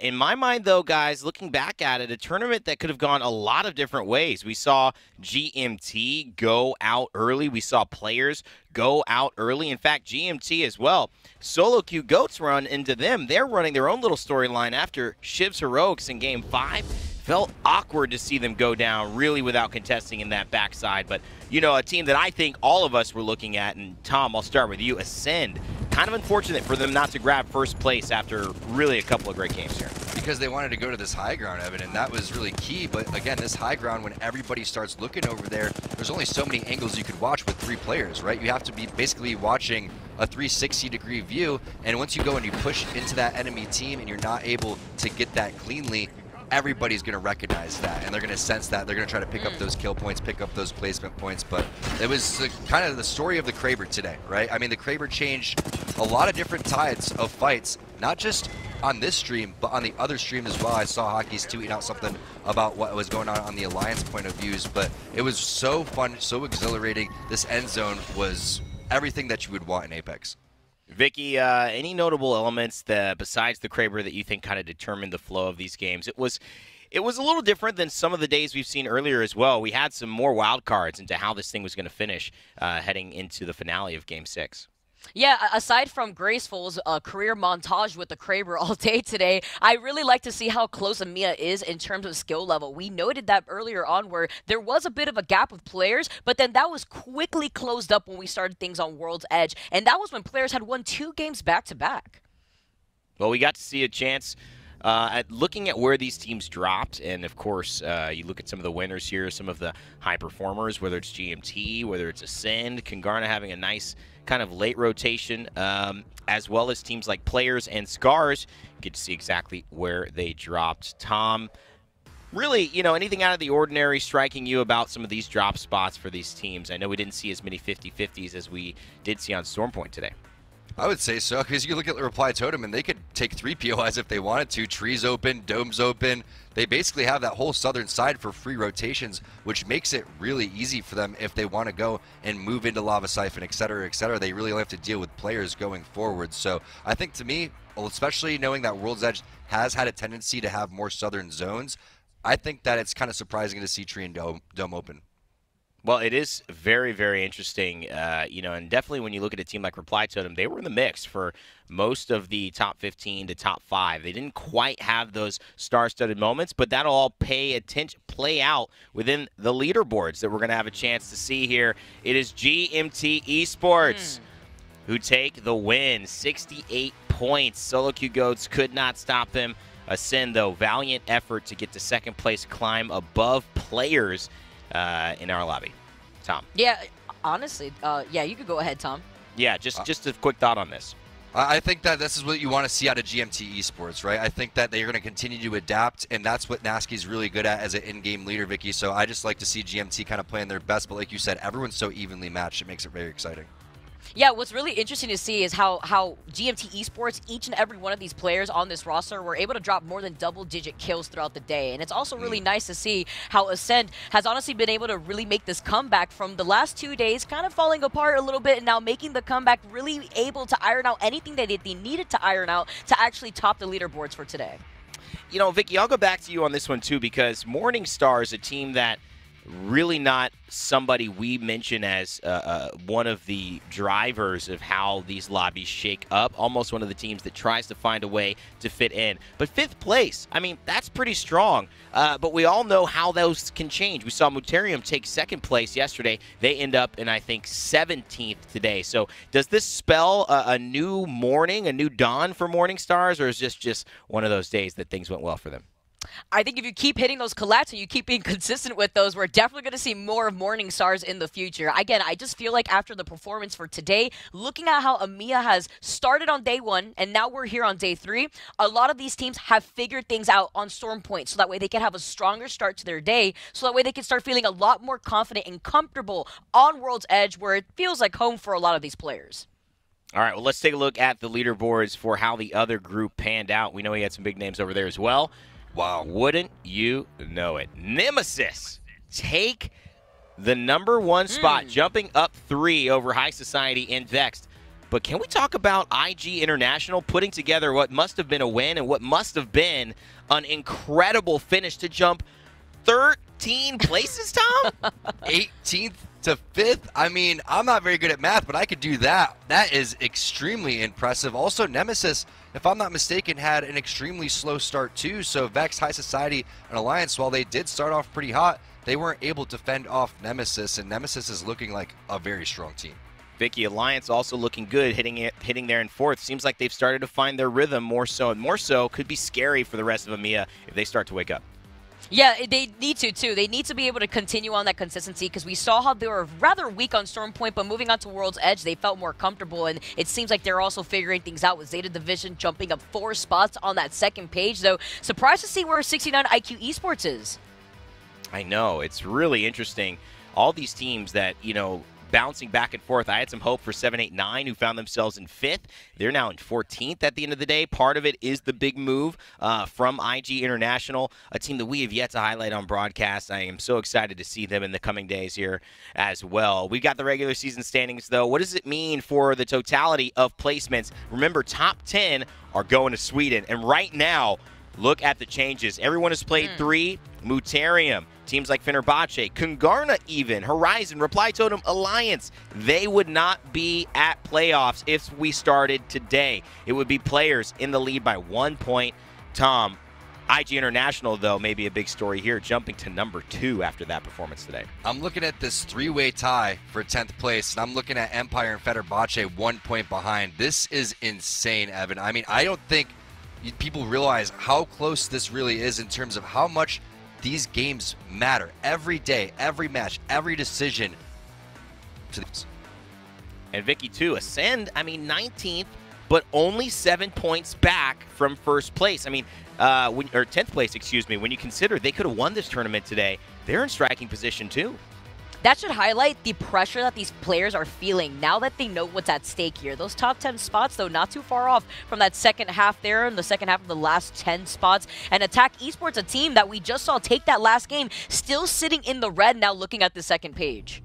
in my mind, though, guys, looking back at it, a tournament that could have gone a lot of different ways. We saw GMT go out early. We saw players go out early. In fact, GMT as well. Solo Q Goats run into them. They're running their own little storyline after Shiv's Heroics in Game 5. Felt awkward to see them go down really without contesting in that backside. But, you know, a team that I think all of us were looking at, and Tom, I'll start with you, Ascend. Kind of unfortunate for them not to grab first place after really a couple of great games here. Because they wanted to go to this high ground, Evan, and that was really key. But again, this high ground, when everybody starts looking over there, there's only so many angles you could watch with 3 players, right? You have to be basically watching a 360-degree view, and once you go and you push into that enemy team and you're not able to get that cleanly, everybody's going to recognize that, and they're going to sense that. They're going to try to pick up those kill points, pick up those placement points. But it was kind of the story of the Kraber today, right? I mean, the Kraber changed a lot of different tides of fights, not just on this stream, but on the other stream as well. I saw Hockey's tweeting out something about what was going on the Alliance point of views, but it was so fun, so exhilarating. This end zone was everything that you would want in Apex. Vicky, any notable elements that, besides the Kraber, that you think kind of determined the flow of these games? It was a little different than some of the days we've seen earlier as well. We had some more wild cards into how this thing was going to finish heading into the finale of Game 6. Yeah, aside from Graceful's career montage with the Kraber all day today, I really like to see how close EMEA is in terms of skill level. We noted that earlier on where there was a bit of a gap with players, but then that was quickly closed up when we started things on World's Edge, and that was when players had won 2 games back-to-back. Well, we got to see a chance at looking at where these teams dropped, and of course, you look at some of the winners here, some of the high performers, whether it's GMT, whether it's Ascend, Congarna having a nice kind of late rotation, as well as teams like Players and Scars. You get to see exactly where they dropped. Tom, really, you know, anything out of the ordinary striking you about some of these drop spots for these teams? I know we didn't see as many 50-50s as we did see on Stormpoint today. I would say so, because you look at the Reply Totem and they could take 3 POIs if they wanted to. Trees open, domes open. They basically have that whole southern side for free rotations, which makes it really easy for them if they want to go and move into Lava Siphon, etc., etc. They really only have to deal with players going forward. So I think, to me, especially knowing that World's Edge has had a tendency to have more southern zones, I think that it's kind of surprising to see Tree and Dome open. Well, it is very, very interesting, you know, and definitely when you look at a team like Reply Totem, they were in the mix for most of the top 15 to top 5. They didn't quite have those star-studded moments, but that'll all play out within the leaderboards that we're going to have a chance to see here. It is GMT Esports who take the win, 68 points. Solo Q Goats could not stop them. Ascend, though, valiant effort to get to second place, climb above Players in our lobby. Tom. Yeah, honestly, yeah, you could go ahead, Tom. Yeah, just a quick thought on this. I think that this is what you want to see out of GMT Esports, right? I think that they're going to continue to adapt, and that's what Nasky's really good at as an in-game leader, Vicky. So I just like to see GMT kind of playing their best, but like you said, everyone's so evenly matched, it makes it very exciting. Yeah, what's really interesting to see is how GMT Esports, each and every one of these players on this roster were able to drop more than double-digit kills throughout the day. And it's also really nice to see how Ascend has honestly been able to really make this comeback from the last 2 days, kind of falling apart a little bit, and now making the comeback, really able to iron out anything that they needed to iron out to actually top the leaderboards for today. You know, Vicky, I'll go back to you on this one too, because Morningstar is a team that really not somebody we mention as one of the drivers of how these lobbies shake up. Almost one of the teams that tries to find a way to fit in. But 5th place, I mean, that's pretty strong. But we all know how those can change. We saw Mutarium take 2nd place yesterday. They end up in, I think, 17th today. So does this spell a new morning, a new dawn for Morningstars, or is this just one of those days that things went well for them? I think if you keep hitting those collates and you keep being consistent with those, we're definitely going to see more of Morningstars in the future. Again, I just feel like after the performance for today, looking at how EMEA has started on day 1 and now we're here on day 3, a lot of these teams have figured things out on Storm Point, so that way they can have a stronger start to their day, so that way they can start feeling a lot more confident and comfortable on World's Edge, where it feels like home for a lot of these players. All right, well, let's take a look at the leaderboards for how the other group panned out. We know he had some big names over there as well. Wow, wouldn't you know it? Nemesis take the #1 spot, jumping up 3 over High Society and Vexed. But can we talk about IG International putting together what must have been a win and what must have been an incredible finish to jump 13 places, Tom? 18th to 5th? I mean, I'm not very good at math, but I could do that. That is extremely impressive. Also, Nemesis, if I'm not mistaken, had an extremely slow start too. So Vex, High Society, and Alliance, while they did start off pretty hot, they weren't able to fend off Nemesis, and Nemesis is looking like a very strong team. Vicky, Alliance also looking good, hitting there in 4th. Seems like they've started to find their rhythm more so, and more so could be scary for the rest of EMEA if they start to wake up. Yeah, they need to, too. They need to be able to continue on that consistency, because we saw how they were rather weak on Storm Point, but moving on to World's Edge, they felt more comfortable, and it seems like they're also figuring things out with Zeta Division jumping up 4 spots on that 2nd page, though. Surprised to see where 69 IQ Esports is. I know. It's really interesting. All these teams that, you know, bouncing back and forth. I had some hope for 789, who found themselves in 5th. They're now in 14th at the end of the day. Part of it is the big move from IG International, a team that we have yet to highlight on broadcast. I am so excited to see them in the coming days here as well. We've got the regular season standings, though. What does it mean for the totality of placements? Remember, top 10 are going to Sweden, and right now, look at the changes. Everyone has played 3. Mutarium, teams like Fenerbahce, Kungarna even, Horizon, Reply Totem, Alliance. They would not be at playoffs if we started today. It would be players in the lead by 1 point. Tom, IG International, though, may be a big story here, jumping to #2 after that performance today. I'm looking at this 3-way tie for 10th place, and I'm looking at Empire and Fenerbahce 1 point behind. This is insane, Evan. I mean, I don't think people realize how close this really is in terms of how much these games matter. Every day, every match, every decision. And Vicky, too, Ascend, I mean, 19th, but only 7 points back from 1st place. I mean, or 10th place, excuse me. When you consider they could have won this tournament today, they're in striking position, too. That should highlight the pressure that these players are feeling now that they know what's at stake here. Those top 10 spots, though, not too far off from that second half there, in the second half of the last 10 spots. And Attack Esports, a team that we just saw take that last game, still sitting in the red now looking at the 2nd page.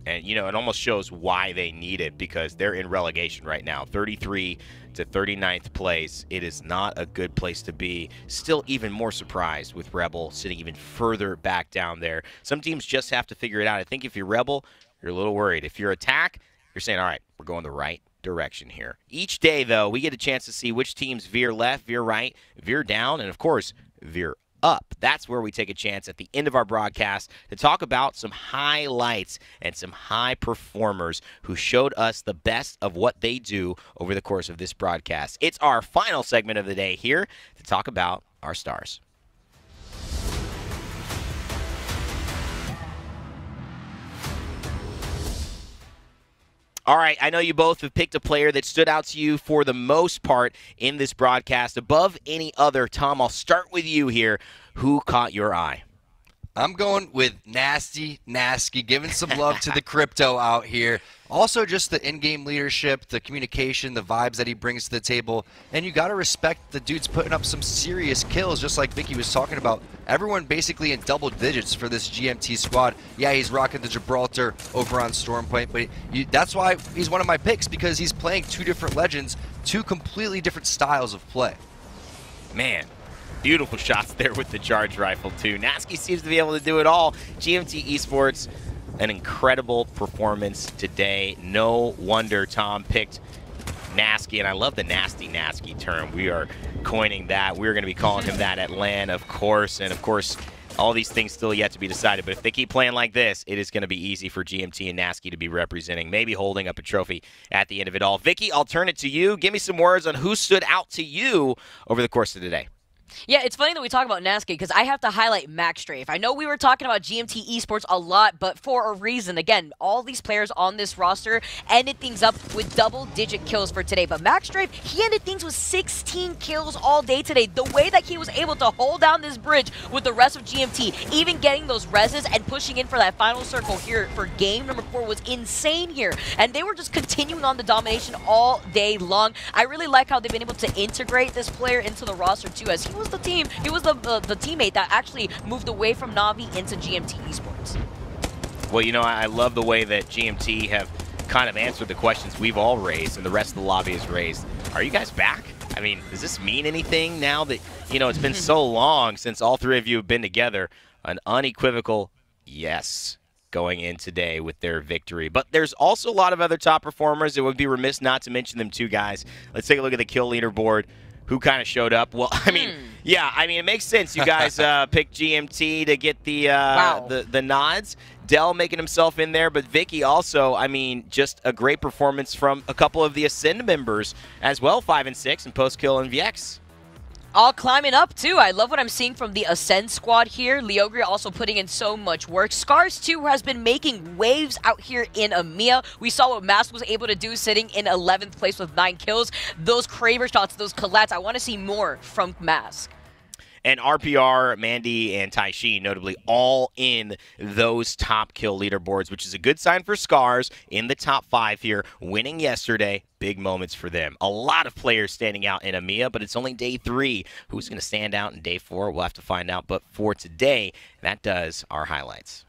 And, you know, it almost shows why they need it, because they're in relegation right now. 33 to 39th place. It is not a good place to be. Still even more surprised with Rebel sitting even further back down there. Some teams just have to figure it out. I think if you're Rebel, you're a little worried. If you're Attack, you're saying, all right, we're going the right direction here. Each day, though, we get a chance to see which teams veer left, veer right, veer down, and, of course, veer up. That's where we take a chance at the end of our broadcast to talk about some highlights and some high performers who showed us the best of what they do over the course of this broadcast. It's our final segment of the day here to talk about our stars. All right, I know you both have picked a player that stood out to you for the most part in this broadcast above any other. Tom, I'll start with you here. Who caught your eye? I'm going with Nasty, giving some love to the crypto out here. Also just the in-game leadership, the communication, the vibes that he brings to the table. And you got to respect the dude's putting up some serious kills, just like Vicky was talking about. Everyone basically in double digits for this GMT squad. Yeah, he's rocking the Gibraltar over on Stormpoint, but that's why he's one of my picks, because he's playing two different legends, two completely different styles of play. Man. Beautiful shots there with the charge rifle, too. Nasky seems to be able to do it all. GMT Esports, an incredible performance today. No wonder Tom picked Nasky, and I love the nasty term. We are coining that. We're going to be calling him that at LAN, of course. And, of course, all these things still yet to be decided. But if they keep playing like this, it is going to be easy for GMT and Nasky to be representing, maybe holding up a trophy at the end of it all. Vicky, I'll turn it to you. Give me some words on who stood out to you over the course of the day. Yeah, it's funny that we talk about Nasky because I have to highlight Max Strafe. I know we were talking about GMT Esports a lot, but for a reason. Again, all these players on this roster ended things up with double-digit kills for today. But Max Strafe, he ended things with 16 kills all day today. The way that he was able to hold down this bridge with the rest of GMT, even getting those reses and pushing in for that final circle here for game number 4 was insane here. And they were just continuing on the domination all day long. I really like how they've been able to integrate this player into the roster too, as he was the teammate that actually moved away from Na'Vi into GMT Esports. Well, you know, I love the way that GMT have kind of answered the questions we've all raised and the rest of the lobby has raised. Are you guys back? I mean, does this mean anything now that, you know, it's been so long since all three of you have been together? An unequivocal yes going in today with their victory. But there's also a lot of other top performers. It would be remiss not to mention them too, guys. Let's take a look at the kill leaderboard. Who kind of showed up? Well, I mean, yeah, I mean, it makes sense. You guys picked GMT to get the nods. Dell making himself in there, but Vicky also, I mean, just a great performance from a couple of the Ascend members as well, 5 and 6, and post-kill and VX. All climbing up, too. I love what I'm seeing from the Ascend squad here. Leogria also putting in so much work. Scars, too, has been making waves out here in EMEA. We saw what Mask was able to do sitting in 11th place with 9 kills. Those Kraber shots, those collettes, I want to see more from Mask. And RPR, Mandy, and Taishi, notably all in those top kill leaderboards, which is a good sign for Scars in the top 5 here, winning yesterday. Big moments for them. A lot of players standing out in EMEA, but it's only day 3. Who's going to stand out in day 4? We'll have to find out. But for today, that does our highlights.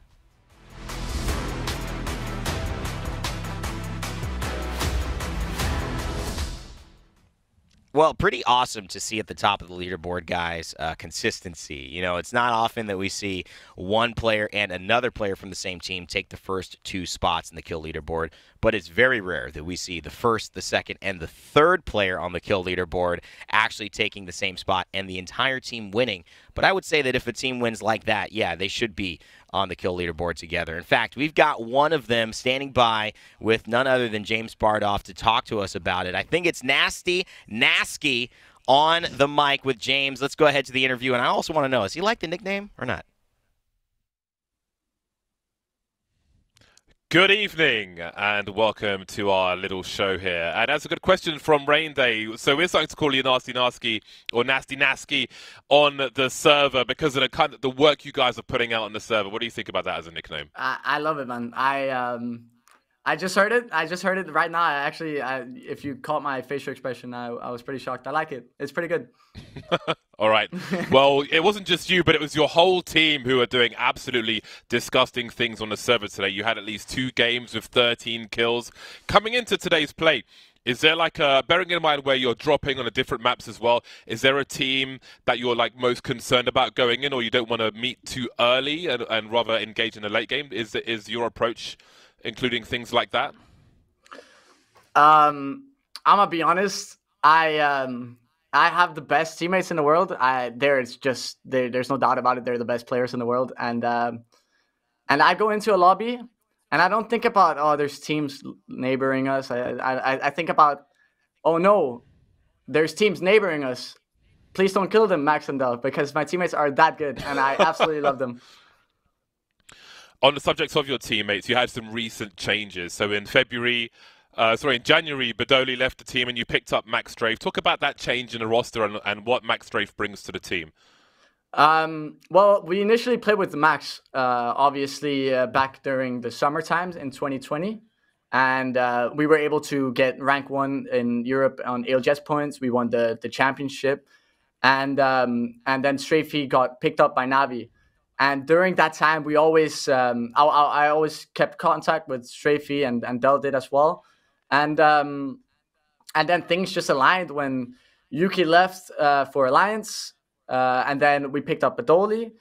Well, pretty awesome to see at the top of the leaderboard, guys, consistency. You know, it's not often that we see one player and another player from the same team take the first 2 spots in the kill leaderboard, but it's very rare that we see the first, the second, and the third player on the kill leaderboard actually taking the same spot and the entire team winning. But I would say that if a team wins like that, yeah, they should be on the kill leaderboard together. In fact, we've got one of them standing by with none other than James Bardoff to talk to us about it. I think it's Nasky on the mic with James. Let's go ahead to the interview. And I also want to know, does he like the nickname or not? Good evening and welcome to our little show here. And that's a good question from Rain Day. So we're starting to call you Nasty or Nasty on the server because of the kind of the work you guys are putting out on the server. What do you think about that as a nickname? I love it, man. I just heard it. I just heard it right now. If you caught my facial expression, I was pretty shocked. I like it. It's pretty good. All right. Well, it wasn't just you, but it was your whole team who are doing absolutely disgusting things on the server today. You had at least 2 games with 13 kills. Coming into today's play, is there like bearing in mind where you're dropping on the different maps as well, is there a team that you're like most concerned about going in, or you don't want to meet too early and rather engage in the late game? Is your approach including things like that? I'm gonna be honest. I have the best teammates in the world. There's no doubt about it. They're the best players in the world. And I go into a lobby and I don't think about, oh, there's teams neighboring us. I think about, oh no, there's teams neighboring us. Please don't kill them, Max and Del, because my teammates are that good and I absolutely love them. On the subject of your teammates, you had some recent changes. So in February, in January, Badoli left the team and you picked up Max Strafe. Talk about that change in the roster and what Max Strafe brings to the team. Well, we initially played with Max, obviously, back during the summer times in 2020. And we were able to get rank 1 in Europe on ALGS points. We won the championship. And then Strafey got picked up by Navi. And during that time, we always, I always kept contact with Strafey and Del did as well. And then things just aligned when Yuki left for Alliance. And then we picked up Badoli.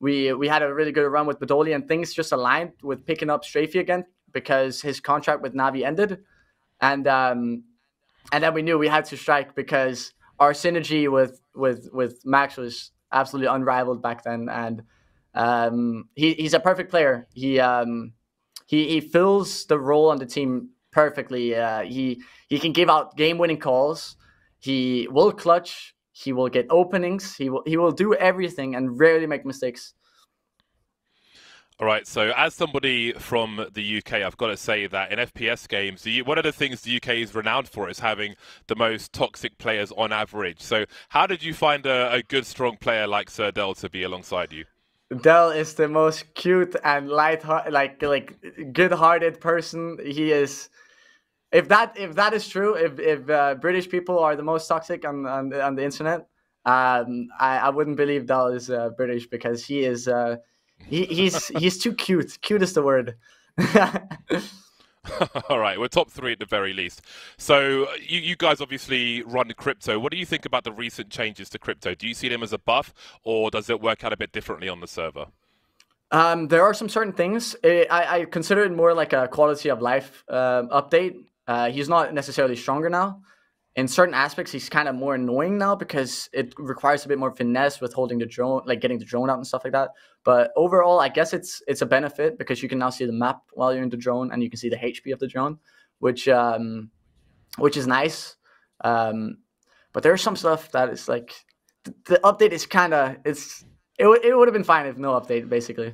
We had a really good run with Badoli, and things just aligned with picking up Strafey again because his contract with Navi ended. And then we knew we had to strike because our synergy with Max was absolutely unrivaled back then. And he's a perfect player. He fills the role on the team perfectly. He can give out game-winning calls. He will clutch. He will get openings. He will do everything and rarely make mistakes. All right, so as somebody from the UK, I've got to say that in FPS games, one of the things the UK is renowned for is having the most toxic players on average. So how did you find a good, strong player like Sir Del to be alongside you? Del is the most cute and like good-hearted person. He is. If that is true, if British people are the most toxic on the internet, I wouldn't believe Del is British because he is. He's too cute. Cute is the word. All right, we're top 3 at the very least. So you guys obviously run crypto. What do you think about the recent changes to crypto? Do you see them as a buff, or does it work out a bit differently on the server? There are some certain things. I consider it more like a quality of life update. He's not necessarily stronger now. In certain aspects, he's kind of more annoying now because it requires a bit more finesse with holding the drone, like getting the drone out and stuff like that. But overall, I guess it's a benefit because you can now see the map while you're in the drone and you can see the HP of the drone, which is nice. But there's some stuff that is like the update is kind of it would have been fine if no update basically.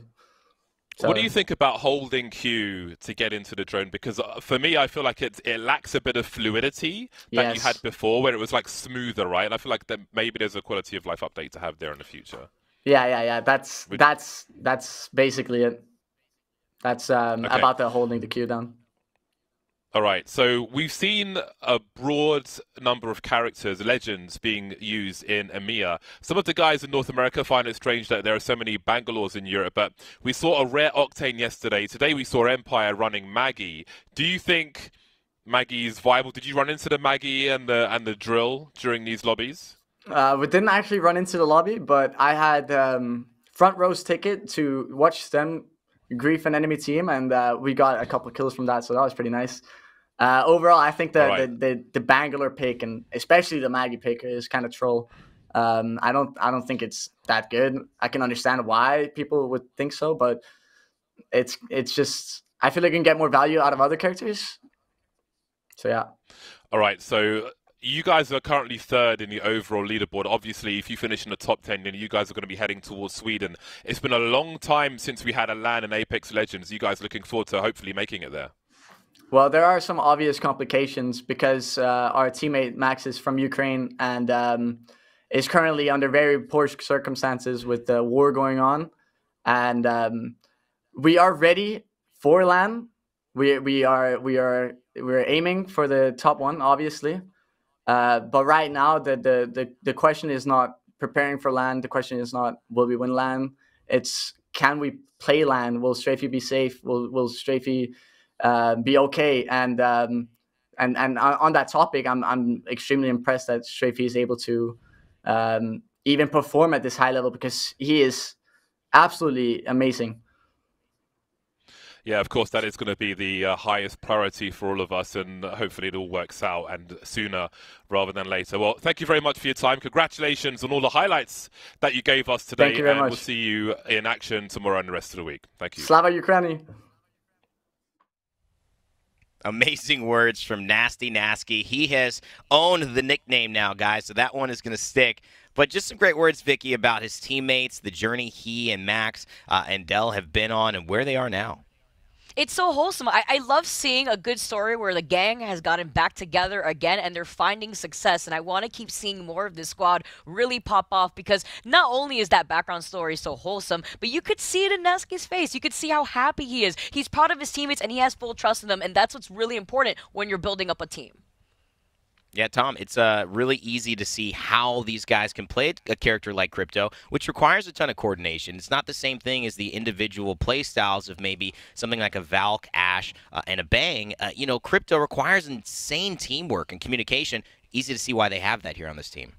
So. What do you think about holding Q to get into the drone? Because for me, I feel like it lacks a bit of fluidity that you had before, where it was like smoother, right? And I feel like that maybe there's a quality of life update to have there in the future. Yeah. That's basically it. That's okay. About the holding the Q down. All right, so we've seen a broad number of characters, legends, being used in EMEA. Some of the guys in North America find it strange that there are so many Bangalores in Europe, but we saw a rare Octane yesterday. Today we saw Empire running Maggie. Do you think Maggie is viable? Did you run into the Maggie and the drill during these lobbies? We didn't actually run into the lobby, but I had front row's ticket to watch them grief an enemy team, and we got a couple of kills from that, so that was pretty nice. Overall, I think the Bangalore pick, and especially the Maggie pick, is kind of troll. I don't think it's that good. I can understand why people would think so, but it's just I feel like you can get more value out of other characters. So yeah. All right, so you guys are currently 3rd in the overall leaderboard. Obviously, if you finish in the top 10, then you guys are going to be heading towards Sweden. It's been a long time since we had a LAN and Apex Legends. You guys looking forward to hopefully making it there? Well, there are some obvious complications because our teammate Max is from Ukraine and is currently under very poor circumstances with the war going on. And we are ready for LAN. We're aiming for the top 1, obviously. But right now, the question is not preparing for LAN. The question is not will we win LAN. It's can we play LAN? Will Strafey be safe? Will Strafey be okay? And on that topic, I'm extremely impressed that Strafey is able to even perform at this high level because he is absolutely amazing. Yeah, of course, that is going to be the highest priority for all of us, and hopefully it all works out and sooner rather than later. Well, thank you very much for your time. Congratulations on all the highlights that you gave us today. Thank you very much. We'll see you in action tomorrow and the rest of the week. Thank you. Slava Ukraini. Amazing words from Nasty Nasky. He has owned the nickname now, guys, so that one is going to stick. But just some great words, Vicky, about his teammates, the journey he and Max and Del have been on, and where they are now. It's so wholesome. I love seeing a good story where the gang has gotten back together again and they're finding success. And I want to keep seeing more of this squad really pop off because not only is that background story so wholesome, but you could see it in Neski's face. You could see how happy he is. He's proud of his teammates and he has full trust in them. And that's what's really important when you're building up a team. Yeah, Tom, it's really easy to see how these guys can play a character like Crypto, which requires a ton of coordination. It's not the same thing as the individual play styles of maybe something like a Valk, Ashe, and a Bang. You know, Crypto requires insane teamwork and communication. Easy to see why they have that here on this team.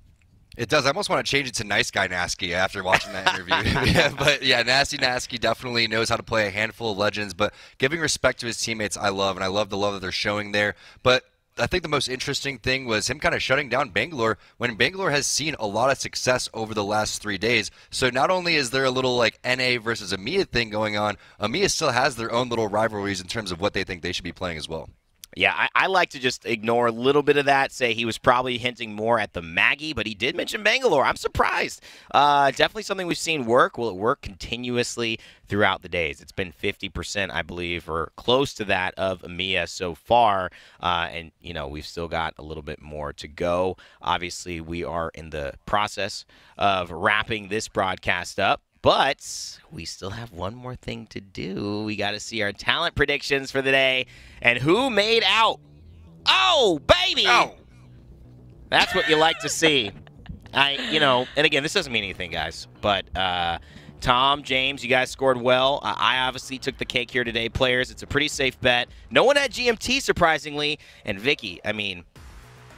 It does. I almost want to change it to Nice Guy Nasky after watching that interview. But yeah, Nasty Nasky definitely knows how to play a handful of legends, but giving respect to his teammates I love, and I love the love that they're showing there. But I think the most interesting thing was him kind of shutting down Bangalore when Bangalore has seen a lot of success over the last 3 days. So not only is there a little like NA versus EMEA thing going on, EMEA still has their own little rivalries in terms of what they think they should be playing as well. Yeah, I like to just ignore a little bit of that, say he was probably hinting more at the Maggie, but he did mention Bangalore. I'm surprised. Definitely something we've seen work. Will it work continuously throughout the days? It's been 50%, I believe, or close to that of EMEA so far, and, you know, we've still got a little bit more to go. Obviously, we are in the process of wrapping this broadcast up. But we still have one more thing to do. We got to see our talent predictions for the day. And who made out? Oh, baby! Oh. That's what you like to see. You know, and again, this doesn't mean anything, guys. But Tom, James, you guys scored well. I obviously took the cake here today, players. It's a pretty safe bet. No one had GMT, surprisingly. And Vicky, I mean,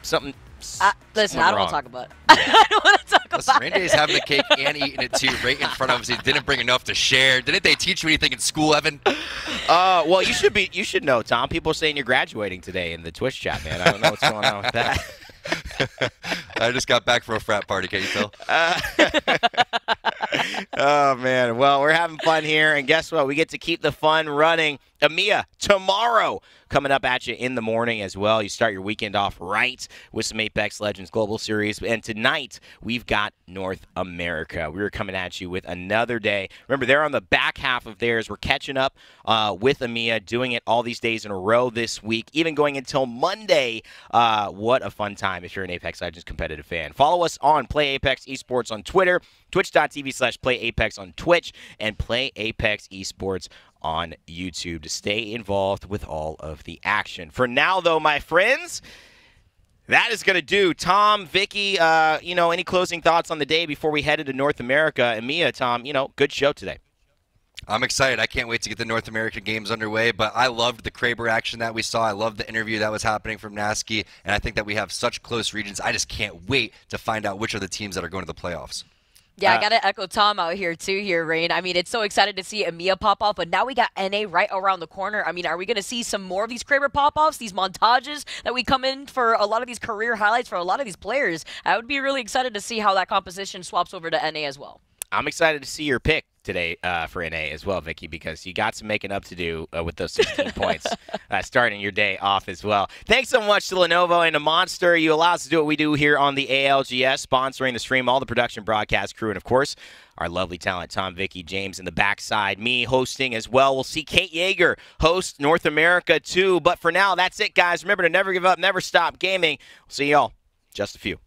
something... Listen, I don't want to talk about it. I don't want to talk about it. Randy's having the cake and eating it too, right in front of us. He didn't bring enough to share. Didn't they teach you anything in school, Evan? Well, you should know, Tom. People are saying you're graduating today in the Twitch chat, man. I don't know what's going on with that. I just got back from a frat party, can't you tell? Oh, man. Well, we're having fun here, and guess what? We get to keep the fun running. EMEA tomorrow coming up at you in the morning as well. You start your weekend off right with some Apex Legends Global Series. And tonight, we've got North America. We're coming at you with another day. Remember, they're on the back half of theirs. We're catching up with EMEA, doing it all these days in a row this week, even going until Monday. What a fun time if you're an Apex Legends competitive fan. Follow us on Play Apex Esports on Twitter, twitch.tv/PlayApex on Twitch, and Play Apex Esports on YouTube to stay involved with all of the action. For now, though, my friends, that is going to do. Tom, Vicky, you know, any closing thoughts on the day before we head into North America? EMEA, Tom, you know, good show today. I'm excited. I can't wait to get the North American games underway, but I loved the Kraber action that we saw. I loved the interview that was happening from Nasky, and I think that we have such close regions. I just can't wait to find out which are the teams that are going to the playoffs. Yeah, I got to echo Tom out here, too, Rain. I mean, it's so excited to see EMEA pop off, but now we got NA right around the corner. I mean, are we going to see some more of these Kraber pop-offs, these montages that we come in for a lot of these career highlights for a lot of these players? I would be really excited to see how that composition swaps over to NA as well. I'm excited to see your pick today for NA as well, Vicky, because you got some making up to do with those 16 points starting your day off as well. Thanks so much to Lenovo and to Monster. You allow us to do what we do here on the ALGS, sponsoring the stream, all the production broadcast crew, and, of course, our lovely talent, Tom, Vicky, James in the backside, me hosting as well. We'll see Kate Yeager host North America, too. But for now, that's it, guys. Remember to never give up, never stop gaming. We'll see y'all just a few.